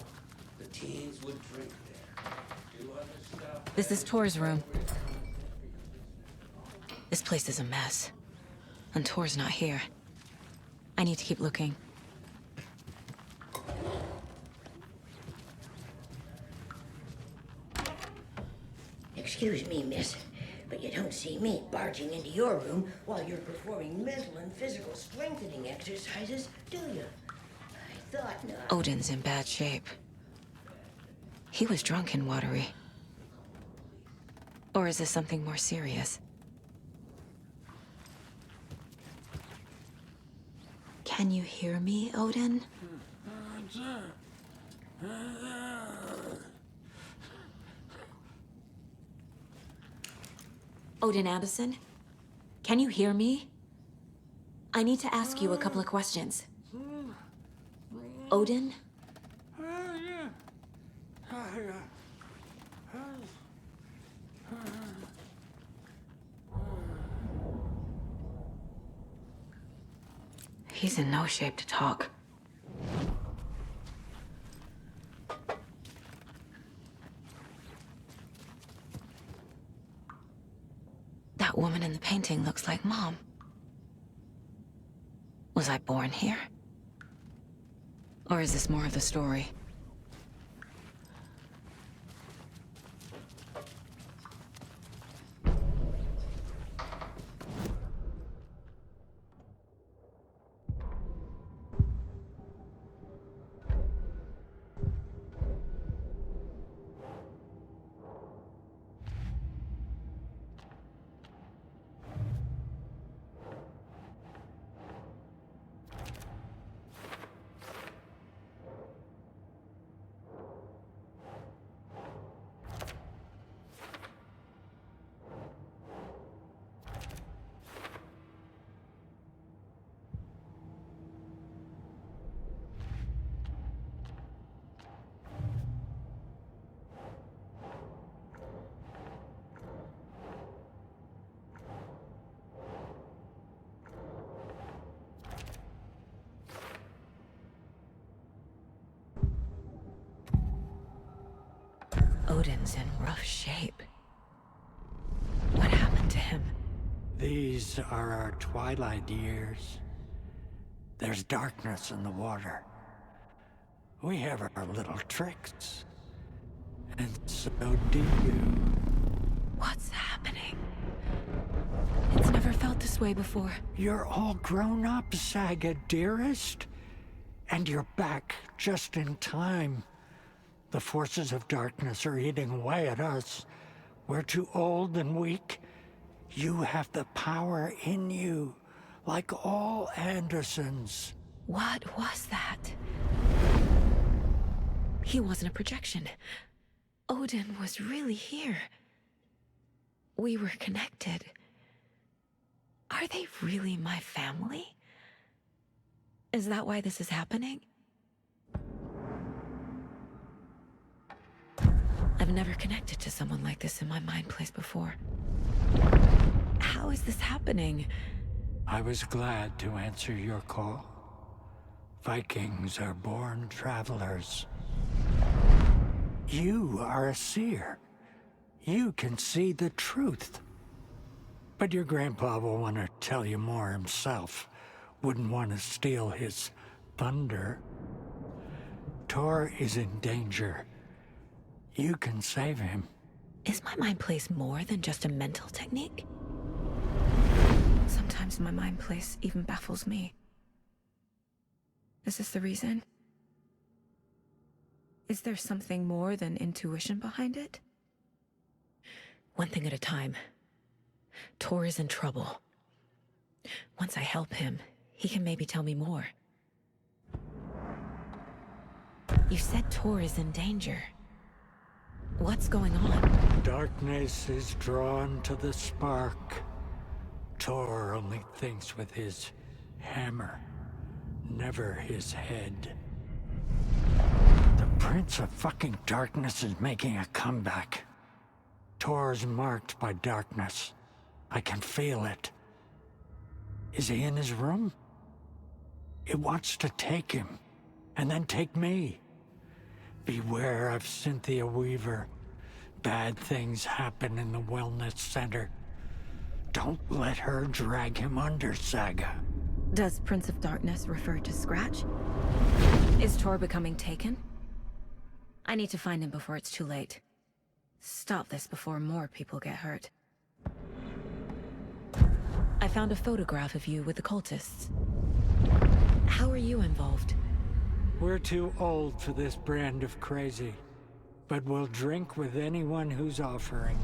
the teens would drink there, do other stuff. This is Tor's room. This place is a mess. And Tor's not here. I need to keep looking. Excuse me, miss, but you don't see me barging into your room while you're performing mental and physical strengthening exercises, do you? I thought not. Odin's in bad shape. He was drunk in Watery. Or is this something more serious? Can you hear me, Odin? Odin Anderson? Can you hear me? I need to ask you a couple of questions. Odin? He's in no shape to talk. That woman in the painting looks like Mom. Was I born here? Or is this more of the story? Odin's in rough shape. What happened to him? These are our twilight years. There's darkness in the water. We have our little tricks. And so do you. What's happening? It's never felt this way before. You're all grown up, Saga, dearest. And you're back just in time. The forces of darkness are eating away at us. We're too old and weak. You have the power in you, like all Andersons. What was that? He wasn't a projection. Odin was really here. We were connected. Are they really my family? Is that why this is happening? I've never connected to someone like this in my mind place before. How is this happening? I was glad to answer your call. Vikings are born travelers. You are a seer. You can see the truth. But your grandpa will want to tell you more himself. Wouldn't want to steal his thunder. Tor is in danger. You can save him. Is my mind place more than just a mental technique? Sometimes my mind place even baffles me. Is this the reason? Is there something more than intuition behind it? One thing at a time. Tor is in trouble. Once I help him, he can maybe tell me more. You said Tor is in danger. What's going on? Darkness is drawn to the spark. Tor only thinks with his hammer, never his head. The Prince of fucking Darkness is making a comeback. Tor's marked by darkness. I can feel it. Is he in his room? It wants to take him, and then take me. Beware of Cynthia Weaver. Bad things happen in the wellness center. Don't let her drag him under, Saga. Does Prince of Darkness refer to Scratch? Is Tor becoming taken? I need to find him before it's too late. Stop this before more people get hurt. I found a photograph of you with the cultists. How are you involved? We're too old for this brand of crazy, but we'll drink with anyone who's offering.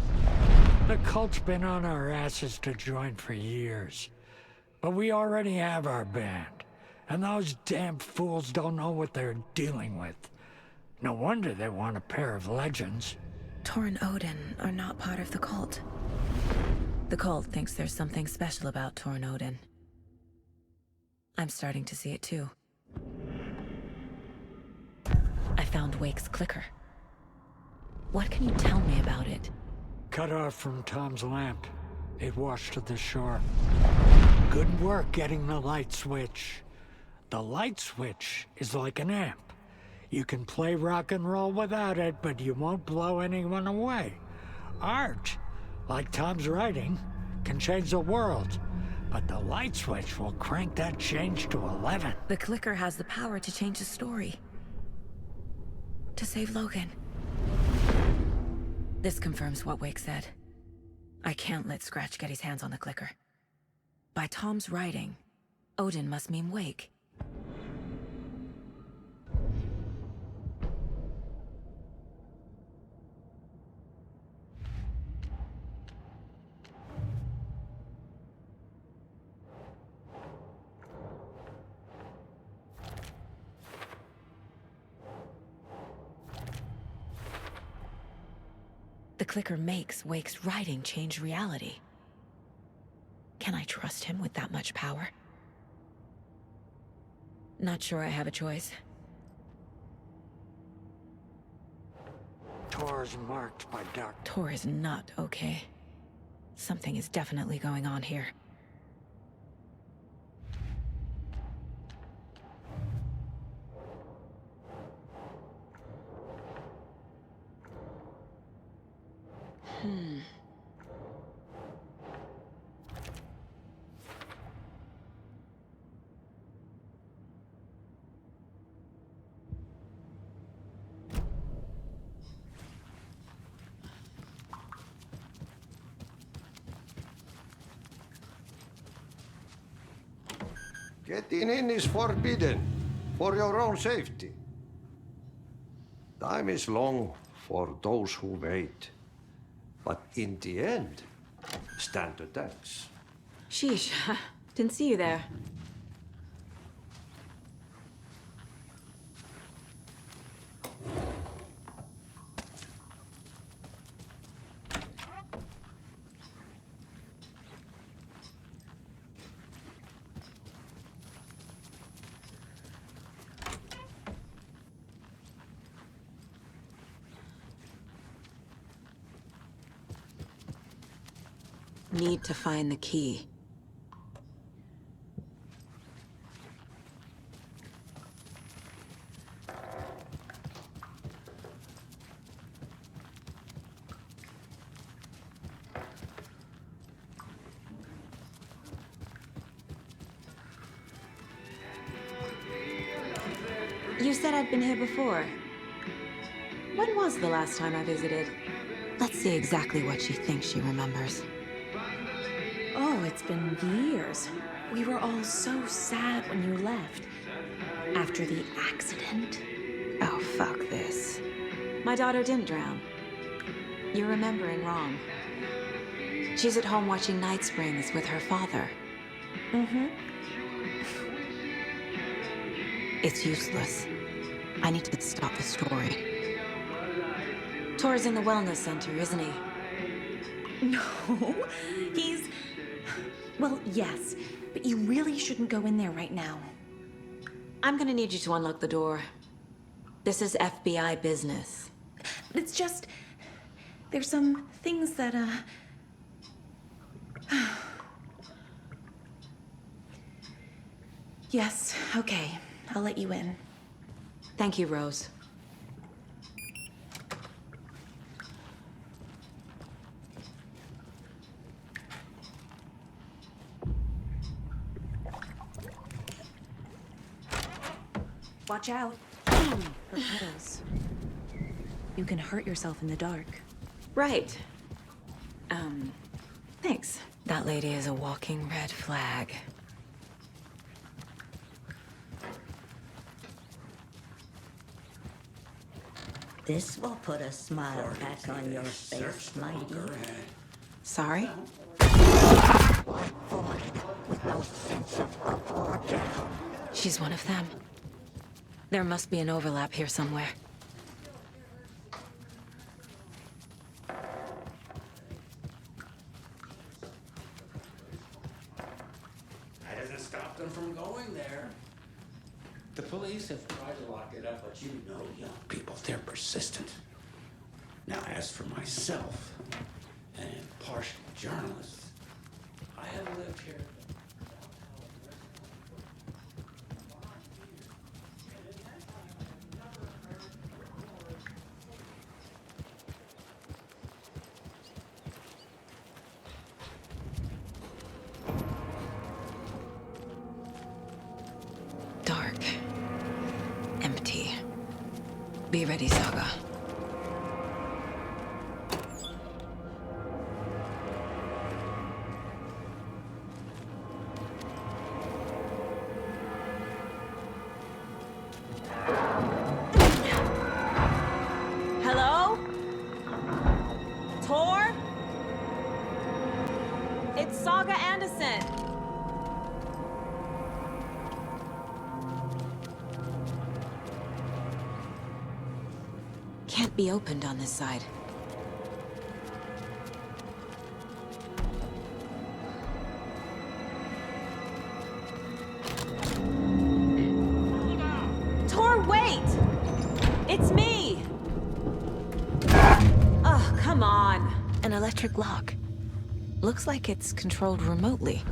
The cult's been on our asses to join for years, but we already have our band, and those damn fools don't know what they're dealing with. No wonder they want a pair of legends. Tor and Odin are not part of the cult. The cult thinks there's something special about Tor and Odin. I'm starting to see it too. I found Wake's clicker. What can you tell me about it? Cut off from Tom's lamp. It washed to the shore. Good work getting the light switch. The light switch is like an amp. You can play rock and roll without it, but you won't blow anyone away. Art, like Tom's writing, can change the world. But the light switch will crank that change to 11. The clicker has the power to change the story. To save Logan. This confirms what Wake said. I can't let Scratch get his hands on the clicker. By Tom's writing, Odin must mean Wake. The clicker makes Wake's writing change reality. Can I trust him with that much power? Not sure I have a choice. Tor is marked by dark. Tor is not okay. Something is definitely going on here. Getting in is forbidden, for your own safety. Time is long for those who wait. But in the end, stand the thanks. Sheesh, didn't see you there. Need to find the key. You said I'd been here before. When was the last time I visited? Let's see exactly what she thinks she remembers. Oh, it's been years. We were all so sad when you left. After the accident. Oh, fuck this. My daughter didn't drown. You're remembering wrong. She's at home watching Night Springs with her father. Mm-hmm. It's useless. I need to stop the story. Tor's in the wellness center, isn't he? No, he's... Well, yes, but you really shouldn't go in there right now. I'm gonna need you to unlock the door. This is FBI business. It's just... There's some things that, Yes, okay. I'll let you in. Thank you, Rose. Watch out. Her petals. You can hurt yourself in the dark. Right. Thanks. That lady is a walking red flag. This will put a smile back on your face, my dear. Sorry? She's one of them. There must be an overlap here somewhere. That hasn't stopped them from going there. The police have tried to lock it up, but you know young people, they're persistent. Now, as for myself, an impartial journalist, I have lived here. Dark. Empty. Be ready, Saga. Hello? Tor? It's Saga Anderson. Can't be opened on this side. Tor, wait! It's me! Oh, come on. An electric lock. Looks like it's controlled remotely.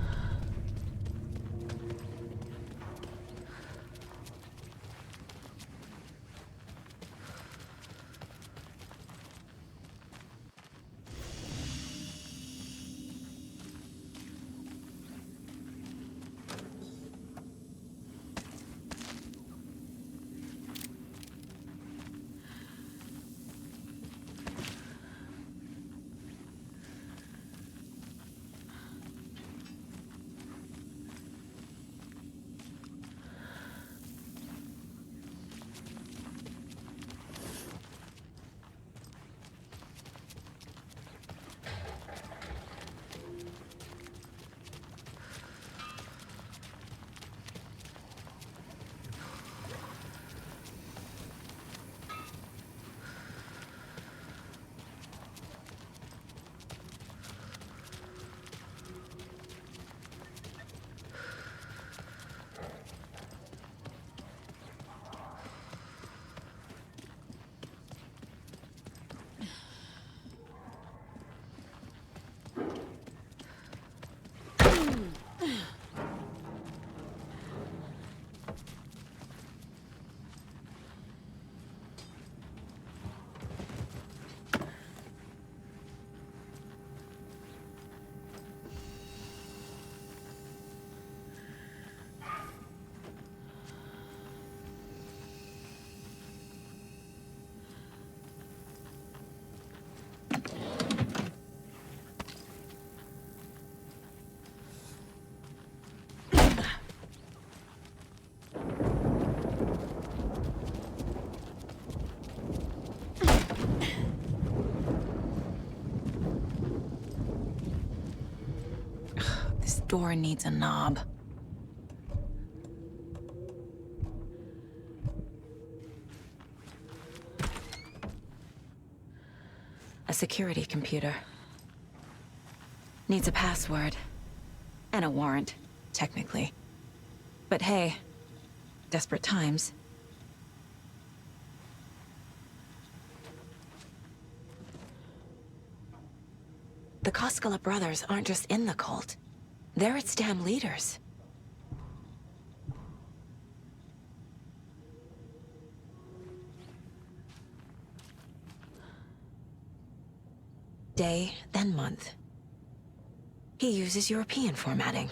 This door needs a knob. A security computer. Needs a password. And a warrant, technically. But hey, desperate times. The Koskela brothers aren't just in the cult. They're its damn leaders. Day, then month. He uses European formatting.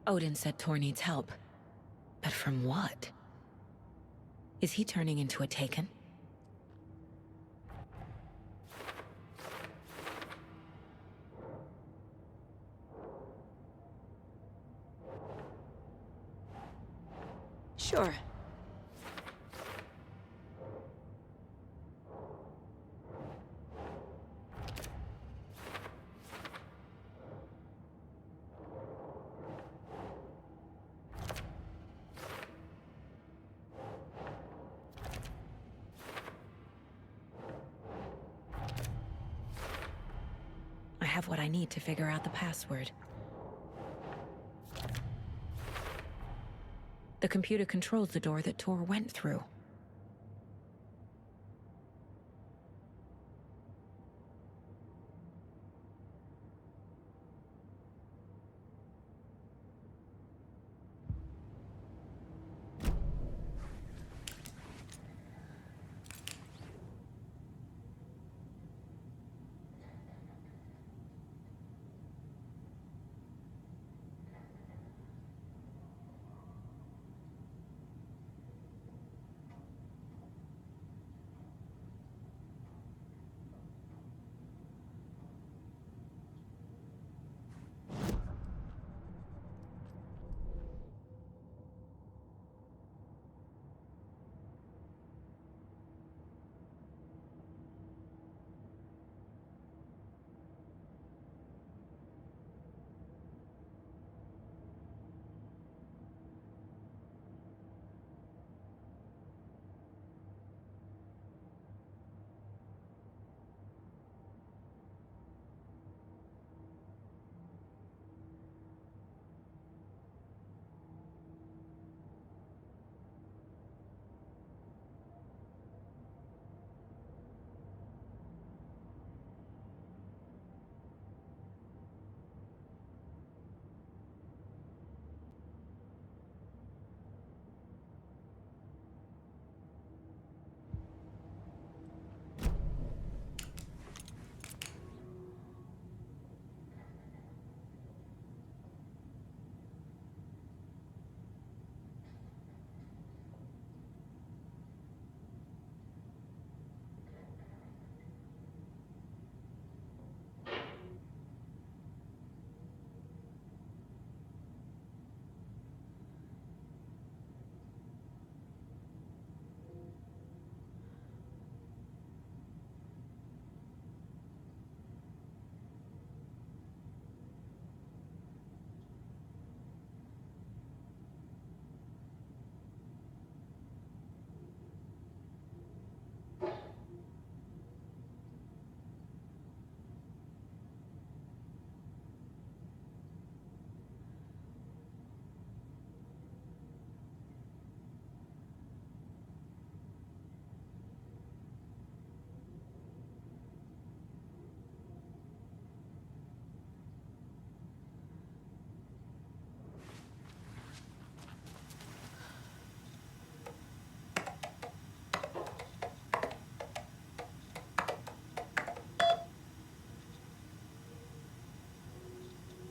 Odin said Tor needs help. But from what? Is he turning into a Taken? Sure. I have what I need to figure out the password. The computer controls the door that Tor went through.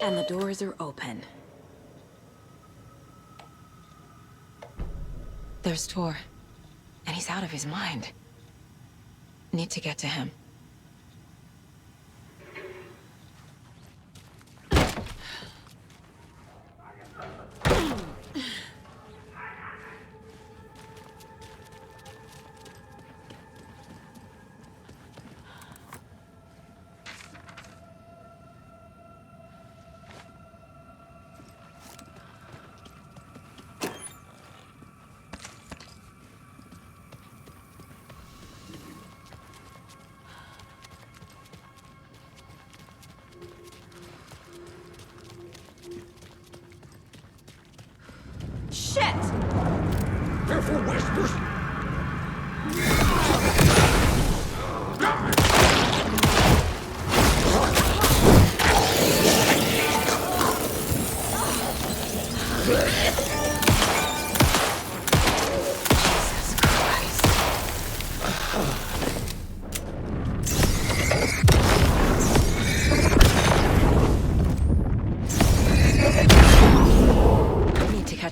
And the doors are open. There's Tor. And he's out of his mind. Need to get to him. Shit! Careful, whispers!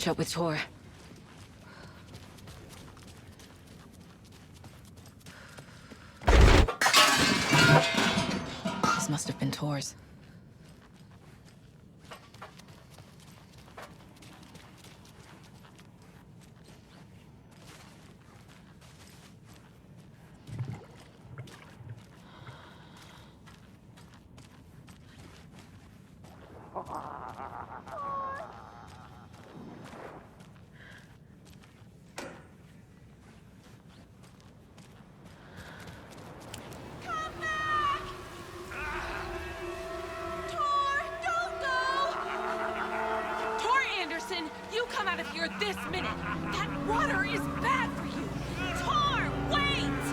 catch up with Tor. This must have been Tor's. You come out of here this minute! That water is bad for you! Tor, wait!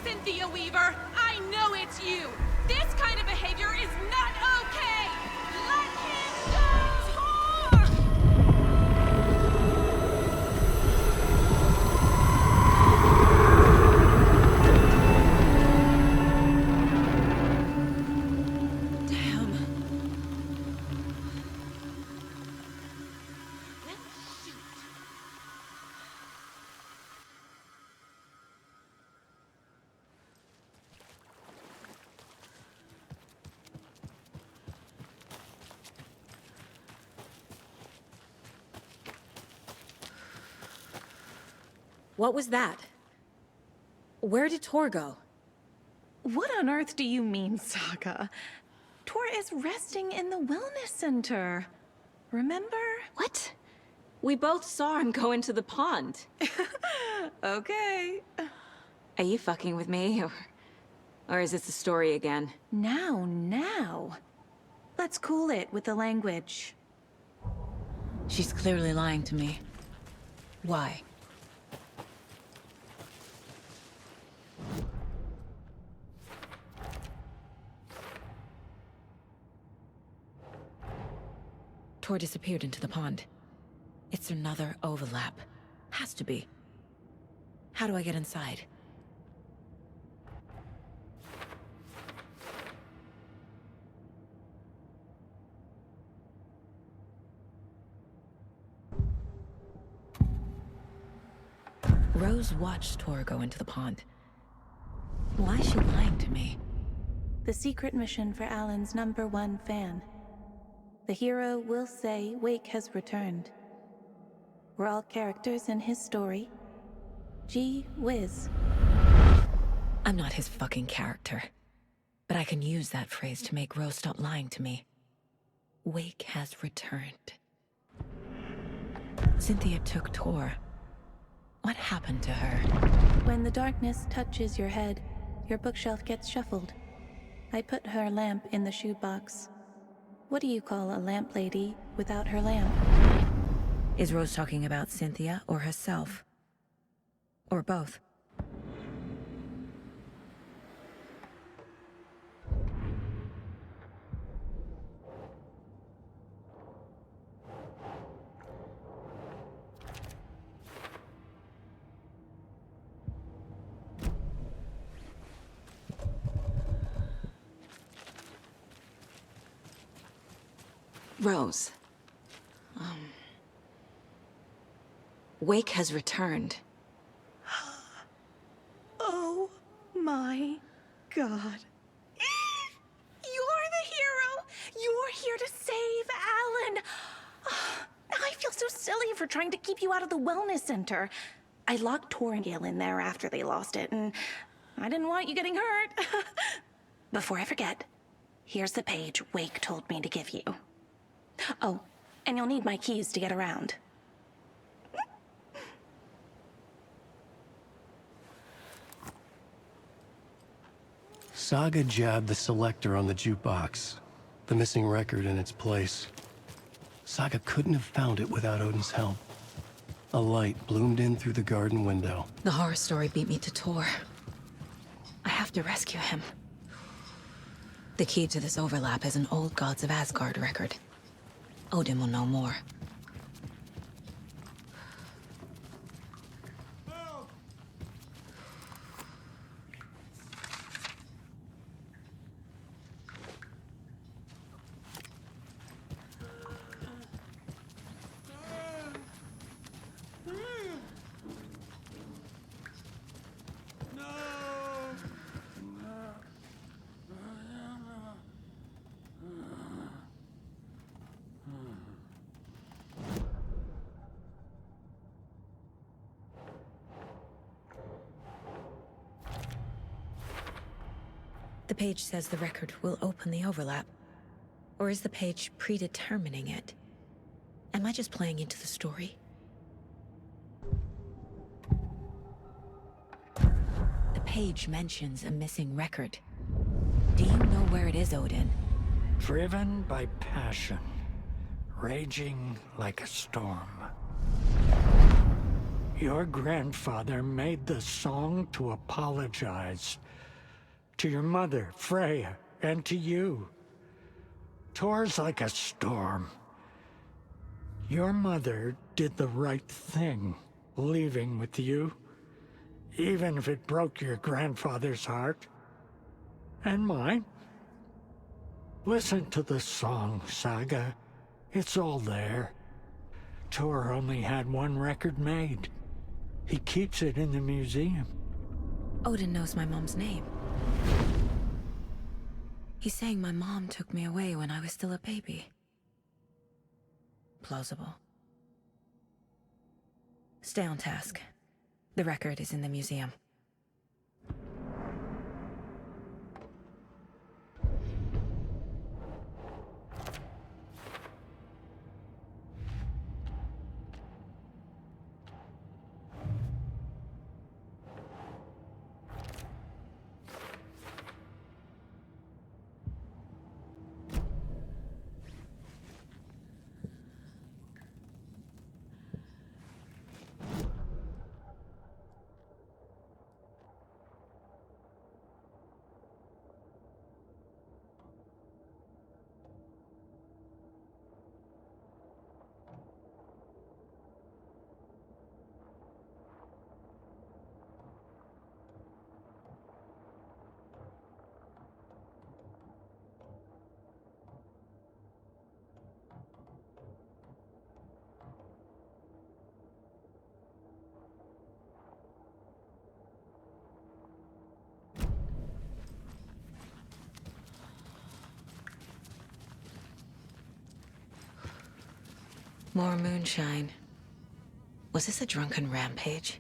Cynthia Weaver, I know it's you! This kind of behavior is not okay! Let him go! Tor! What was that? Where did Tor go? What on earth do you mean, Saga? Tor is resting in the wellness center. Remember? What? We both saw him go into the pond. Okay. Are you fucking with me, or is this a story again? Now. Let's cool it with the language. She's clearly lying to me. Why? Tor disappeared into the pond. It's another overlap. Has to be. How do I get inside? Rose watched Tor go into the pond. Why is she lying to me? The secret mission for Alan's #1 fan. The hero will say Wake has returned. We're all characters in his story. Gee whiz. I'm not his fucking character. But I can use that phrase to make Rose stop lying to me. Wake has returned. Cynthia took Tor. What happened to her? When the darkness touches your head, your bookshelf gets shuffled. I put her lamp in the shoebox. What do you call a lamp lady without her lamp? Is Rose talking about Cynthia or herself? Or both? Rose. Wake has returned. Oh my God. You're the hero! You're here to save Alan! I feel so silly for trying to keep you out of the wellness center. I locked Tor and Gale in there after they lost it, and I didn't want you getting hurt. Before I forget, here's the page Wake told me to give you. Oh, and you'll need my keys to get around. Saga jabbed the selector on the jukebox, the missing record in its place. Saga couldn't have found it without Odin's help. A light bloomed in through the garden window. The horror story beat me to Tor. I have to rescue him. The key to this overlap is an old Gods of Asgard record. Odin will know more. The page says the record will open the overlap. Or is the page predetermining it? Am I just playing into the story? The page mentions a missing record. Do you know where it is, Odin? Driven by passion, raging like a storm. Your grandfather made the song to apologize. To your mother, Freya, and to you. Tor's like a storm. Your mother did the right thing, leaving with you. Even if it broke your grandfather's heart. And mine. Listen to the song, Saga. It's all there. Tor only had one record made. He keeps it in the museum. Odin knows my mom's name. He's saying my mom took me away when I was still a baby. Plausible. Stay on task. The record is in the museum. More moonshine. Was this a drunken rampage?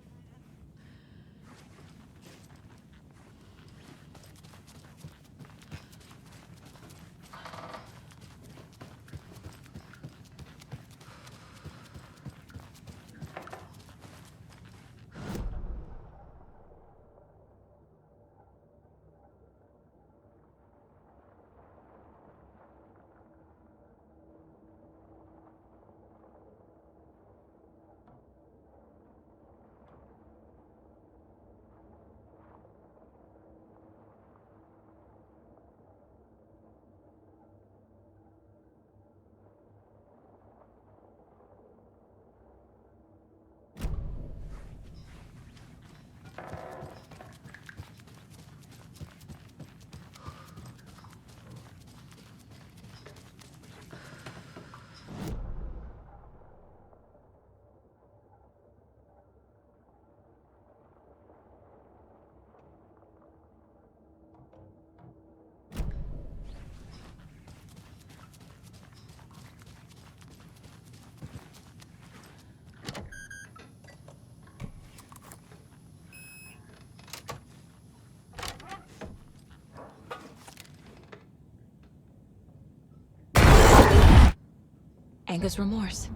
Anger's remorse.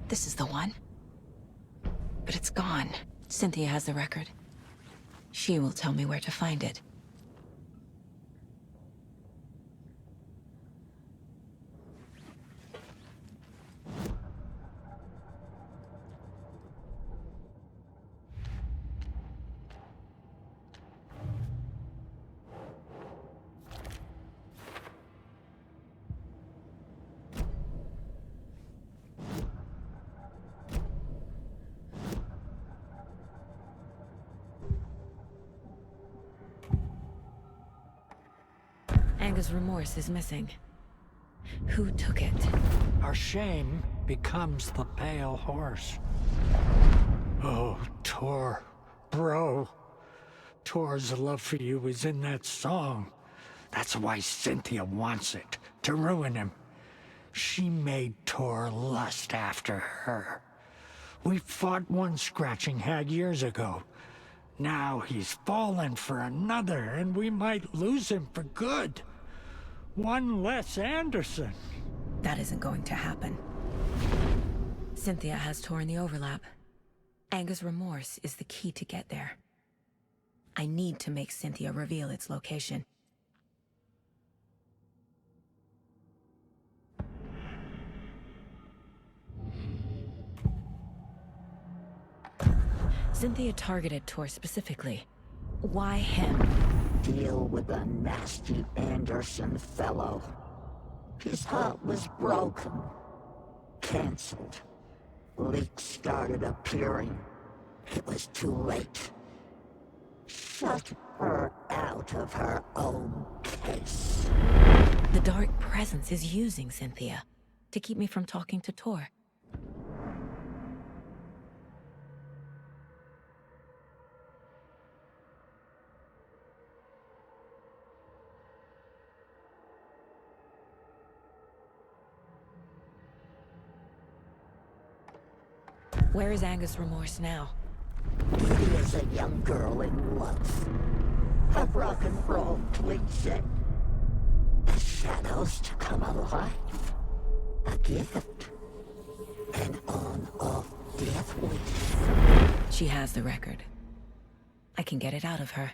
This is the one. But it's gone. Cynthia has the record. She will tell me where to find it. Anger's remorse is missing. Who took it? Our shame becomes the pale horse. Oh, Tor. Bro. Tor's love for you is in that song. That's why Cynthia wants it, to ruin him. She made Tor lust after her. We fought one scratching hag years ago. Now he's fallen for another, and we might lose him for good. One less Anderson. That isn't going to happen. Cynthia has torn the overlap. Anger's remorse is the key to get there. I need to make Cynthia reveal its location. Cynthia targeted Tor specifically. Why him? Deal with the nasty Anderson fellow. His heart was broken. Cancelled. Leaks started appearing. It was too late. Shut her out of her own case. The dark presence is using Cynthia to keep me from talking to Tor. Where is Anger's remorse now? Dee is a young girl in love. Her rock and roll pleased it. The shadows to come alive. A gift. An on-off death wish. She has the record. I can get it out of her.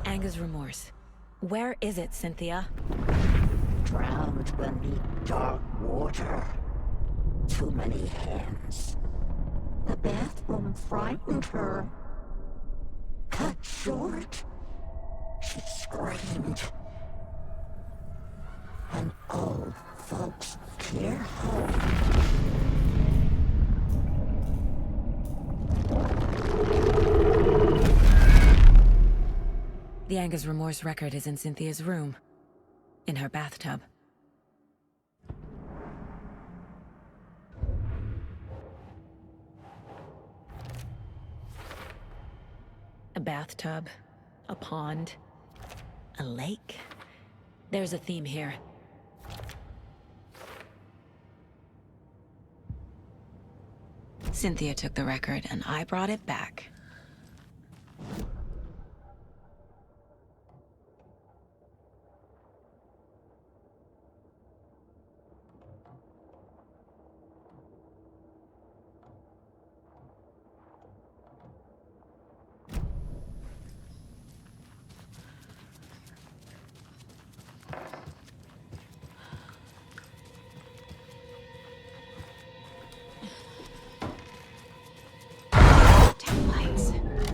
Anger's remorse. Where is it, Cynthia? Drowned beneath dark water. Too many hands. The bathroom frightened her. Cut short. She screamed. An old folks' care home. The Anger's remorse record is in Cynthia's room. In her bathtub. A bathtub, a pond, a lake. There's a theme here. Cynthia took the record and I brought it back.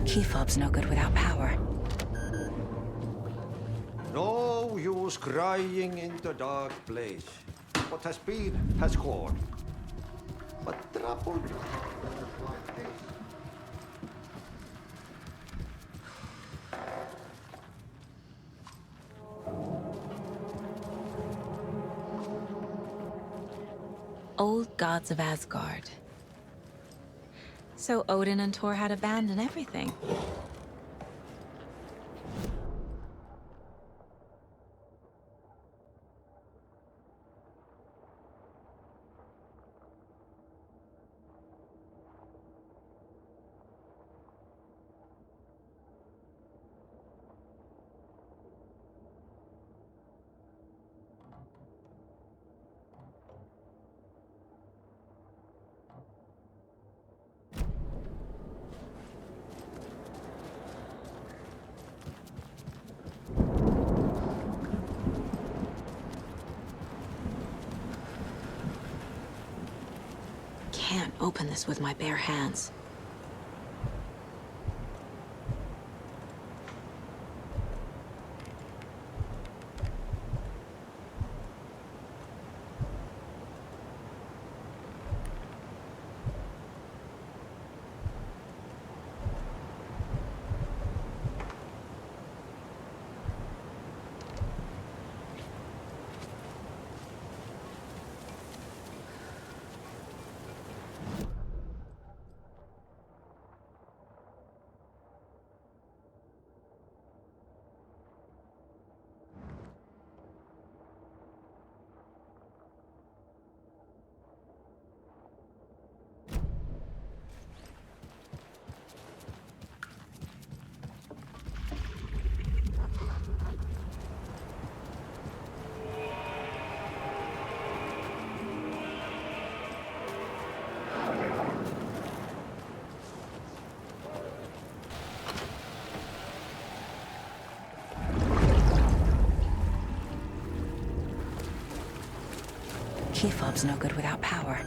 Key fob's no good without power. No use crying in the dark place. What has been has gone. But trouble. Old gods of Asgard. So Odin and Tor had abandoned everything. Can't open this with my bare hands. key fob's no good without power.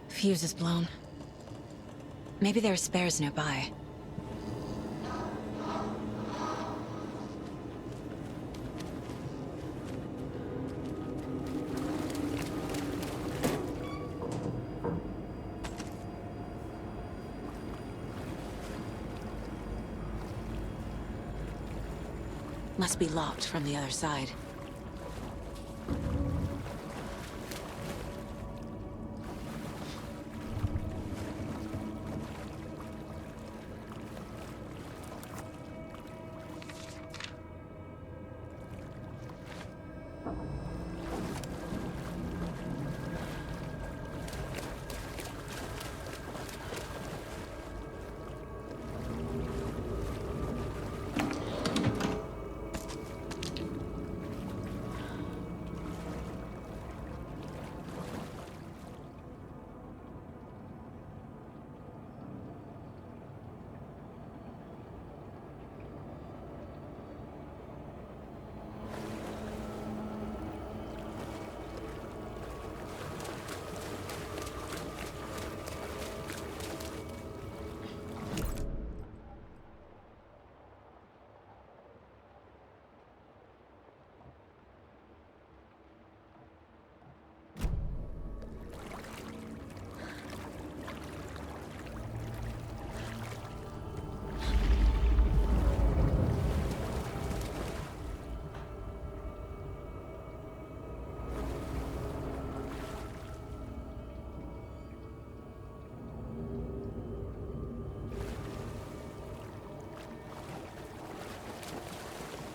Fuse is blown. Maybe there are spares nearby. Must be locked from the other side.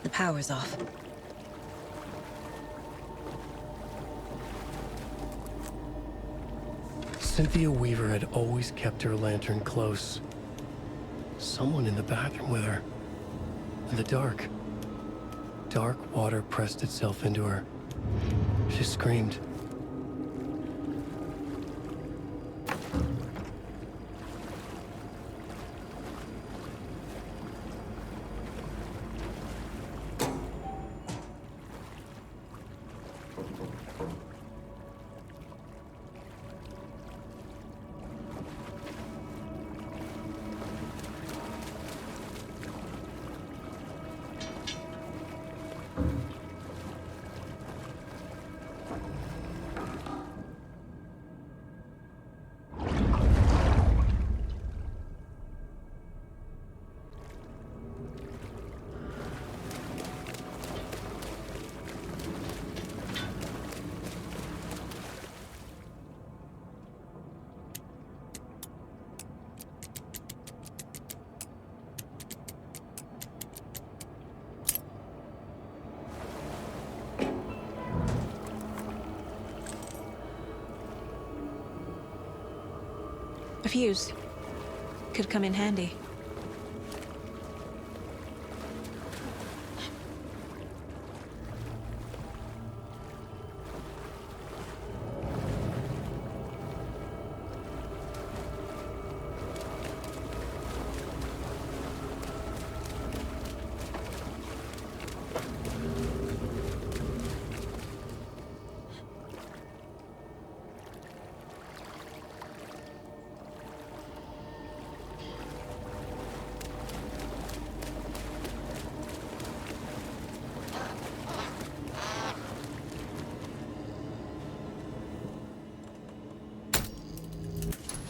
The power's off. Cynthia Weaver had always kept her lantern close. Someone in the bathroom with her. In the dark. Dark water pressed itself into her. She screamed. A fuse. Could come in handy.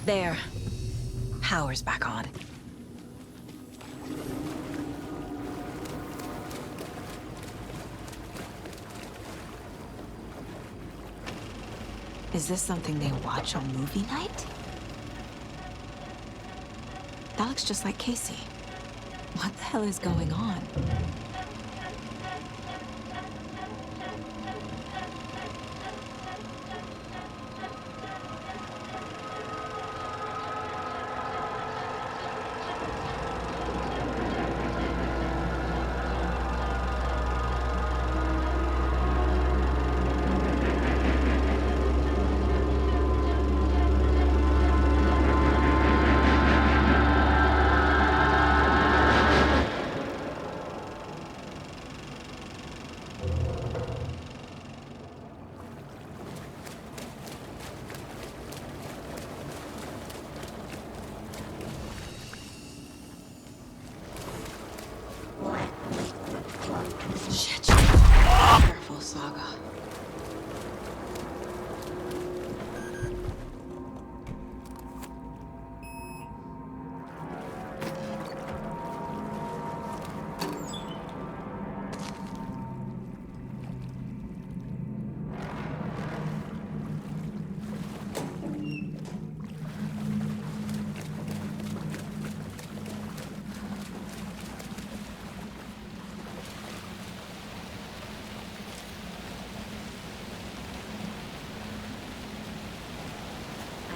There. Power's back on. Is this something they watch on movie night? That looks just like Casey. What the hell is going on?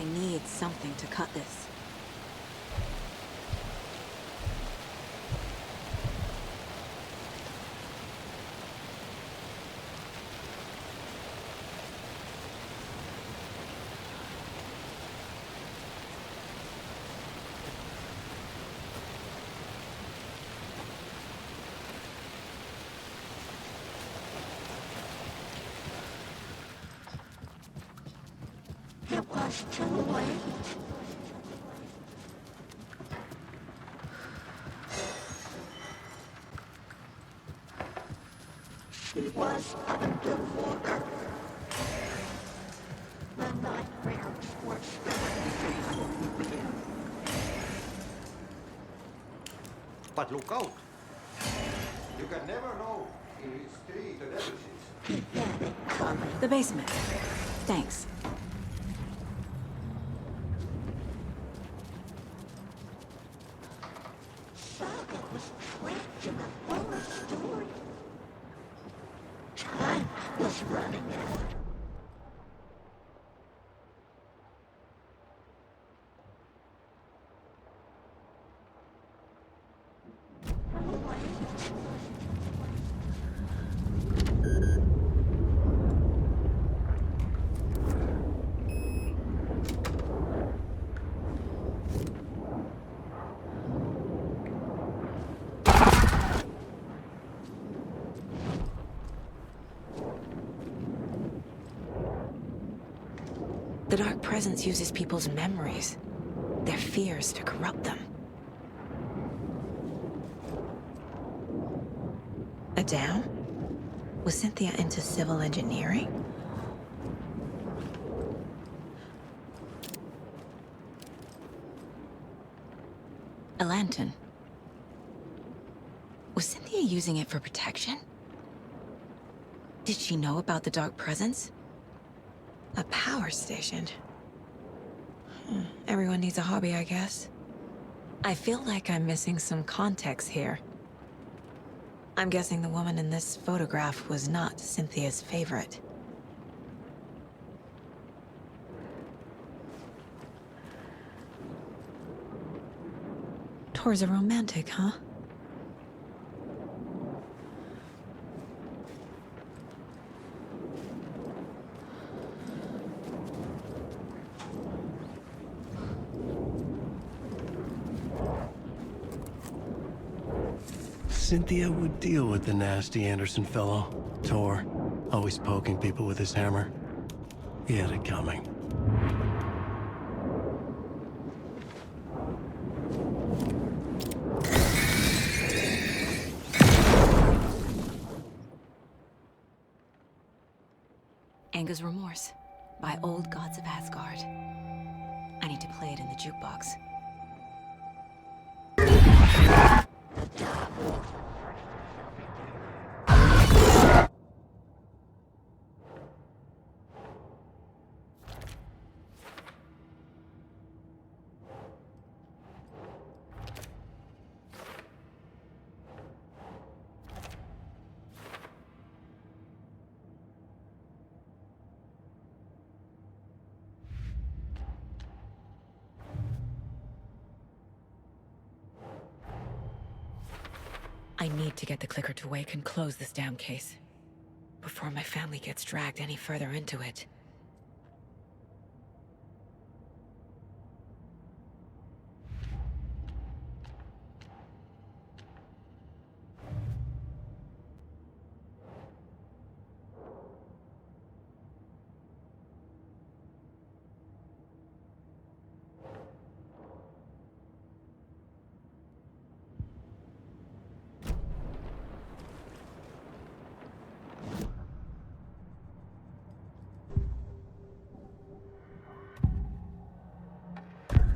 I need something to cut this. It was too late. She was underwater. The nightmares were starting to begin. But look out! You can never know in his street analysis. The basement. Thanks. Saga was trapped in a horror story. Time was running out. The Dark Presence uses people's memories, their fears to corrupt them. A dam? Was Cynthia into civil engineering? A lantern. Was Cynthia using it for protection? Did she know about the Dark Presence? A power station. Everyone needs a hobby, I guess. I feel like I'm missing some context here. I'm guessing the woman in this photograph was not Cynthia's favorite. Tor's a romantic, huh? Cynthia would deal with the nasty Anderson fellow. Tor, always poking people with his hammer. He had it coming. Anga's Remorse by Old Gods of Asgard. I need to play it in the jukebox. I need to get the clicker to wake and close this damn case before my family gets dragged any further into it.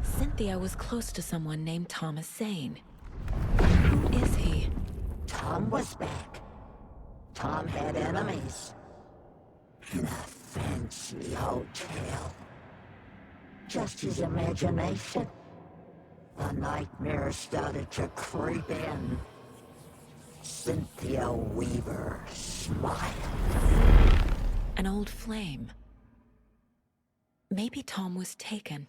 Cynthia was close to someone named Thomas Zane. Who is he? Tom was back. Tom had enemies. In a fancy hotel. Just his imagination. The nightmare started to creep in. Cynthia Weaver smiled. An old flame. Maybe Tom was taken.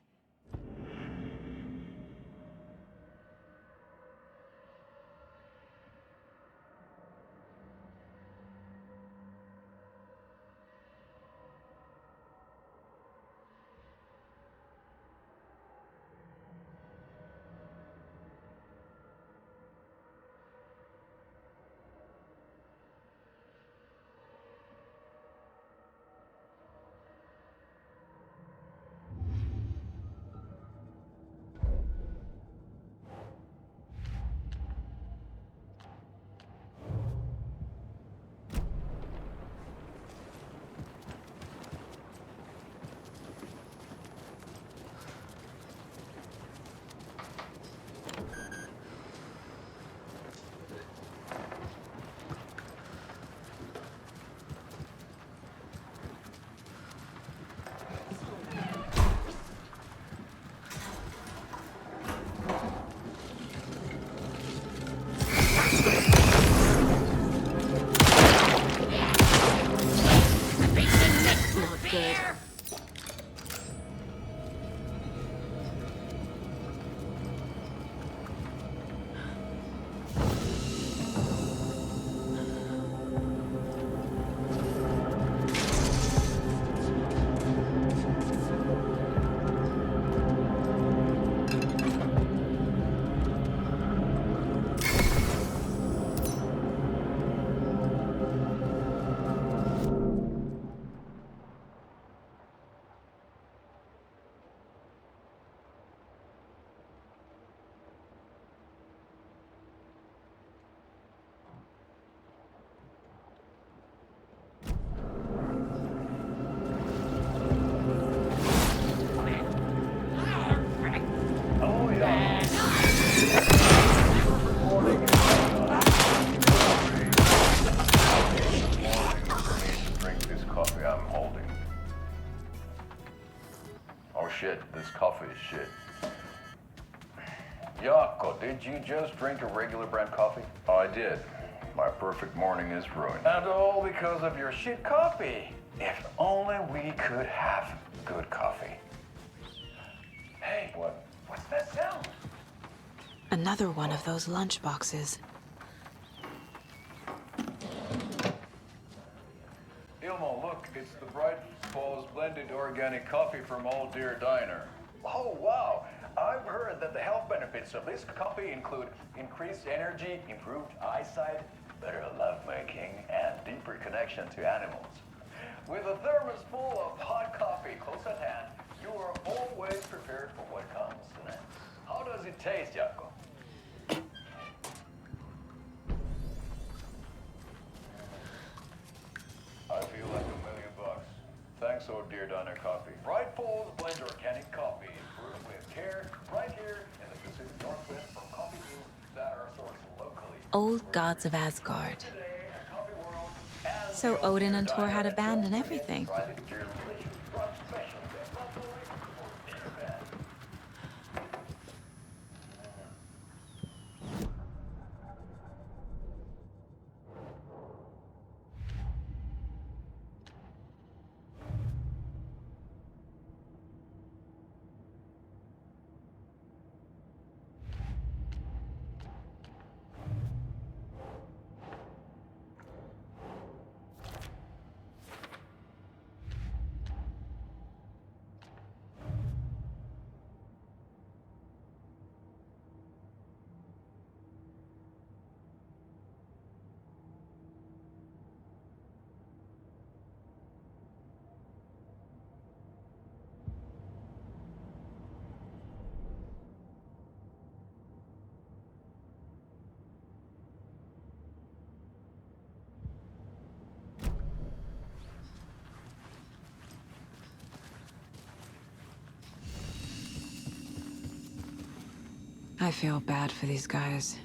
This coffee is shit. Yako, did you just drink a regular brand coffee? I did. My perfect morning is ruined. And all because of your shit coffee. If only we could have good coffee. Hey, what's that sound? Another one of those lunchboxes. Ilmo, look, it's the Bright Falls blended organic coffee from Old Deer Diner. Oh, wow. I've heard that the health benefits of this coffee include increased energy, improved eyesight, better lovemaking, and deeper connection to animals. With a thermos full of hot coffee close at hand, you are always prepared for what comes next. How does it taste, Yako? I feel like $1,000,000. Thanks, Old Deer Diner Coffee. Bright Falls blends organic coffee, brewed with care, right here in the Pacific Northwest from coffee beans that are sourced locally. Old gods of Asgard. So Odin and Thor had a band and everything. I feel bad for these guys.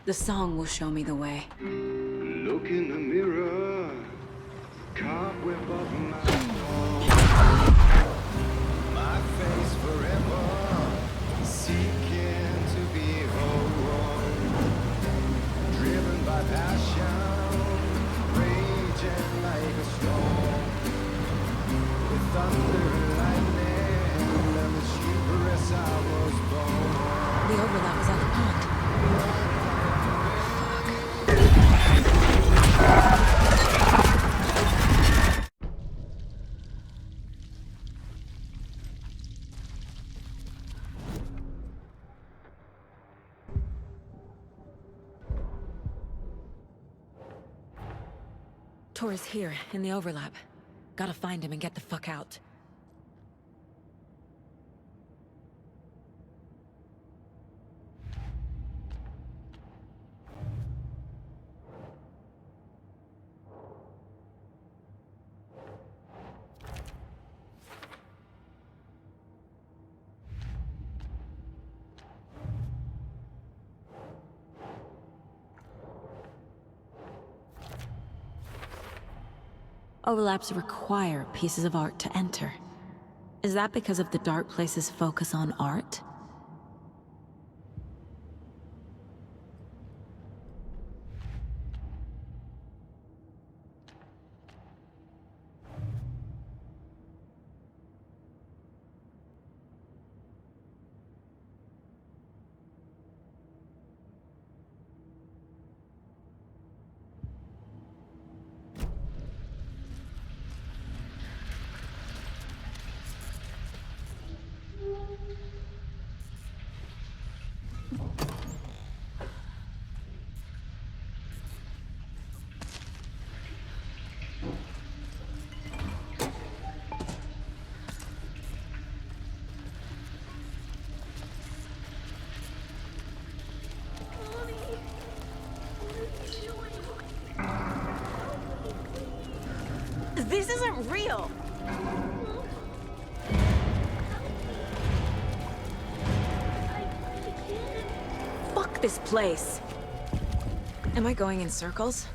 The song will show me the way. Look in the mirror, cobweb of my soul. My face forever, seeking to be whole. Driven by passion, raging like a storm. With thunder and lightning, and the hubris I was born. The overlap is at the pond. Tor's here, in the overlap. Gotta find him and get the fuck out. Overlaps require pieces of art to enter. Is that because of the Dark Place's focus on art? This isn't real! Fuck this place! Am I going in circles?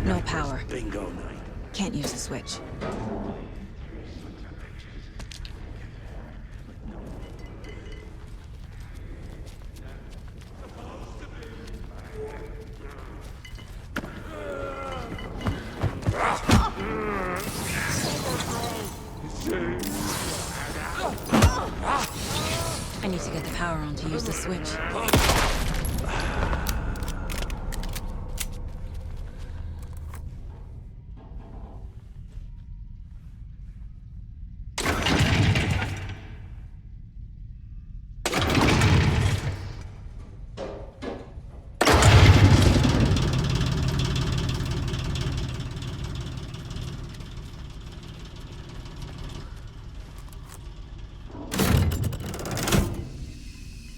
No power. Bingo night. Can't use the switch. I need to get the power on to use the switch.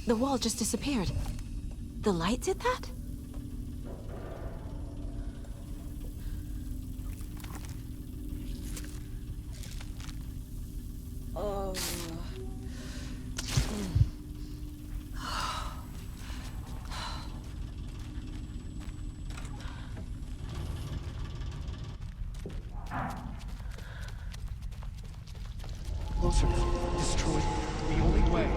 The wall just disappeared. The light did that? Oh. Closer. Destroy. The only way.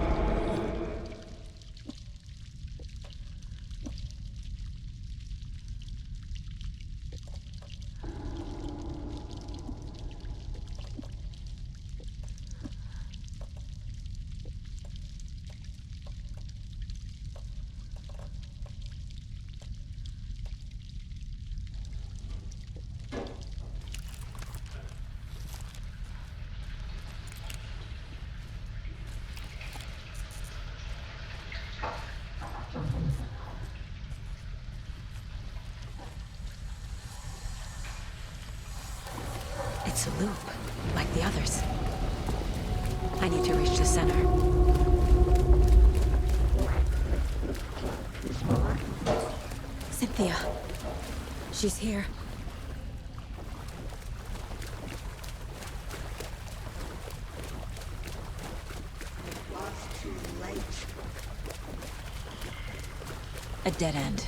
It's a loop, like the others. I need to reach the center. Cynthia. She's here. A dead end.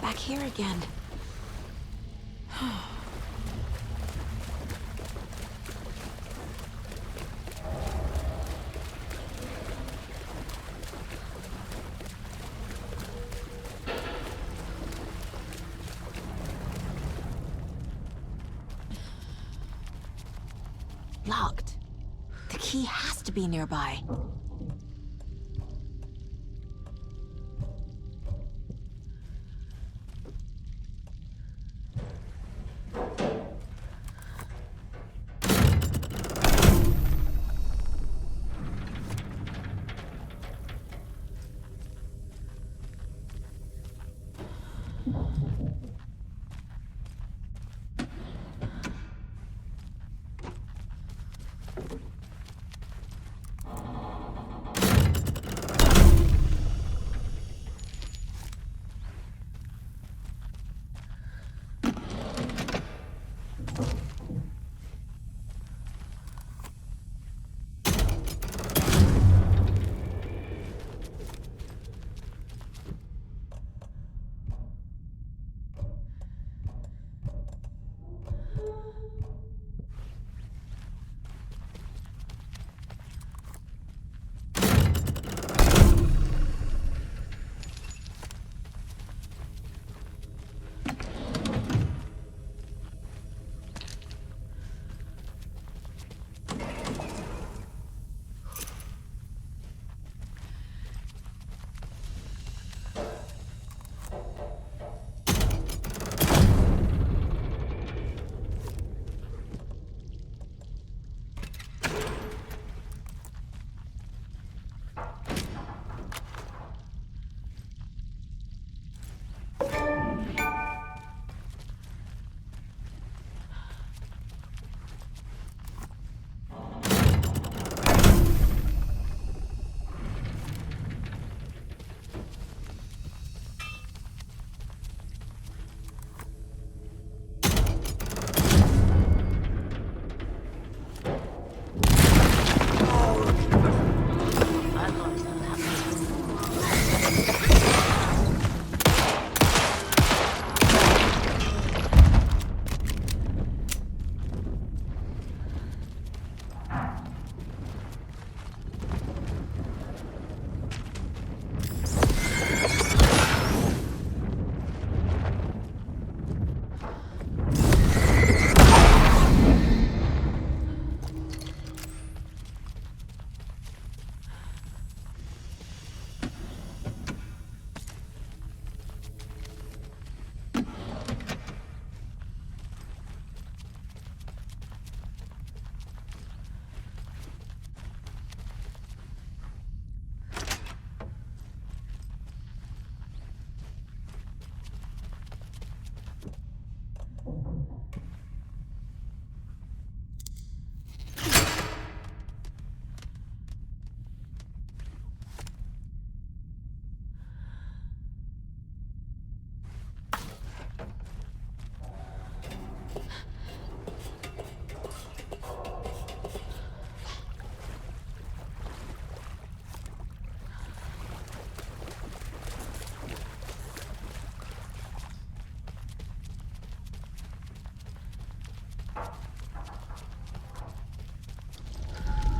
Back here again. Locked. The key has to be nearby.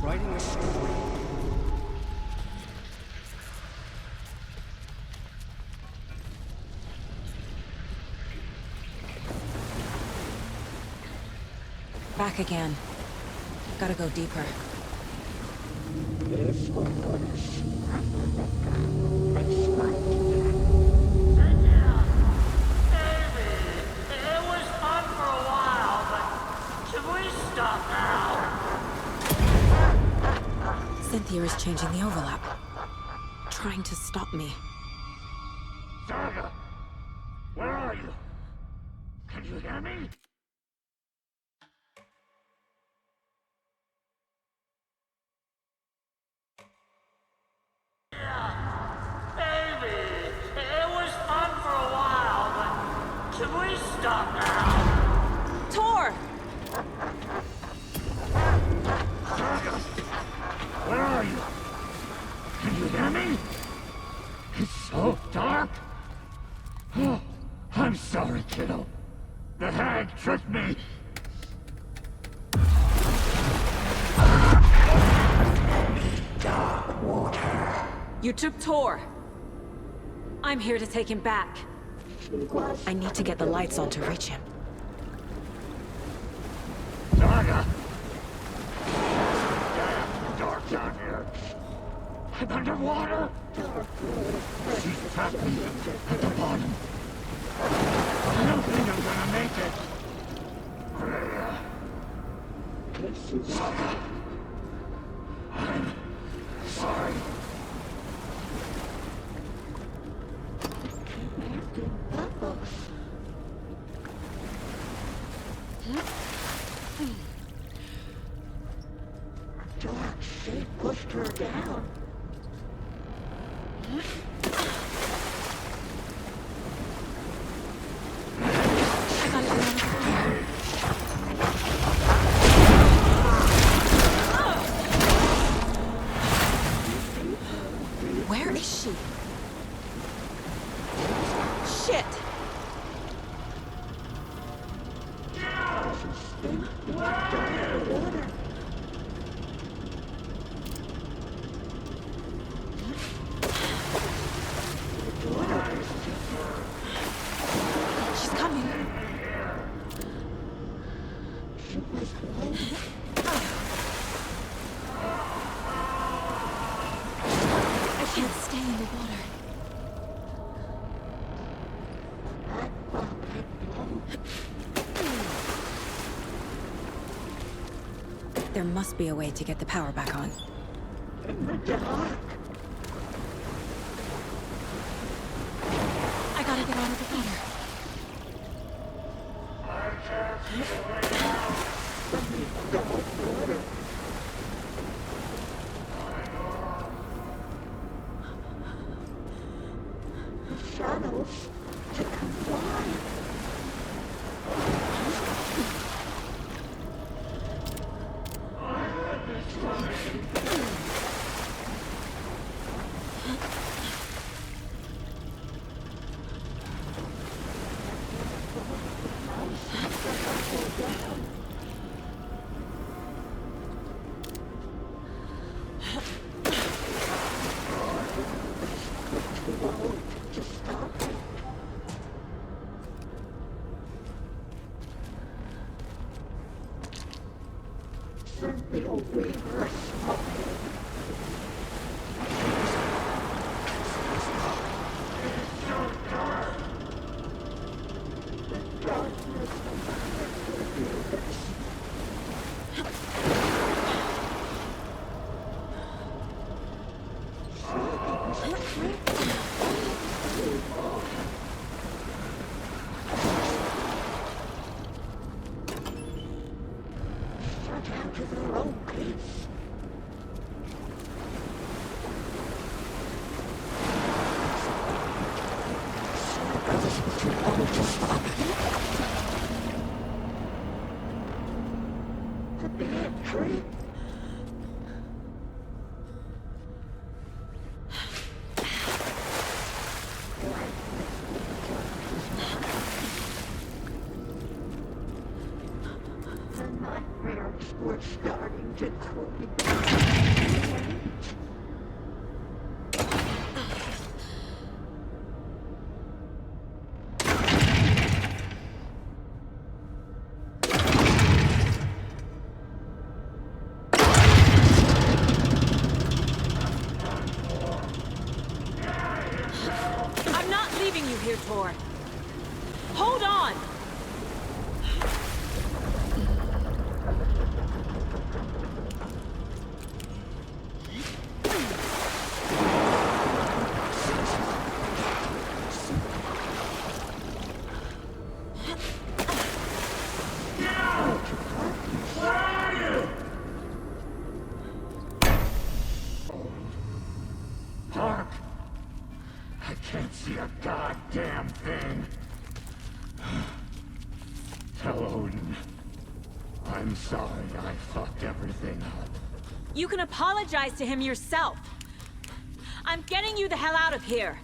Writing a story. Back again. Gotta go deeper. It was fun for a while, but should we stop now? Cynthia is changing the overlap. Trying to stop me. Saga, where are you? Can you hear me? Yeah, baby, it was fun for a while, but should we stop now? Tor! Saga, where are you? Can you hear me? It's so dark. Oh, I'm sorry, kiddo. The hag tricked me. Dark water. You took Tor. I'm here to take him back. I need to get the lights on to reach him. Saga! Damn dark down here. I'm underwater. She's trapped me at the bottom. I don't think I'm gonna make it. Saga. I'm sorry. They pushed her down. Where is she? Shit! She's coming. I can't stay in the water. There must be a way to get the power back on. In the dark. I gotta get out of the water. The shadows to comply. We're starting to Gordon. I'm sorry I fucked everything up. You can apologize to him yourself. I'm getting you the hell out of here.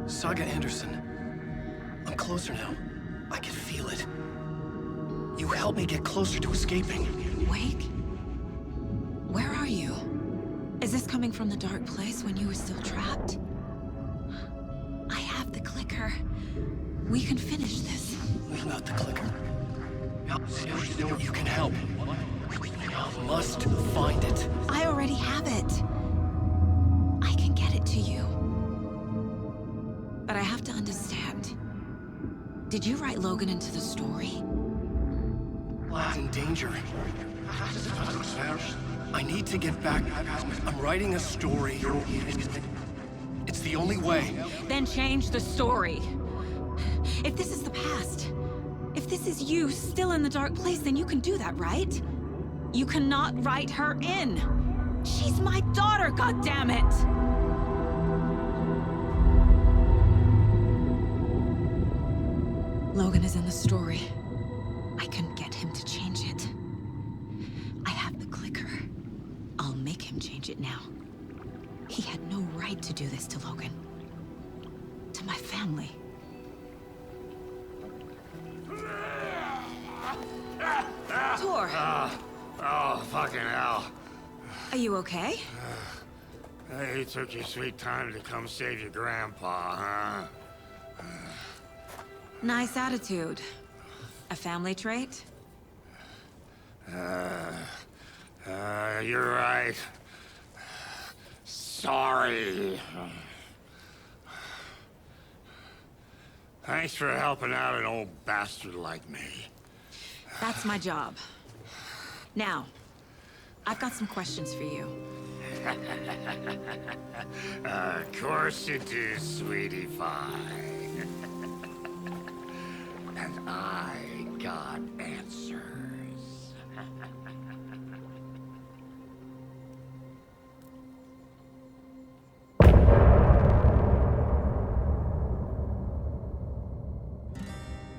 Saga Anderson. I'm closer now. I can feel it. You helped me get closer to escaping. Wake? Where are you? Is this coming from the dark place when you were still trapped? I have the clicker. We can finish this. Without the clicker, you can help. You must find it. I already have it. I can get it to you. But I have to understand. Did you write Logan into the story? Lad's in danger. I need to get back. I'm writing a story. It's the only way. Then change the story. If this is the past, if this is you still in the dark place, then you can do that, right? You cannot write her in. She's my daughter, goddammit! Logan is in the story. I can get him to change it. I have the clicker. I'll make him change it now. He had no right to do this to Logan. To my family. Tor! Oh, fucking hell. Are you okay? You took your sweet time to come save your grandpa, huh? Nice attitude. A family trait? You're right. Sorry. Thanks for helping out an old bastard like me. That's my job. Now, I've got some questions for you. Of course you do, sweetie pie. And I got answers.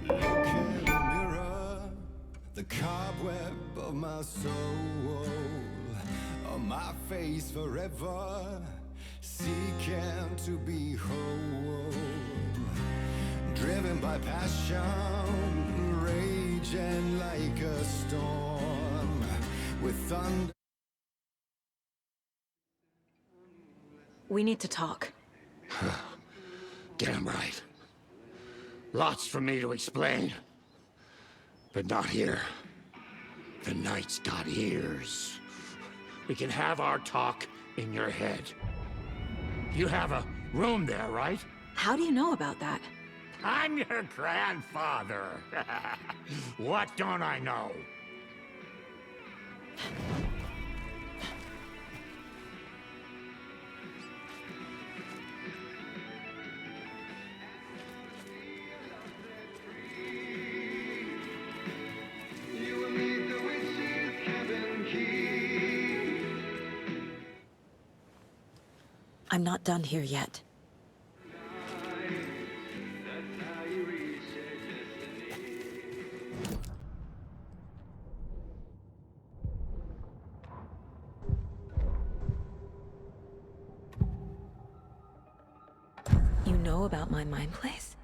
Look in the mirror, the cobweb of my soul, on my face forever, seeking to be whole, driven by passion, raging like a storm, with thunder. We need to talk. Damn right. Lots for me to explain. But not here. The night's got ears. We can have our talk in your head. You have a room there, right? How do you know about that? I'm your grandfather. What don't I know? I'm not done here yet. You know about my mind place?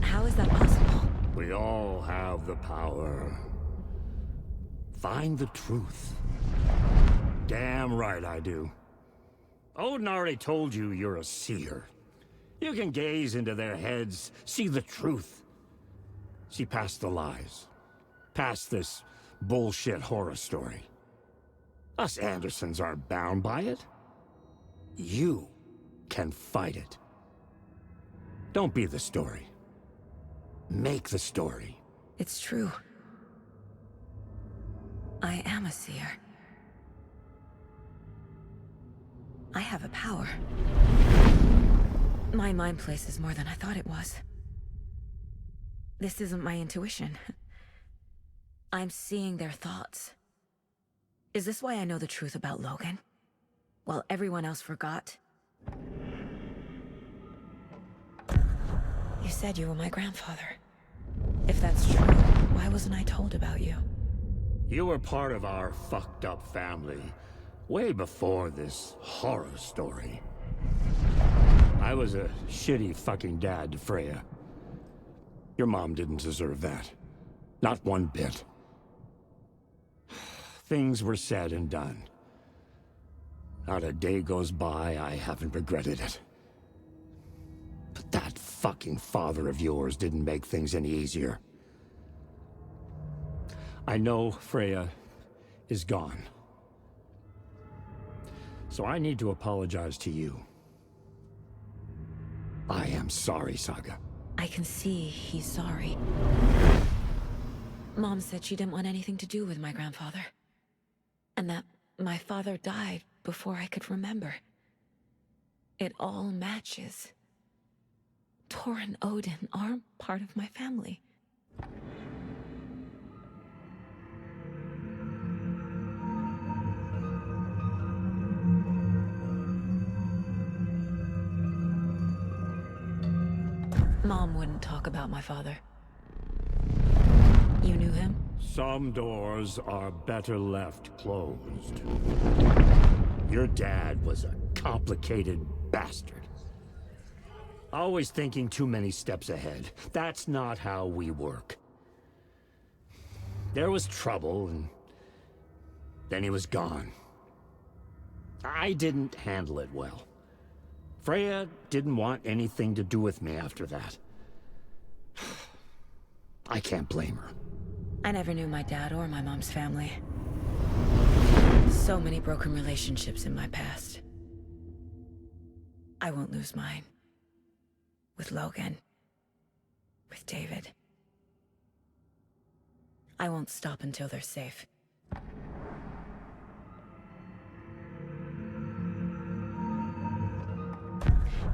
How is that possible? We all have the power. Find the truth. Damn right I do. Odin already told you you're a seer. You can gaze into their heads, see the truth. See past the lies. Past this bullshit horror story. Us Andersons aren't bound by it. You can fight it. Don't be the story. Make the story. It's true. I am a seer. I have a power. My mind place is more than I thought it was. This isn't my intuition. I'm seeing their thoughts. Is this why I know the truth about Logan? While everyone else forgot? You said you were my grandfather. If that's true, why wasn't I told about you? You were part of our fucked up family. Way before this horror story. I was a shitty fucking dad to Freya. Your mom didn't deserve that. Not one bit. Things were said and done. Not a day goes by I haven't regretted it. But that fucking father of yours didn't make things any easier. I know Freya is gone. So I need to apologize to you. I am sorry, Saga. I can see he's sorry. Mom said she didn't want anything to do with my grandfather. And that my father died before I could remember. It all matches. Tor and Odin aren't part of my family. Mom wouldn't talk about my father. You knew him? Some doors are better left closed. Your dad was a complicated bastard. Always thinking too many steps ahead. That's not how we work. There was trouble, and then he was gone. I didn't handle it well. Freya didn't want anything to do with me after that. I can't blame her. I never knew my dad or my mom's family. So many broken relationships in my past. I won't lose mine. With Logan. With David. I won't stop until they're safe.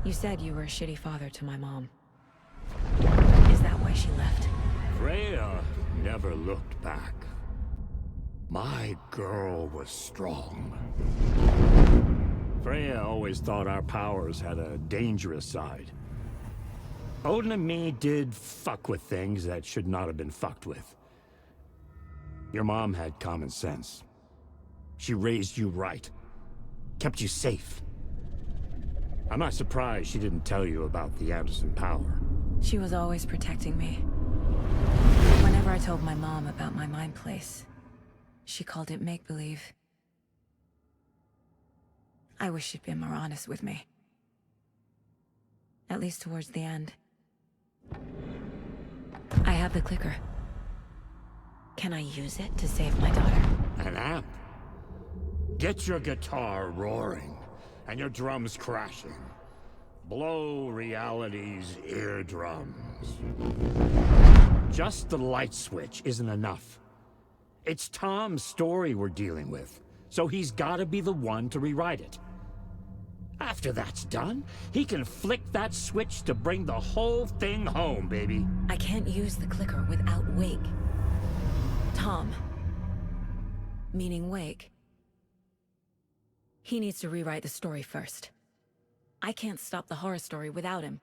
You said you were a shitty father to my mom. Is that why she left? Freya never looked back. My girl was strong. Freya always thought our powers had a dangerous side. Odin and me did fuck with things that should not have been fucked with. Your mom had common sense. She raised you right. Kept you safe. I'm not surprised she didn't tell you about the Anderson power. She was always protecting me. Whenever I told my mom about my mind place, she called it make-believe. I wish she'd been more honest with me. At least towards the end. I have the clicker. Can I use it to save my daughter? An amp? Get your guitar roaring, and your drums crashing. Blow reality's eardrums. Just the light switch isn't enough. It's Tom's story we're dealing with, so he's gotta be the one to rewrite it. After that's done, he can flick that switch to bring the whole thing home, baby. I can't use the clicker without Wake. Tom, meaning Wake, he needs to rewrite the story first. I can't stop the horror story without him.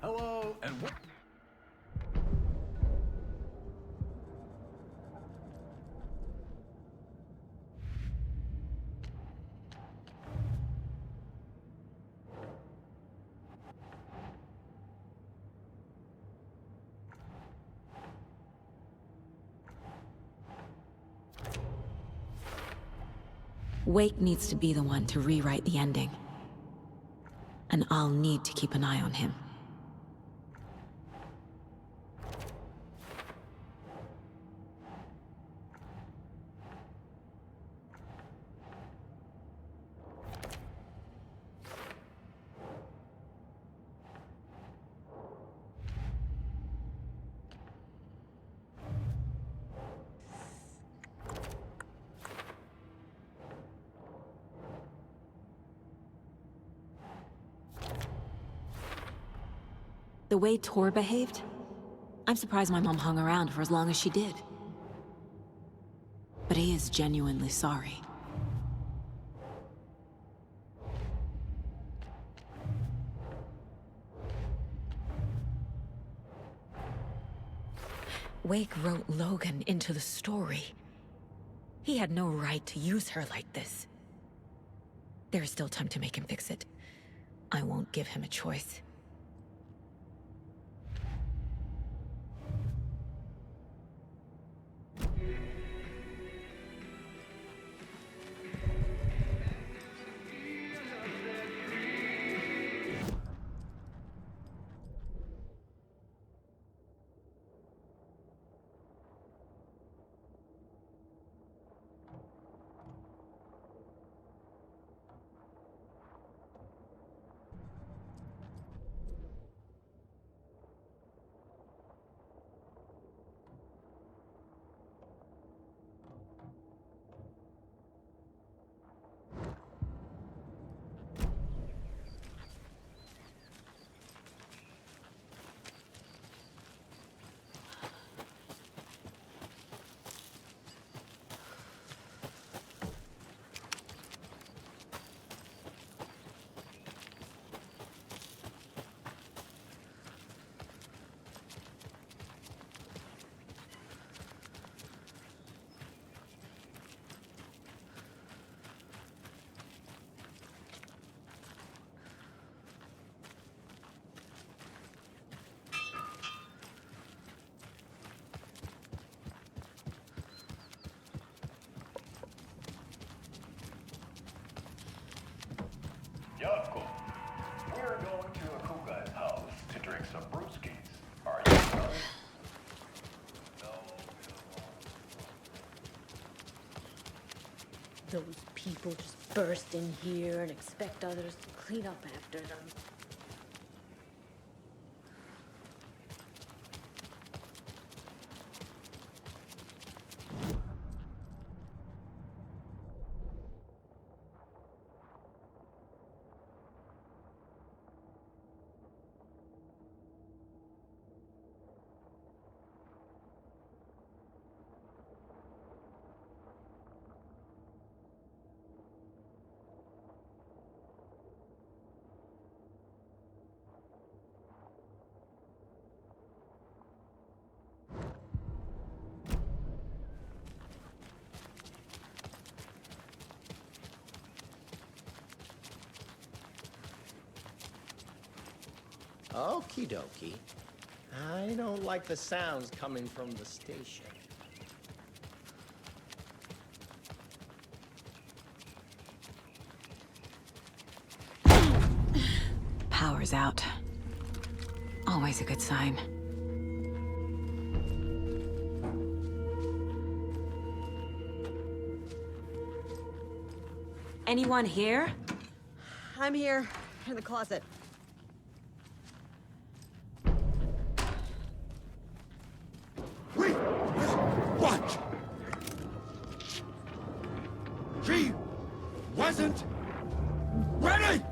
Hello, and what? Wake needs to be the one to rewrite the ending. And I'll need to keep an eye on him. The way Tor behaved, I'm surprised my mom hung around for as long as she did. But he is genuinely sorry. Wake wrote Logan into the story. He had no right to use her like this. There is still time to make him fix it. I won't give him a choice. Yako, we're going to Akuga's house to drink some brewskis. Are you coming? Those people just burst in here and expect others to clean up after them. Okie dokie. I don't like the sounds coming from the station. Power's out. Always a good sign. Anyone here? I'm here, in the closet. Wait! What? She wasn't ready!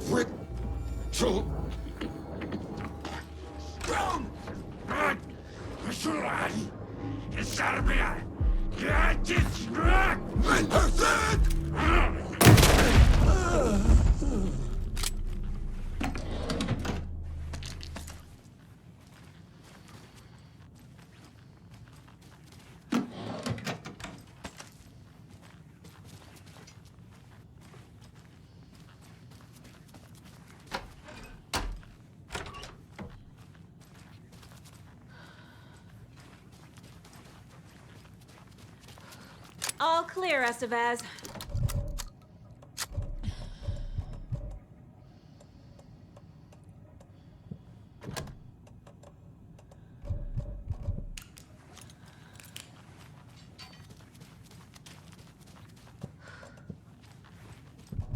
Quit to ground! Serbia! Get this right! All clear, Estevez.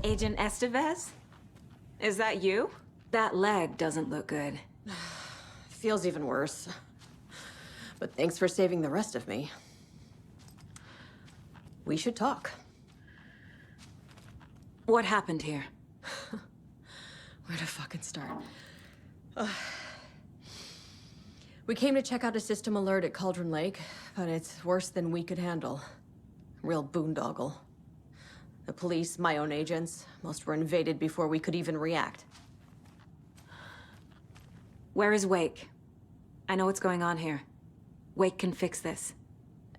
Agent Estevez? Is that you? That leg doesn't look good. Feels even worse. But thanks for saving the rest of me. We should talk. What happened here? Where to fucking start? We came to check out a system alert at Cauldron Lake, but it's worse than we could handle. Real boondoggle. The police, my own agents, most were invaded before we could even react. Where is Wake? I know what's going on here. Wake can fix this.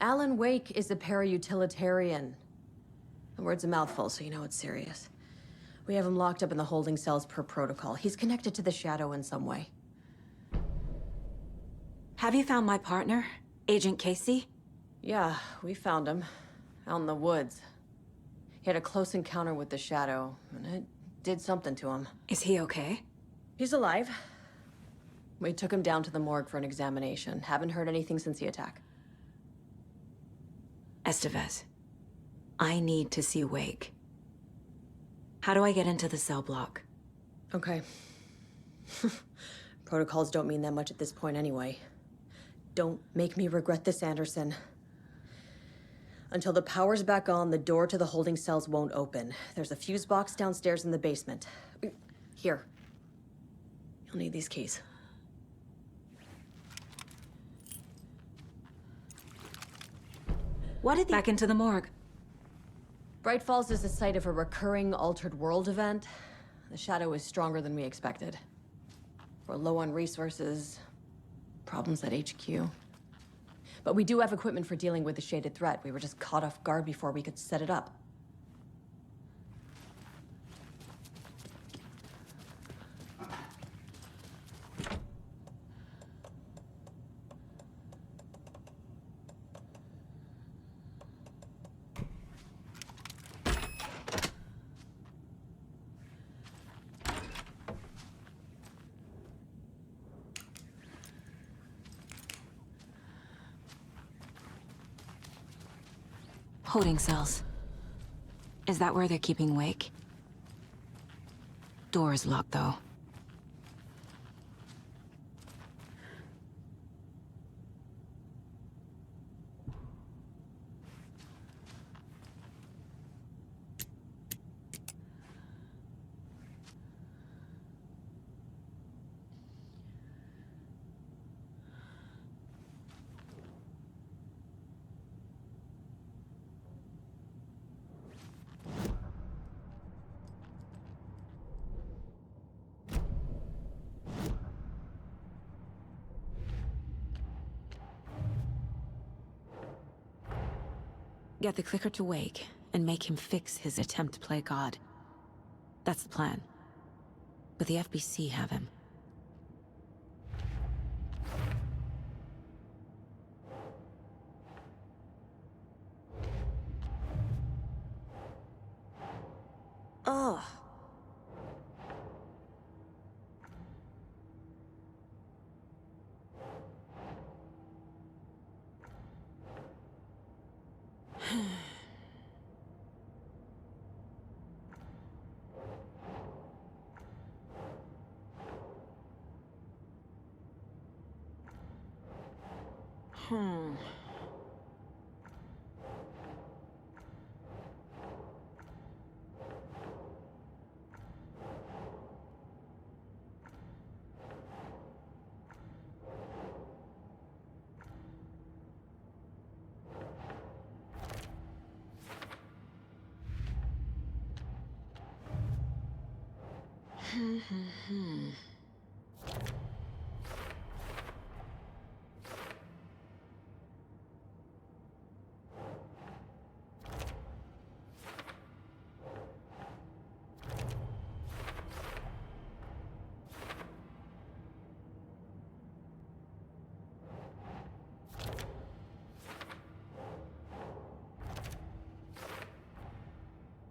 Alan Wake is a para-utilitarian. The word's a mouthful, so you know it's serious. We have him locked up in the holding cells per protocol. He's connected to the Shadow in some way. Have you found my partner, Agent Casey? Yeah, we found him. Out in the woods. He had a close encounter with the Shadow, and it did something to him. Is he okay? He's alive. We took him down to the morgue for an examination. Haven't heard anything since the attack. Estevez, I need to see Wake. How do I get into the cell block? Okay. Protocols don't mean that much at this point anyway. Don't make me regret this, Anderson. Until the power's back on, the door to the holding cells won't open. There's a fuse box downstairs in the basement. Here. You'll need these keys. What did Back into the morgue. Bright Falls is the site of a recurring Altered World event. The Shadow is stronger than we expected. We're low on resources, problems at HQ. But we do have equipment for dealing with the shaded threat. We were just caught off guard before we could set it up. Holding cells. Is that where they're keeping Wake? Door is locked, though. Get the clicker to Wake, and make him fix his attempt to play God. That's the plan. But the FBC have him. Ugh. Hmm.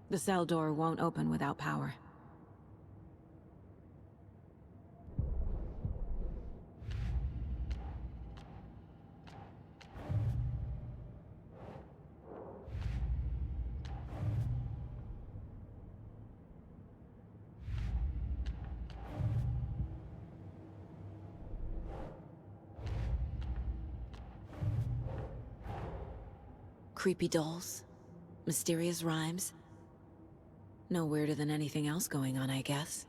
The cell door won't open without power. Creepy dolls, mysterious rhymes. No weirder than anything else going on, I guess.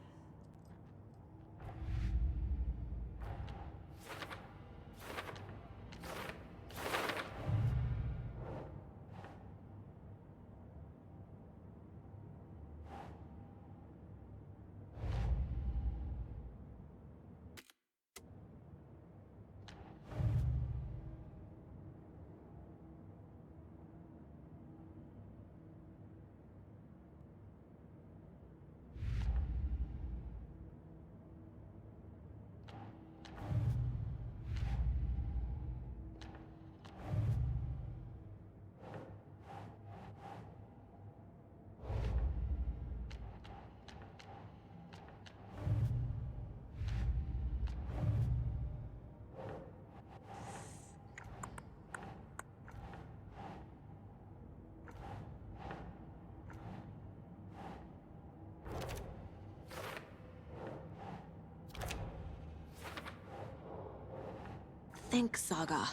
Think, Saga.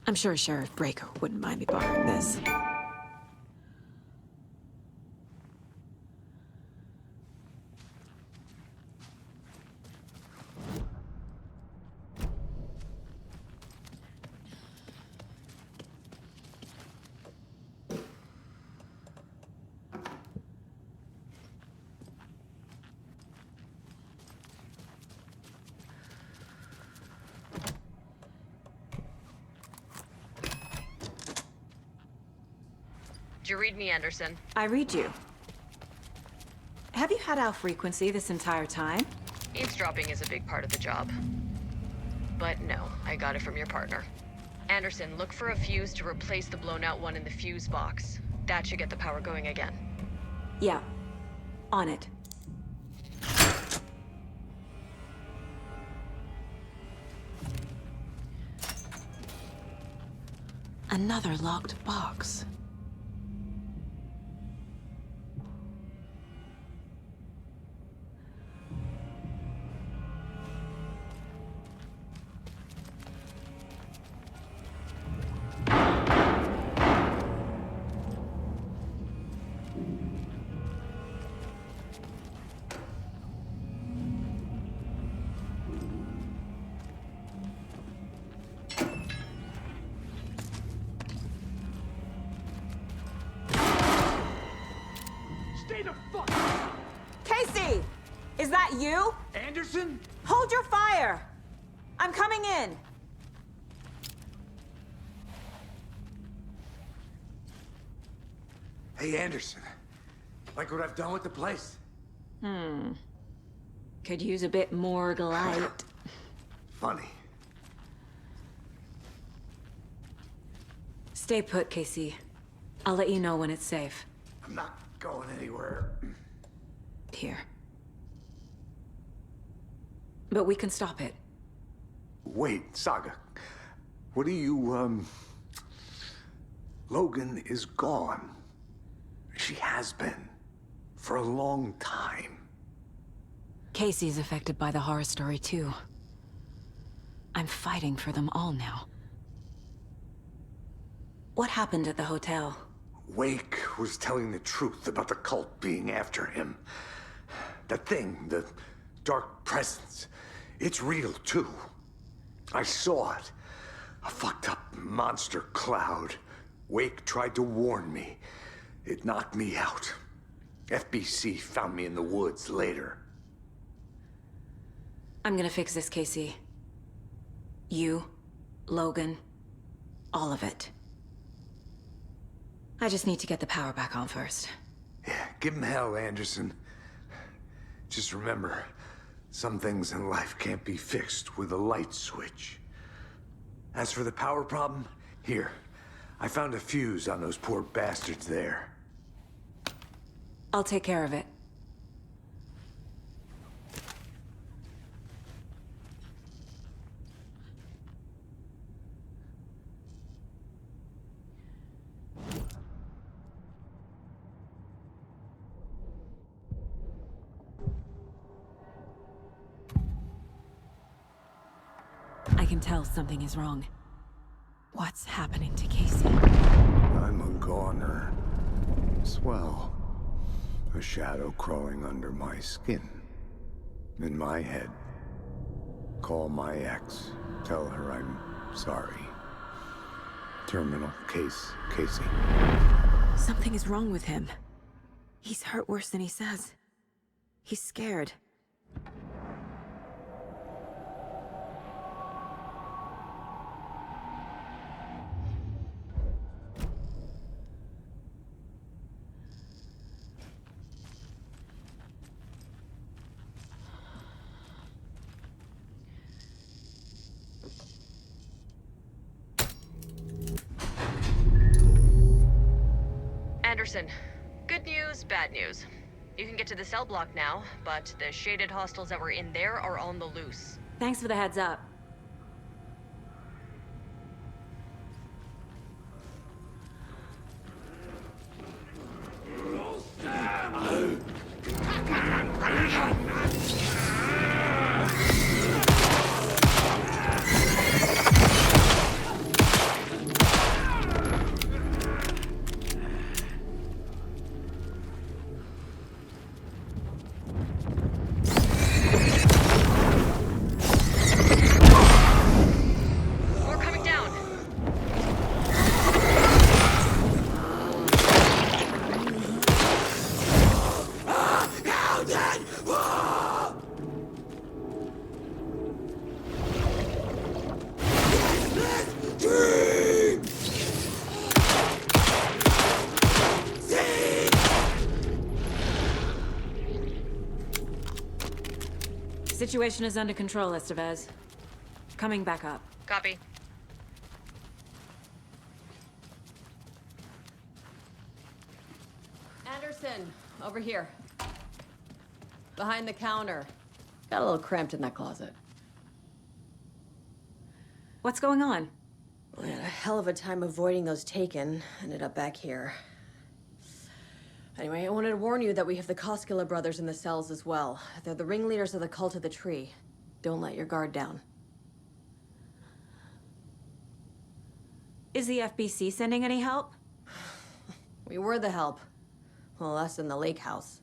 I'm sure Sheriff Breaker wouldn't mind me borrowing this. Did you read me, Anderson? I read you. Have you had our frequency this entire time? Eavesdropping is a big part of the job. But no, I got it from your partner. Anderson, look for a fuse to replace the blown out one in the fuse box. That should get the power going again. Yeah. On it. Another locked box. Casey! Is that you? Anderson? Hold your fire! I'm coming in! Hey, Anderson. Like what I've done with the place? Could use a bit more light. Funny. Stay put, Casey. I'll let you know when it's safe. I'm not going anywhere. Here. But we can stop it. Wait, Saga. What do you, Logan is gone. She has been. For a long time. Casey's affected by the horror story, too. I'm fighting for them all now. What happened at the hotel? Wake was telling the truth about the cult being after him. That thing, the dark presence, it's real too. I saw it. A fucked up monster cloud. Wake tried to warn me. It knocked me out. FBC found me in the woods later. I'm gonna fix this, Casey. You, Logan, all of it. I just need to get the power back on first. Yeah, give him hell, Anderson. Just remember, some things in life can't be fixed with a light switch. As for the power problem, here. I found a fuse on those poor bastards there. I'll take care of it. I can tell something is wrong. What's happening to Casey? I'm a goner. Swell. A shadow crawling under my skin. In my head. Call my ex. Tell her I'm sorry. Terminal case, Casey. Something is wrong with him. He's hurt worse than he says. He's scared. Anderson, good news, bad news. You can get to the cell block now, but the shaded hostiles that were in there are on the loose. Thanks for the heads up. Situation is under control, Estevez. Coming back up. Copy. Anderson, over here. Behind the counter. Got a little cramped in that closet. What's going on? We had a hell of a time avoiding those taken. Ended up back here. Anyway, I wanted to warn you that we have the Koskela brothers in the cells as well. They're the ringleaders of the Cult of the Tree. Don't let your guard down. Is the FBC sending any help? We were the help. Well, us in the lake house.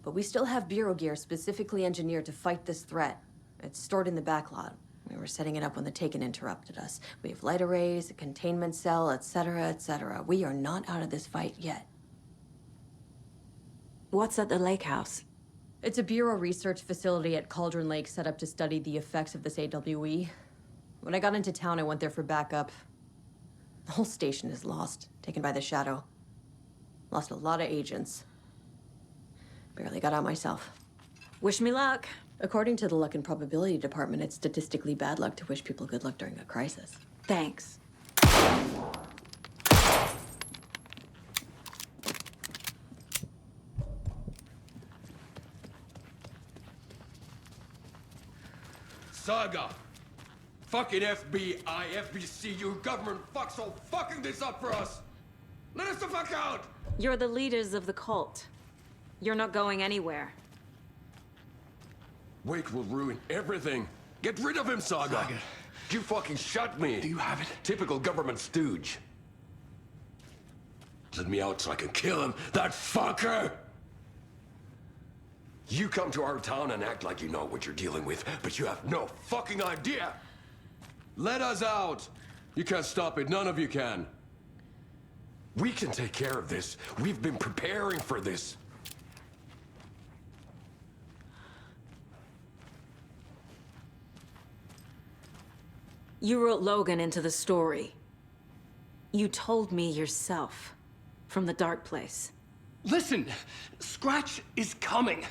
But we still have Bureau gear specifically engineered to fight this threat. It's stored in the backlot. We were setting it up when the Taken interrupted us. We have light arrays, a containment cell, etc., etc. We are not out of this fight yet. What's at the lake house? It's a Bureau research facility at Cauldron Lake set up to study the effects of this AWE. When I got into town, I went there for backup. The whole station is lost, taken by the Shadow. Lost a lot of agents. Barely got out myself. Wish me luck. According to the Luck and Probability Department, it's statistically bad luck to wish people good luck during a crisis. Thanks. Saga! Fucking FBI, FBC, you government fucks all fucking this up for us! Let us the fuck out! You're the leaders of the cult. You're not going anywhere. Wake will ruin everything. Get rid of him, Saga! You fucking shot me! Do you have it? Typical government stooge. Let me out so I can kill him, that fucker! You come to our town and act like you know what you're dealing with, but you have no fucking idea! Let us out! You can't stop it, none of you can. We can take care of this. We've been preparing for this. You wrote Logan into the story. You told me yourself. From the dark place. Listen, Scratch is coming.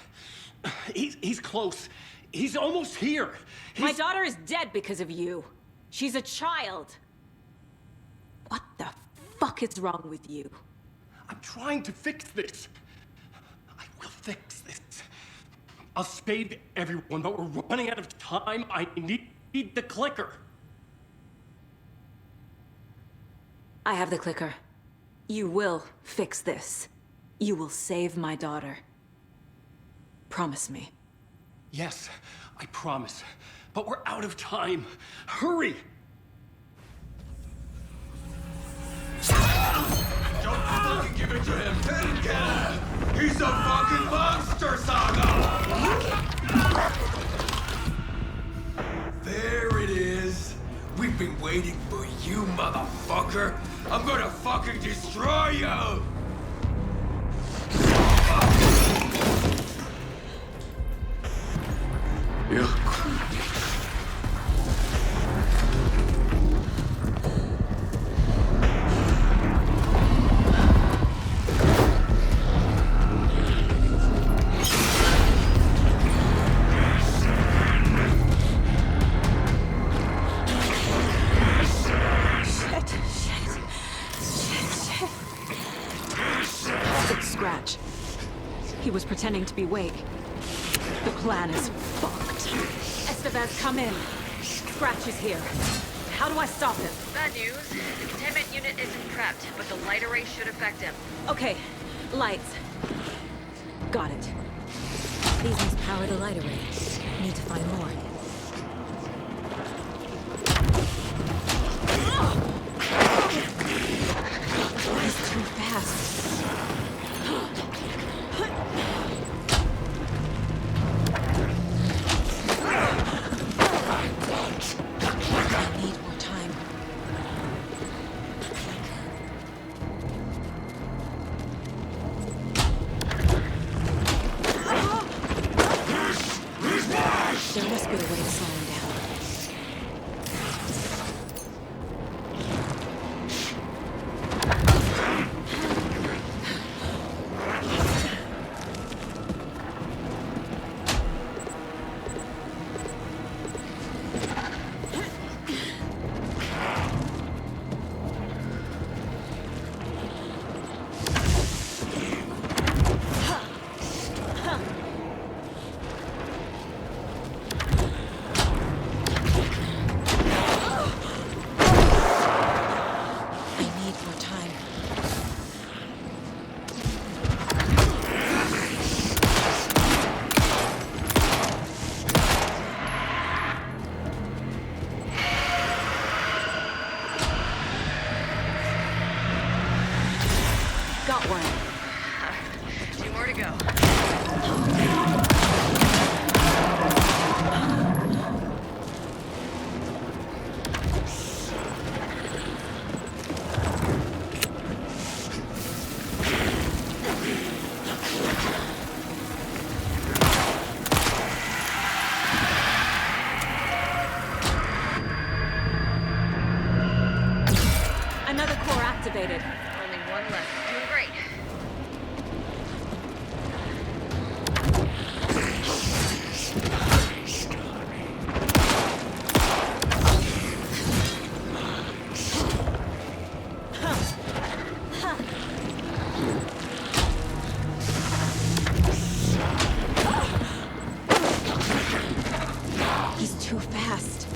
He's close. He's almost here. My daughter is dead because of you. She's a child. What the fuck is wrong with you? I'm trying to fix this. I will fix this. I'll save everyone, but we're running out of time. I need the clicker. I have the clicker. You will fix this. You will save my daughter. Promise me. Yes, I promise. But we're out of time. Hurry! Don't fucking give it to him! He's a fucking monster, Saga! There it is! We've been waiting for you, motherfucker! I'm gonna fucking destroy you! It's Scratch. He was pretending to be Wake. The plan is fucked. Estevez, come in. Scratch is here. How do I stop him? Bad news. The containment unit isn't prepped, but the light array should affect him. Okay, lights. Got it. These must power the light array. Need to find more. He's too fast. I need more time. There must be a way to slow him down. I go. Another core activated. Only one left. Doing great. He's too fast.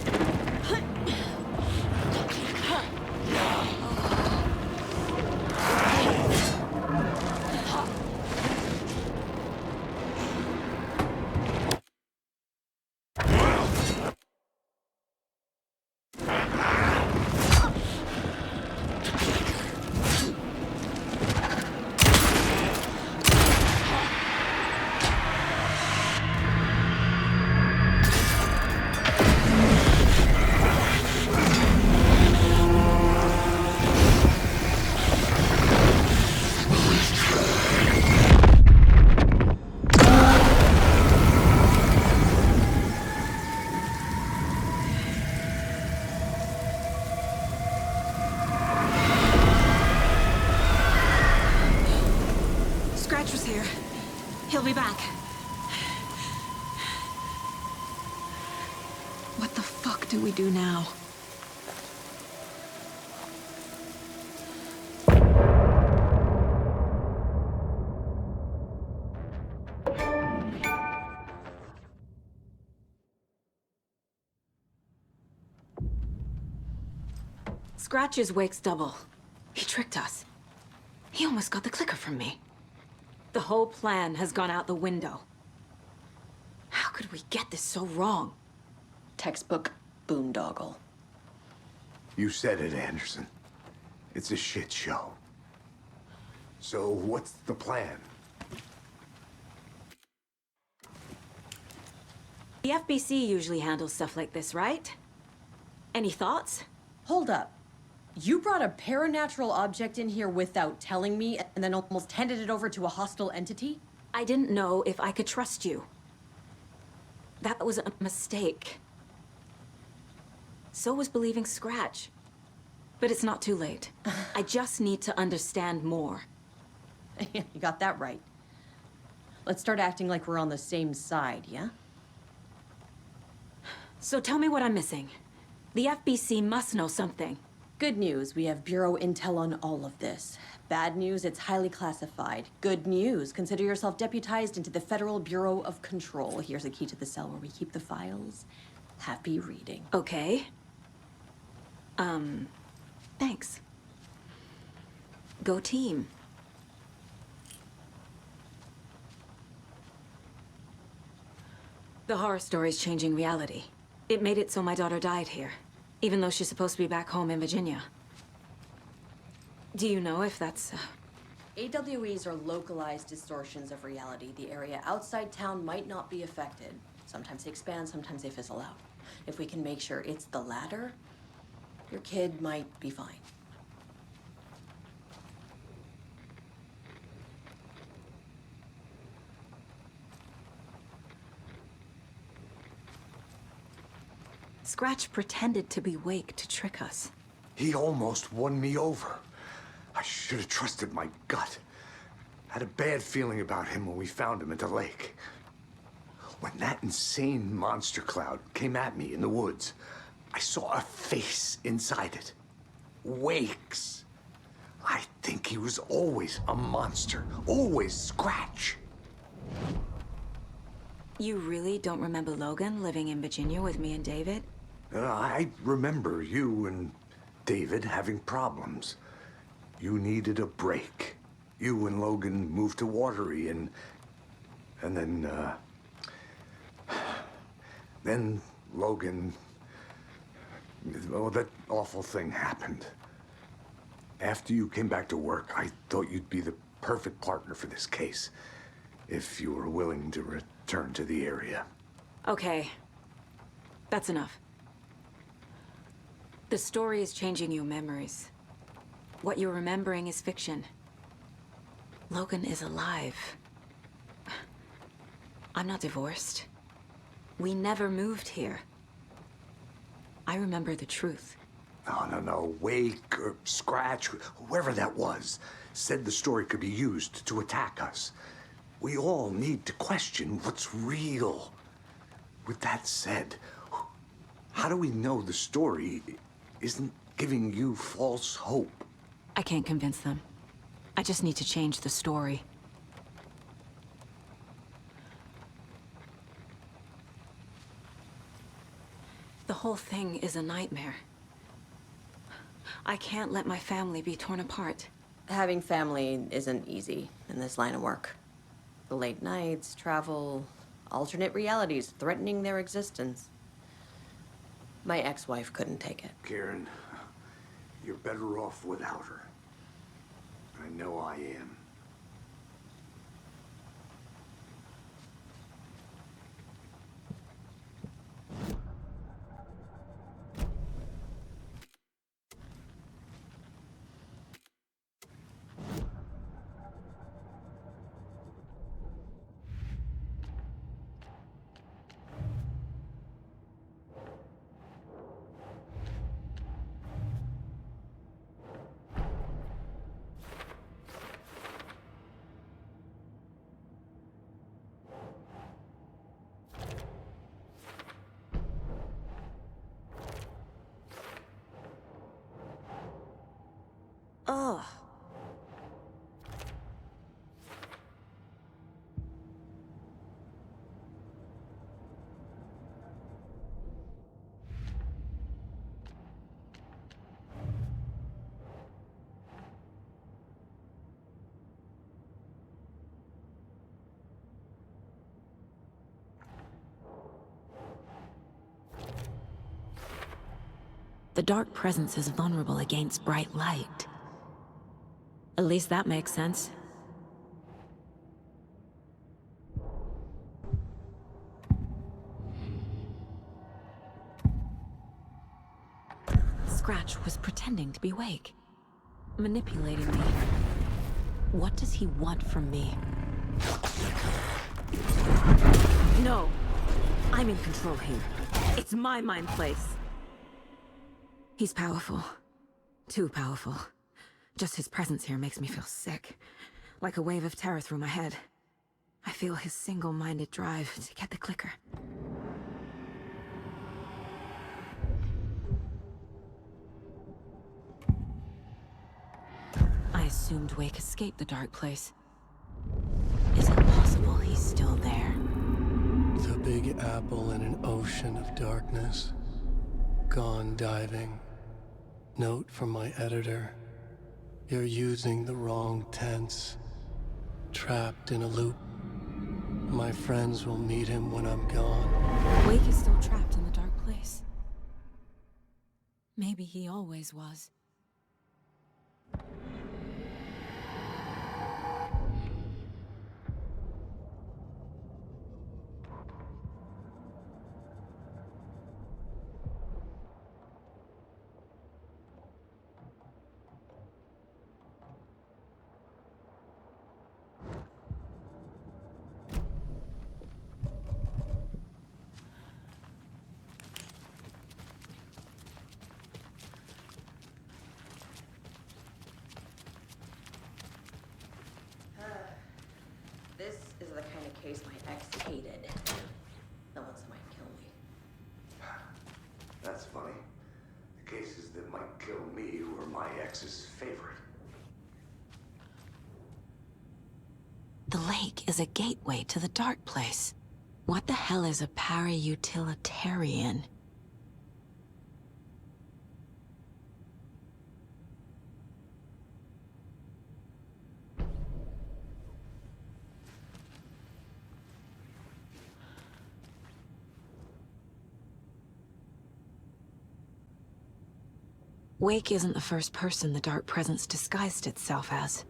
Scratch was here. He'll be back. What the fuck do we do now? Scratch's wake's double. He tricked us. He almost got the clicker from me. The whole plan has gone out the window. How could we get this so wrong? Textbook boondoggle. You said it, Anderson. It's a shit show. So what's the plan? The FBC usually handles stuff like this, right? Any thoughts? Hold up. You brought a paranatural object in here without telling me, and then almost handed it over to a hostile entity? I didn't know if I could trust you. That was a mistake. So was believing Scratch. But it's not too late. I just need to understand more. You got that right. Let's start acting like we're on the same side, yeah? So tell me what I'm missing. The FBC must know something. Good news, we have Bureau intel on all of this. Bad news, it's highly classified. Good news, consider yourself deputized into the Federal Bureau of Control. Here's a key to the cell where we keep the files. Happy reading. Okay. Thanks. Go team. The horror story's changing reality. It made it so my daughter died here, even though she's supposed to be back home in Virginia. Do you know if that's... AWEs are localized distortions of reality. The area outside town might not be affected. Sometimes they expand, sometimes they fizzle out. If we can make sure it's the latter, your kid might be fine. Scratch pretended to be awake to trick us. He almost won me over. I should have trusted my gut. Had a bad feeling about him when we found him at the lake. When that insane monster cloud came at me in the woods, I saw a face inside it. Wakes. I think he was always a monster. Always Scratch. You really don't remember Logan living in Virginia with me and David? I remember you and David having problems. You needed a break. You and Logan moved to Watery and then Logan, oh, that awful thing happened. After you came back to work, I thought you'd be the perfect partner for this case. if you were willing to return to the area. Okay. That's enough. The story is changing your memories. What you're remembering is fiction. Logan is alive. I'm not divorced. We never moved here. I remember the truth. No. Wake or Scratch, whoever that was, said the story could be used to attack us. We all need to question what's real. With that said, how do we know the story isn't giving you false hope? I can't convince them. I just need to change the story. The whole thing is a nightmare. I can't let my family be torn apart. Having family isn't easy in this line of work. The late nights, travel, alternate realities threatening their existence. My ex-wife couldn't take it. Karen, you're better off without her. I know I am. Ugh. The dark presence is vulnerable against bright light. At least that makes sense. Scratch was pretending to be Wake, manipulating me. What does he want from me? No! I'm in control here. It's my mind place. He's powerful. Too powerful. Just his presence here makes me feel sick. Like a wave of terror through my head. I feel his single-minded drive to get the clicker. I assumed Wake escaped the dark place. Is it possible he's still there? The Big Apple in an ocean of darkness. Gone diving. Note from my editor. You're using the wrong tense. Trapped in a loop. My friends will meet him when I'm gone. Wake is still trapped in the dark place. Maybe he always was. This is the kind of case my ex hated. The ones that might kill me. That's funny. The cases that might kill me were my ex's favorite. The lake is a gateway to the dark place. What the hell is a para-utilitarian? Wake isn't the first person the dark presence disguised itself as.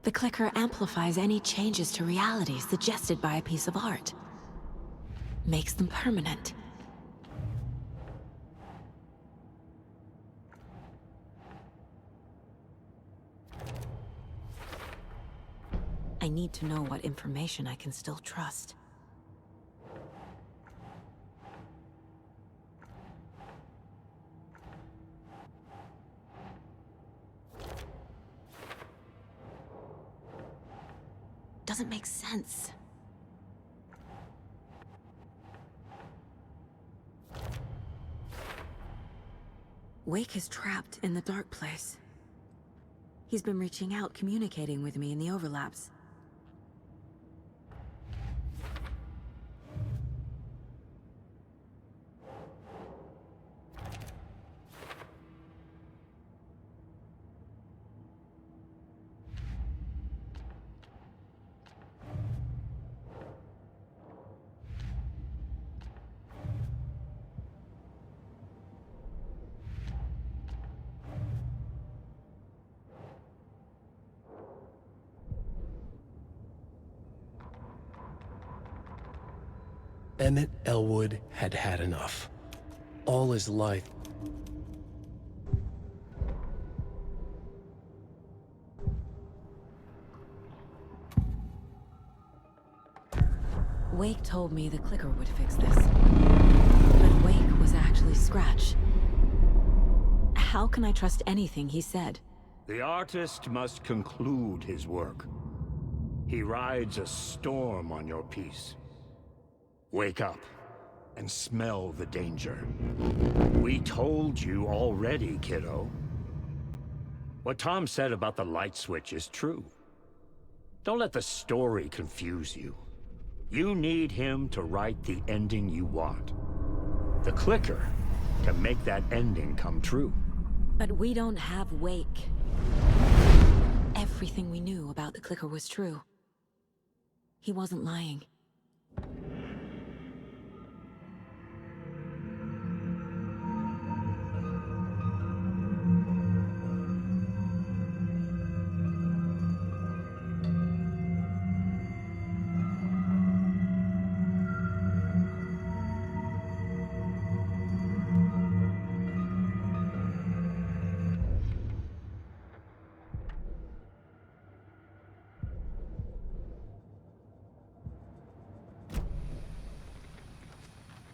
The clicker amplifies any changes to reality suggested by a piece of art. Makes them permanent. I need to know what information I can still trust. Doesn't make sense. Wake is trapped in the dark place. He's been reaching out, communicating with me in the overlaps. Emmett Elwood had had enough. All his life. Wake told me the clicker would fix this. But Wake was actually Scratch. How can I trust anything he said? The artist must conclude his work. He rides a storm on your piece. Wake up and smell the danger. We told you already, kiddo. What Tom said about the light switch is true. Don't let the story confuse you. You need him to write the ending you want. The clicker can make that ending come true. But we don't have Wake. Everything we knew about the clicker was true. He wasn't lying.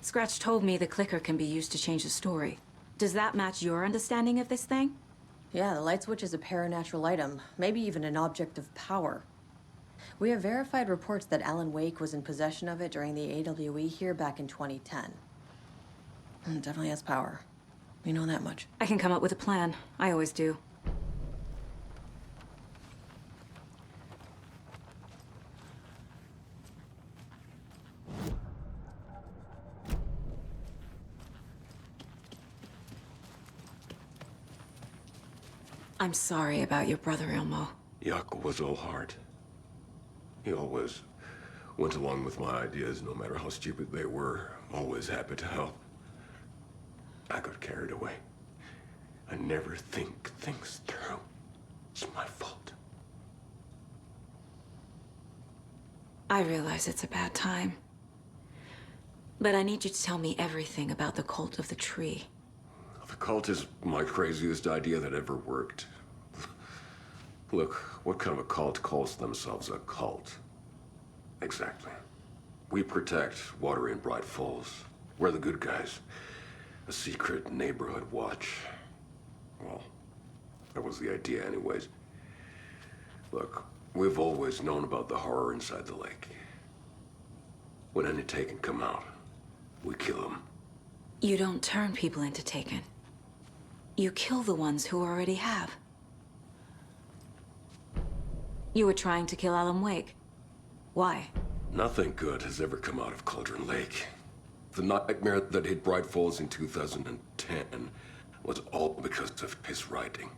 Scratch told me the clicker can be used to change the story. Does that match your understanding of this thing? Yeah, the light switch is a paranatural item, maybe even an object of power. We have verified reports that Alan Wake was in possession of it during the AWE here back in 2010. It definitely has power. We know that much. I can come up with a plan. I always do. I'm sorry about your brother, Ilmo. Jaakko was all heart. He always went along with my ideas, no matter how stupid they were. Always happy to help. I got carried away. I never think things through. It's my fault. I realize it's a bad time. But I need you to tell me everything about the cult of the tree. The cult is my craziest idea that ever worked. Look, what kind of a cult calls themselves a cult? Exactly. We protect Watery and Bright Falls. We're the good guys. A secret neighborhood watch. Well, that was the idea anyways. Look, we've always known about the horror inside the lake. When any Taken come out, we kill them. You don't turn people into Taken. You kill the ones who already have. You were trying to kill Alan Wake. Why? Nothing good has ever come out of Cauldron Lake. The nightmare that hit Bright Falls in 2010 was all because of his writing.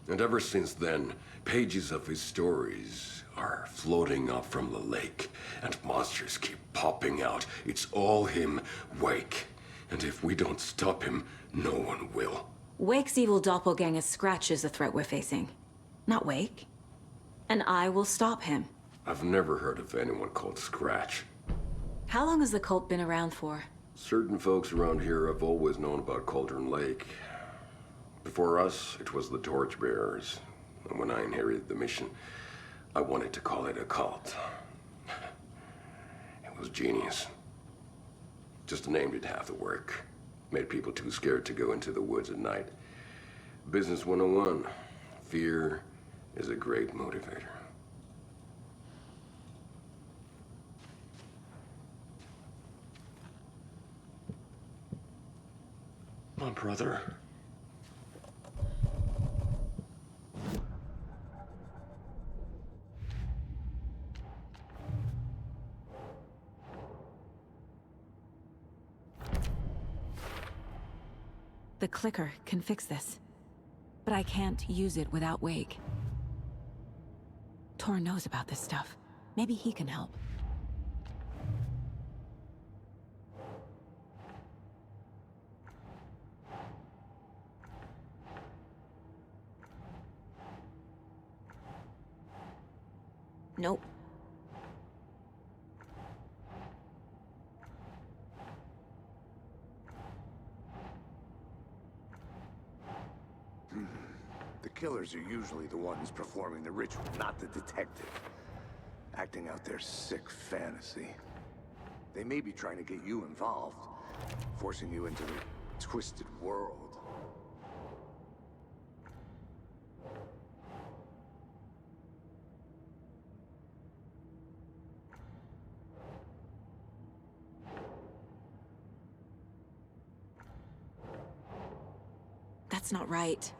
And ever since then, pages of his stories are floating up from the lake, and monsters keep popping out. It's all him, Wake. And if we don't stop him, no one will. Wake's evil doppelganger Scratch is the threat we're facing, not Wake. And I will stop him. I've never heard of anyone called Scratch. How long has the cult been around for? Certain folks around here have always known about Cauldron Lake. Before us, it was the Torchbearers. And when I inherited the mission, I wanted to call it a cult. It was genius. Just a name did half the work. Made people too scared to go into the woods at night. Business 101. Fear is a great motivator. My brother. The clicker can fix this. But I can't use it without Wake. Tor knows about this stuff. Maybe he can help. Nope. The killers are usually the ones performing the ritual, not the detective. Acting out their sick fantasy. They may be trying to get you involved, forcing you into the twisted world. That's not right.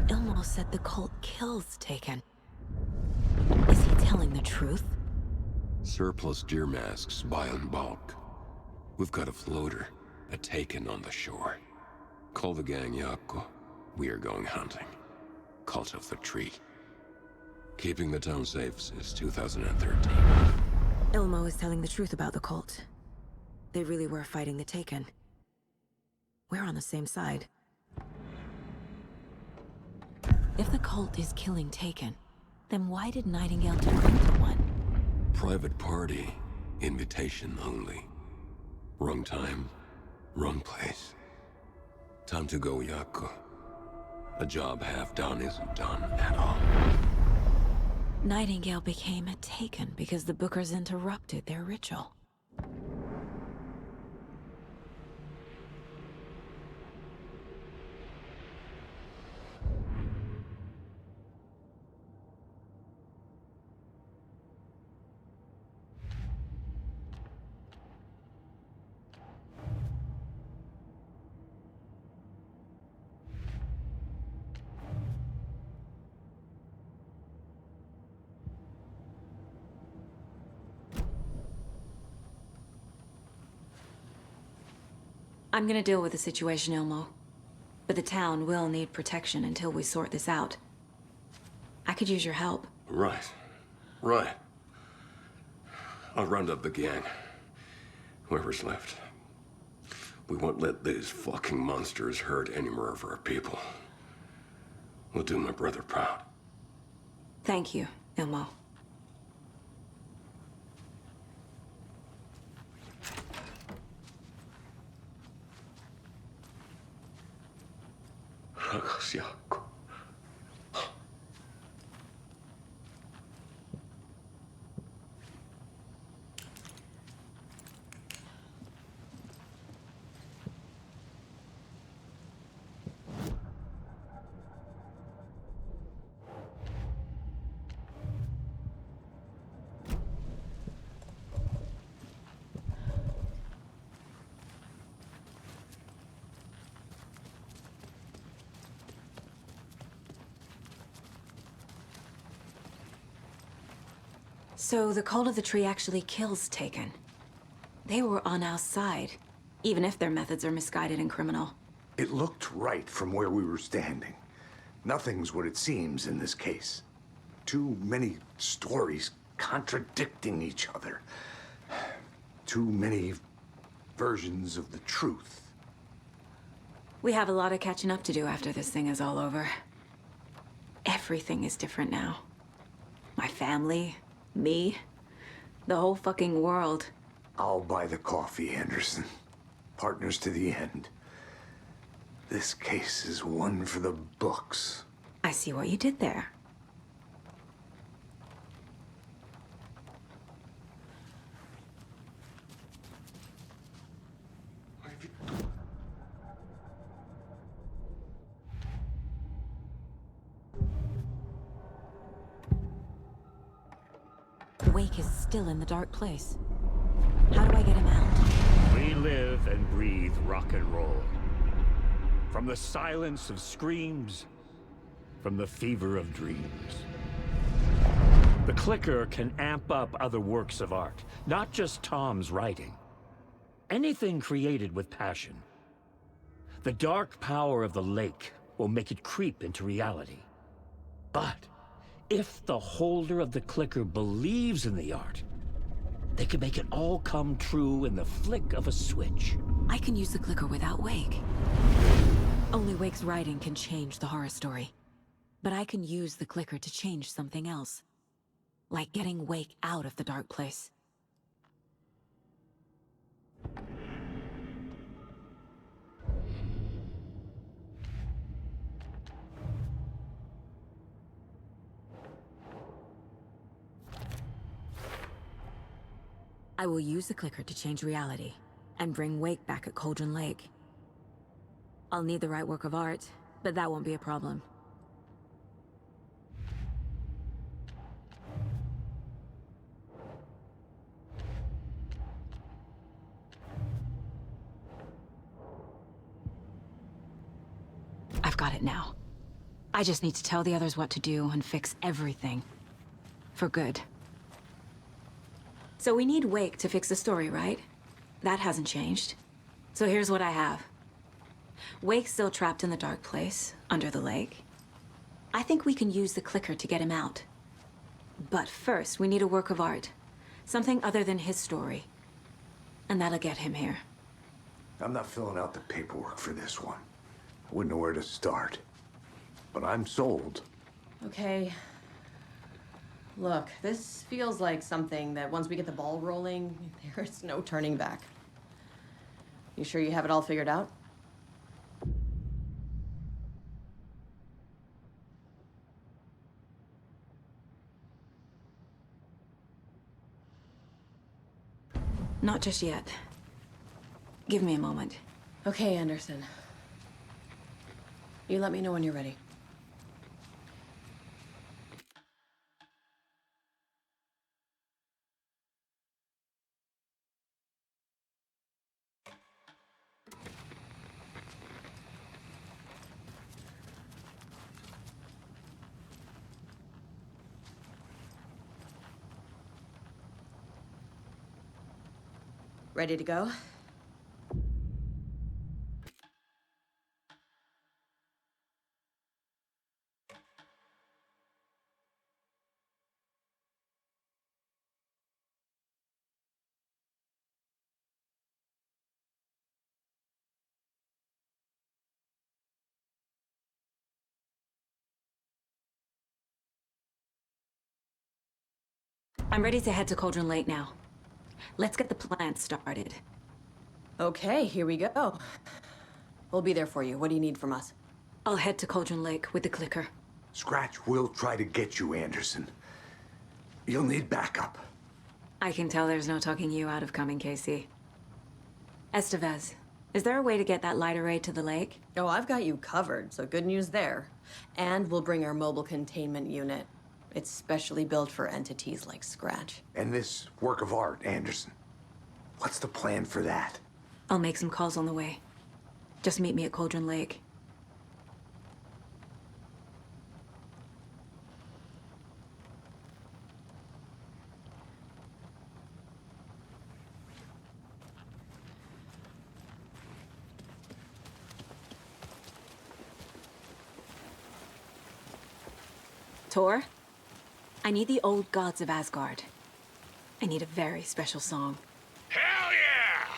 Ilmo said the cult kills Taken. Is he telling the truth? Surplus deer masks buy in bulk. We've got a floater, a Taken on the shore. Call the gang Yako. We are going hunting. Cult of the Tree. Keeping the town safe since 2013. Ilmo is telling the truth about the cult. They really were fighting the Taken. We're on the same side. If the cult is killing Taken, then why did Nightingale turn into one? Private party. Invitation only. Wrong time, wrong place. Time to go, Yako. A job half done isn't done at all. Nightingale became a Taken because the Bookers interrupted their ritual. I'm gonna deal with the situation, Ilmo. But the town will need protection until we sort this out. I could use your help. Right. Right. I'll round up the gang. Whoever's left. We won't let these fucking monsters hurt any more of our people. We'll do my brother proud. Thank you, Ilmo. Yako. So the cult of the tree actually kills Taken. They were on our side, even if their methods are misguided and criminal. It looked right from where we were standing. Nothing's what it seems in this case. Too many stories contradicting each other. Too many versions of the truth. We have a lot of catching up to do after this thing is all over. Everything is different now. My family, me, the whole fucking world. I'll buy the coffee, Anderson. Partners to the end. This case is one for the books. I see what you did there. Wake is still in the dark place. How do I get him out? We live and breathe rock and roll. From the silence of screams, from the fever of dreams. The clicker can amp up other works of art, not just Tom's writing. Anything created with passion. The dark power of the lake will make it creep into reality. But if the holder of the clicker believes in the art, they can make it all come true in the flick of a switch. I can use the clicker without Wake. Only Wake's writing can change the horror story. But I can use the clicker to change something else. Like getting Wake out of the dark place. I will use the clicker to change reality, and bring Wake back at Cauldron Lake. I'll need the right work of art, but that won't be a problem. I've got it now. I just need to tell the others what to do and fix everything. For good. So we need Wake to fix the story, right? That hasn't changed. So here's what I have. Wake's still trapped in the dark place, under the lake. I think we can use the clicker to get him out. But first, we need a work of art. Something other than his story. And that'll get him here. I'm not filling out the paperwork for this one. I wouldn't know where to start. But I'm sold. Okay. Look, this feels like something that once we get the ball rolling, there's no turning back. You sure you have it all figured out? Not just yet. Give me a moment. Okay, Anderson. You let me know when you're ready. Ready to go? I'm ready to head to Cauldron Lake now. Let's get the plan started. Okay, here we go. We'll be there for you. What do you need from us? I'll head to Cauldron Lake with the clicker. Scratch will try to get you, Anderson. You'll need backup. I can tell there's no talking you out of coming, Casey. Estevez, is there a way to get that light array to the lake? Oh, I've got you covered, so good news there. And we'll bring our mobile containment unit. It's specially built for entities like Scratch. And this work of art, Anderson. What's the plan for that? I'll make some calls on the way. Just meet me at Cauldron Lake. Tor, I need the old gods of Asgard. I need a very special song. Hell yeah!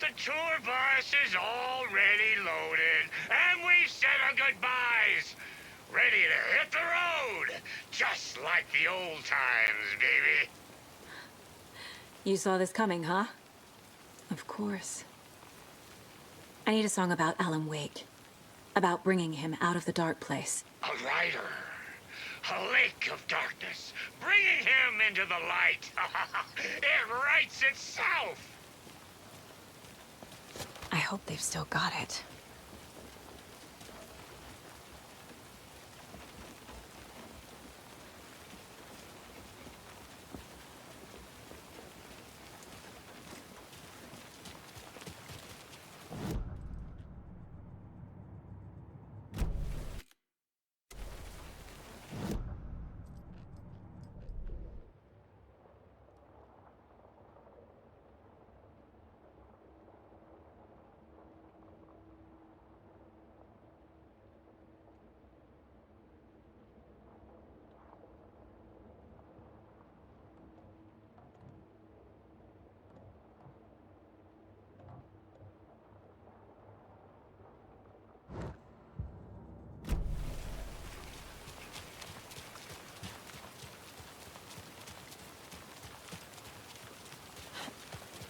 The tour bus is already loaded, and we said our goodbyes. Ready to hit the road, just like the old times, baby. You saw this coming, huh? Of course. I need a song about Alan Wake. About bringing him out of the dark place. A rider. A lake of darkness. Bringing him into the light. It writes itself. I hope they've still got it.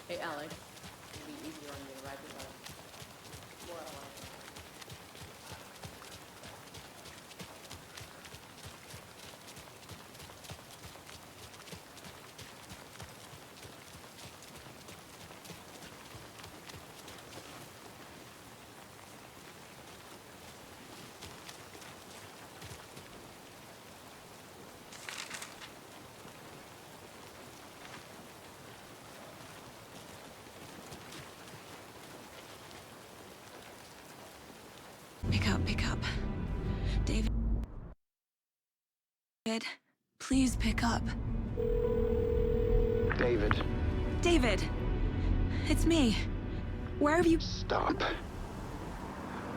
Hey, Alex. It'll be easier on you to ride with us. More alone. Pick up. David, please pick up. David. David! It's me. Where have you... Stop.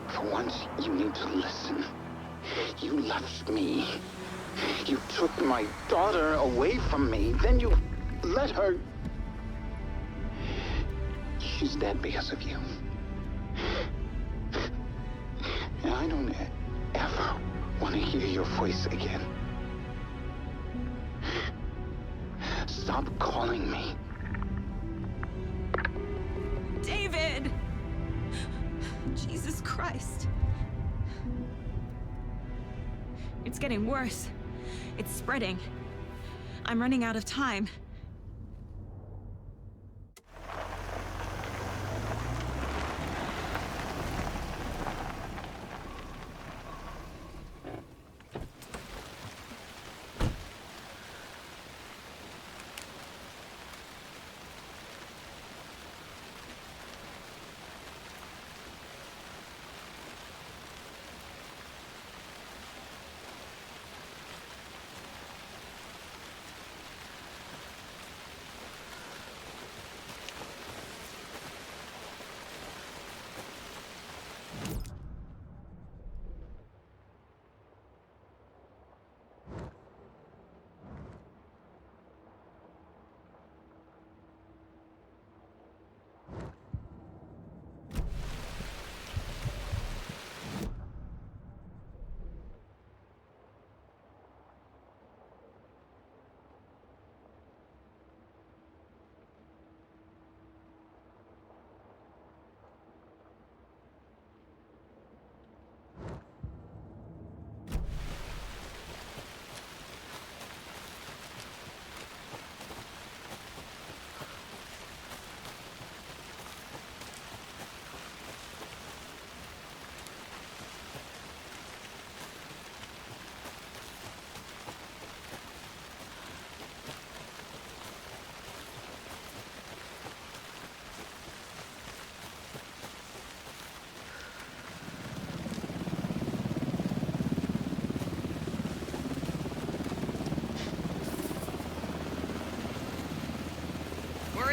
For once, you need to listen. You left me. You took my daughter away from me. Then you let her... She's dead because of you. And I don't ever want to hear your voice again. Stop calling me. David! Jesus Christ. It's getting worse. It's spreading. I'm running out of time.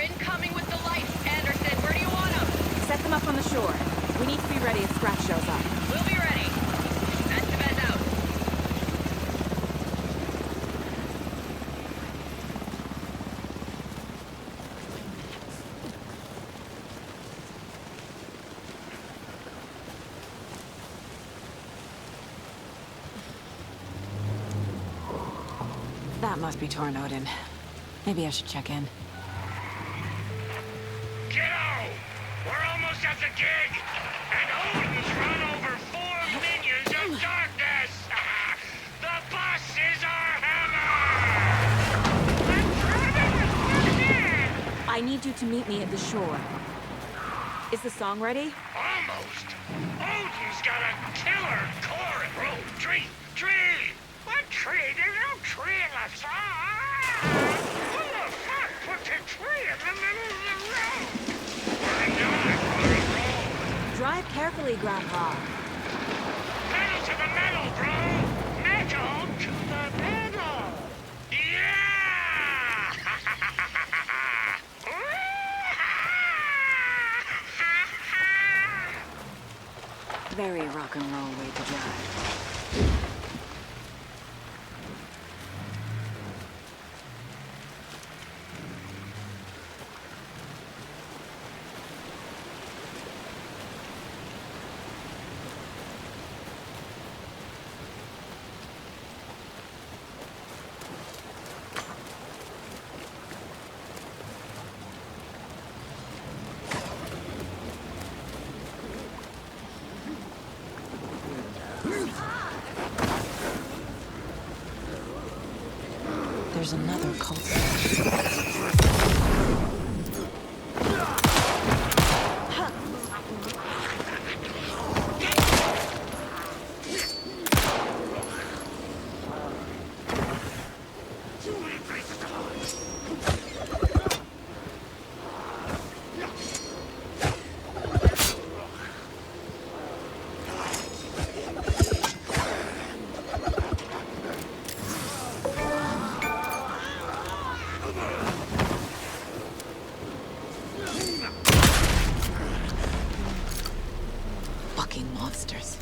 Incoming with the lights. Anderson, where do you want them? Set them up on the shore. We need to be ready if Scratch shows up. We'll be ready. That's the bed out. That must be Tornodin. Maybe I should check in. Kiddo! We're almost at the gig! And Odin's run over 4 minions of darkness! The bus is our hammer! I need you to meet me at the shore. Is the song ready? Almost! Odin's got a killer chorus! Bro, tree! What tree? There's no tree in the song! Who the fuck put the tree in the middle of the road? We're not on a road! Drive carefully, Grandpa. Pedal to the metal, bro! Metal to the metal! Yeah! Very rock and roll way to drive. There's another cultist. Fucking monsters.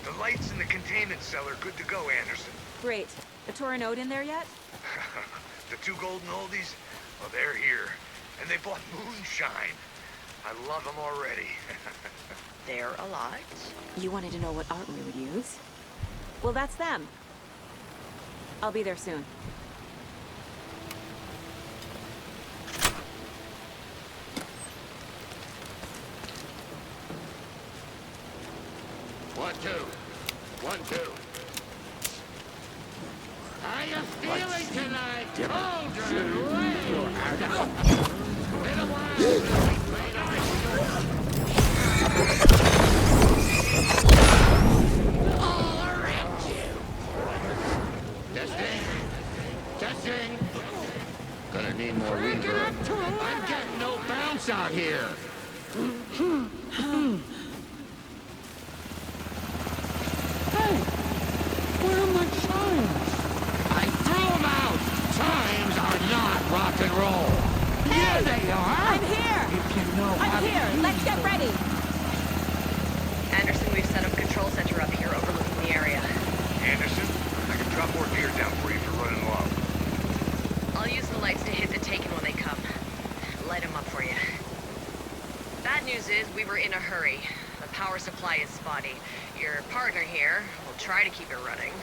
The lights in the containment cell are good to go, Anderson. Great. A Tornodin in there yet? The 2 golden oldies? Well, they're here. And they bought moonshine. I love them already. They're a lot. You wanted to know what art we would use? Well, that's them. I'll be there soon. One, two. One, two. How you feeling tonight, Cauldron? Been a while since we played all around you. Testing. Testing. Gonna need more reverb. I'm getting no bounce out here. Hey, where are my chimes? I threw them out. Chimes are not rock and roll. Hey, yeah, they are. I'm here. If you know how I'm to here. use Let's get them. ready. Anderson, we've set up a control center up here overlooking the area. Anderson, I can drop more gear down for you if you're running low. I'll use the lights to hit the Taken when they come. Light them up for you. Bad news is we were in a hurry. The power supply is spotty. Your partner here will try to keep it running.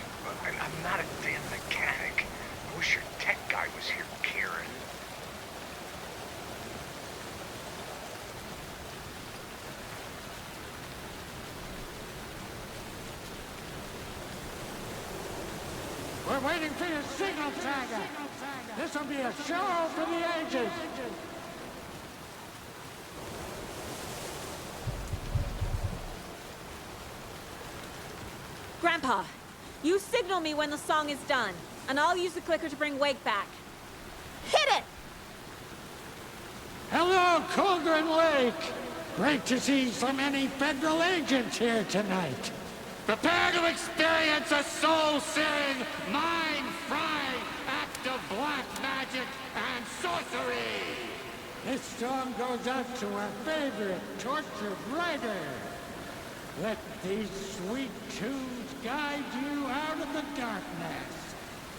I'm not a damn mechanic. I wish your tech guy was here, Karen. We're waiting for your signal, Saga. This'll be a show for the ages. Grandpa, you signal me when the song is done, and I'll use the clicker to bring Wake back. Hit it! Hello, Cauldron Lake. Great to see so many federal agents here tonight. Prepare to experience a soul-searing, mind-frying act of black magic and sorcery. This song goes out to our favorite tortured writer. Let these sweet tunes guide you out of the darkness.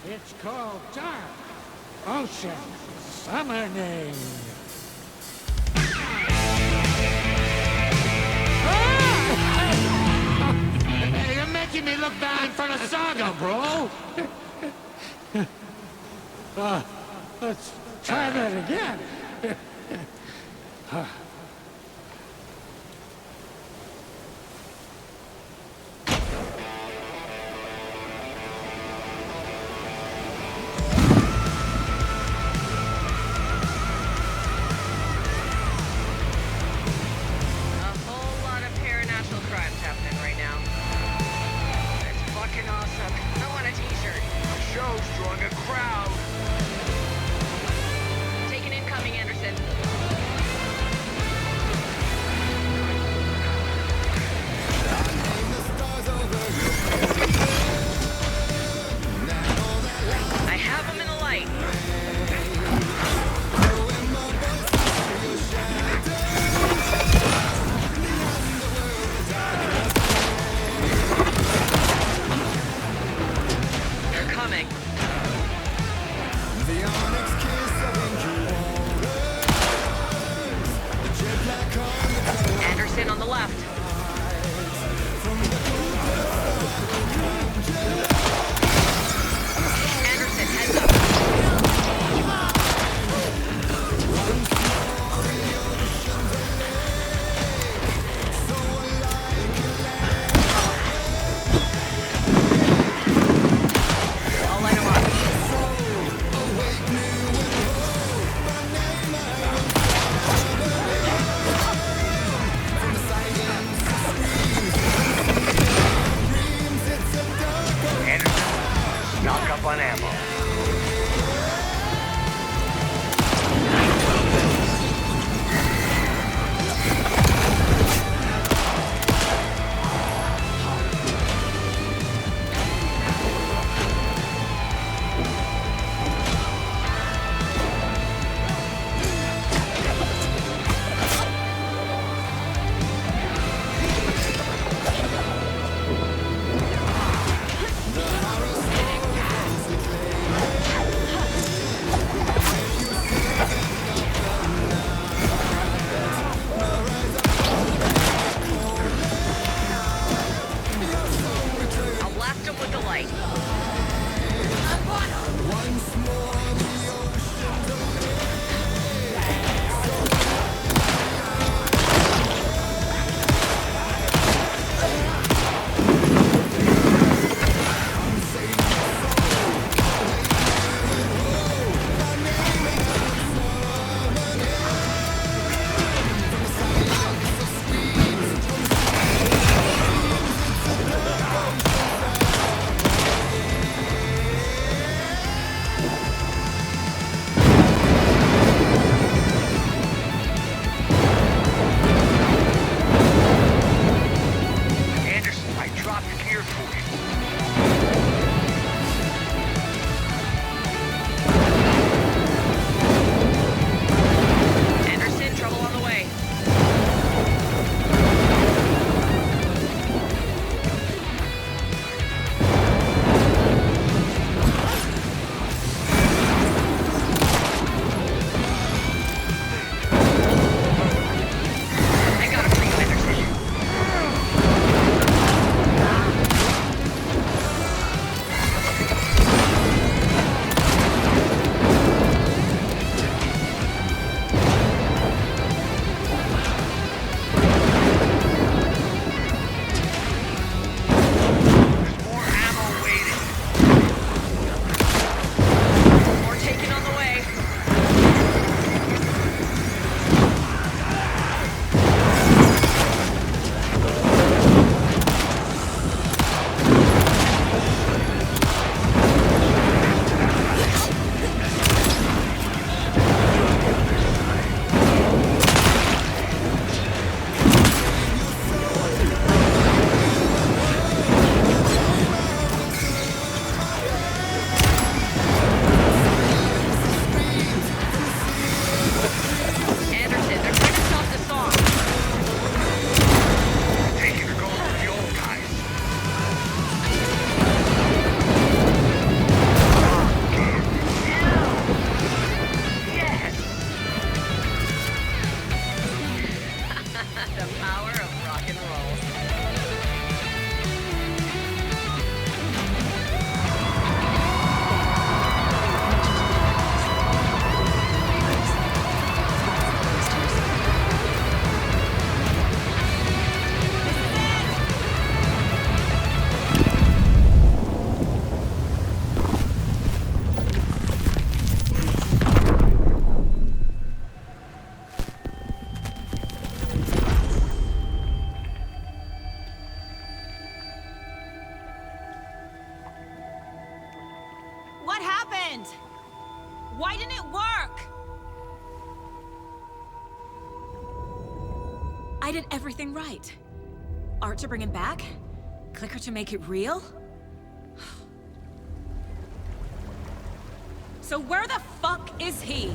It's called Dark Ocean Summoning. Hey, you're making me look bad in front of Saga, bro. Let's try that again. Show's drawing a crowd. Taken incoming, Anderson. I have him in the light. They're coming. Anderson on the left. Anderson, heads up. I'll light him up. Anderson, stock up on ammo. light. Why didn't it work? I did everything right. Art to bring him back? Clicker to make it real? So where the fuck is he?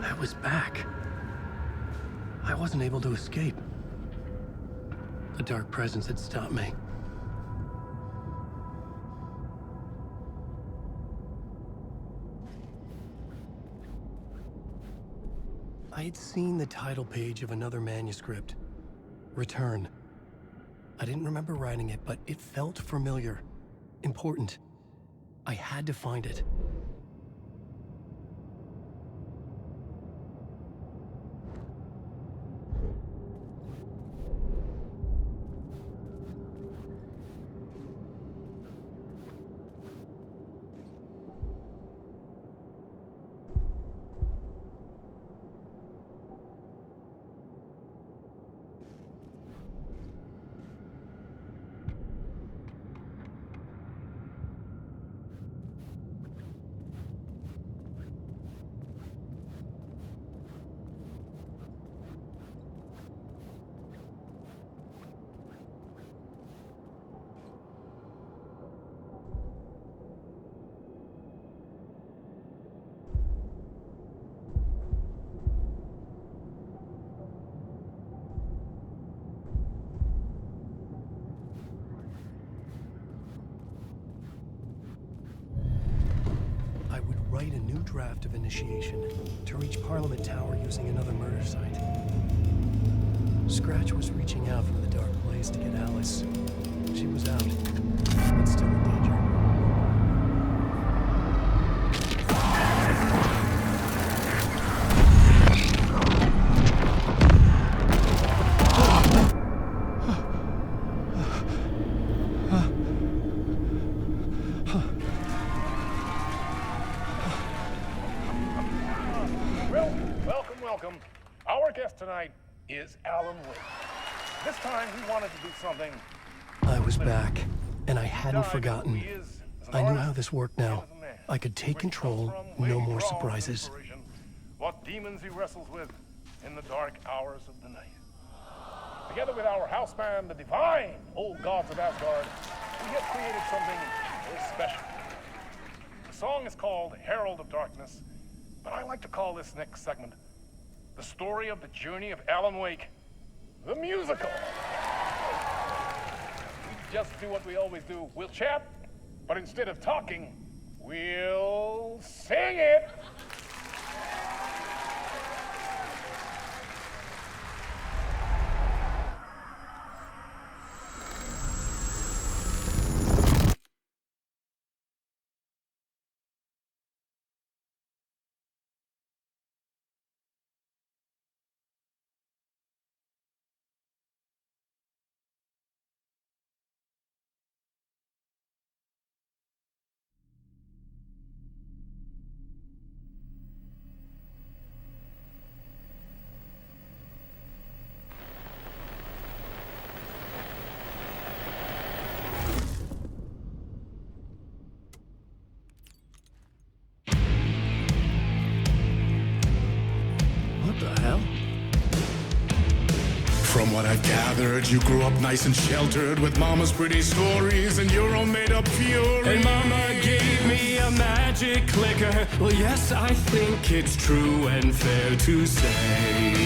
I was back. I wasn't able to escape. The dark presence had stopped me. I had seen the title page of another manuscript. Return. I didn't remember writing it, but it felt familiar. Important. I had to find it. write a new draft of initiation to reach Parliament Tower using another murder site. Scratch was reaching out from the dark place to get Alice. She was out, but still in danger. Welcome. Our guest tonight is Alan Wake. This time he wanted to do something. I was back, and I hadn't forgotten. I knew how this worked now. I could take control, no more surprises. What demons he wrestles with in the dark hours of the night. Together with our house band, the divine old gods of Asgard, we have created something very special. The song is called Herald of Darkness, but I like to call this next segment the story of the journey of Alan Wake, the musical. We just do what we always do. We'll chat, but instead of talking, we'll sing it. From what I've gathered, you grew up nice and sheltered with mama's pretty stories and your own made-up fury. And mama gave me a magic clicker. Well, yes, I think it's true and fair to say.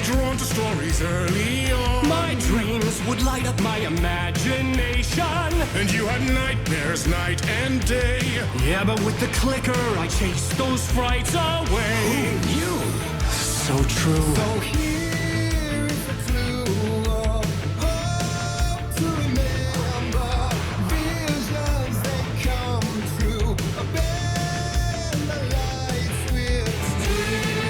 Drawn to stories early on. My dreams would light up my imagination. And you had nightmares night and day. Yeah, but with the clicker, I chased those frights away. Who knew? So true. So here is the clue of hope to remember. Visions that come true. Bend the lights with steel.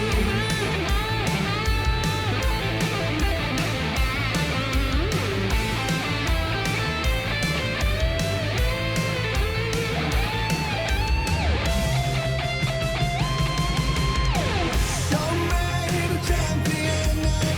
So made a champion.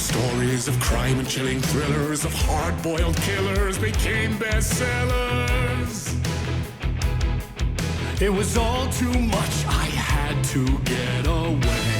stories of crime and chilling thrillers of hard-boiled killers became bestsellers. It was all too much, I had to get away.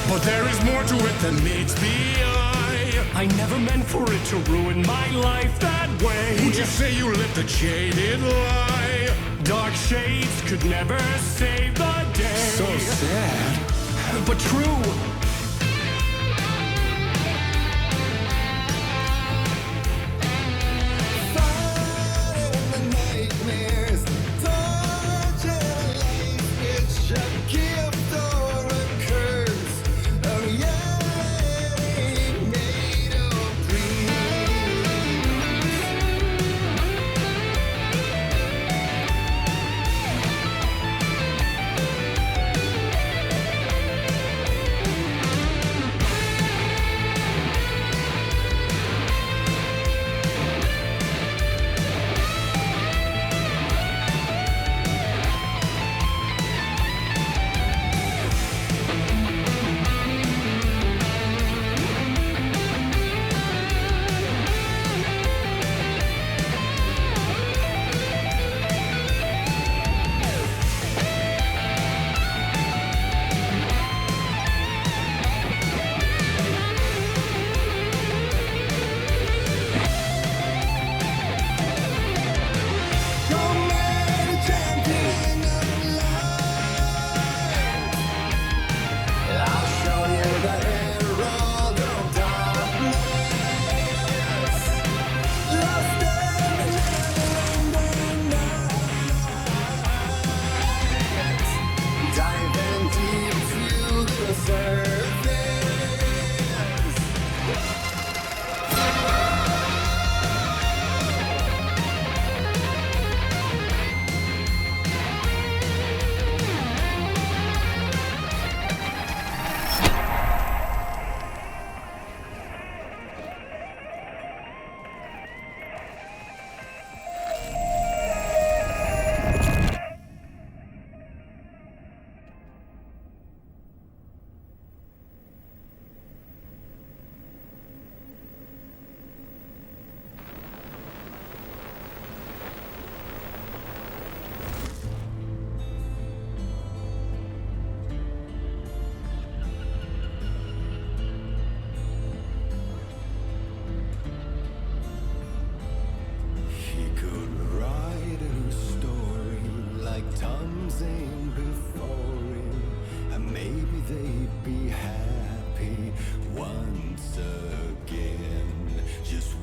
But there is more to it than meets the eye. I never meant for it to ruin my life that way. Would you say you lived a jaded lie? Dark shades could never save the day. So sad, but true.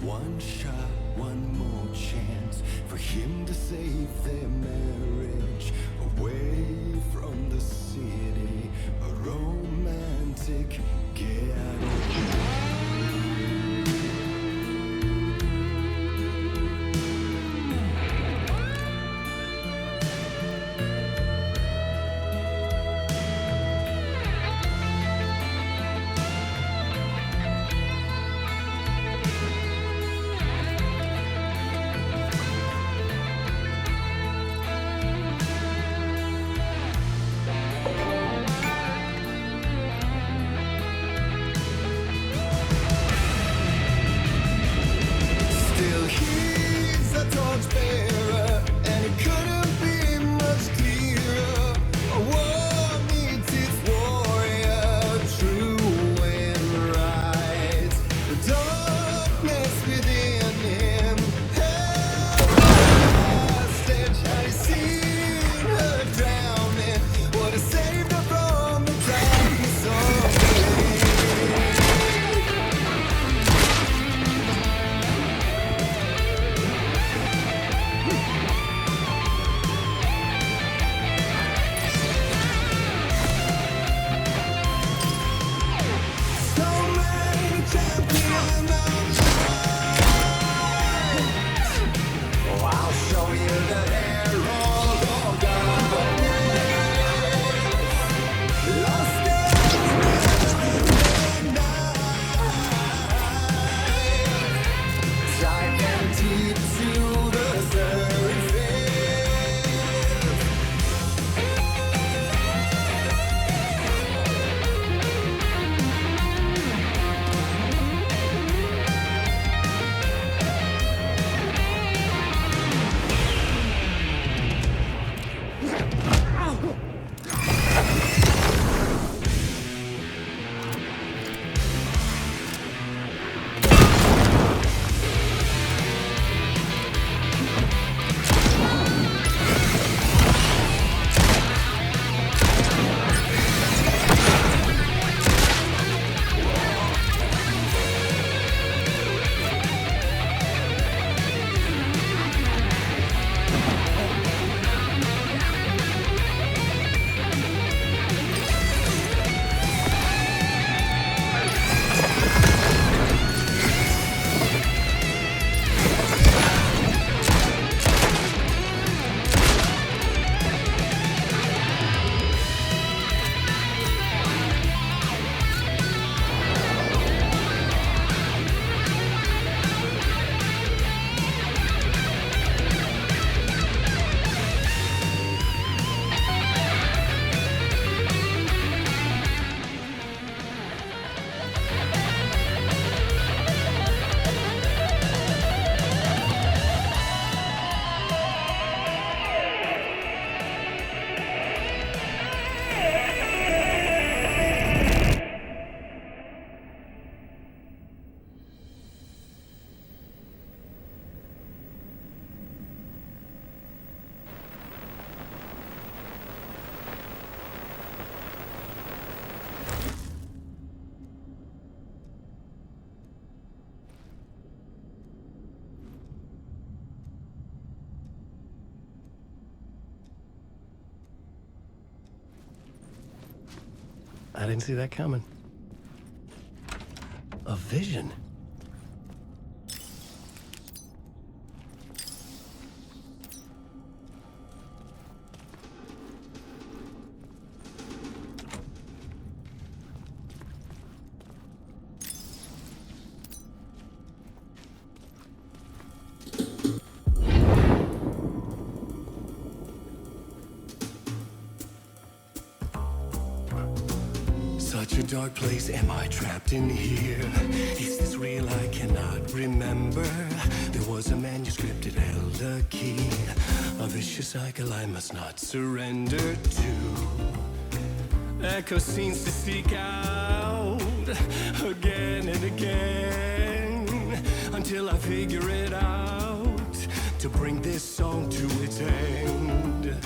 One shot, one more chance for him to save their marriage. Away from the city, a romantic getaway. I didn't see that coming. A vision? Such a dark place, am I trapped in here? Is this real? I cannot remember. There was a manuscript, it held a key. A vicious cycle I must not surrender to. Echo scenes to seek out again and again until I figure it out to bring this song to its end.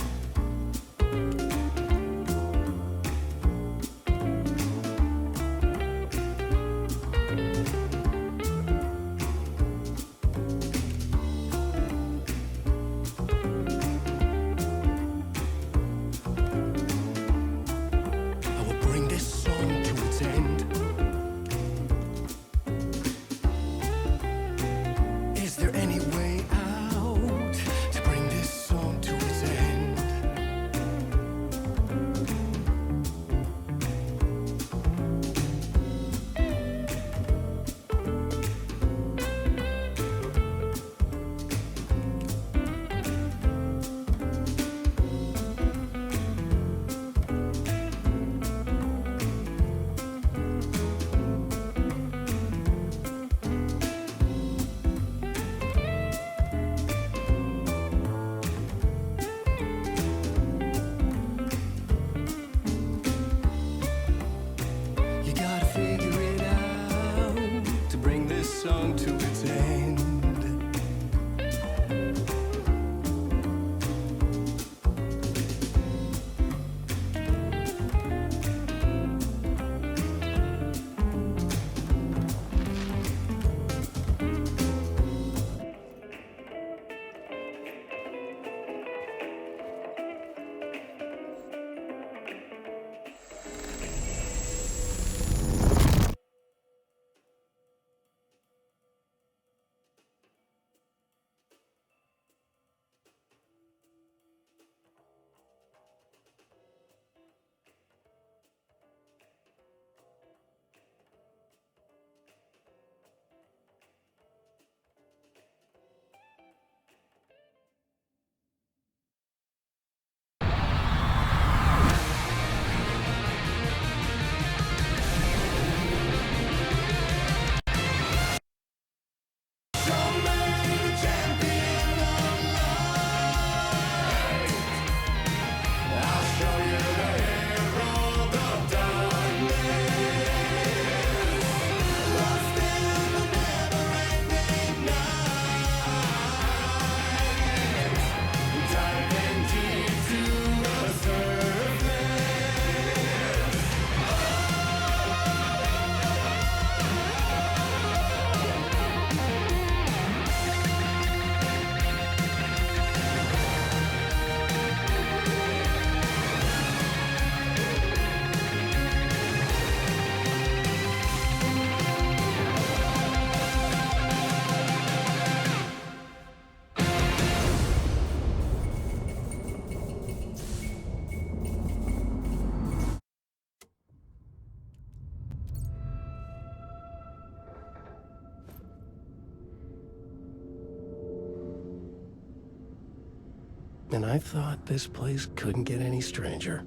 And I thought this place couldn't get any stranger.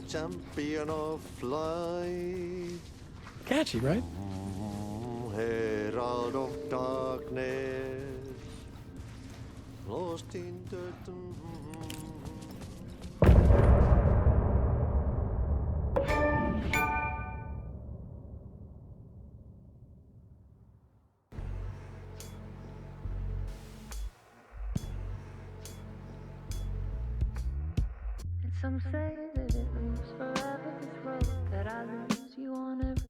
Champion of light. Catchy, right? Herald of darkness. Lost in dirt. Some say that it moves forever, this road that I lose you on every.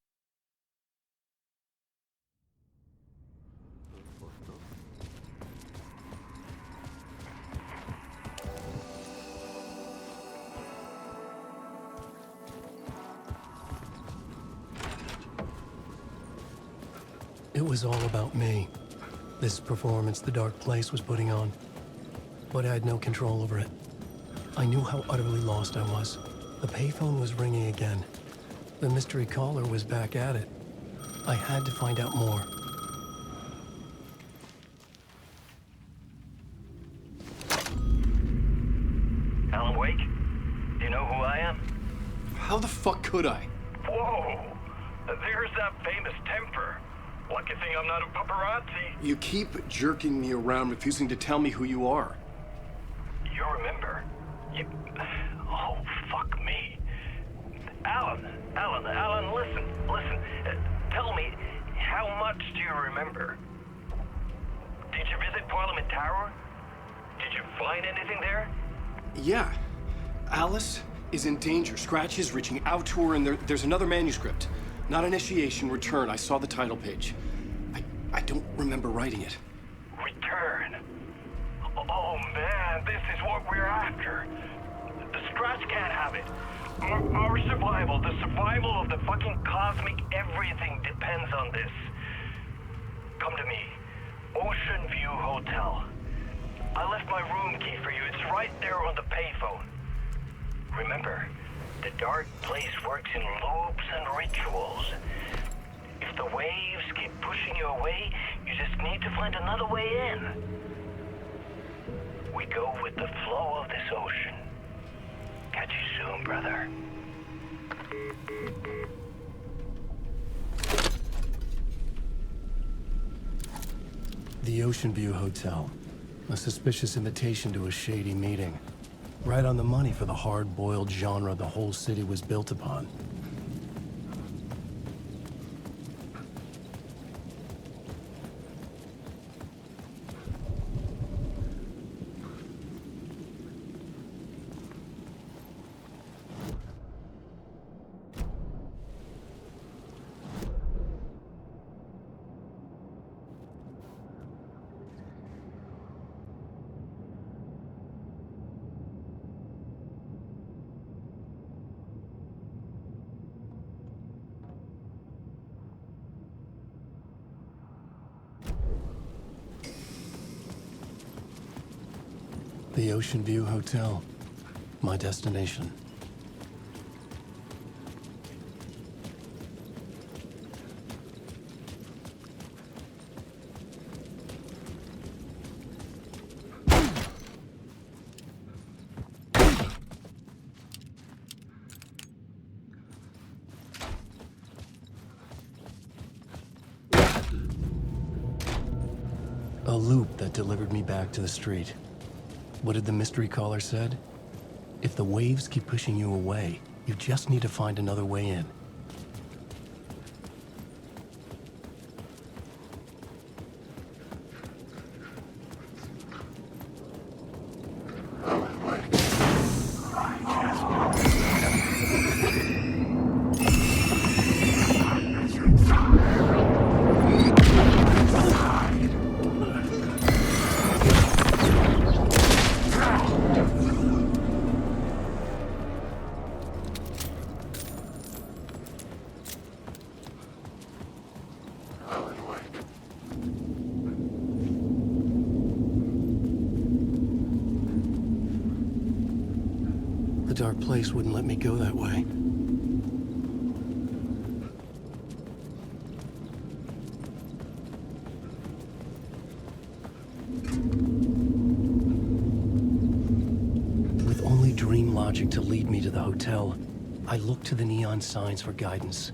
It was all about me. This performance the Dark Place was putting on. But I had no control over it. I knew how utterly lost I was. The payphone was ringing again. The mystery caller was back at it. I had to find out more. Alan Wake? Do you know who I am? How the fuck could I? Whoa! There's that famous temper. Lucky thing I'm not a paparazzi. You keep jerking me around, refusing to tell me who you are. You remember? You... Oh, fuck me. Alan, listen. Tell me, how much do you remember? Did you visit Parliament Tower? Did you find anything there? Yeah. Alice is in danger. Scratch is reaching out to her, and there's another manuscript. Not initiation, return. I saw the title page. I don't remember writing it. Return? Oh man, this is what we're after. The Scratch can't have it. Our survival, the survival of the fucking cosmic everything depends on this. Come to me. Ocean View Hotel. I left my room key for you. It's right there on the payphone. Remember, the Dark Place works in loops and rituals. If the waves keep pushing you away, you just need to find another way in. We go with the flow of this ocean. Catch you soon, brother. The Ocean View Hotel. A suspicious invitation to a shady meeting. Right on the money for the hard-boiled genre the whole city was built upon. The Ocean View Hotel. My destination. A loop that delivered me back to the street. What did the mystery caller said? If the waves keep pushing you away, you just need to find another way in. The Dark Place wouldn't let me go that way. With only dream logic to lead me to the hotel, I looked to the neon signs for guidance.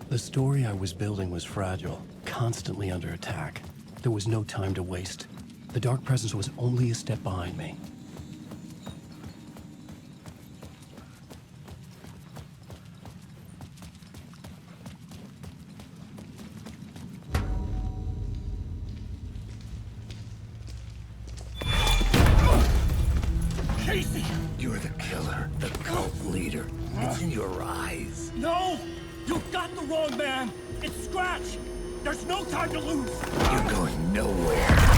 The story I was building was fragile, constantly under attack. There was no time to waste. The Dark Presence was only a step behind me. Casey! You're the killer, the cult leader. It's in your eyes. No! You got the wrong man! It's Scratch! There's no time to lose! You're going nowhere.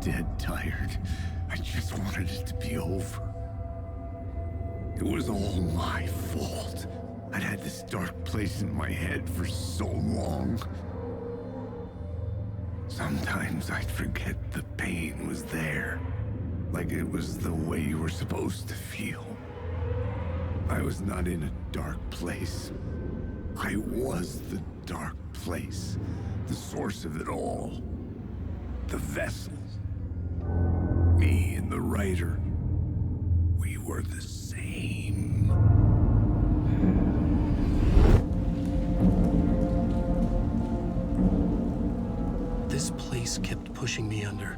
Dead tired. I just wanted it to be over. It was all my fault. I'd had this dark place in my head for so long. Sometimes I'd forget the pain was there. Like it was the way you were supposed to feel. I was not in a dark place. I was the dark place. The source of it all. The vessel. Me and the writer, we were the same. This place kept pushing me under,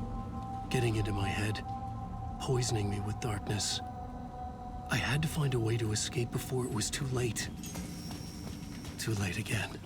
getting into my head, poisoning me with darkness. I had to find a way to escape before it was too late. Too late again.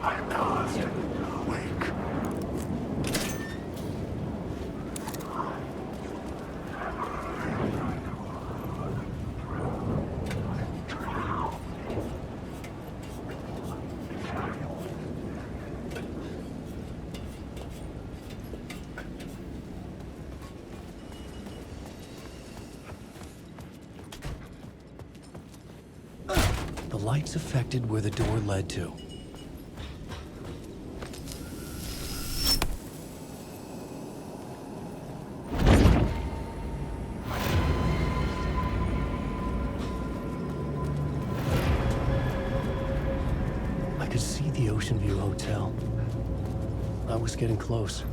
I am caused. Wake. The lights affected where the door led to. I could see the Ocean View Hotel. I was getting close.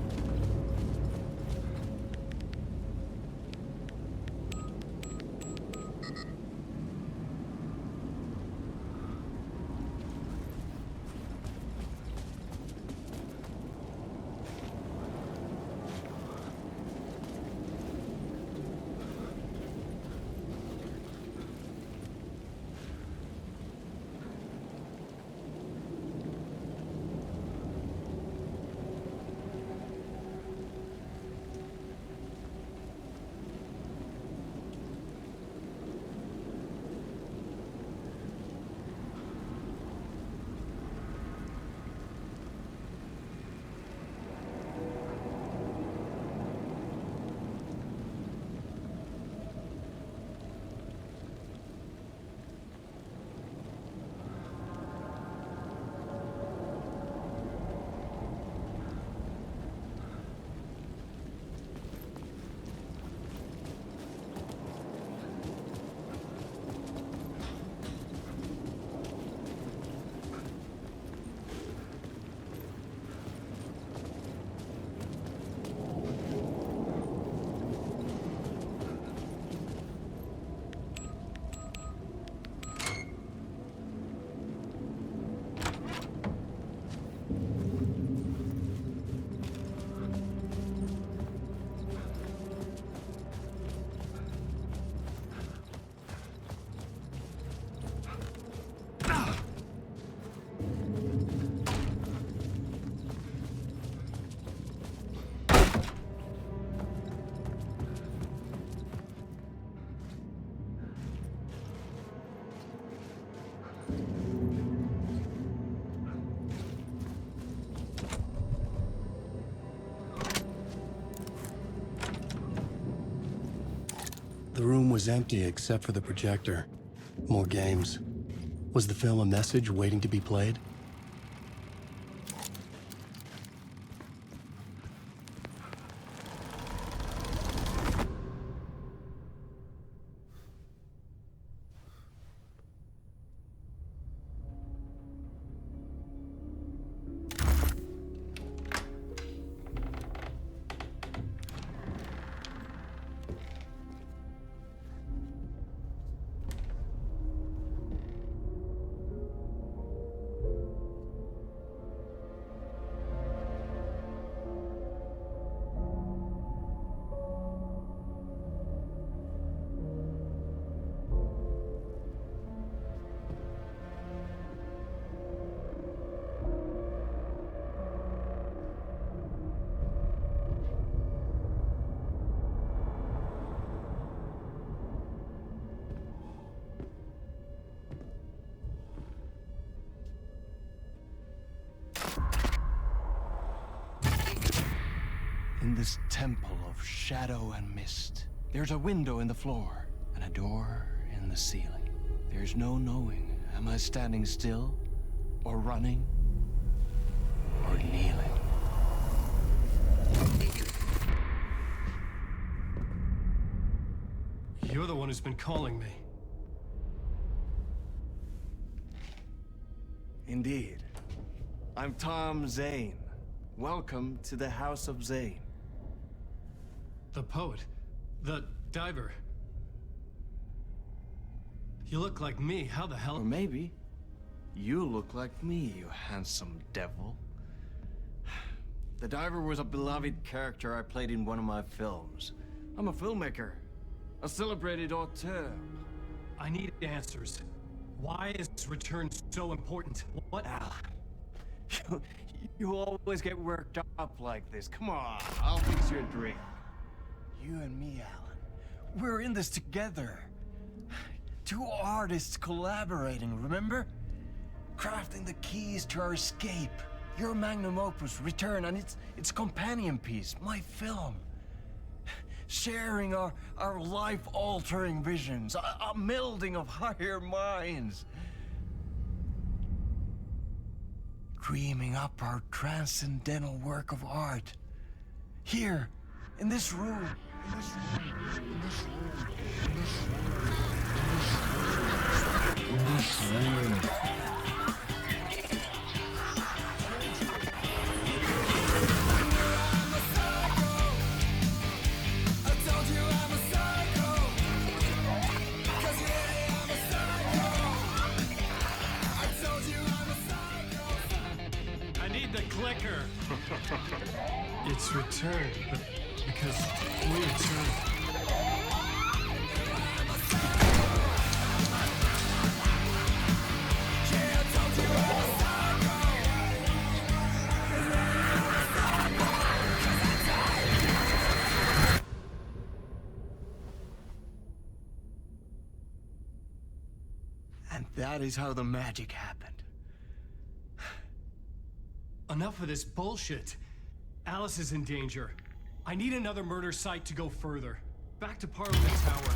The room was empty except for the projector. More games. Was the film a message waiting to be played? In this temple of shadow and mist, there's a window in the floor and a door in the ceiling. There's no knowing, am I standing still, or running, or kneeling? You're the one who's been calling me. Indeed. I'm Tom Zane. Welcome to the House of Zane. The poet. The diver. You look like me. How the hell? Or maybe you look like me, you handsome devil. The diver was a beloved character I played in one of my films. I'm a filmmaker, a celebrated auteur. I need answers. Why is return so important? What? You always get worked up like this. Come on, I'll fix you a drink. You and me, Alan. We're in this together. Two artists collaborating, remember? Crafting the keys to our escape. Your magnum opus, Return, and its companion piece, my film. Sharing our life-altering visions, a melding of higher minds. Dreaming up our transcendental work of art. Here, in this room. In this room. In this room. In this room. In this room. Clicker. It's returned, because we returned. And that is how the magic happened. Enough of this bullshit. Alice is in danger. I need another murder site to go further. Back to Parliament Tower.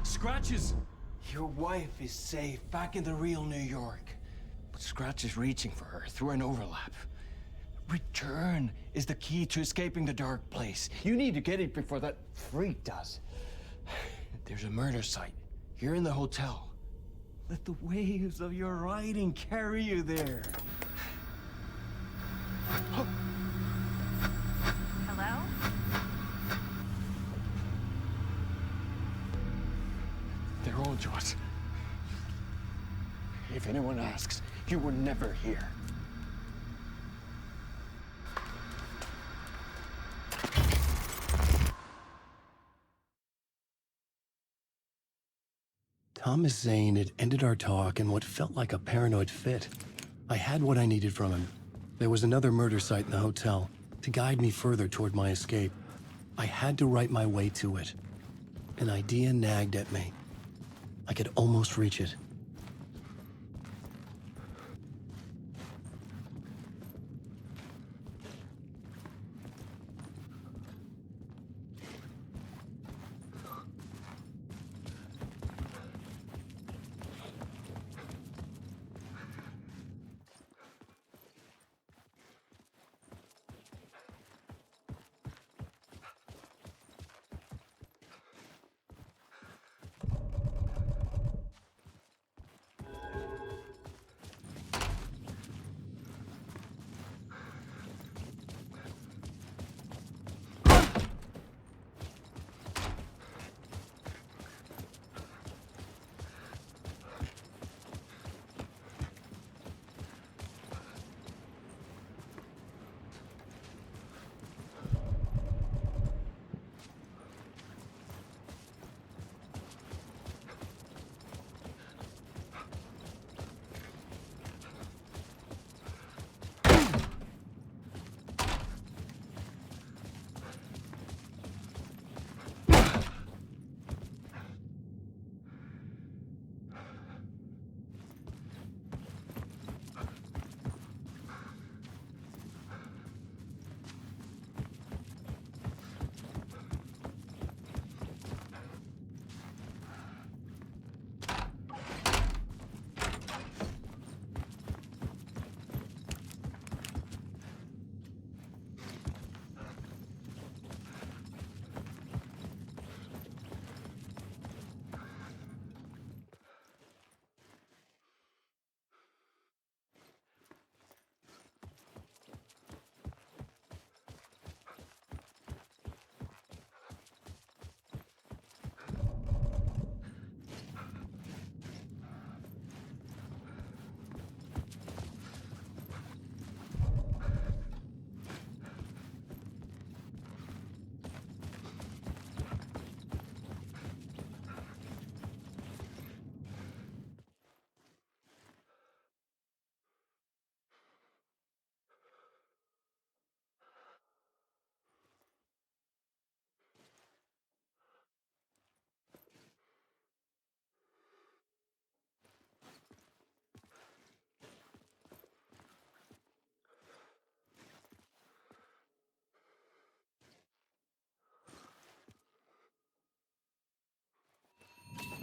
Scratch is... Your wife is safe, back in the real New York. But Scratch is reaching for her through an overlap. Return is the key to escaping the dark place. You need to get it before that freak does. There's a murder site here in the hotel. Let the waves of your writing carry you there. Hello? They're all yours. If anyone asks, you were never here. Thomas Zane had ended our talk in what felt like a paranoid fit. I had what I needed from him. There was another murder site in the hotel to guide me further toward my escape. I had to write my way to it. An idea nagged at me. I could almost reach it.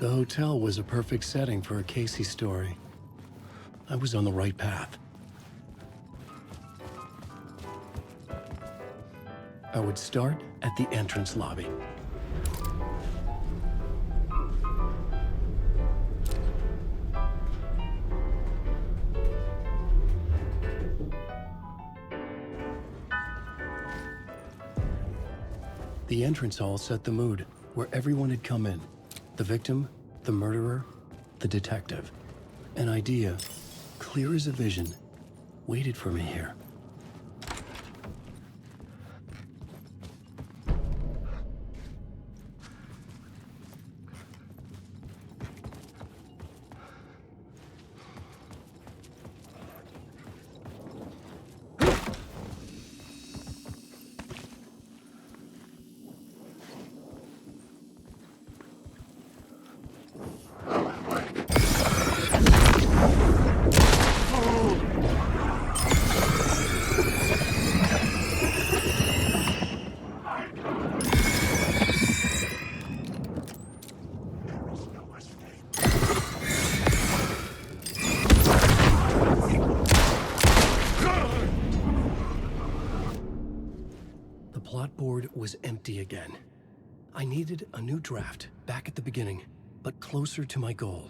The hotel was a perfect setting for a Casey story. I was on the right path. I would start at the entrance lobby. The entrance hall set the mood, where everyone had come in. The victim, the murderer, the detective. An idea, clear as a vision, waited for me here. Was empty again. I needed a new draft, back at the beginning, but closer to my goal.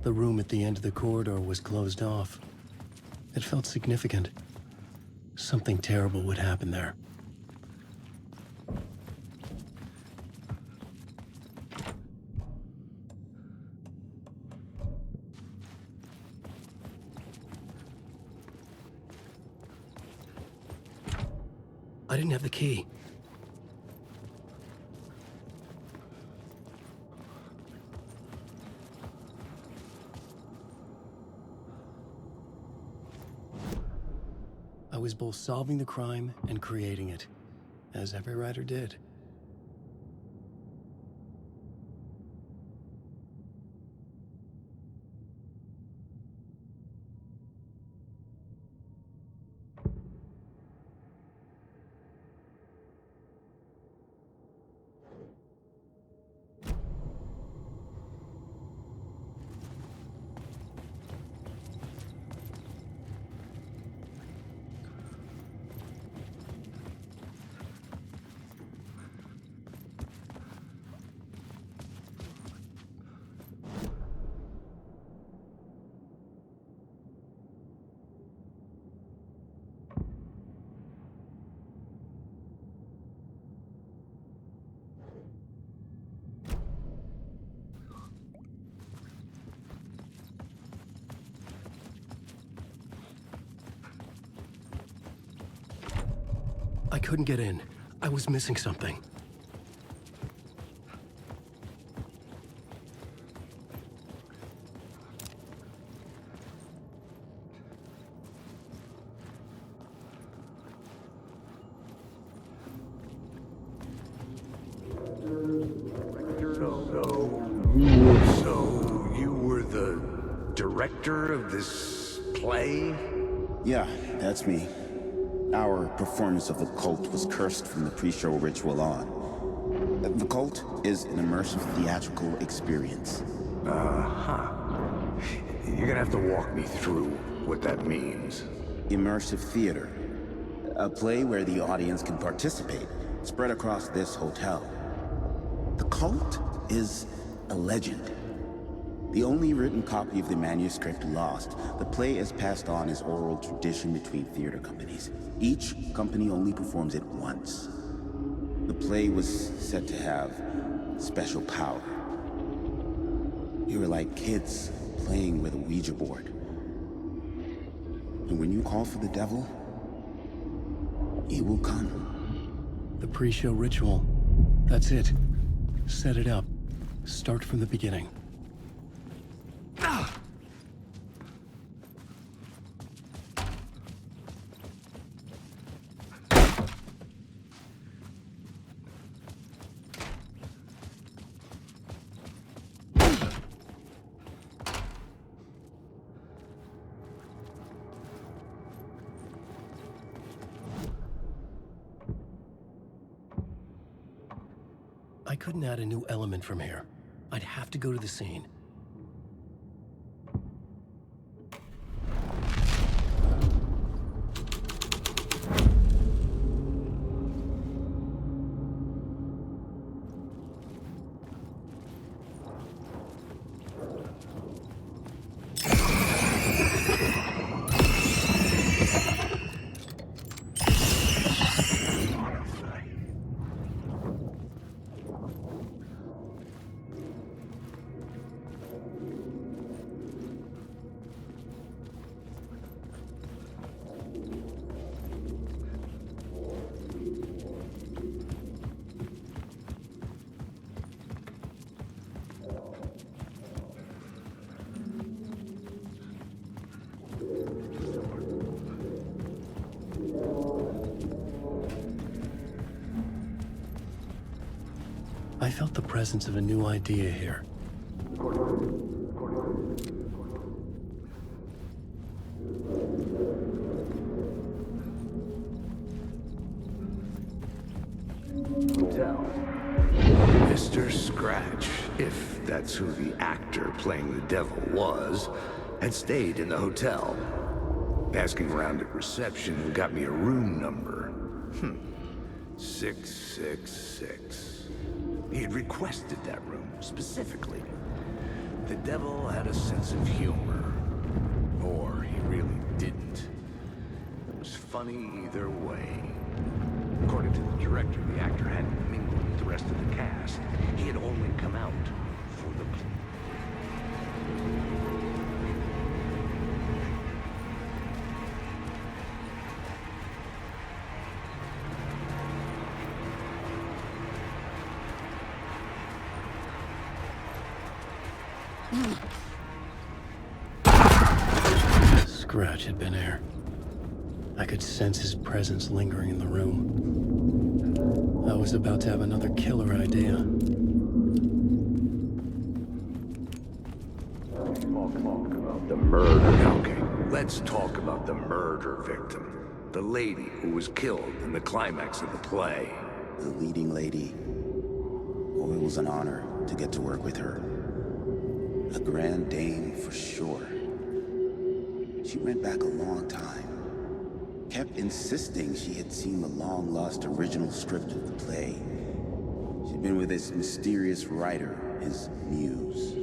The room at the end of the corridor was closed off. It felt significant. Something terrible would happen there. I didn't have the key. I was both solving the crime and creating it, as every writer did. I couldn't get in. I was missing something. So you were the director of this play? Yeah, that's me. Our performance of The Cult was cursed from the pre-show ritual on. The Cult is an immersive theatrical experience. Uh-huh. You're gonna have to walk me through what that means. Immersive theater. A play where the audience can participate, spread across this hotel. The Cult is a legend. The only written copy of the manuscript lost, the play is passed on as oral tradition between theater companies. Each company only performs it once. The play was said to have special power. You were like kids playing with a Ouija board. And when you call for the devil, he will come. The pre-show ritual. That's it. Set it up. Start from the beginning. I couldn't add a new element from here. I'd have to go to the scene. I felt the presence of a new idea here. Hotel. Mr. Scratch, if that's who the actor playing the devil was, had stayed in the hotel. Asking around at reception got me a room number. 666. He had requested that room, specifically. The devil had a sense of humor. Or he really didn't. It was funny either way. According to the director, the actor hadn't mingled with the rest of the cast. He had only come out for the play. Scratch had been here. I could sense his presence lingering in the room. I was about to have another killer idea. Talk about the murder. Okay, let's talk about the murder victim. The lady who was killed in the climax of the play. The leading lady. Oh, it was an honor to get to work with her. A grand dame for sure. She went back a long time. Kept insisting she had seen the long-lost original script of the play. She'd been with this mysterious writer, his muse.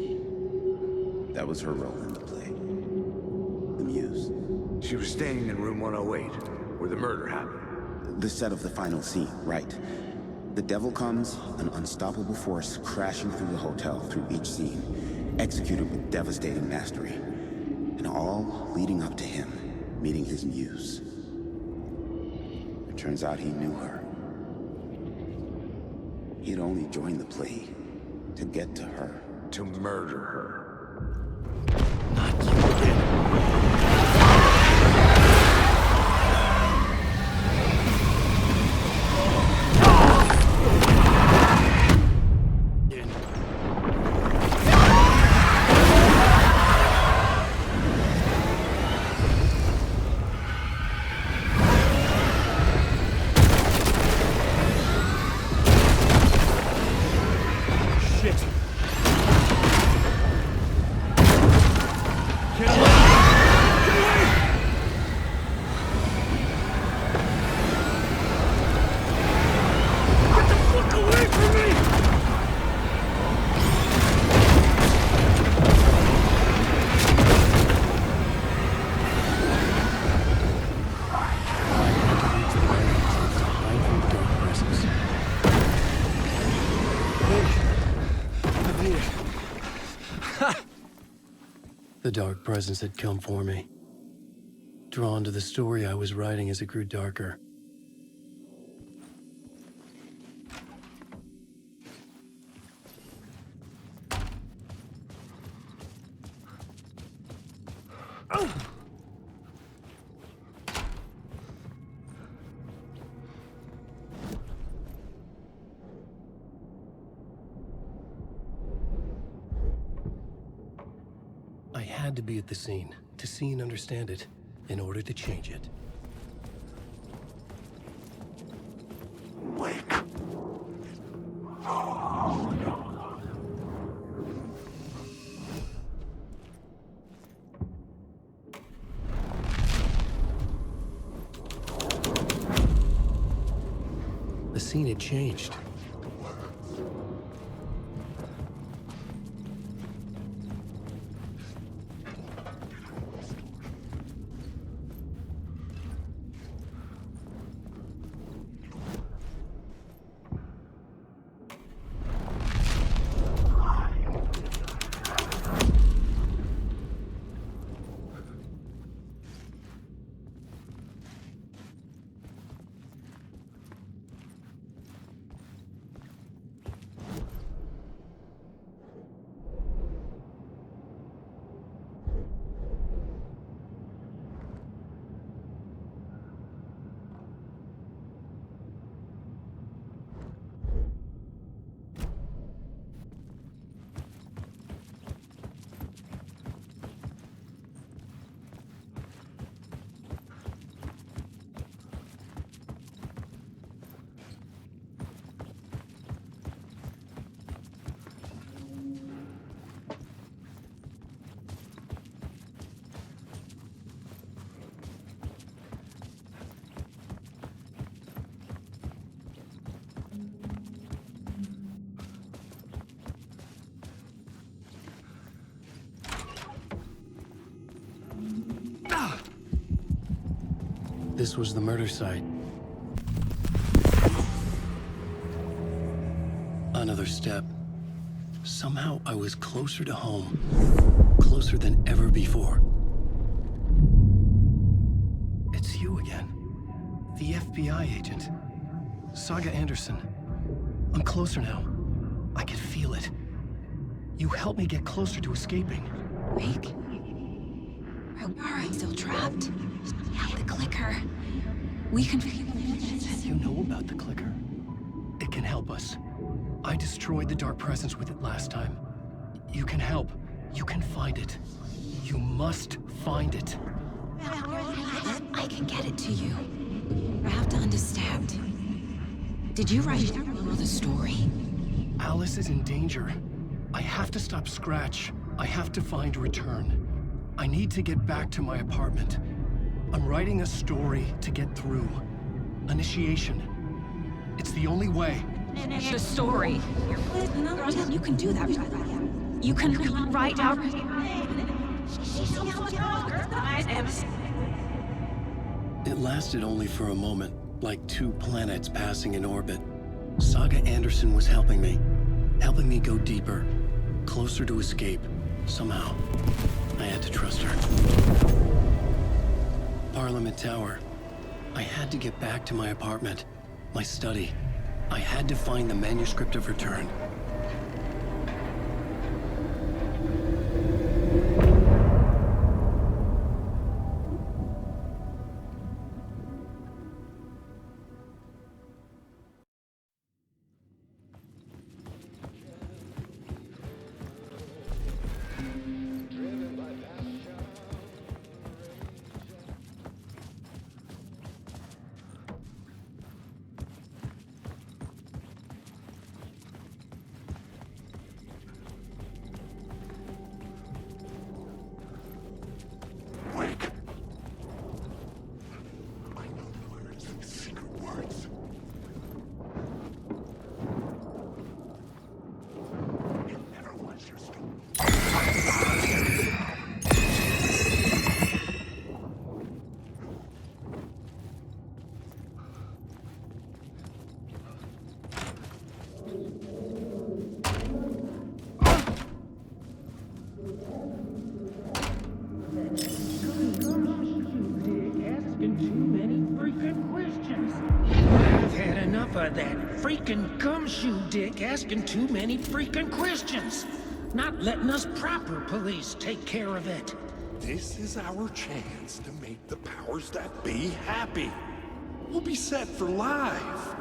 That was her role in the play. The muse. She was staying in room 108, where the murder happened. The set of the final scene, right. The devil comes, an unstoppable force crashing through the hotel through each scene, executed with devastating mastery. And all leading up to him meeting his muse. It turns out he knew her. He had only joined the play to get to her. To murder her. The dark presence had come for me. Drawn to the story I was writing as it grew darker. I had to be at the scene, to see and understand it, in order to change it. Wake. The scene had changed. This was the murder site. Another step. Somehow I was closer to home. Closer than ever before. It's you again. The FBI agent. Saga Anderson. I'm closer now. I can feel it. You helped me get closer to escaping. Wake? Are I still trapped? The clicker. We can... You know about the clicker. It can help us. I destroyed the dark presence with it last time. You can help. You can find it. You must find it. I can get it to you. I have to understand. Did you write the story? Alice is in danger. I have to stop Scratch. I have to find Return. I need to get back to my apartment. I'm writing a story to get through. Initiation. It's the only way. The story. You can do that. You can write out... It lasted only for a moment, like two planets passing in orbit. Saga Anderson was helping me go deeper, closer to escape, somehow. I had to trust her. Parliament Tower. I had to get back to my apartment, my study. I had to find the manuscript of Return. That freaking gumshoe dick asking too many freaking questions. Not letting us proper police take care of it. This is our chance to make the powers that be happy. We'll be set for life.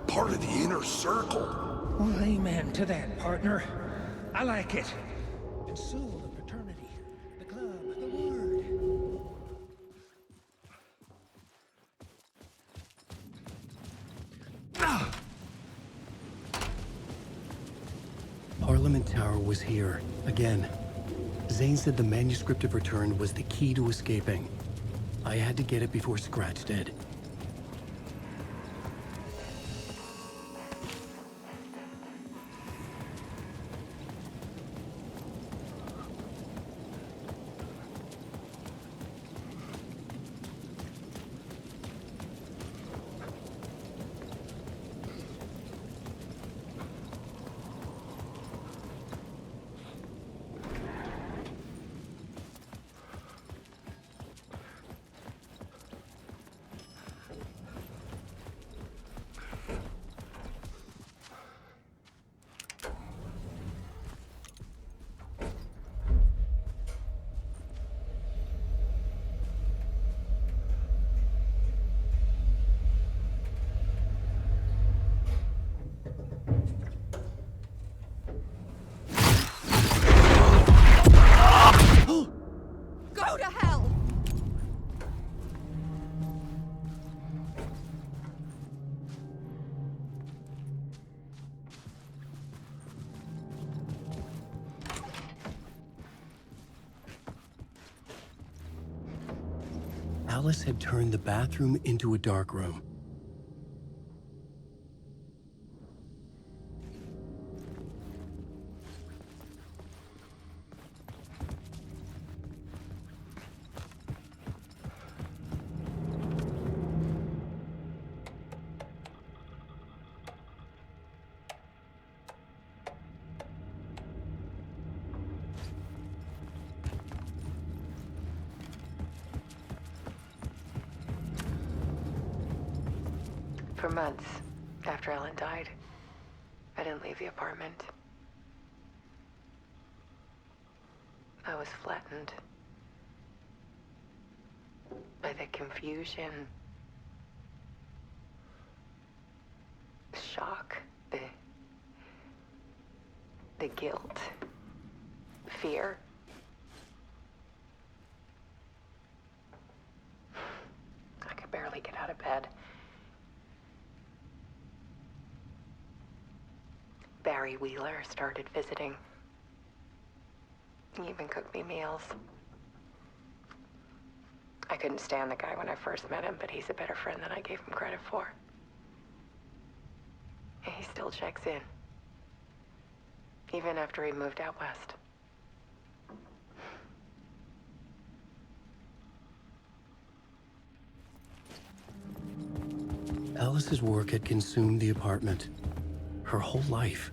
Part of the inner circle. Well, amen to that, partner. I like it. And soul of fraternity, the club, the word. Parliament Tower was here, again. Zane said the manuscript of return was the key to escaping. I had to get it before Scratch did. Go to hell! Alice had turned the bathroom into a dark room. For months after Ellen died, I didn't leave the apartment. I was flattened by the confusion, shock, the guilt, fear. I could barely get out of bed. Barry Wheeler started visiting. He even cooked me meals. I couldn't stand the guy when I first met him, but he's a better friend than I gave him credit for. And he still checks in, even after he moved out west. Alice's work had consumed the apartment. Her whole life.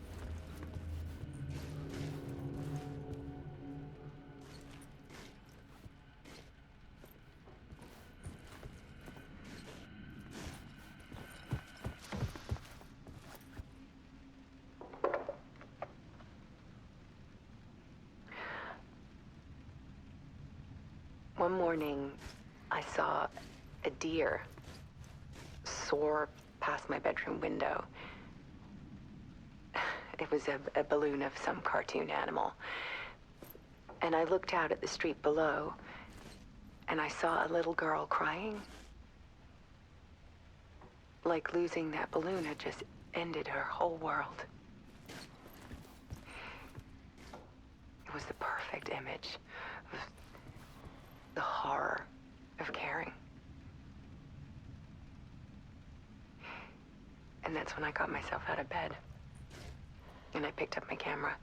One morning, I saw a deer soar past my bedroom window. It was a balloon of some cartoon animal. And I looked out at the street below, and I saw a little girl crying. Like losing that balloon had just ended her whole world. It was the perfect image of the horror of caring. And that's when I got myself out of bed. And I picked up my camera.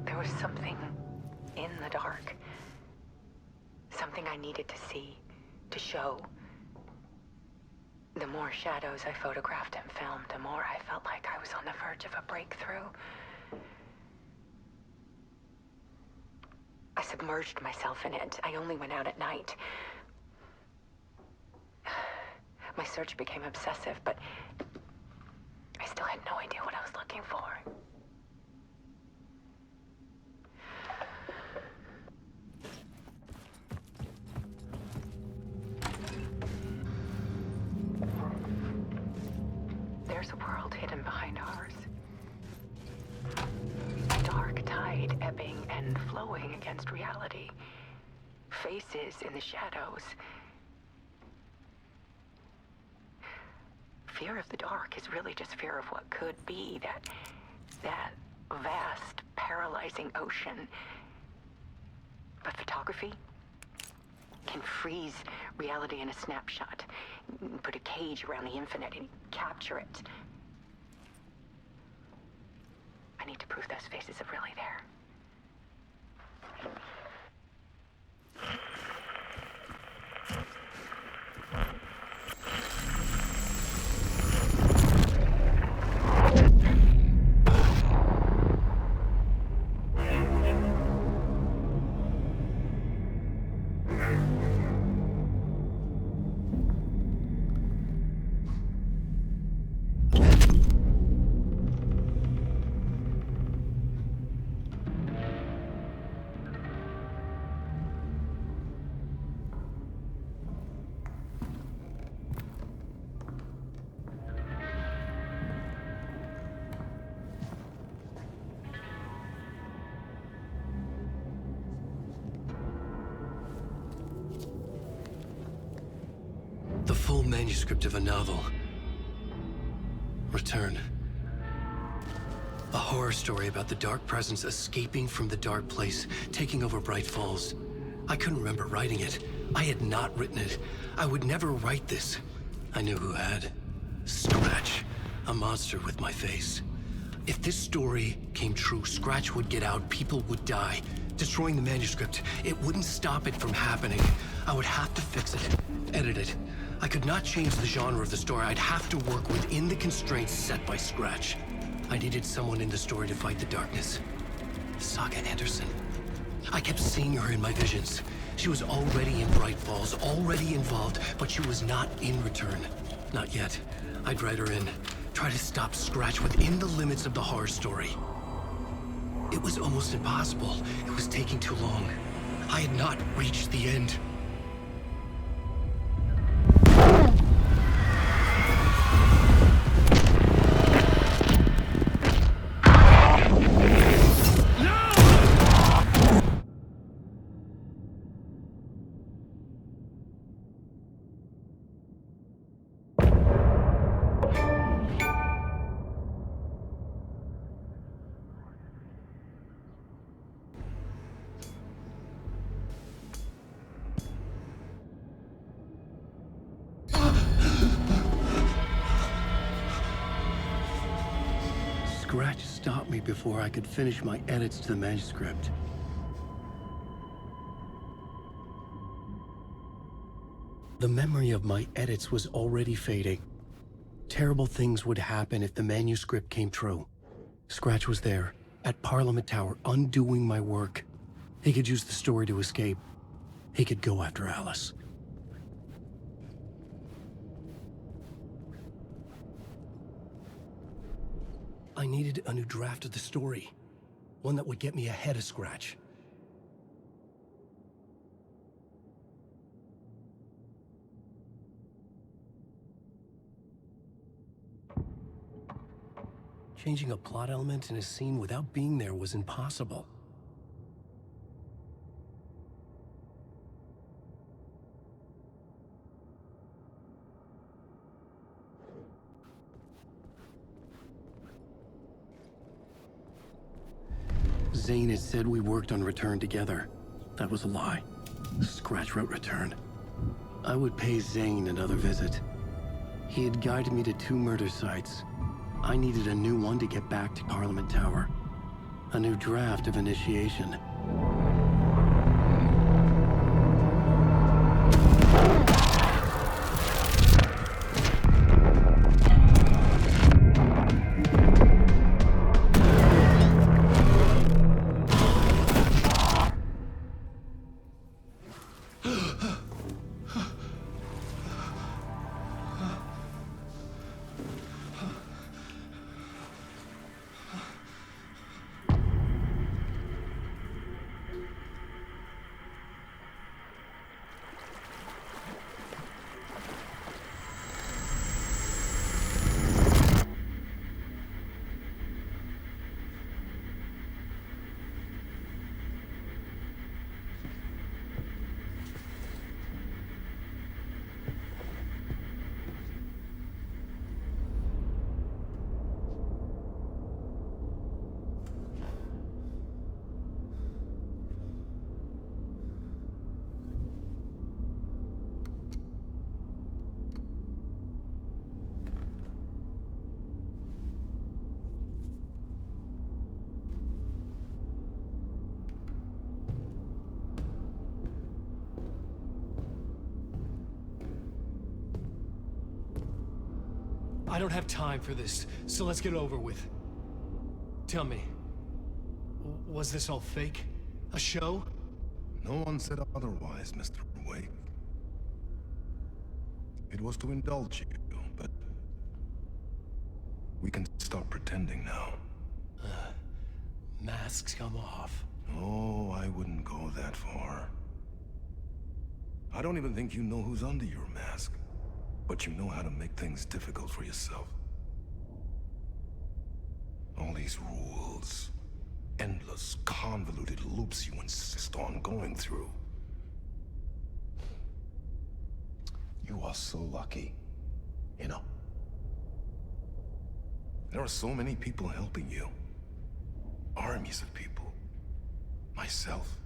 There was something in the dark. Something I needed to see, to show. The more shadows I photographed and filmed, the more I felt like I was on the verge of a breakthrough. I submerged myself in it. I only went out at night. My search became obsessive, but I still had no idea what I was looking for. There's a world hidden behind ours. A dark tide ebbing and flowing against reality. Faces in the shadows. Fear of the dark is really just fear of what could be, that vast, paralyzing ocean. But photography can freeze reality in a snapshot, put a cage around the infinite and capture it. I need to prove those faces are really there. The full manuscript of a novel. Return. A horror story about the dark presence escaping from the dark place, taking over Bright Falls. I couldn't remember writing it. I had not written it. I would never write this. I knew who had. Scratch. A monster with my face. If this story came true, Scratch would get out, people would die. Destroying the manuscript, it wouldn't stop it from happening. I would have to fix it, edit it. I could not change the genre of the story. I'd have to work within the constraints set by Scratch. I needed someone in the story to fight the darkness. Saga Anderson. I kept seeing her in my visions. She was already in Bright Falls, already involved, but she was not in Return. Not yet. I'd write her in. Try to stop Scratch within the limits of the horror story. It was almost impossible. It was taking too long. I had not reached the end. Scratch stopped me before I could finish my edits to the manuscript. The memory of my edits was already fading. Terrible things would happen if the manuscript came true. Scratch was there, at Parliament Tower, undoing my work. He could use the story to escape. He could go after Alice. I needed a new draft of the story. One that would get me ahead of Scratch. Changing a plot element in a scene without being there was impossible. Zane had said we worked on Return together. That was a lie. Scratch wrote Return. I would pay Zane another visit. He had guided me to 2 murder sites. I needed a new one to get back to Parliament Tower. A new draft of Initiation. I don't have time for this, so let's get it over with. Tell me, was this all fake? A show? No one said otherwise, Mr. Wake. It was to indulge you, but we can stop pretending now. Masks come off. Oh, I wouldn't go that far. I don't even think you know who's under your mask, but you know how to make things difficult for yourself. All these rules, endless, convoluted loops you insist on going through. You are so lucky, you know. There are so many people helping you. Armies of people. Myself.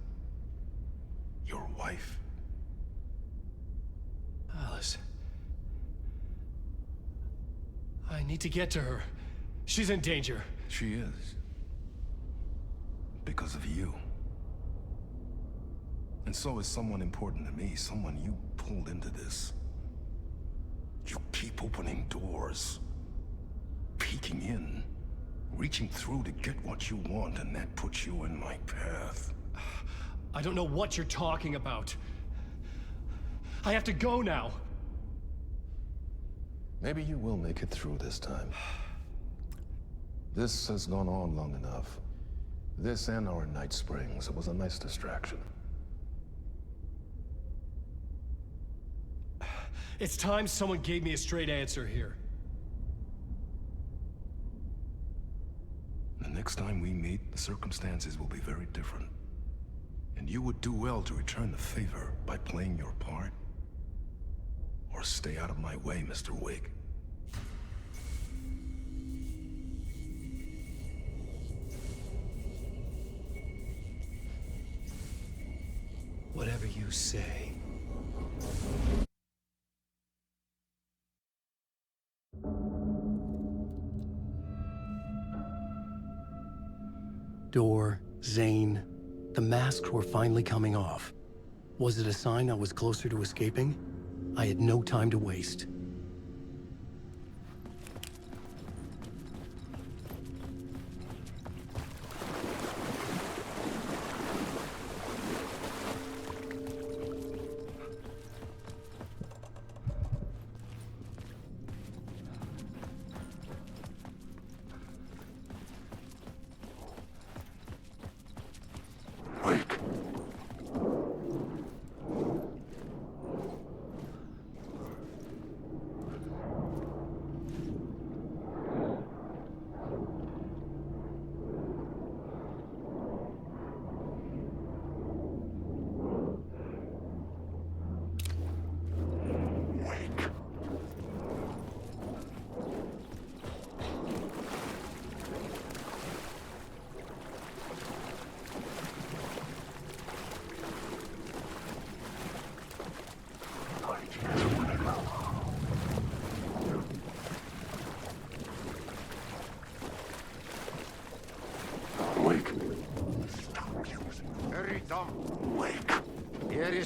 Your wife. Alice. I need to get to her. She's in danger. She is. Because of you. And so is someone important to me, someone you pulled into this. You keep opening doors. Peeking in. Reaching through to get what you want, and that puts you in my path. I don't know what you're talking about. I have to go now. Maybe you will make it through this time. This has gone on long enough. This and our Night Springs. It was a nice distraction. It's time someone gave me a straight answer here. The next time we meet, the circumstances will be very different. And you would do well to return the favor by playing your part. Or stay out of my way, Mr. Wake. Whatever you say. Door, Zane, the masks were finally coming off. Was it a sign I was closer to escaping? I had no time to waste.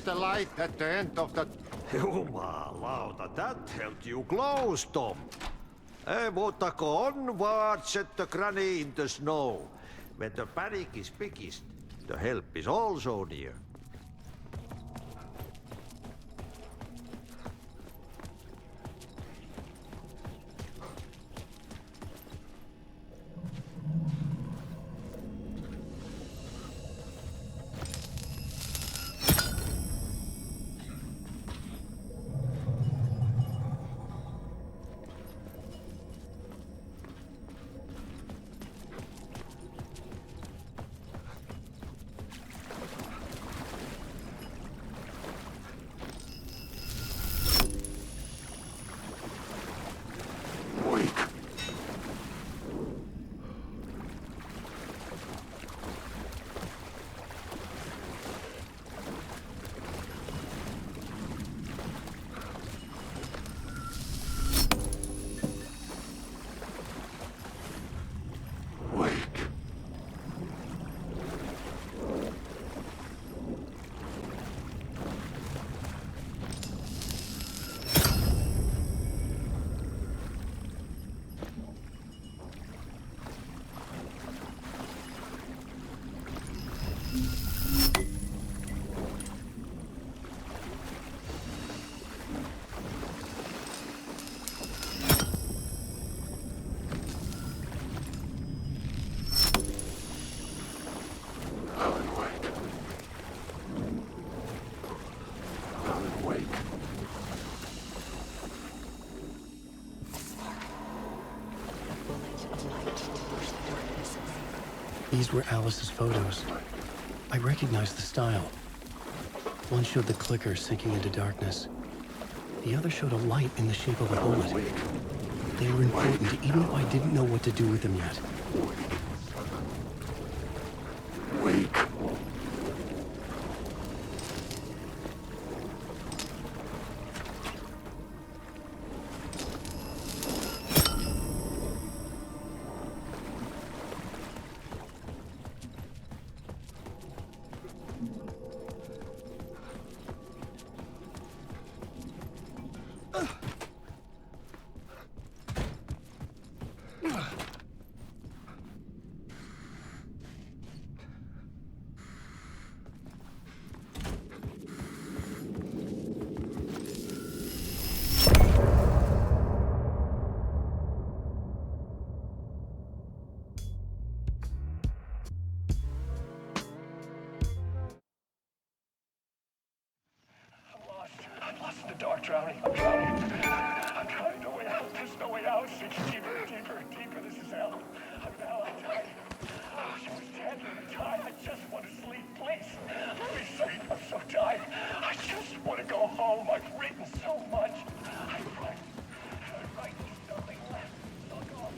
The light at the end of the... Jumalauta, that held you close, Tom. Mutta go onward, said the granny in the snow. When the panic is biggest, the help is also near. These were Alice's photos. I recognized the style. One showed the clicker sinking into darkness. The other showed a light in the shape of a bullet. They were important, even if I didn't know what to do with them yet. Wake. Drowning. I'm drowning. No way out. There's no way out. It's deeper. This is hell. I'm dying. Oh, she was dead. I'm dying. I just want to sleep. Please. Let me sleep. I'm so tired. I just want to go home. I've written so much. I write. There's nothing left. It's all gone.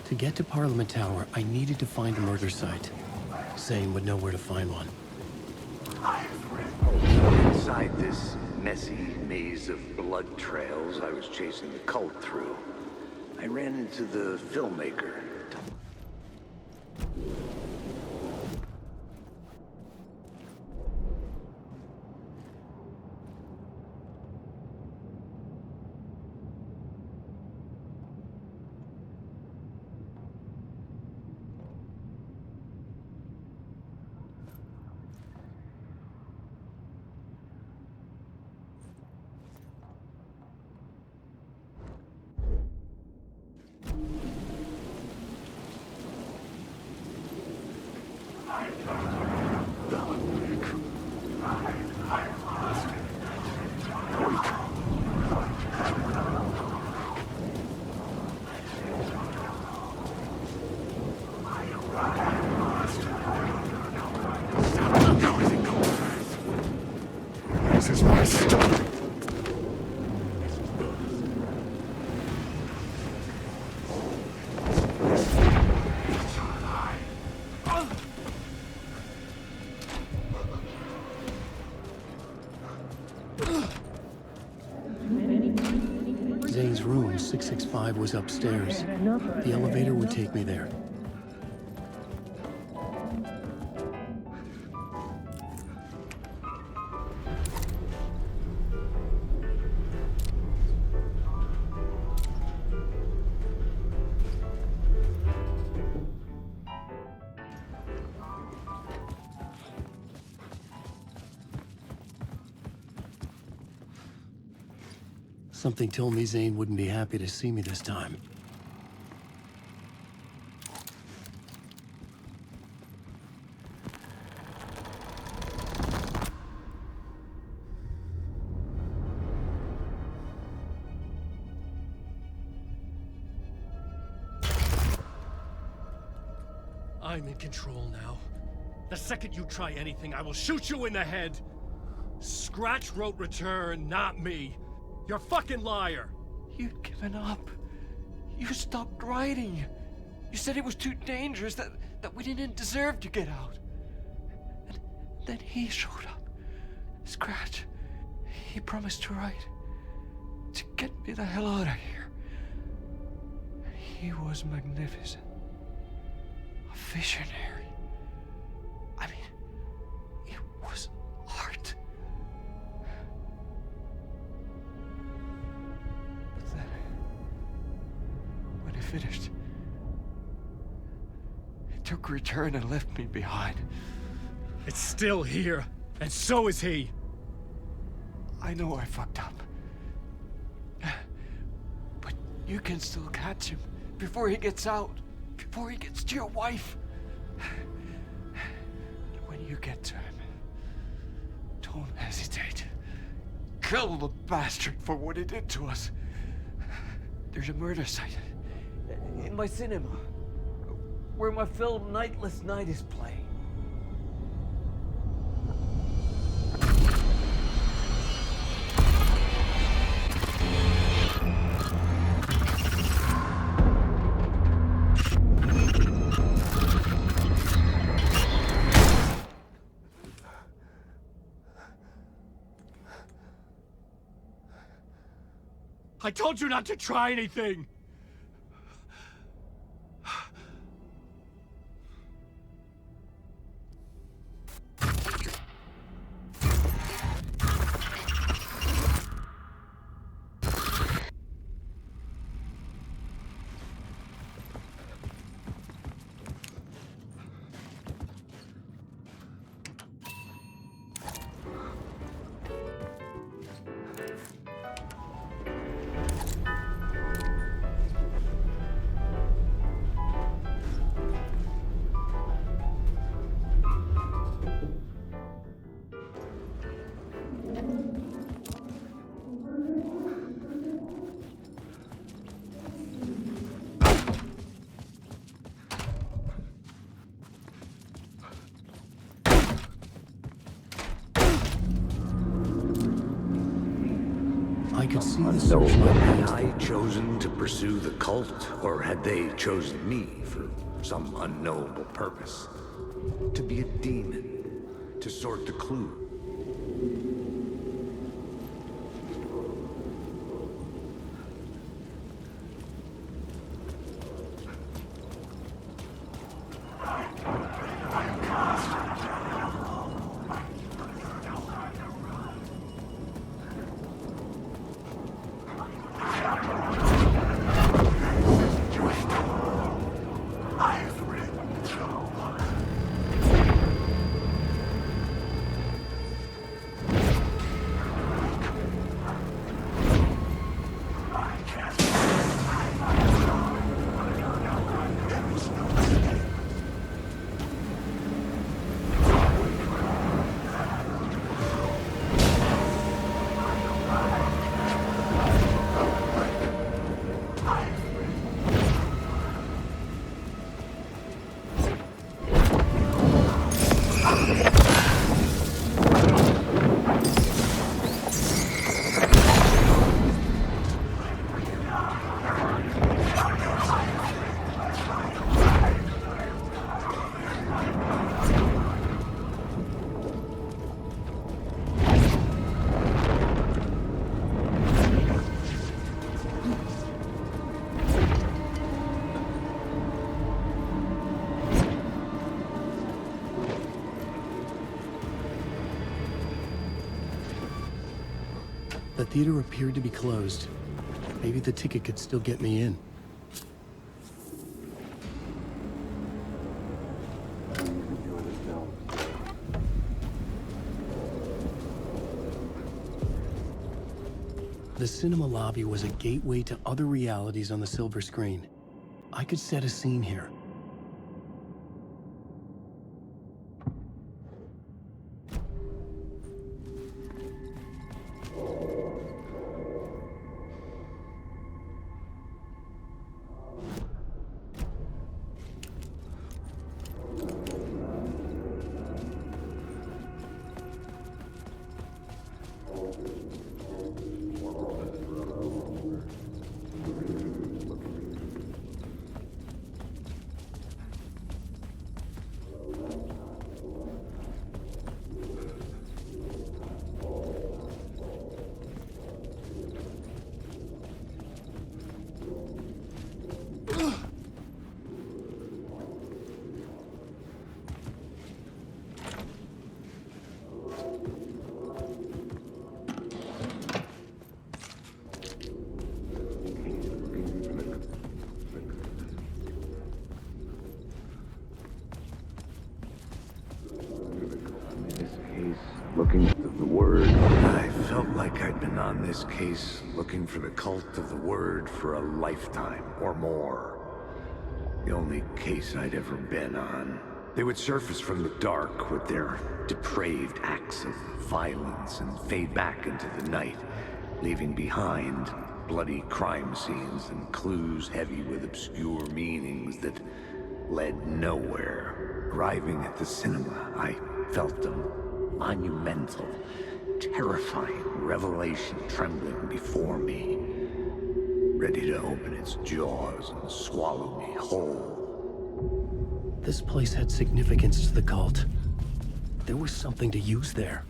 To get to Parliament Tower, I needed to find a murder site. Zane would know where to find one. Inside this messy maze of blood trails I was chasing the cult through, I ran into the filmmaker. This is my story. Zane's room, 665, was upstairs. The elevator would take me there. Something told me Zane wouldn't be happy to see me this time. I'm in control now. The second you try anything, I will shoot you in the head. Scratch wrote Return, not me. You're a fucking liar! You'd given up. You stopped writing. You said it was too dangerous, that we didn't deserve to get out. And then he showed up. Scratch. He promised to write. To get me the hell out of here. He was magnificent. A visionary. I mean, it was art. But then, when he finished, he took Return and left me behind. It's still here, and so is he. I know I fucked up. But you can still catch him before he gets out. Before he gets to your wife. When you get to him, don't hesitate. Kill the bastard for what he did to us. There's a murder site in my cinema. where my film Nightless Night is playing. I told you not to try anything! I could see the So, searchlight. had I chosen to pursue the cult, or had they chosen me for some unknowable purpose? To be a demon, to sort the clue. The theater appeared to be closed. Maybe the ticket could still get me in. The cinema lobby was a gateway to other realities on the silver screen. I could set a scene here. Looking for the word. I felt like I'd been on this case looking for the cult of the word for a lifetime or more. The only case I'd ever been on. They would surface from the dark with their depraved acts of violence and fade back into the night, leaving behind bloody crime scenes and clues heavy with obscure meanings that led nowhere. Arriving at the cinema, I felt a monumental, terrifying revelation trembling before me, ready to open its jaws and swallow me whole. This place had significance to the cult. There was something to use there.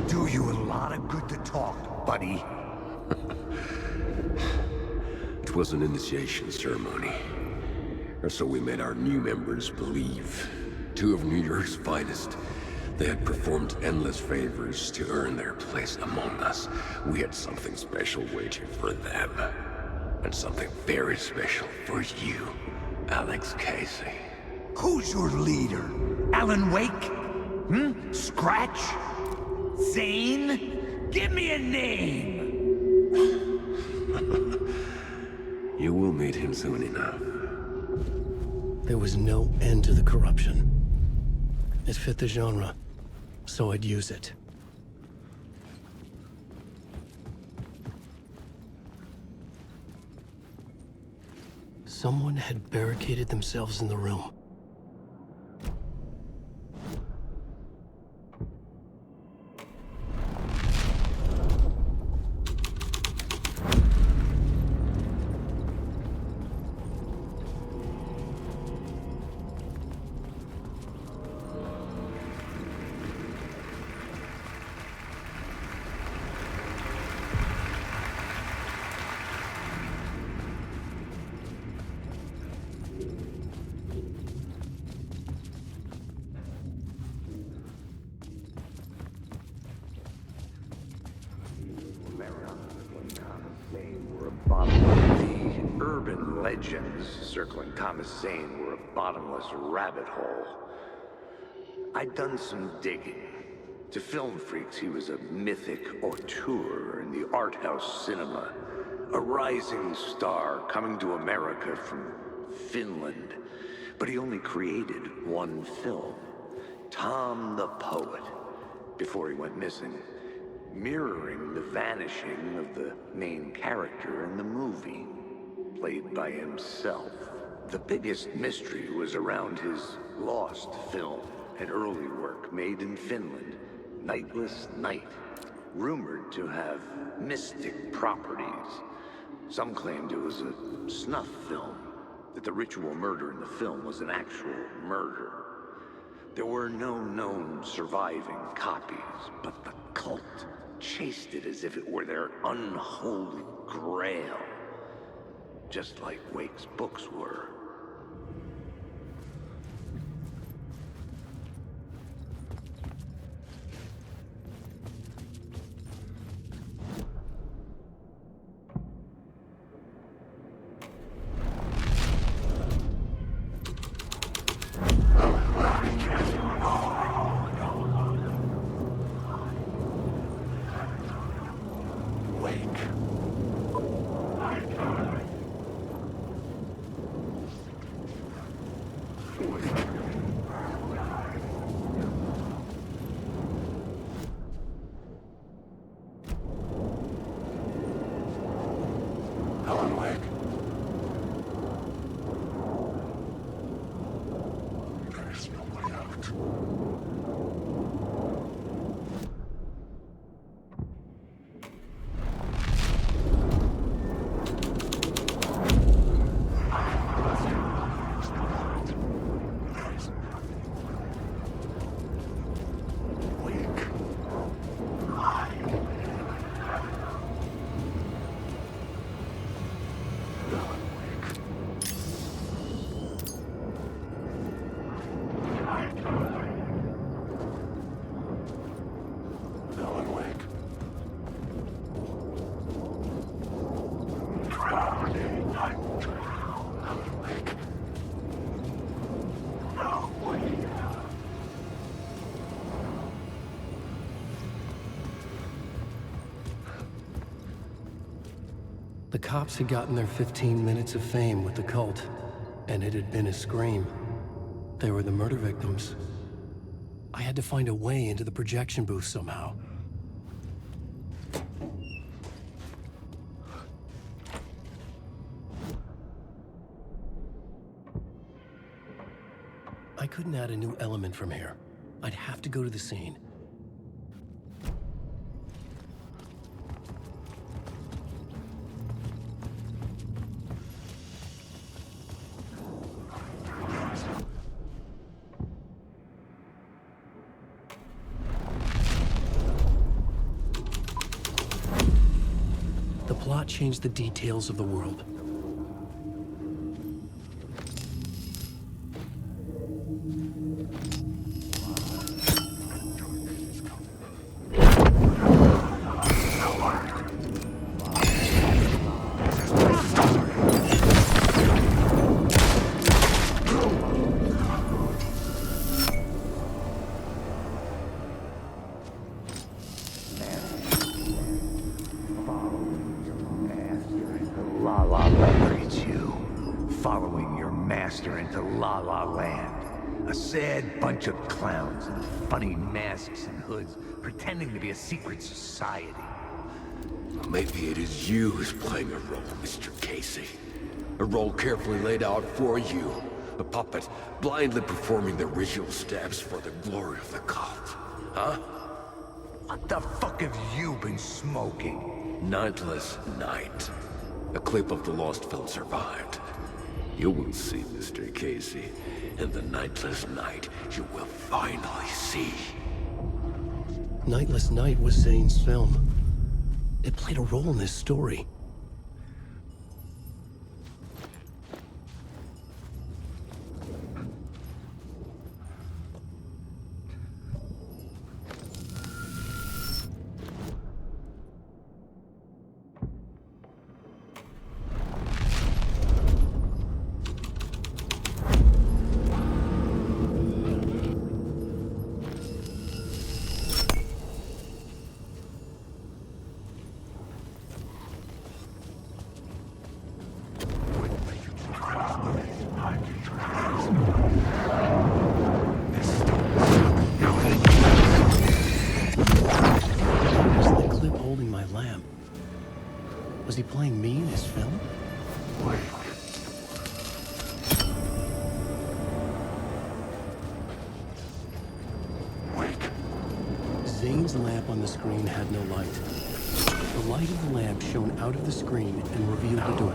Do you a lot of good to talk, buddy. It was an initiation ceremony. Or so we made our new members believe. 2 of New York's finest. They had performed endless favors to earn their place among us. We had something special waiting for them. And something very special for you, Alex Casey. Who's your leader? Alan Wake? Scratch? Zane? Give me a name! You will meet him soon enough. There was no end to the corruption. It fit the genre, so I'd use it. Someone had barricaded themselves in the room. The urban legends circling Thomas Zane were a bottomless rabbit hole. I'd done some digging. To film freaks, he was a mythic auteur in the art house cinema. A rising star coming to America from Finland. But he only created one film, Tom the Poet, before he went missing, mirroring the vanishing of the main character in the movie, played by himself. The biggest mystery was around his lost film, an early work made in Finland, Nightless Night, rumored to have mystic properties. Some claimed it was a snuff film, that the ritual murder in the film was an actual murder. There were no known surviving copies, but the cult chased it as if it were their unholy grail. Just like Wake's books were. The cops had gotten their 15 minutes of fame with the cult, and it had been a scream. They were the murder victims. I had to find a way into the projection booth somehow. I couldn't add a new element from here. I'd have to go to the scene. The plot changed the details of the world. Bunch of clowns in funny masks and hoods, pretending to be a secret society. Maybe it is you who's playing a role, Mr. Casey. A role carefully laid out for you. A puppet blindly performing the ritual steps for the glory of the cult. Huh? What the fuck have you been smoking? Nightless Night. A clip of the lost film survived. You will see, Mr. Casey. In the Nightless Night, you will finally see. Nightless Night was Zane's film. It played a role in this story. Was he playing me in his film? Zane's lamp on the screen had no light. The light of the lamp shone out of the screen and revealed the door.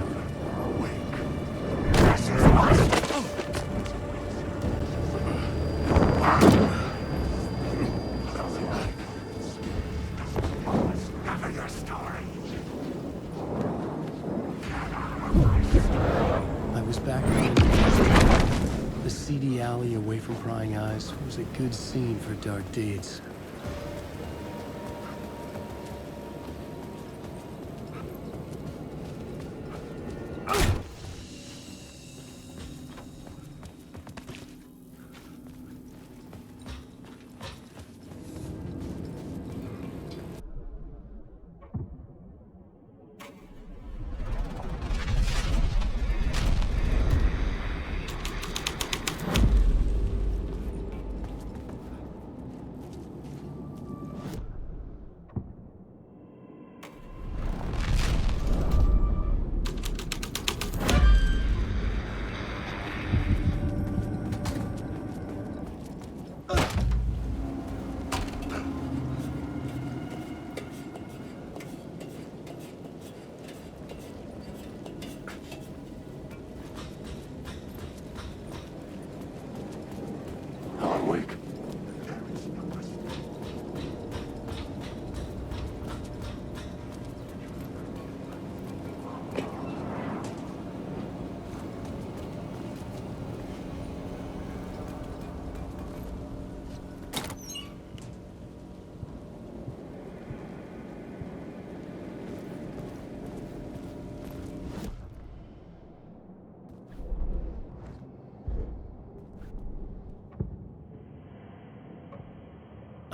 was back then. The seedy alley away from prying eyes was a good scene for dark deeds.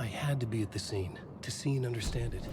I had to be at the scene, to see and understand it.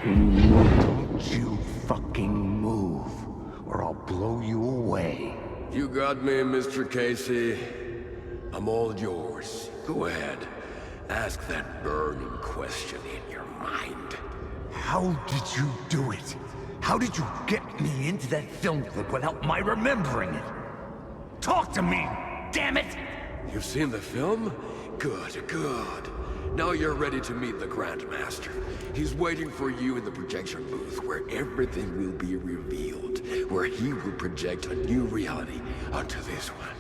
Don't you fucking move, or I'll blow you away. You got me, Mr. Casey. I'm all yours. Go ahead. Ask that burning question in your mind. How did you do it? How did you get me into that film clip without my remembering it? Talk to me, damn it! You've seen the film? Good, good. Now you're ready to meet the Grandmaster. He's waiting for you in the projection booth, where everything will be revealed, where he will project a new reality onto this one.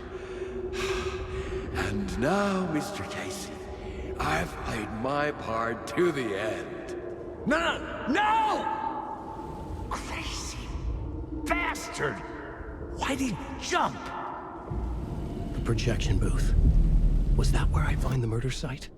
And now, Mr. Casey, I've played my part to the end. No! Crazy bastard! Why'd he jump? The projection booth. Was that where I find the murder site?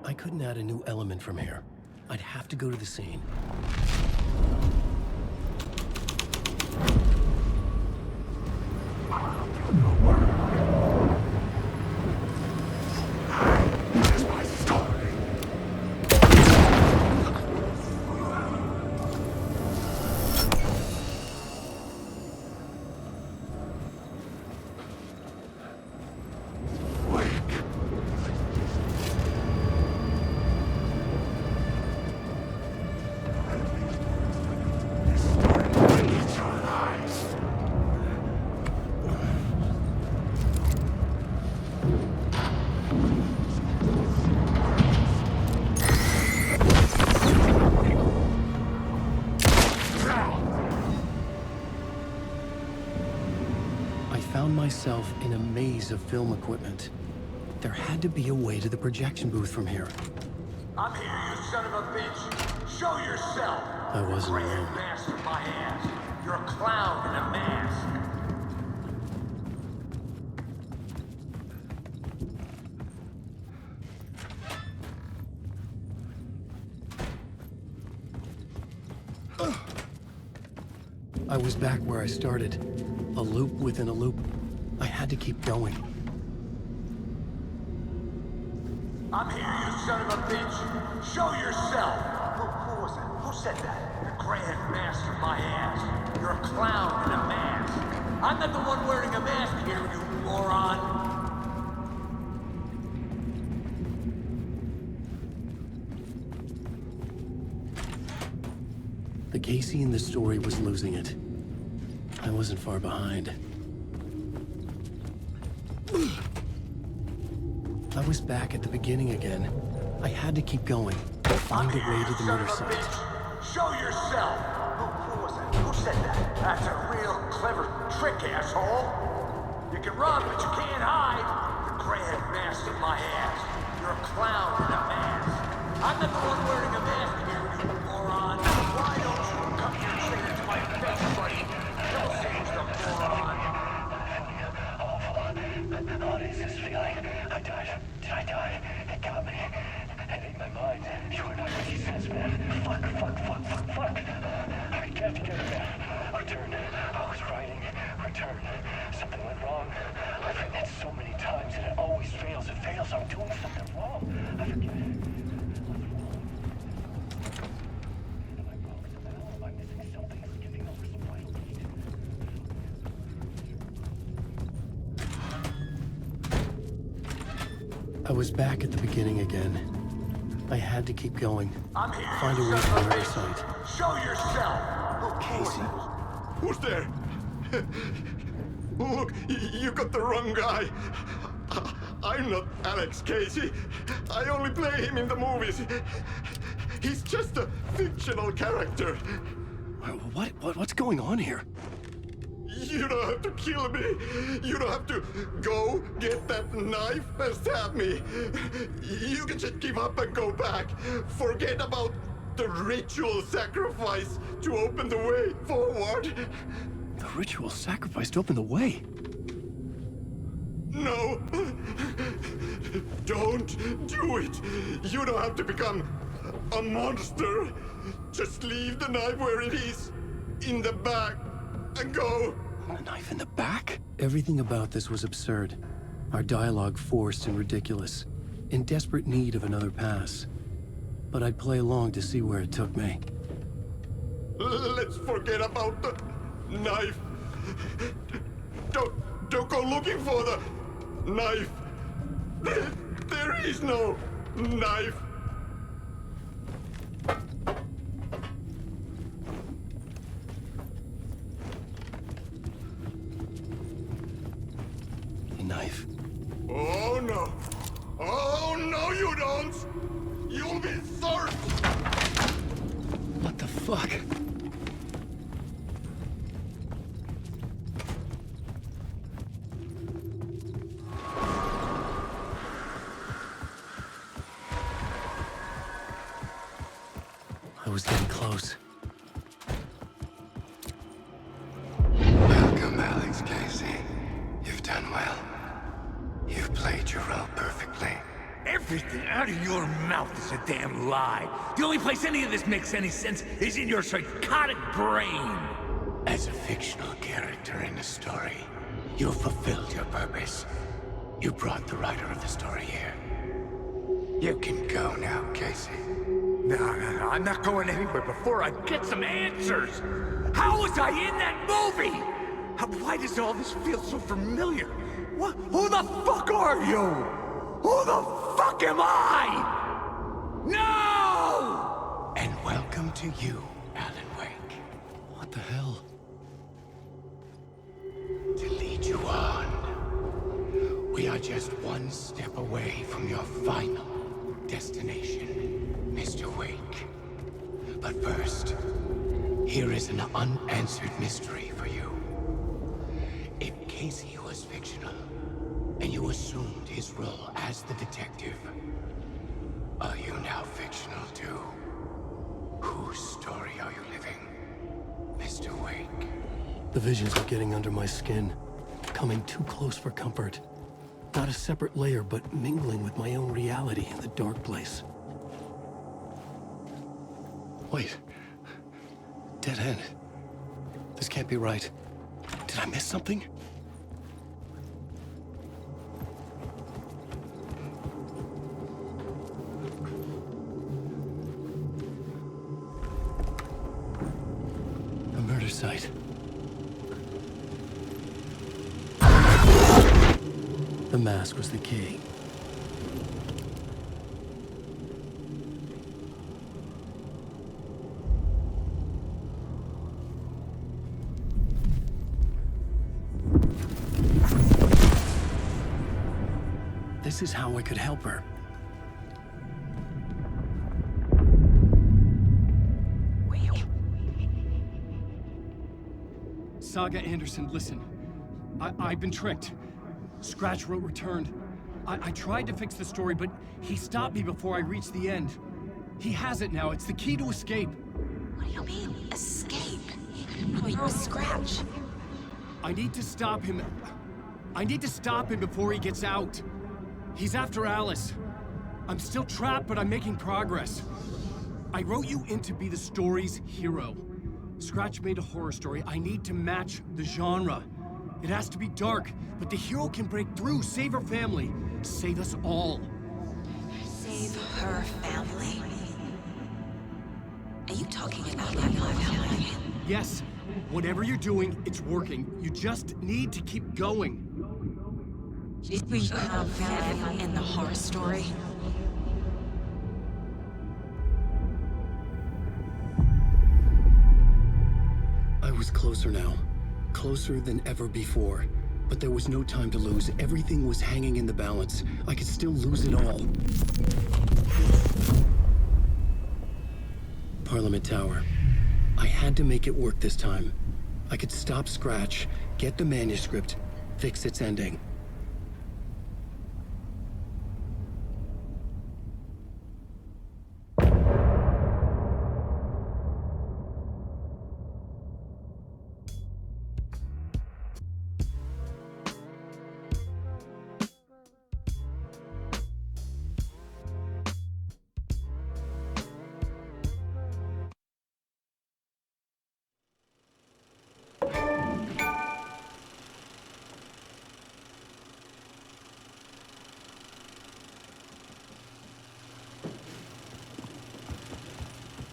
I couldn't add a new element from here. I'd have to go to the scene. Myself in a maze of film equipment. There had to be a way to the projection booth from here. I'm here, you son of a bitch. Show yourself. I wasn't alone. Mask in my ass. You're a clown in a mask. I was back where I started. A loop within a loop. I had to keep going. I'm here, you son of a bitch. Show yourself. Who was it? Who said that? The Grand Master of my ass. You're a clown in a mask. I'm not the one wearing a mask here, you moron. The Casey in the story was losing it. I wasn't far behind. I was back at the beginning again. I had to keep going. Find a way to the murder site. Show yourself! Who was that? Who said that? That's a real clever trick, asshole! You can run, but you can't hide! The Grand Master of my ass. You're a clown in a mask. I'm not the one wearing a mask here, you moron! Why don't you come here and say that to my face, buddy? Don't say it's the moron! What is this feeling? I died. Did I die? It got me. It ate my mind. You are not what he says, man. Fuck. I can't get it, man. Return. I was writing. Return. Something went wrong. I've written it so many times and it always fails. It fails. I'm doing something wrong. I forget it. I was back at the beginning again. I had to keep going. I'm here. Find a way to the murder site. Show yourself! Casey? Who's there? Look, you got the wrong guy. I'm not Alex Casey. I only play him in the movies. He's just a fictional character. What's going on here? You don't have to kill me. You don't have to go get that knife and stab me. You can just give up and go back. Forget about the ritual sacrifice to open the way forward. The ritual sacrifice to open the way? No. Don't do it. You don't have to become a monster. Just leave the knife where it is, in the back, and go. A knife in the back? Everything about this was absurd. Our dialogue forced and ridiculous. In desperate need of another pass. But I'd play along to see where it took me. Let's forget about the knife. Don't go looking for the knife. There is no knife. Knife. Oh no! Oh no, you don't! You'll be searched! Fuck. I was getting close. Welcome, Alex Casey. You've done well. You've played your role perfectly. Everything out of your mouth is a damn lie. The only place any of this makes any sense is in your psychotic brain. As a fictional character in a story, you fulfilled your purpose. You brought the writer of the story here. You can go now, Casey. No, I'm not going anywhere before I get some answers. How was I in that movie? Why does all this feel so familiar? What? Who the fuck are you? Who the fuck am I? No! And welcome to you, Alan Wake. What the hell? To lead you on. We are just one step away from your final destination, Mr. Wake. But first, here is an unanswered mystery for you. If Casey was fictional, and you assumed his role as the detective, are you now fictional too? Whose story are you living, Mr. Wake? The visions are getting under my skin, coming too close for comfort. Not a separate layer, but mingling with my own reality in the dark place. Wait. Dead end. This can't be right. Did I miss something? A murder site. The mask was the key. This is how I could help her. Saga Anderson, listen. I've been tricked. Scratch wrote returned. I tried to fix the story, but he stopped me before I reached the end. He has it now. It's the key to escape. What do you mean, escape? Wait, Scratch. I need to stop him. I need to stop him before he gets out. He's after Alice. I'm still trapped, but I'm making progress. I wrote you in to be the story's hero. Scratch made a horror story. I need to match the genre. It has to be dark, but the hero can break through, save her family, save us all. Save her family? Are you talking about my family? Yes. Whatever you're doing, it's working. You just need to keep going. We have family in the horror story. I was closer now. Closer than ever before. But there was no time to lose. Everything was hanging in the balance. I could still lose it all. Parliament Tower. I had to make it work this time. I could stop Scratch, get the manuscript, fix its ending.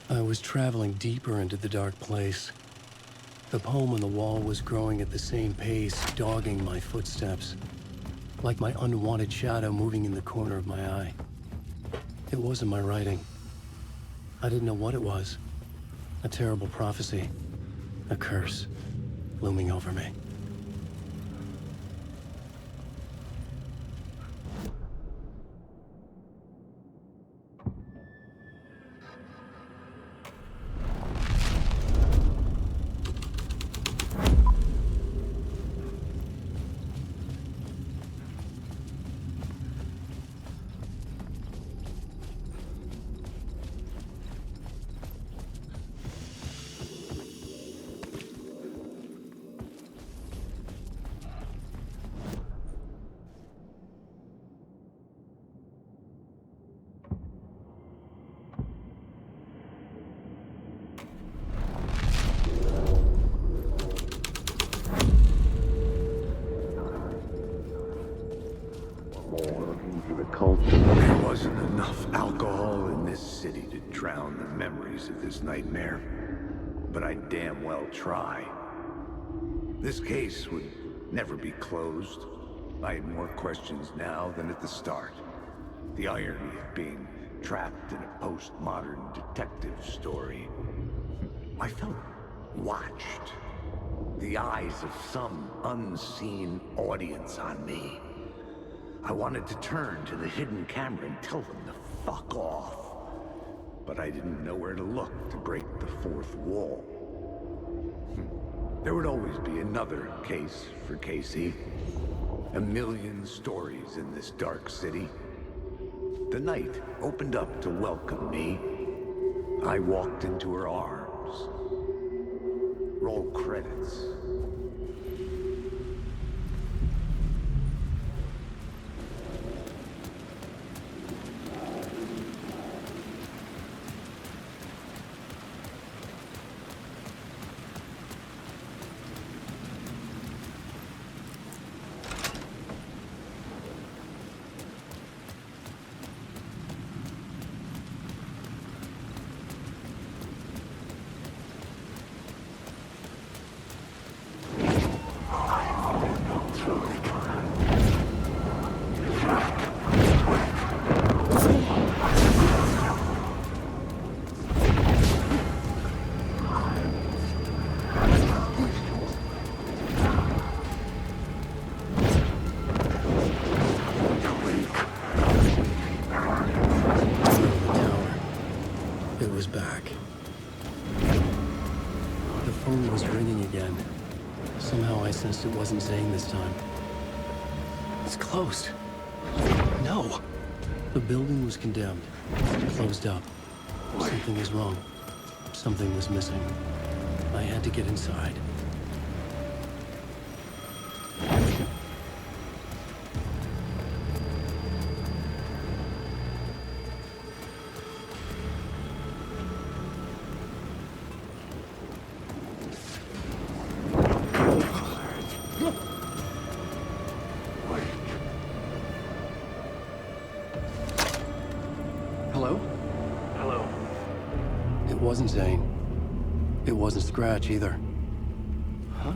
I was traveling deeper into the dark place. The poem on the wall was growing at the same pace, dogging my footsteps, like my unwanted shadow moving in the corner of my eye. It wasn't my writing. I didn't know what it was. A terrible prophecy, a curse, looming over me. drown the memories of this nightmare, but I'd damn well try. This case would never be closed. I had more questions now than at the start. The irony of being trapped in a postmodern detective story. I felt watched. The eyes of some unseen audience on me. I wanted to turn to the hidden camera and tell them to fuck off. But I didn't know where to look to break the fourth wall. There would always be another case for Casey. A million stories in this dark city. The night opened up to welcome me. I walked into her arms. Roll credits. It wasn't saying this time. It's closed. No. The building was condemned. Closed up. Something was wrong. Something was missing. I had to get inside. Scratch either. Huh?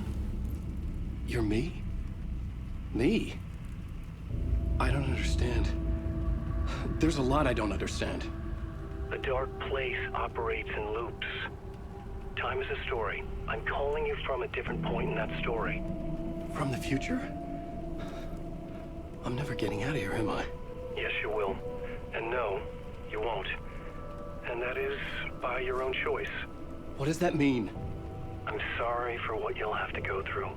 You're me? Me? I don't understand. There's a lot I don't understand. The dark place operates in loops. Time is a story. I'm calling you from a different point in that story. From the future? I'm never getting out of here, am I? Yes, you will. And no, you won't. And that is by your own choice. What does that mean? I'm sorry for what you'll have to go through.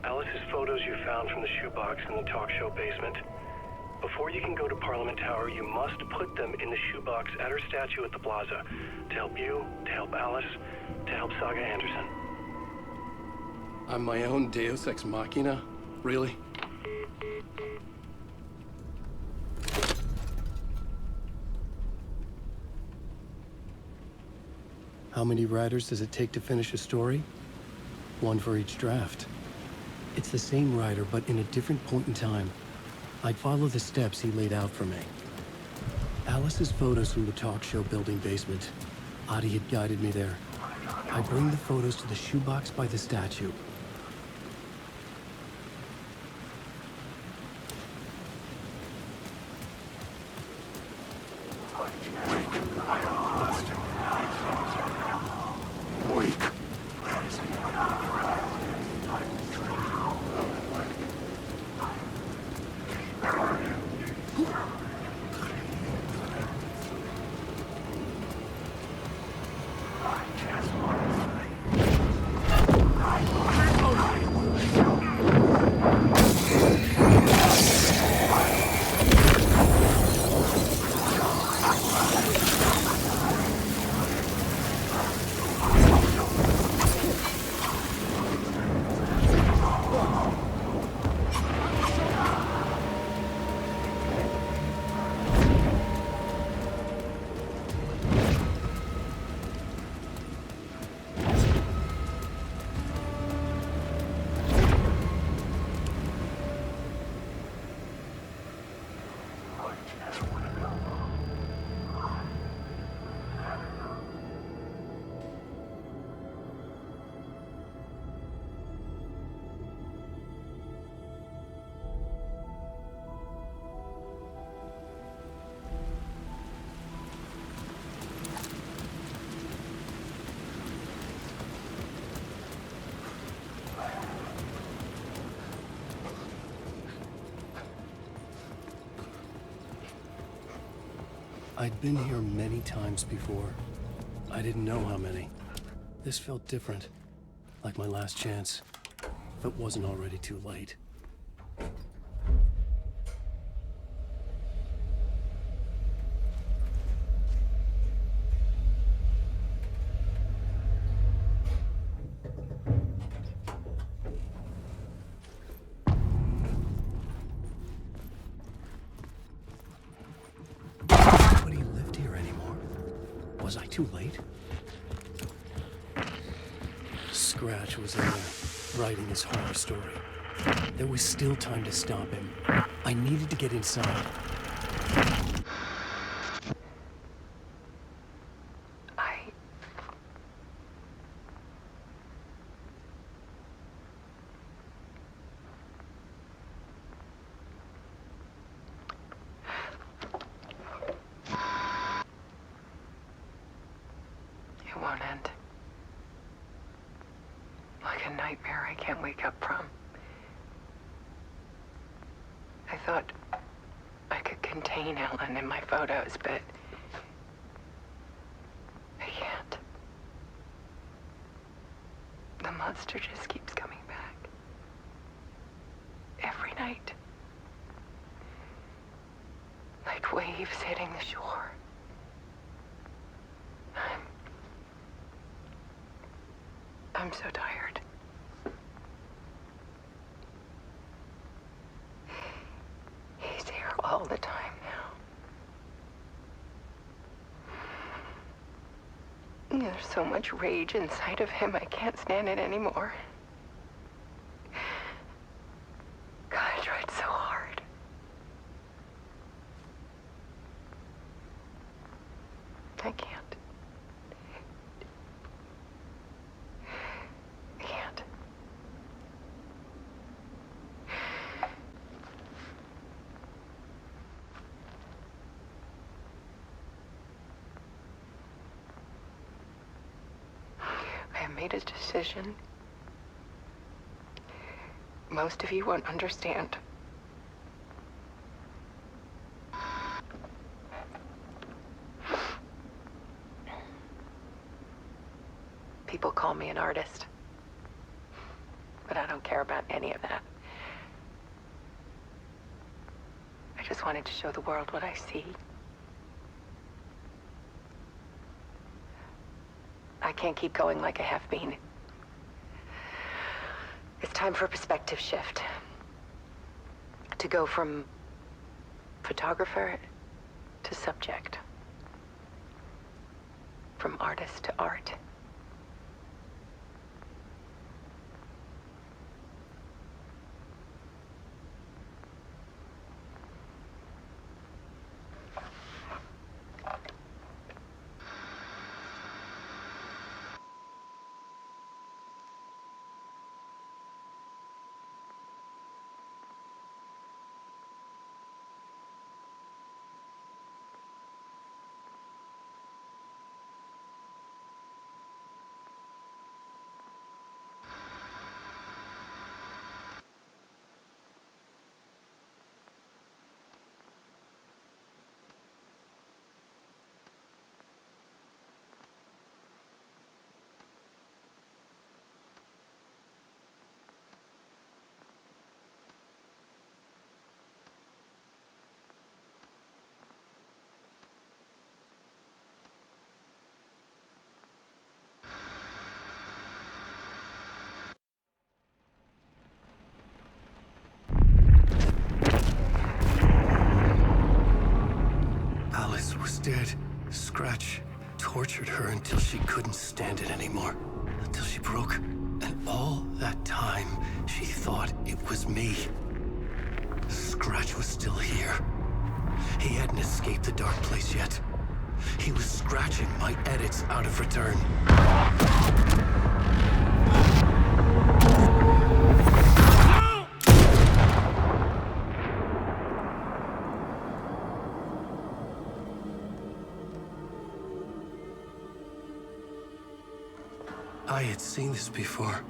Alice's photos you found from the shoebox in the talk show basement. Before you can go to Parliament Tower, you must put them in the shoebox at her statue at the plaza. To help you, to help Alice, to help Saga Anderson. I'm my own Deus Ex Machina? Really? How many writers does it take to finish a story? One for each draft. It's the same writer, but in a different point in time. I'd follow the steps he laid out for me. Alice's photos from the talk show building basement. Adi had guided me there. I bring the photos to the shoebox by the statue. I'd been here many times before. I didn't know how many. This felt different, like my last chance, if it wasn't already too late. Nobody lived here anymore. Was I too late? Scratch was in there, writing his horror story. There was still time to stop him. I needed to get inside. It won't end. Like a nightmare I can't wake up from. I thought I could contain Ellen in my photos, but I can't. The monster just keeps coming back. Every night. Like waves hitting the shore. I'm so tired. He's here all the time now. There's so much rage inside of him, I can't stand it anymore. God, I tried so hard. I can't. I made a decision. Most of you won't understand. People call me an artist, but I don't care about any of that. I just wanted to show the world what I see. I can't keep going like I have been. It's time for a perspective shift. To go from photographer to subject. From artist to art. Dead. Scratch tortured her until she couldn't stand it anymore. Until she broke. And all that time, she thought it was me. Scratch was still here. He hadn't escaped the dark place yet. He was scratching my edits out of return. I had seen this before.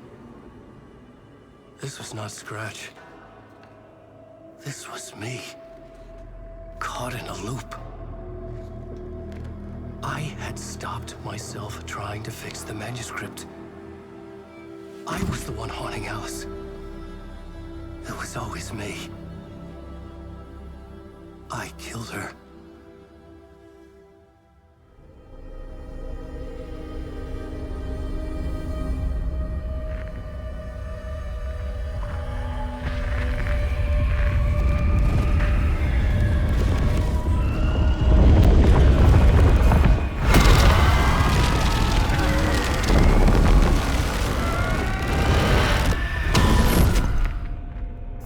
This was not Scratch. This was me. Caught in a loop. I had stopped myself trying to fix the manuscript. I was the one haunting Alice. It was always me. I killed her.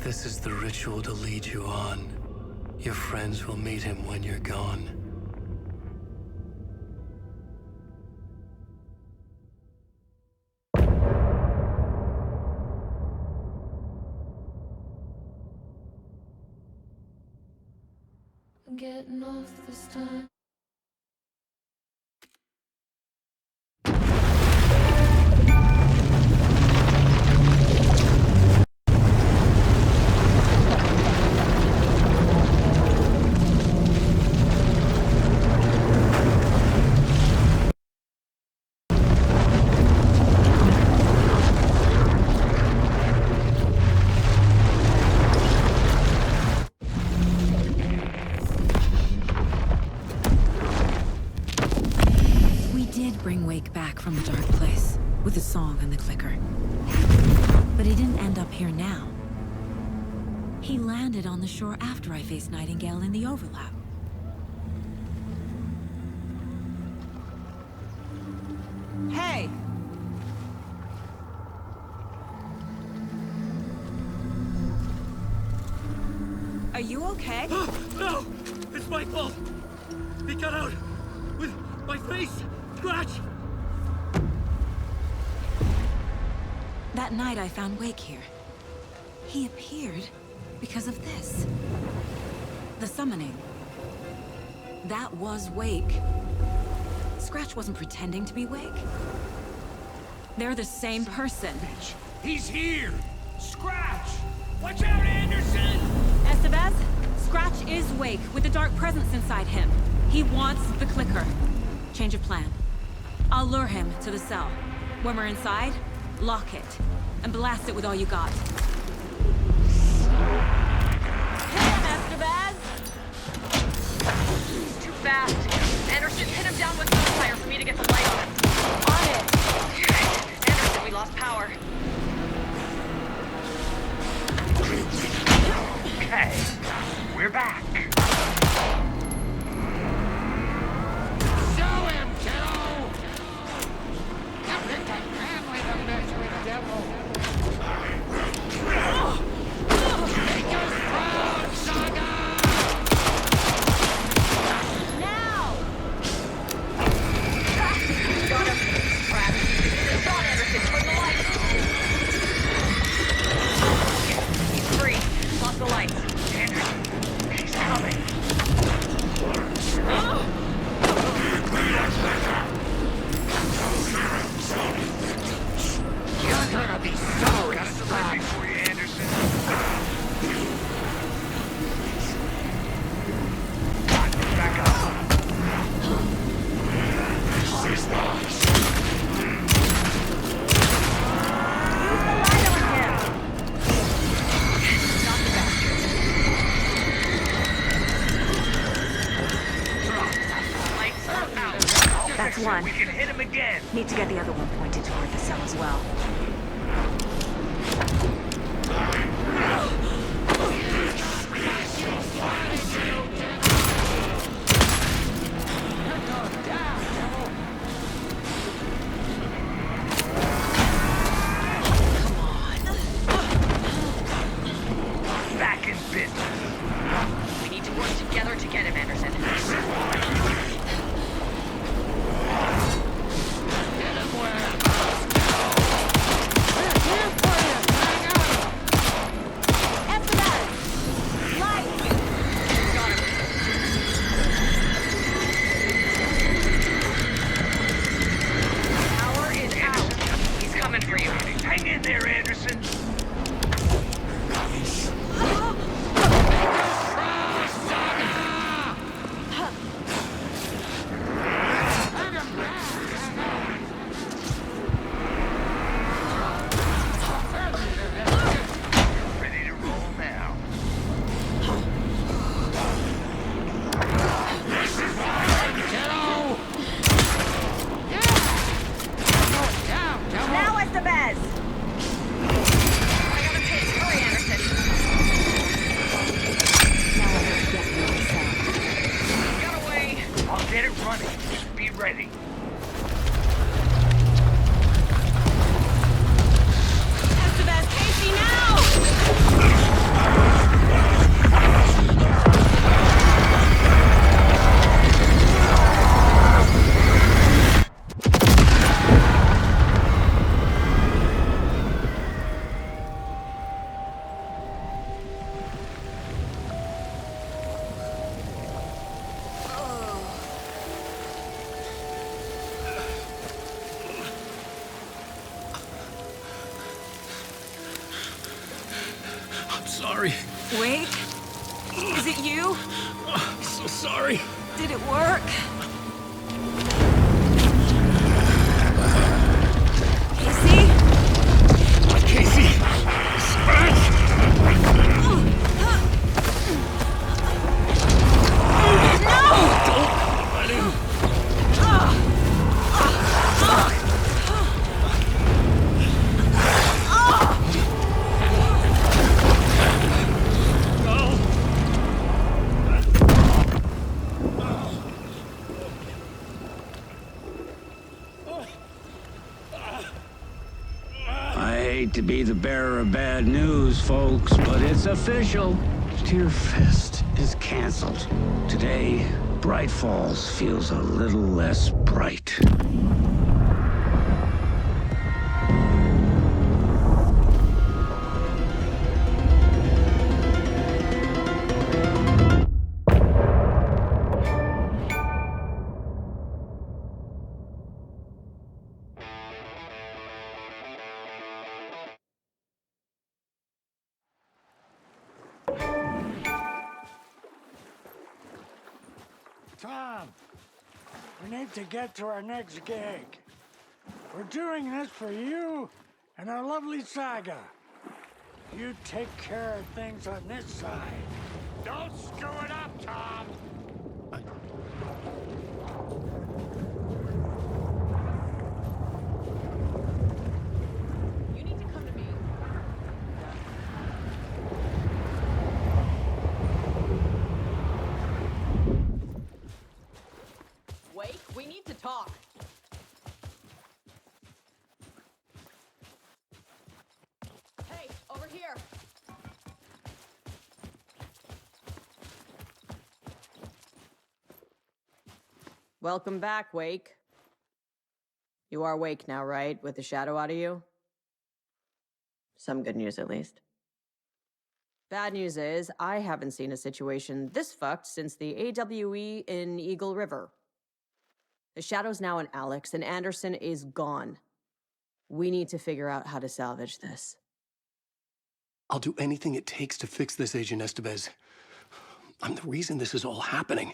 This is the ritual to lead you on. Your friends will meet him when you're gone. I'm getting off this time. Bring Wake back from the dark place with the song and the clicker. But he didn't end up here now. He landed on the shore after I faced Nightingale in the overlap. Hey! Are you okay? No! It's my fault! He got out with my face! Scratch! That night I found Wake here. He appeared because of this. The summoning. That was Wake. Scratch wasn't pretending to be Wake. They're the same person. He's here! Scratch! Watch out, Anderson! Estevez, Scratch is Wake with the dark presence inside him. He wants the clicker. Change of plan. I'll lure him to the cell. When we're inside, lock it, and blast it with all you got. Hit him, Estevez! He's too fast. Anderson, pin him down with gunfire for me to get the light on. On it! Anderson, we lost power. Okay, we're back. Show him, kiddo! You picked a family to mess with, devil! Make us proud, Saga! Now! Got him! Crap! Got Anderson, turn the lights! He's free. Lock the lights. Anderson, he's coming. You're gonna be sorry, Ready for you, Anderson. Back up. Use the light on him! Not the bastard. Lights are out. That's one. We can hit him again. Need to get the other one pointed toward the cell as well. Back in business. We need to work together to get him, Anderson. Just be ready. Estevez, Casey, now! I'm sorry. Wait. Is it you? I'm so sorry. Did it work? Casey? Casey! Scratch! Don't let him! I hate to be the bearer of bad news, folks, but it's official. Tear Fest is canceled. Today, Bright Falls feels a little less bright. Tom, we need to get to our next gig. We're doing this for you and our lovely saga. You take care of things on this side. Don't screw it up, Tom! You need to come to me. Wait, we need to talk. Hey, over here. Welcome back, Wake. You are Wake now, right? With the shadow out of you? Some good news, at least. Bad news is, I haven't seen a situation this fucked since the AWE in Eagle River. The shadow's now in Alex, and Anderson is gone. We need to figure out how to salvage this. I'll do anything it takes to fix this, Agent Estevez. I'm the reason this is all happening.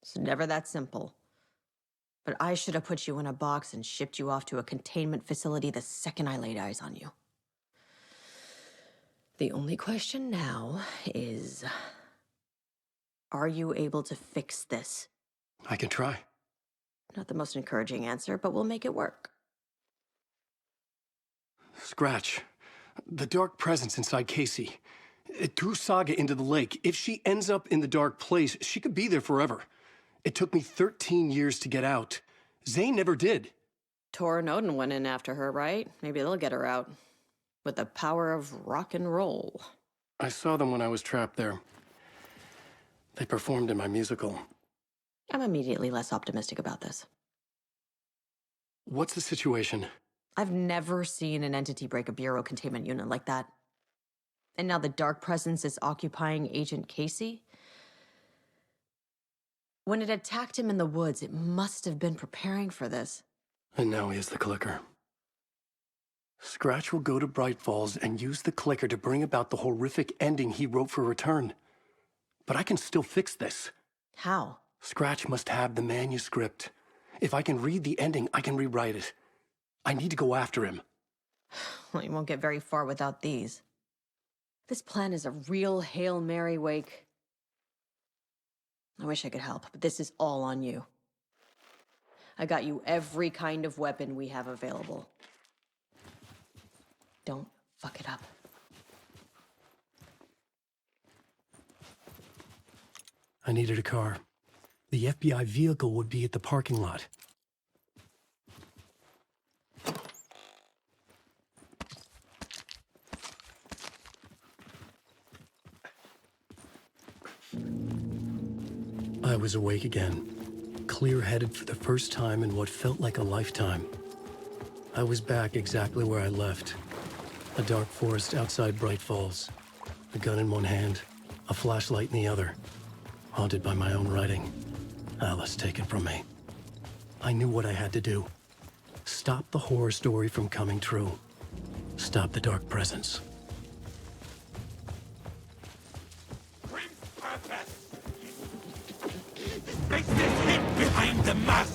It's never that simple. But I should have put you in a box and shipped you off to a containment facility the second I laid eyes on you. The only question now is, are you able to fix this? I can try. Not the most encouraging answer, but we'll make it work. Scratch. The dark presence inside Casey. It threw Saga into the lake. If she ends up in the dark place, she could be there forever. It took me 13 years to get out. Zane never did. Tor and Odin went in after her, right? Maybe they'll get her out. With the power of rock and roll. I saw them when I was trapped there. They performed in my musical. I'm immediately less optimistic about this. What's the situation? I've never seen an entity break a bureau containment unit like that. And now the dark presence is occupying Agent Casey? When it attacked him in the woods, it must have been preparing for this. And now he has the clicker. Scratch will go to Bright Falls and use the clicker to bring about the horrific ending he wrote for Return. But I can still fix this. How? Scratch must have the manuscript. If I can read the ending, I can rewrite it. I need to go after him. Well, you won't get very far without these. This plan is a real Hail Mary, Wake. I wish I could help, but this is all on you. I got you every kind of weapon we have available. Don't fuck it up. I needed a car. The FBI vehicle would be at the parking lot. I was awake again, clear-headed for the first time in what felt like a lifetime. I was back exactly where I left. A dark forest outside Bright Falls. A gun in one hand, a flashlight in the other. Haunted by my own writing. Alice taken from me. I knew what I had to do. Stop the horror story from coming true. Stop the dark presence. Makes this hit behind the mask!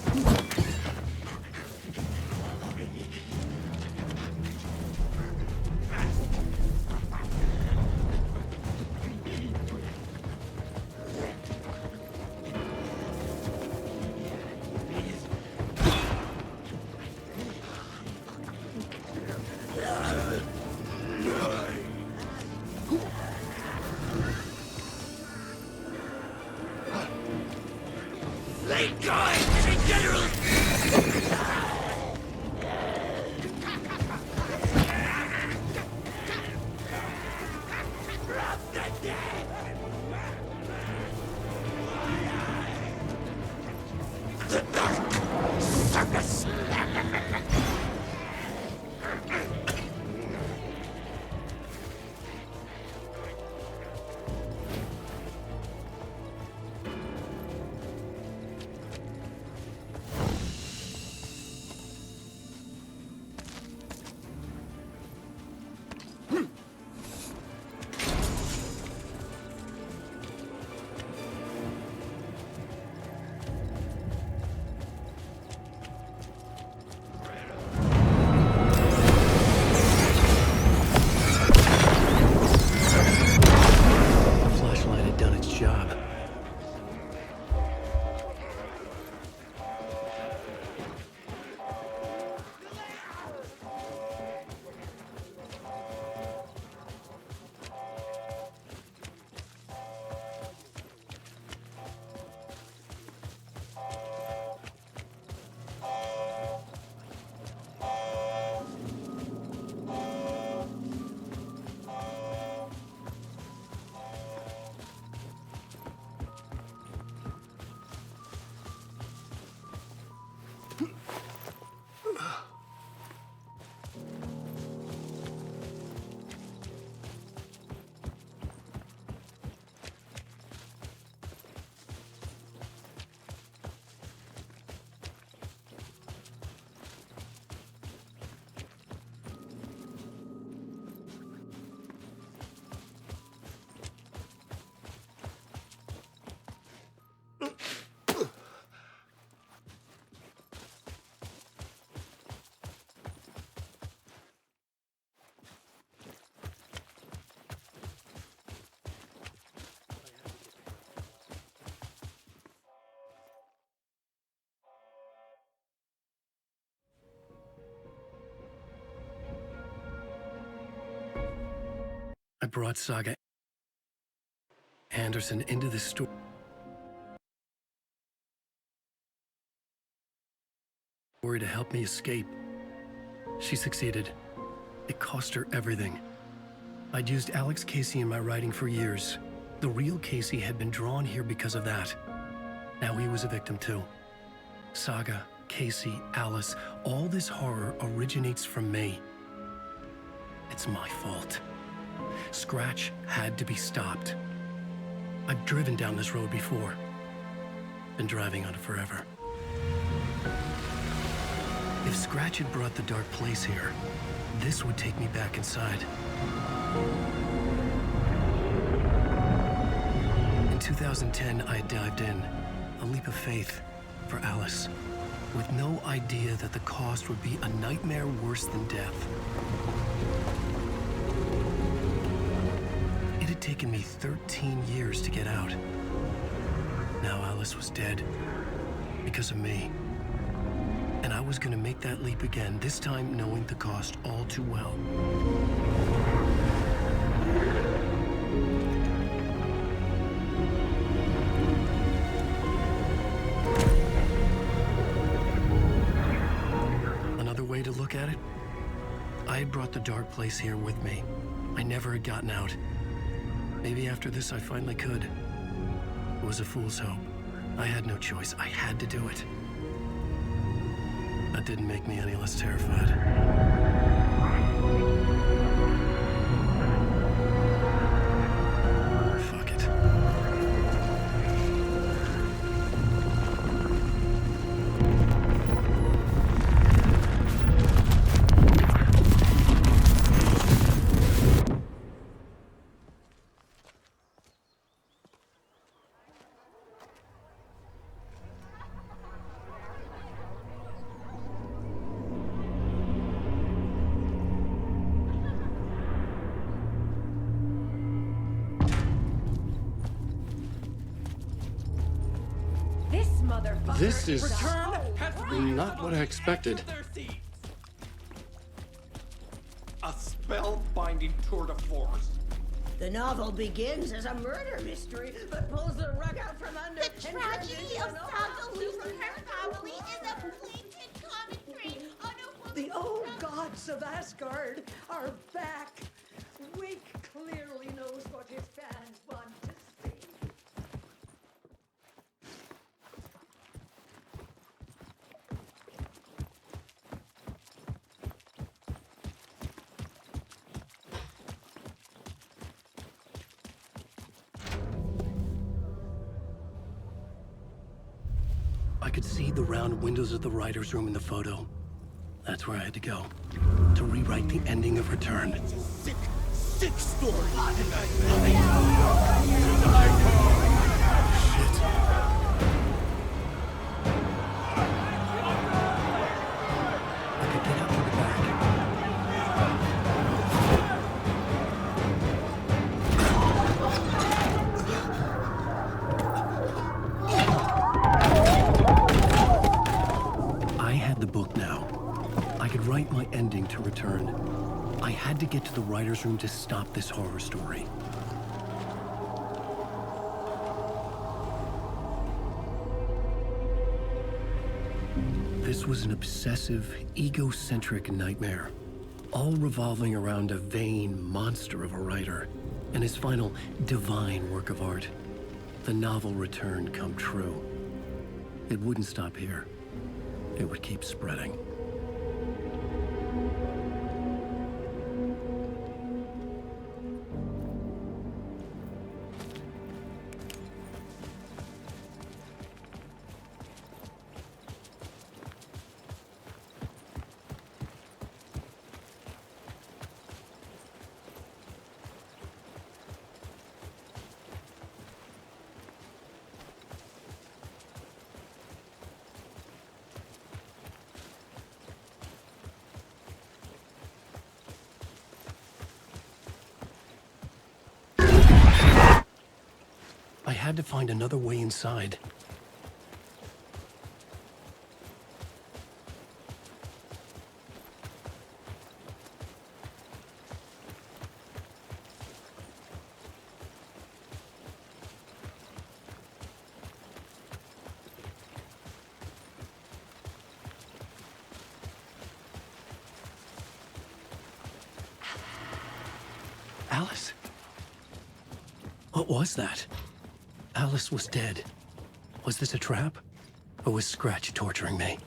I brought Saga Anderson into the story to help me escape. She succeeded. It cost her everything. I'd used Alex Casey in my writing for years. The real Casey had been drawn here because of that. Now he was a victim too. Saga, Casey, Alice, all this horror originates from me. It's my fault. Scratch had to be stopped. I've driven down this road before. Been driving on it forever. If Scratch had brought the dark place here, this would take me back inside. In 2010, I dived in, a leap of faith for Alice, with no idea that the cost would be a nightmare worse than death. It had taken me 13 years to get out. Now Alice was dead, because of me. And I was gonna make that leap again, this time knowing the cost all too well. look at it, I had brought the dark place here with me. I never had gotten out. Maybe after this I finally could. It was a fool's hope. I had no choice. I had to do it. That didn't make me any less terrified. Fuck it. This is not what I expected. A spellbinding tour de force. The novel begins as a murder mystery, but pulls the rug out from under. The tragedy of Santa losing her family is a blatant commentary on a The old gods of Asgard are back. Wake clearly knows what his fans want to see. I could see the round windows of the writer's room in the photo. That's where I had to go. To rewrite the ending of Return. Sick story. My ending to Return. I had to get to the writer's room to stop this horror story. This was an obsessive, egocentric nightmare, all revolving around a vain monster of a writer and his final divine work of art, the novel Return come true. It wouldn't stop here. It would keep spreading. I had to find another way inside. Alice? What was that? Alice was dead. Was this a trap? Or was Scratch torturing me?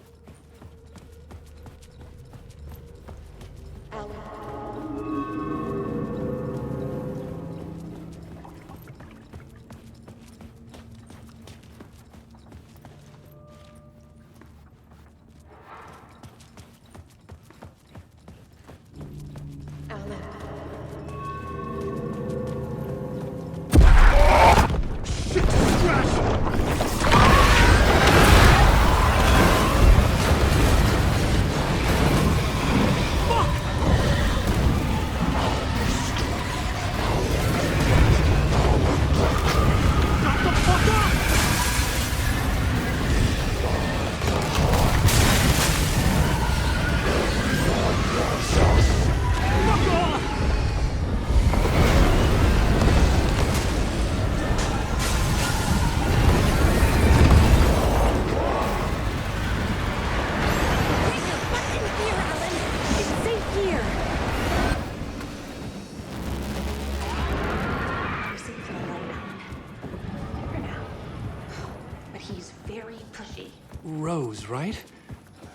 was right.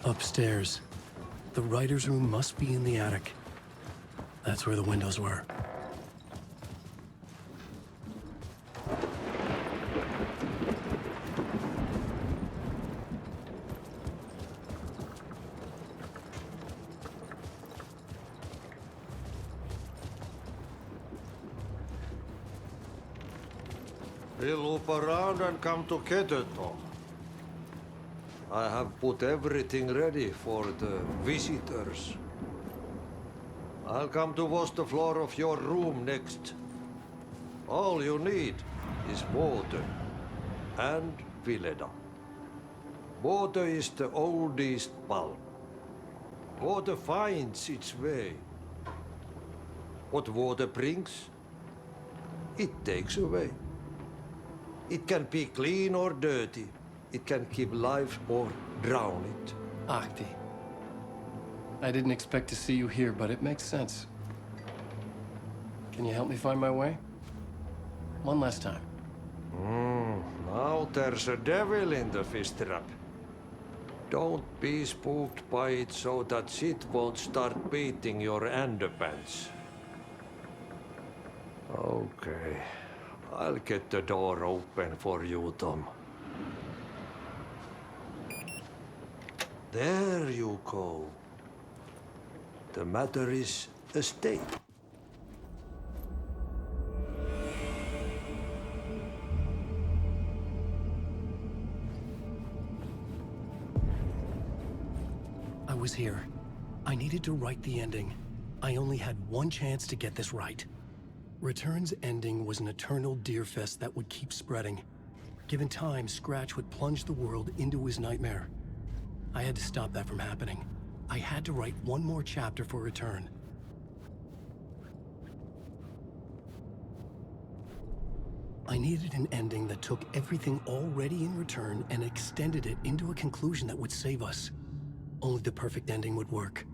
Upstairs. The writer's room must be in the attic. That's where the windows were. We'll loop around and come together, Tom. I have put everything ready for the visitors. I'll come to wash the floor of your room next. All you need is water and Vileda. Water is the oldest bulb. Water finds its way. What water brings, it takes away. It can be clean or dirty. It can keep life or drown it. Ahti. I didn't expect to see you here, but it makes sense. Can you help me find my way? One last time. Now there's a devil in the fish trap. Don't be spooked by it so that shit won't start beating your underpants. Okay. I'll get the door open for you, Tom. There you go. The matter is a state. I was here. I needed to write the ending. I only had one chance to get this right. Return's ending was an eternal deerfest that would keep spreading. Given time, Scratch would plunge the world into his nightmare. I had to stop that from happening. I had to write one more chapter for Return. I needed an ending that took everything already in Return and extended it into a conclusion that would save us. Only the perfect ending would work.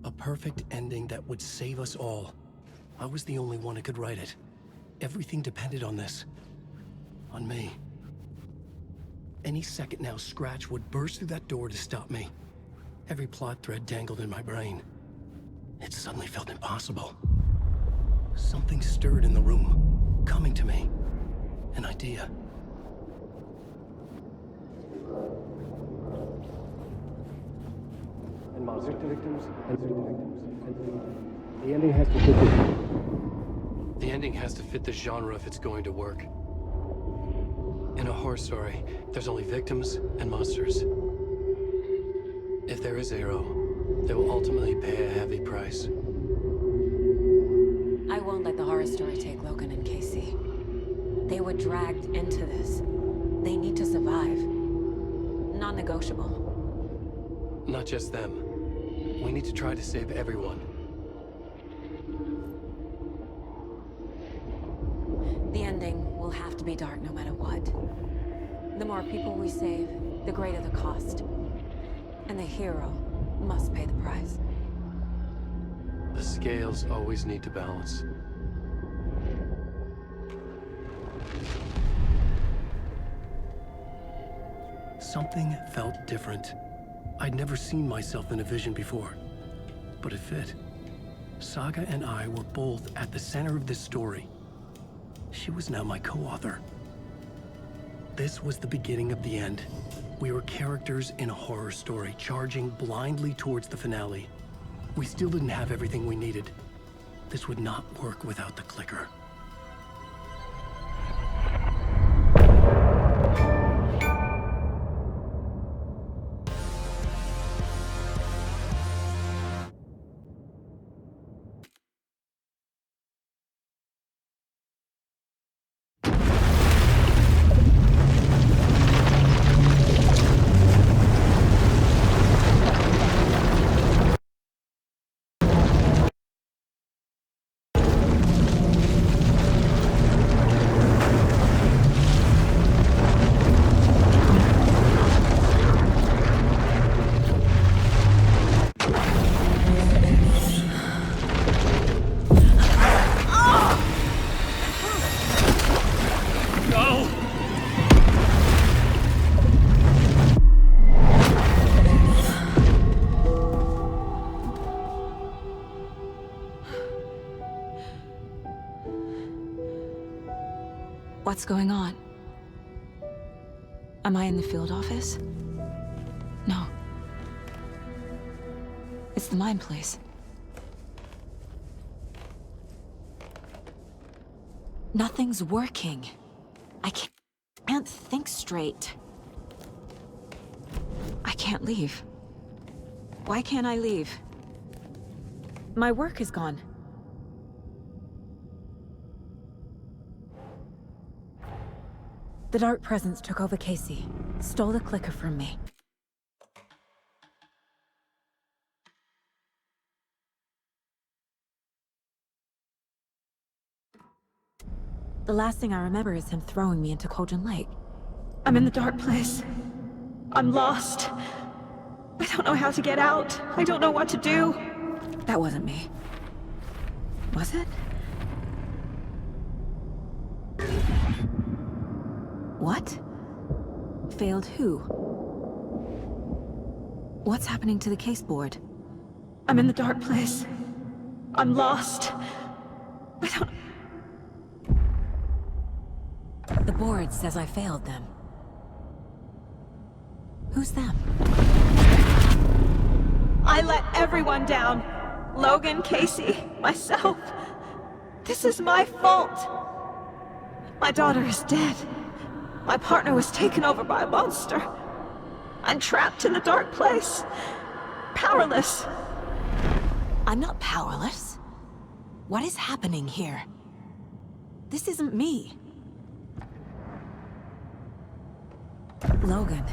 A perfect ending that would save us all. I was the only one who could write it. Everything depended on this. On me. Any second now, Scratch would burst through that door to stop me. Every plot thread dangled in my brain. It suddenly felt impossible. Something stirred in the room, coming to me. An idea. And monster victims, and the ending has to fit the ending has to fit the genre if it's going to work. In a horror story, there's only victims and monsters. If there is a hero, they will ultimately pay a heavy price. I won't let the horror story take Logan and Casey. They were dragged into this. They need to survive. Non-negotiable. Not just them. We need to try to save everyone. The ending will have to be dark no matter what. The more people we save, the greater the cost. And the hero must pay the price. The scales always need to balance. Something felt different. I'd never seen myself in a vision before, but it fit. Saga and I were both at the center of this story. She was now my co-author. This was the beginning of the end. We were characters in a horror story, charging blindly towards the finale. We still didn't have everything we needed. This would not work without the clicker. What's going on? Am I in the field office? No. It's the mine place. Nothing's working. I can't think straight. I can't leave. Why can't I leave? My work is gone. The Dark Presence took over Casey, stole the clicker from me. The last thing I remember is him throwing me into Cauldron Lake. I'm in the dark place. I'm lost. I don't know how to get out. I don't know what to do. That wasn't me. Was it? What? Failed who? What's happening to the case board? I'm in the dark place. I'm lost. I don't... The board says I failed them. Who's them? I let everyone down. Logan, Casey, myself. This is my fault. My daughter is dead. My partner was taken over by a monster. I'm trapped in the dark place. Powerless. I'm not powerless. What is happening here? This isn't me. Logan.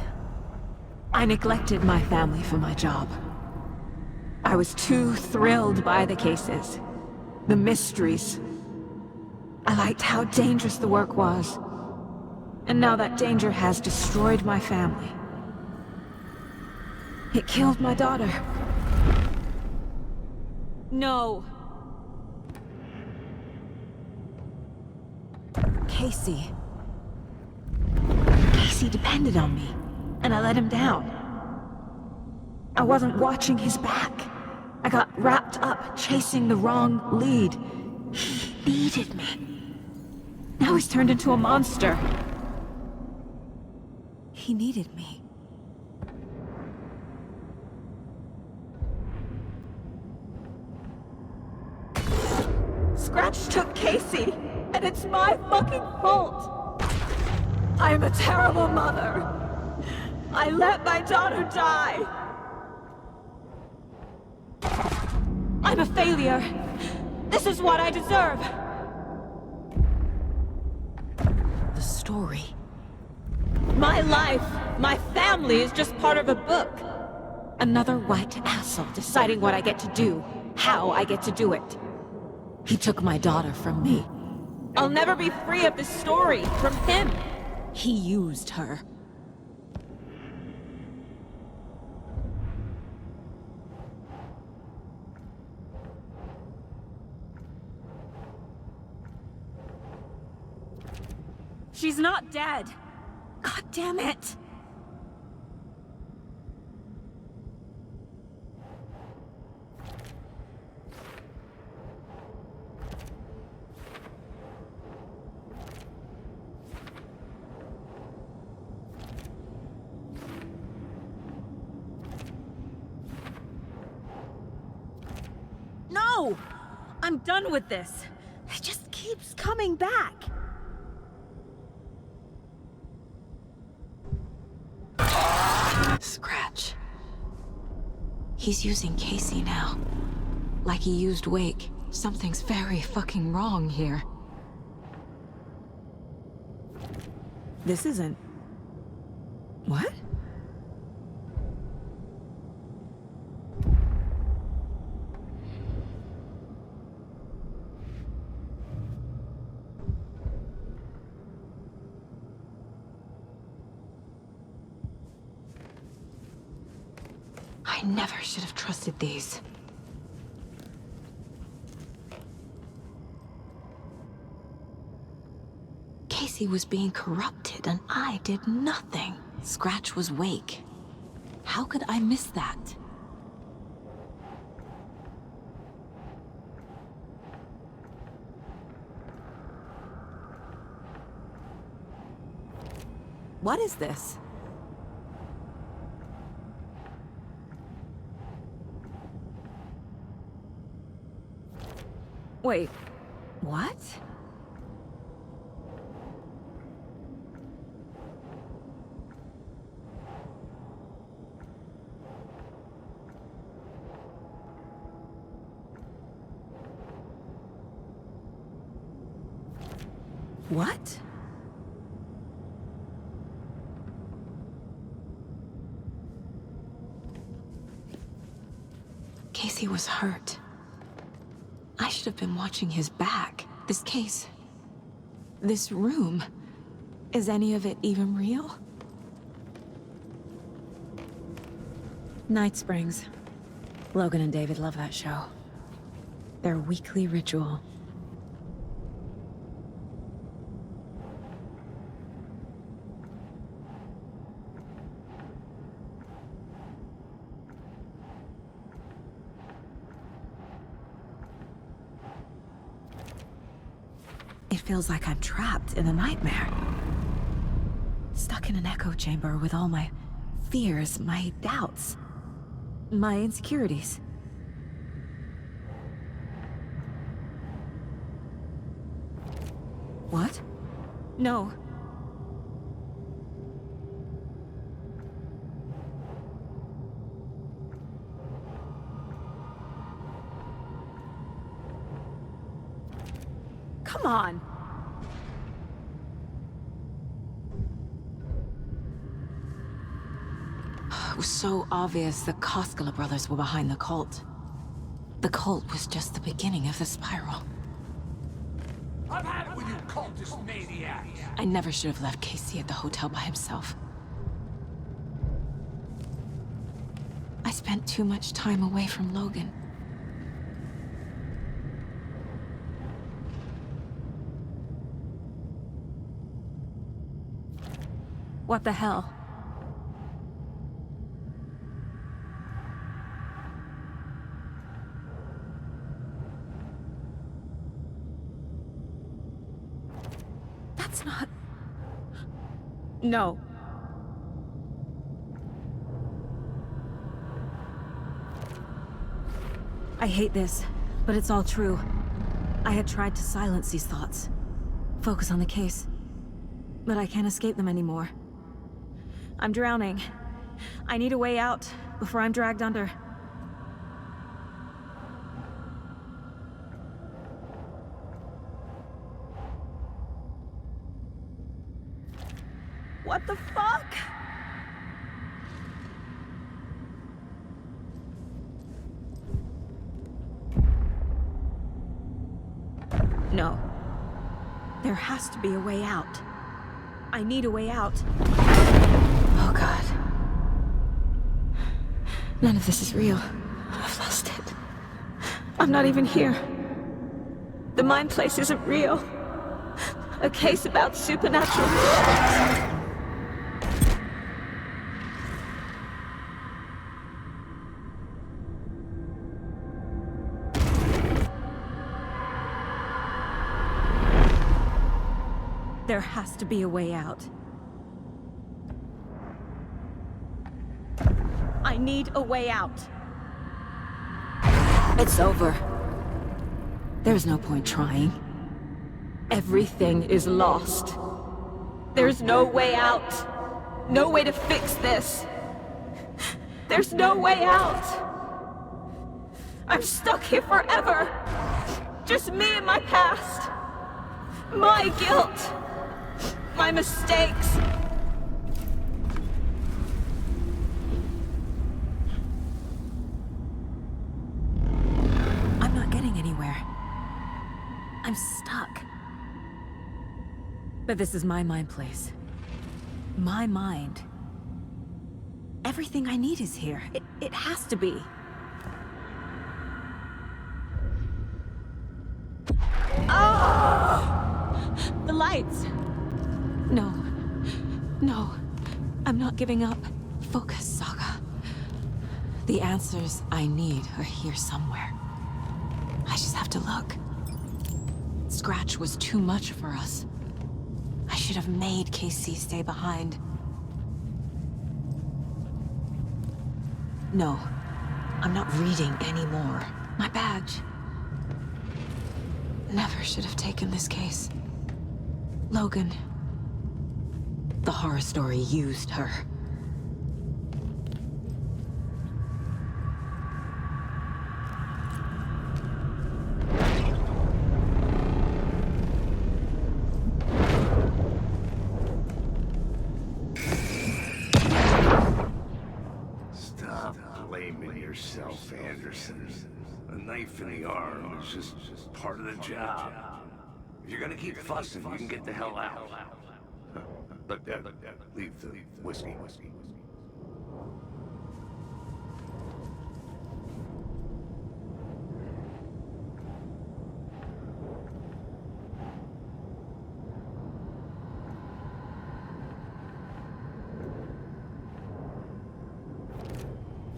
I neglected my family for my job. I was too thrilled by the cases, the mysteries. I liked how dangerous the work was. And now that danger has destroyed my family. It killed my daughter. No. Casey. Casey depended on me, and I let him down. I wasn't watching his back. I got wrapped up chasing the wrong lead. He needed me. Now he's turned into a monster. He needed me. Scratch took Casey, and it's my fucking fault. I'm a terrible mother. I let my daughter die. I'm a failure. This is what I deserve. The story. My life, my family is just part of a book. Another white asshole deciding what I get to do, how I get to do it. He took my daughter from me. I'll never be free of this story from him. He used her. She's not dead. God damn it! No! I'm done with this. It just keeps coming back. Scratch. He's using Casey now. Like he used Wake. Something's very fucking wrong here. This isn't... What? I never should have trusted these. Casey was being corrupted and I did nothing. Scratch was Wake. How could I miss that? What is this? Wait, what? What? Casey was hurt. I should have been watching his back. This case, this room, is any of it even real? Night Springs. Logan and David love that show. Their weekly ritual. It feels like I'm trapped in a nightmare. Stuck in an echo chamber with all my fears, my doubts, my insecurities. What? No. Come on. It was so obvious the Koskela brothers were behind the cult. The cult was just the beginning of the spiral. I've had it with you cultist maniacs! I never should have left Casey at the hotel by himself. I spent too much time away from Logan. What the hell? That's not... No. I hate this, but it's all true. I had tried to silence these thoughts. Focus on the case. But I can't escape them anymore. I'm drowning. I need a way out before I'm dragged under. What the fuck? No. There has to be a way out. I need a way out. Oh God. None of this is real. I've lost it. I'm not even here. The mind place isn't real. A case about supernatural beings. There has to be a way out. I need a way out. It's over. There's no point trying. Everything is lost. There's no way out. No way to fix this. There's no way out. I'm stuck here forever. Just me and my past. My guilt. My mistakes. I'm not getting anywhere. I'm stuck. But this is my mind place. My mind. Everything I need is here. It has to be. Oh! The lights! No. No. I'm not giving up. Focus, Saga. The answers I need are here somewhere. I just have to look. Scratch was too much for us. I should have made Casey stay behind. No, I'm not reading anymore. My badge. Never should have taken this case. Logan. The horror story used her. Stop blaming yourself, Anderson. A knife in the arm is just part of the job. If you're gonna keep fussing, you can get the hell out. But leave the whiskey.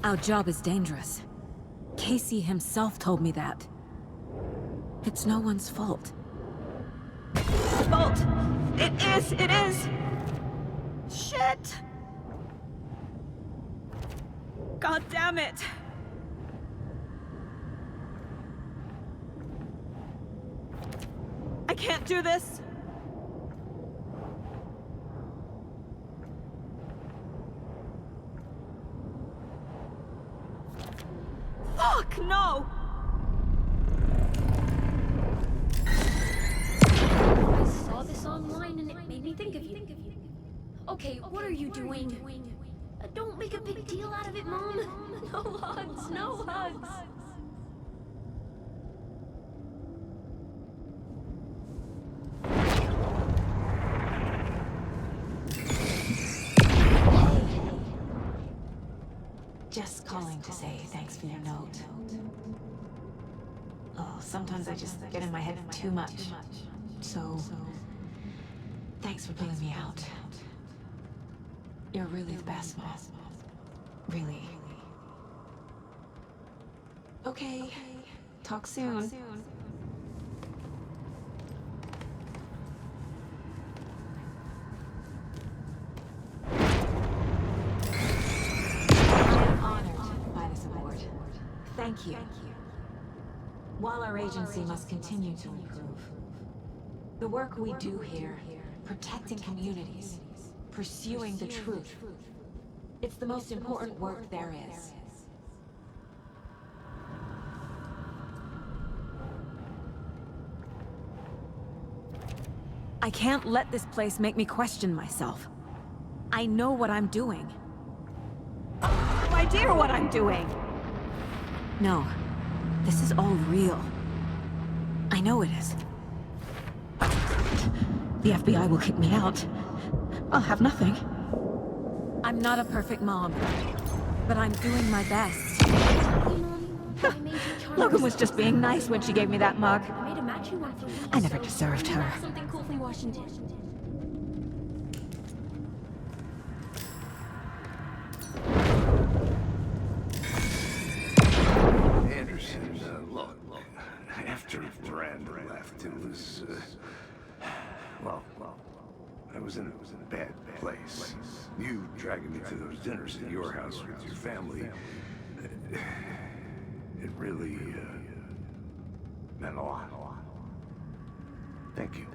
Our job is dangerous. Casey himself told me that. It's no one's fault. Fault! It is! Shit! God damn it! I can't do this! Fuck, no! I saw this online and it made me think of you. Okay, what are you doing? Don't make a big deal out of it, Mom. No hugs, no hugs. Just calling to say thanks for your note. Oh, sometimes I just get in my head too much. So, thanks for pulling me out. You're really the best, Mom. Really. Okay. Talk soon. Thank you. While our agency must continue to improve, the work we do here, protecting communities, pursuing the truth, it's the most important work there is. I can't let this place make me question myself. I know what I'm doing. I have no idea what I'm doing! No, this is all real. I know it is. The FBI will kick me out. I'll have nothing. I'm not a perfect mom, but I'm doing my best. Logan was just being nice when she gave me that mug. I never deserved her. Something cool from Washington. Look, after Miranda left, it was, well, I was in a bad place. You dragging me to those dinners at your house with your family, it really, meant a lot. Thank you.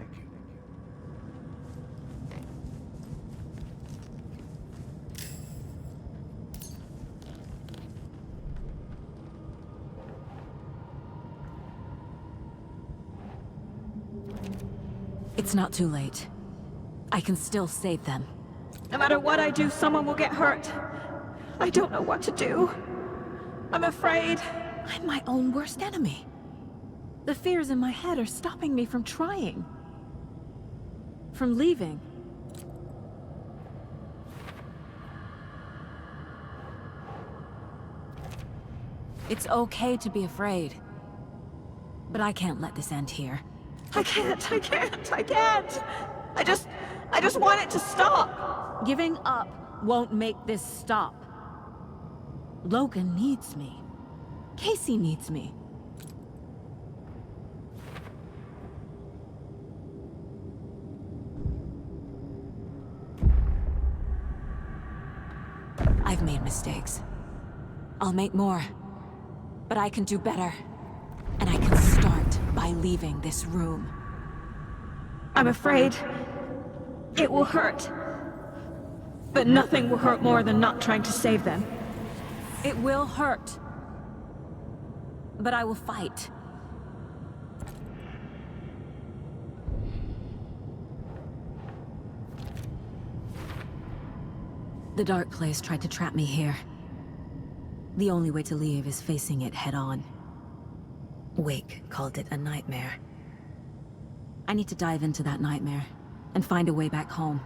It's not too late. I can still save them. No matter what I do, someone will get hurt. I don't know what to do. I'm afraid. I'm my own worst enemy. The fears in my head are stopping me from trying. From leaving. It's okay to be afraid. But I can't let this end here. I can't. I just want it to stop. Giving up won't make this stop. Logan needs me. Casey needs me. I've made mistakes. I'll make more. But I can do better. And I can start by leaving this room. I'm afraid it will hurt. But nothing will hurt more than not trying to save them. It will hurt. But I will fight. The Dark Place tried to trap me here. The only way to leave is facing it head-on. Wake called it a nightmare. I need to dive into that nightmare and find a way back home.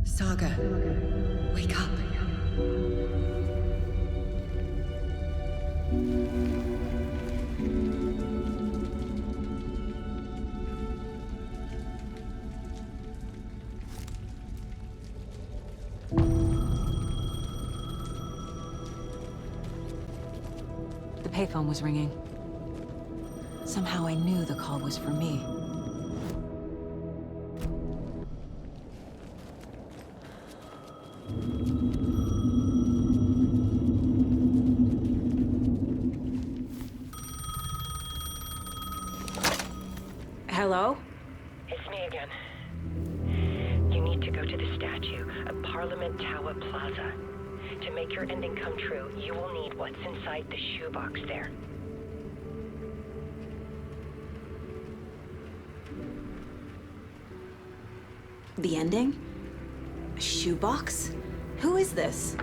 Saga, wake up. The payphone was ringing. Somehow I knew the call was for me. Hello? It's me again. You need to go to the statue at Parliament Tower Plaza. To make your ending come true, you will need what's inside the shoebox there. The ending? A shoebox? Who is this?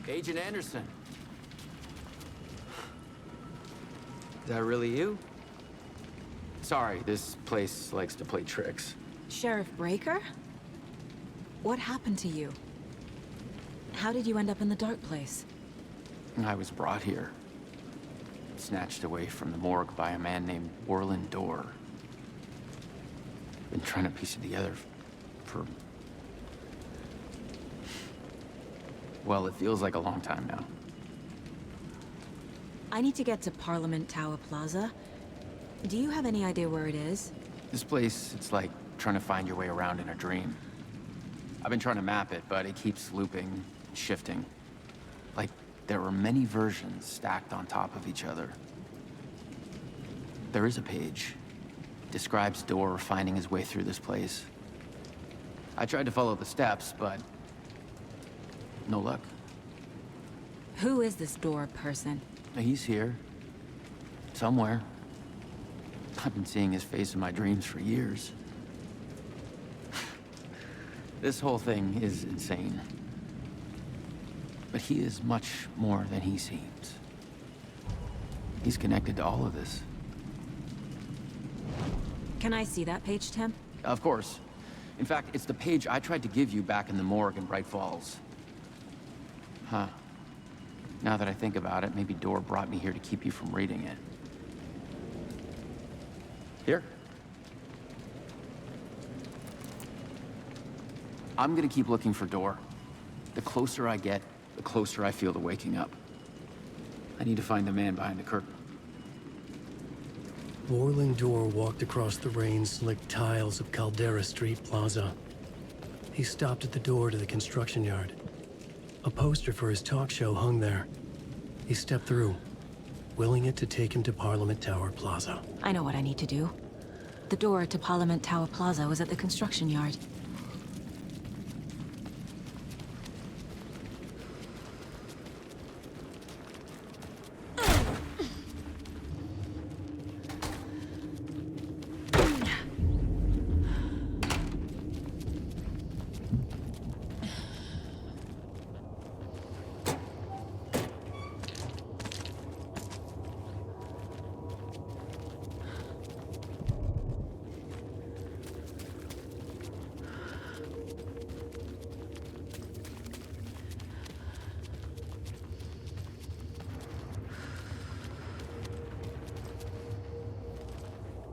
Agent Anderson. Is that really you? Sorry, this place likes to play tricks. Sheriff Breaker? What happened to you? How did you end up in the Dark Place? I was brought here. Snatched away from the morgue by a man named Warland Dorr. Been trying to piece it together for... well, it feels like a long time now. I need to get to Parliament Tower Plaza. Do you have any idea where it is? This place, it's like trying to find your way around in a dream. I've been trying to map it, but it keeps looping, shifting. Like there are many versions stacked on top of each other. There is a page. Describes Dorr finding his way through this place. I tried to follow the steps, but no luck. Who is this Dorr person? He's here. Somewhere. I've been seeing his face in my dreams for years. This whole thing is insane. But he is much more than he seems. He's connected to all of this. Can I see that page, Tim? Of course. In fact, it's the page I tried to give you back in the morgue in Bright Falls. Huh. Now that I think about it, maybe Dorr brought me here to keep you from reading it. Here. I'm gonna keep looking for Dorr. The closer I get, the closer I feel to waking up. I need to find the man behind the curtain. Warland Dorr walked across the rain-slicked tiles of Caldera Street Plaza. He stopped at the door to the construction yard. A poster for his talk show hung there. He stepped through, willing it to take him to Parliament Tower Plaza. I know what I need to do. The door to Parliament Tower Plaza was at the construction yard.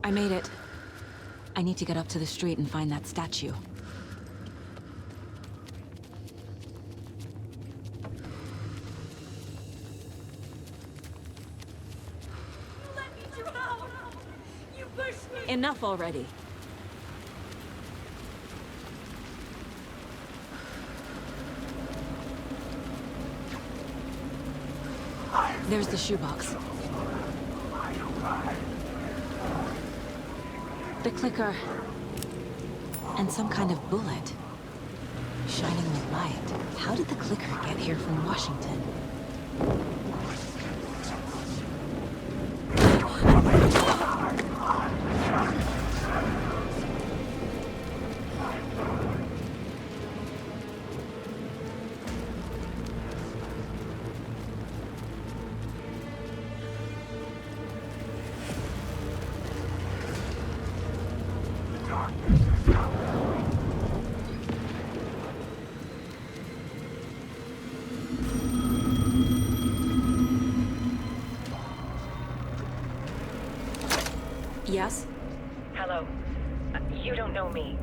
I made it. I need to get up to the street and find that statue. Let me through out! You pushed me! Enough already. There's the shoebox. The clicker. And some kind of bullet. Shining with light. How did the clicker get here from Washington? Yes? Hello. You don't know me,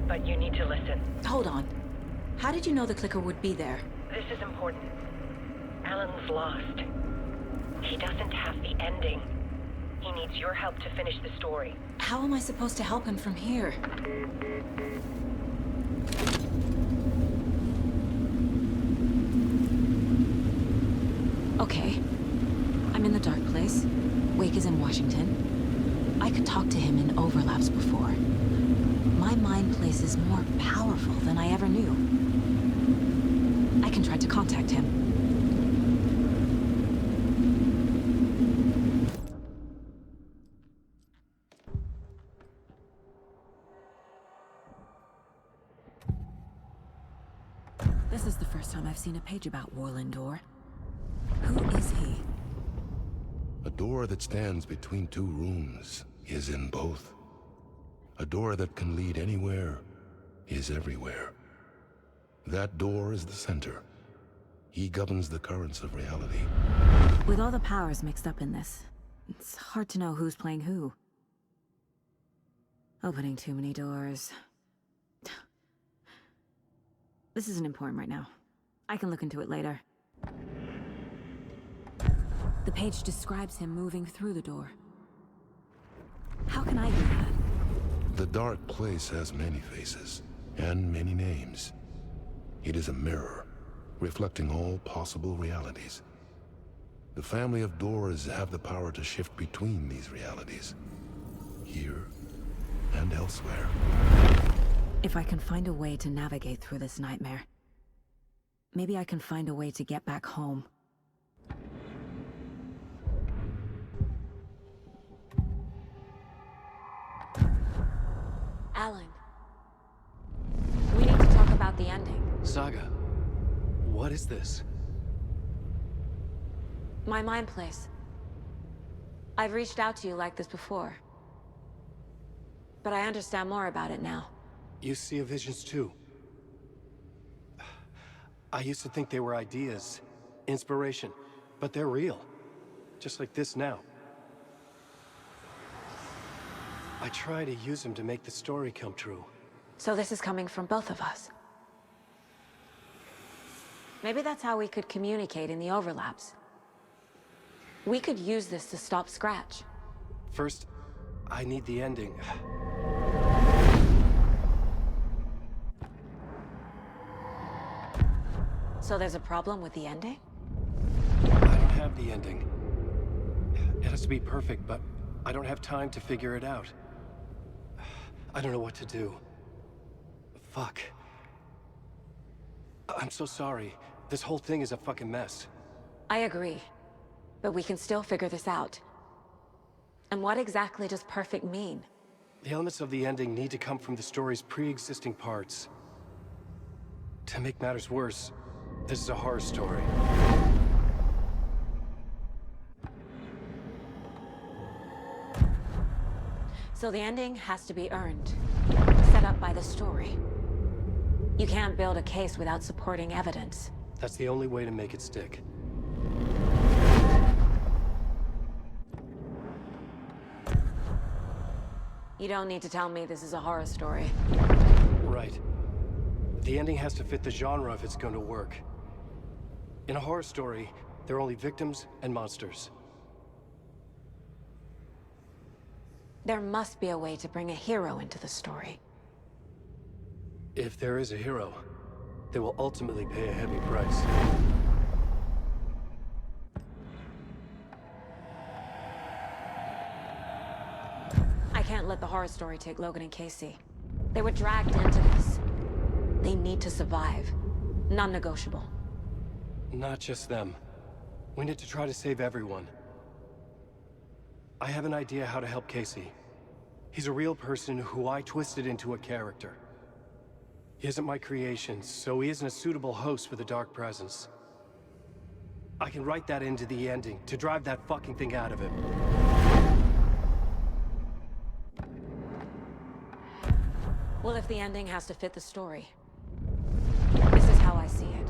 but you need to listen. Hold on. How did you know the clicker would be there? This is important. Alan's lost. He doesn't have the ending. He needs your help to finish the story. How am I supposed to help him from here? Okay. I'm in the dark place. Wake is in Washington. I could talk to him in overlaps before. My mind place is more powerful than I ever knew. I can try to contact him. This is the first time I've seen a page about Warland Door. Who is he? A door that stands between two rooms is in both. A door that can lead anywhere is everywhere. That door is the center. He governs the currents of reality. With all the powers mixed up in this, it's hard to know who's playing who. Opening too many doors. This isn't important right now. I can look into it later. The page describes him moving through the door. How can I do that? The dark place has many faces, and many names. It is a mirror, reflecting all possible realities. The family of doors have the power to shift between these realities, here and elsewhere. If I can find a way to navigate through this nightmare, maybe I can find a way to get back home. Alan, we need to talk about the ending. Saga, what is this? My mind place. I've reached out to you like this before, but I understand more about it now. You see visions too. I used to think they were ideas, inspiration, but they're real. Just like this now. I try to use them to make the story come true. So this is coming from both of us. Maybe that's how we could communicate in the overlaps. We could use this to stop Scratch. First, I need the ending. So there's a problem with the ending? I don't have the ending. It has to be perfect, but I don't have time to figure it out. I don't know what to do. Fuck. I'm so sorry. This whole thing is a fucking mess. I agree. But we can still figure this out. And what exactly does perfect mean? The elements of the ending need to come from the story's pre-existing parts. To make matters worse, this is a horror story. So the ending has to be earned, set up by the story. You can't build a case without supporting evidence. That's the only way to make it stick. You don't need to tell me this is a horror story. Right. The ending has to fit the genre if it's going to work. In a horror story, there are only victims and monsters. There must be a way to bring a hero into the story. If there is a hero, they will ultimately pay a heavy price. I can't let the horror story take Logan and Casey. They were dragged into this. They need to survive. Non-negotiable. Not just them. We need to try to save everyone. I have an idea how to help Casey. He's a real person who I twisted into a character. He isn't my creation, so he isn't a suitable host for the Dark Presence. I can write that into the ending to drive that fucking thing out of him. Well, if the ending has to fit the story, this is how I see it.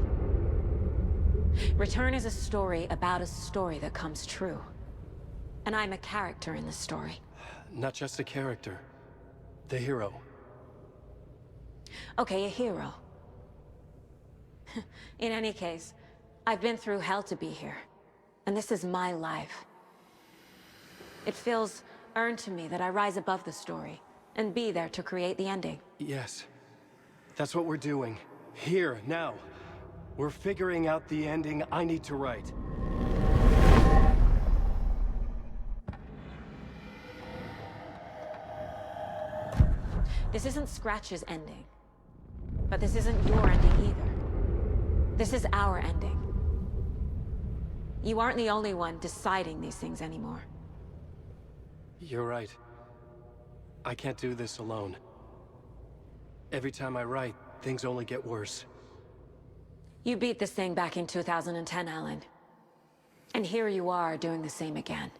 Return is a story about a story that comes true. And I'm a character in this story. Not just a character. The hero. Okay, a hero. In any case, I've been through hell to be here. And this is my life. It feels earned to me that I rise above the story and be there to create the ending. Yes. That's what we're doing. Here, now. We're figuring out the ending I need to write. This isn't Scratch's ending. But this isn't your ending either. This is our ending. You aren't the only one deciding these things anymore. You're right. I can't do this alone. Every time I write, things only get worse. You beat this thing back in 2010, Alan. And here you are doing the same again.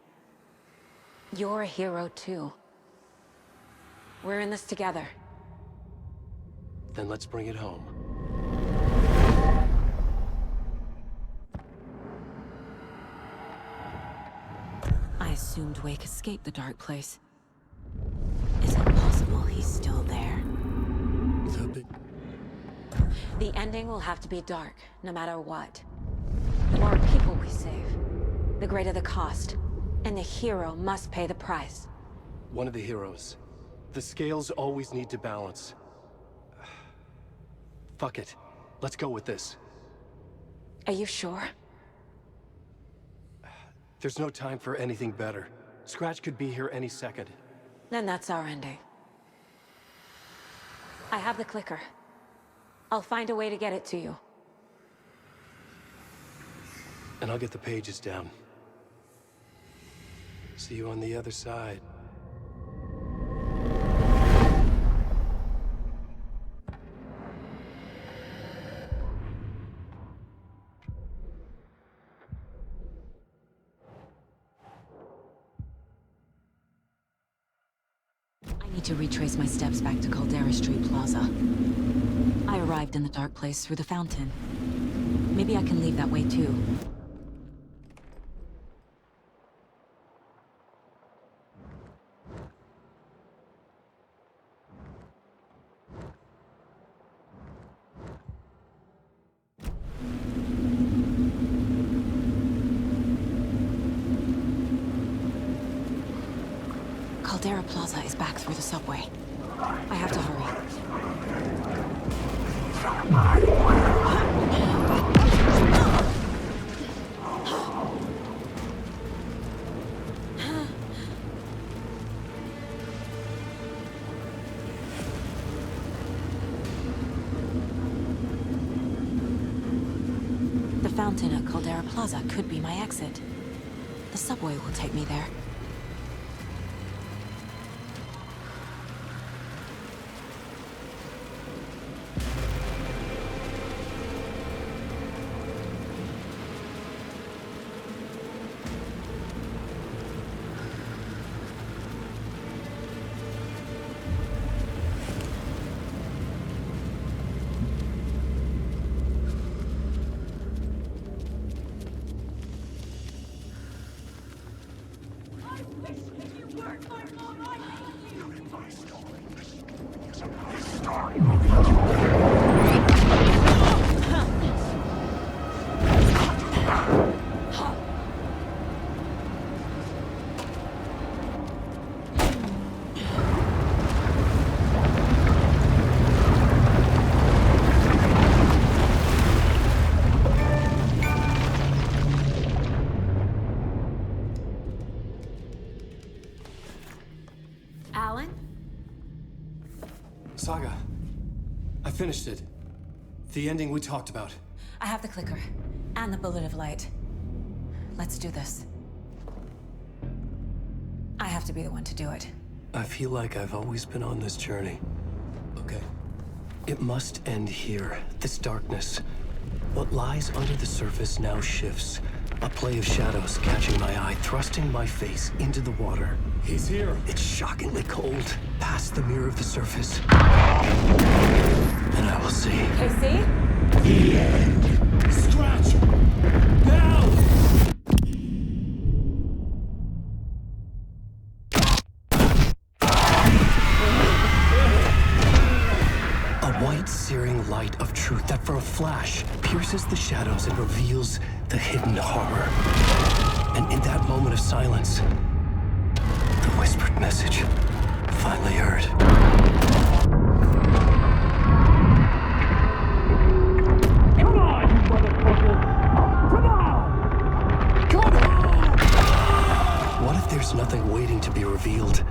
You're a hero too. We're in this together. Then let's bring it home. I assumed Wake escaped the dark place. Is it possible he's still there? The ending will have to be dark, no matter what. The more people we save, the greater the cost. And the hero must pay the price. One of the heroes. The scales always need to balance. Fuck it. Let's go with this. Are you sure? There's no time for anything better. Scratch could be here any second. Then that's our ending. I have the clicker. I'll find a way to get it to you. And I'll get the pages down. See you on the other side. I need to retrace my steps back to Caldera Street Plaza. I arrived in the dark place through the fountain. Maybe I can leave that way too. Caldera Plaza is back through the subway. I have to hurry. fountain at Caldera Plaza could be my exit. The subway will take me there. Saga, I finished it. The ending we talked about. I have the clicker and the bullet of light. Let's do this. I have to be the one to do it. I feel like I've always been on this journey. Okay. It must end here, this darkness. What lies under the surface now shifts. A play of shadows catching my eye, thrusting my face into the water. He's here. It's shockingly cold, past the mirror of the surface. And I will see. Casey? The end. Scratch! Now! A white, searing light of truth that for a flash pierces the shadows and reveals the hidden horror. And in that moment of silence, the whispered message finally heard. Come on, you motherfucker! Come on! Come on! What if there's nothing waiting to be revealed?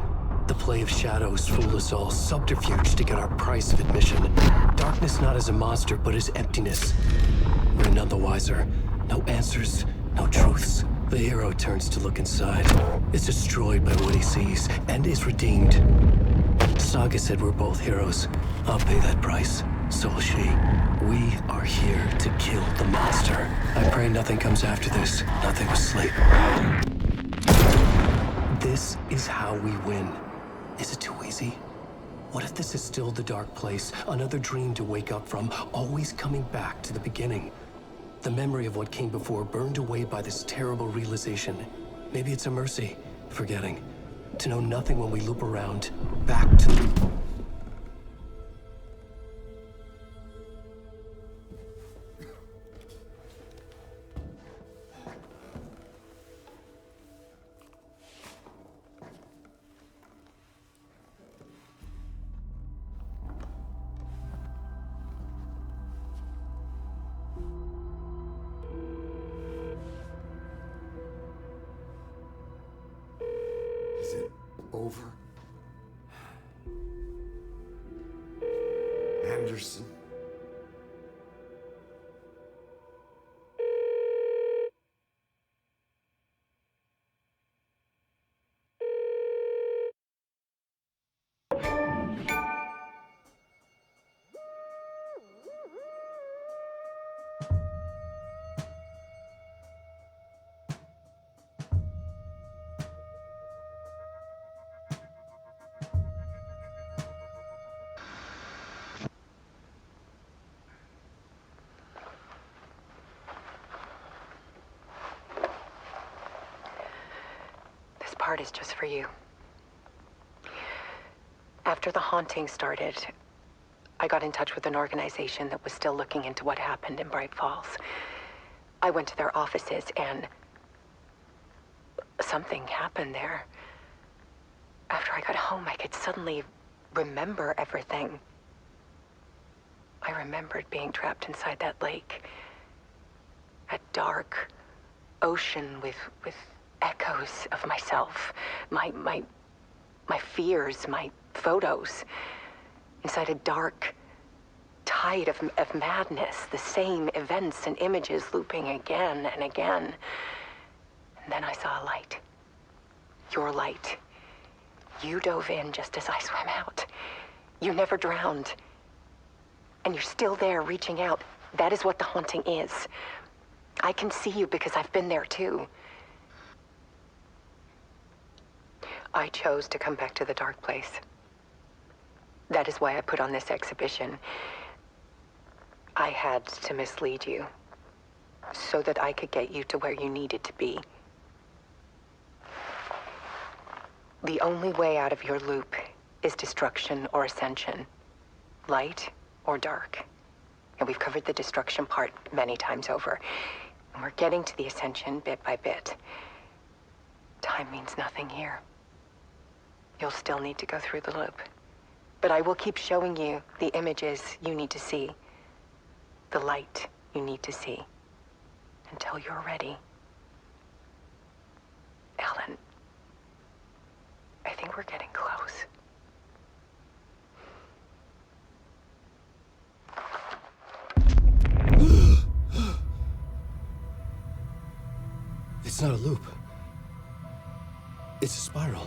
The play of shadows fool us all, subterfuge to get our price of admission. Darkness not as a monster, but as emptiness. We're none the wiser. No answers, no truths. The hero turns to look inside, is destroyed by what he sees, and is redeemed. Saga said we're both heroes. I'll pay that price. So will she. We are here to kill the monster. I pray nothing comes after this. Nothing but sleep. This is how we win. Is it too easy? What if this is still the dark place? Another dream to wake up from, always coming back to the beginning. The memory of what came before burned away by this terrible realization. Maybe it's a mercy, forgetting. To know nothing when we loop around, back to... Is it over? Anderson? Part is just for you. After the haunting started, I got in touch with an organization that was still looking into what happened in Bright Falls. I went to their offices and something happened there. After I got home, I could suddenly remember everything. I remembered being trapped inside that lake. A dark ocean with echoes of myself, my fears, my photos, inside a dark, tide of madness, the same events and images looping again and again. And then I saw a light. Your light. You dove in just as I swam out. You never drowned. And you're still there reaching out. That is what the haunting is. I can see you because I've been there too. I chose to come back to the dark place. That is why I put on this exhibition. I had to mislead you, so that I could get you to where you needed to be. The only way out of your loop is destruction or ascension, light or dark. And we've covered the destruction part many times over. And we're getting to the ascension bit by bit. Time means nothing here. You'll still need to go through the loop. But I will keep showing you the images you need to see, the light you need to see, until you're ready. Alan, I think we're getting close. It's not a loop. It's a spiral.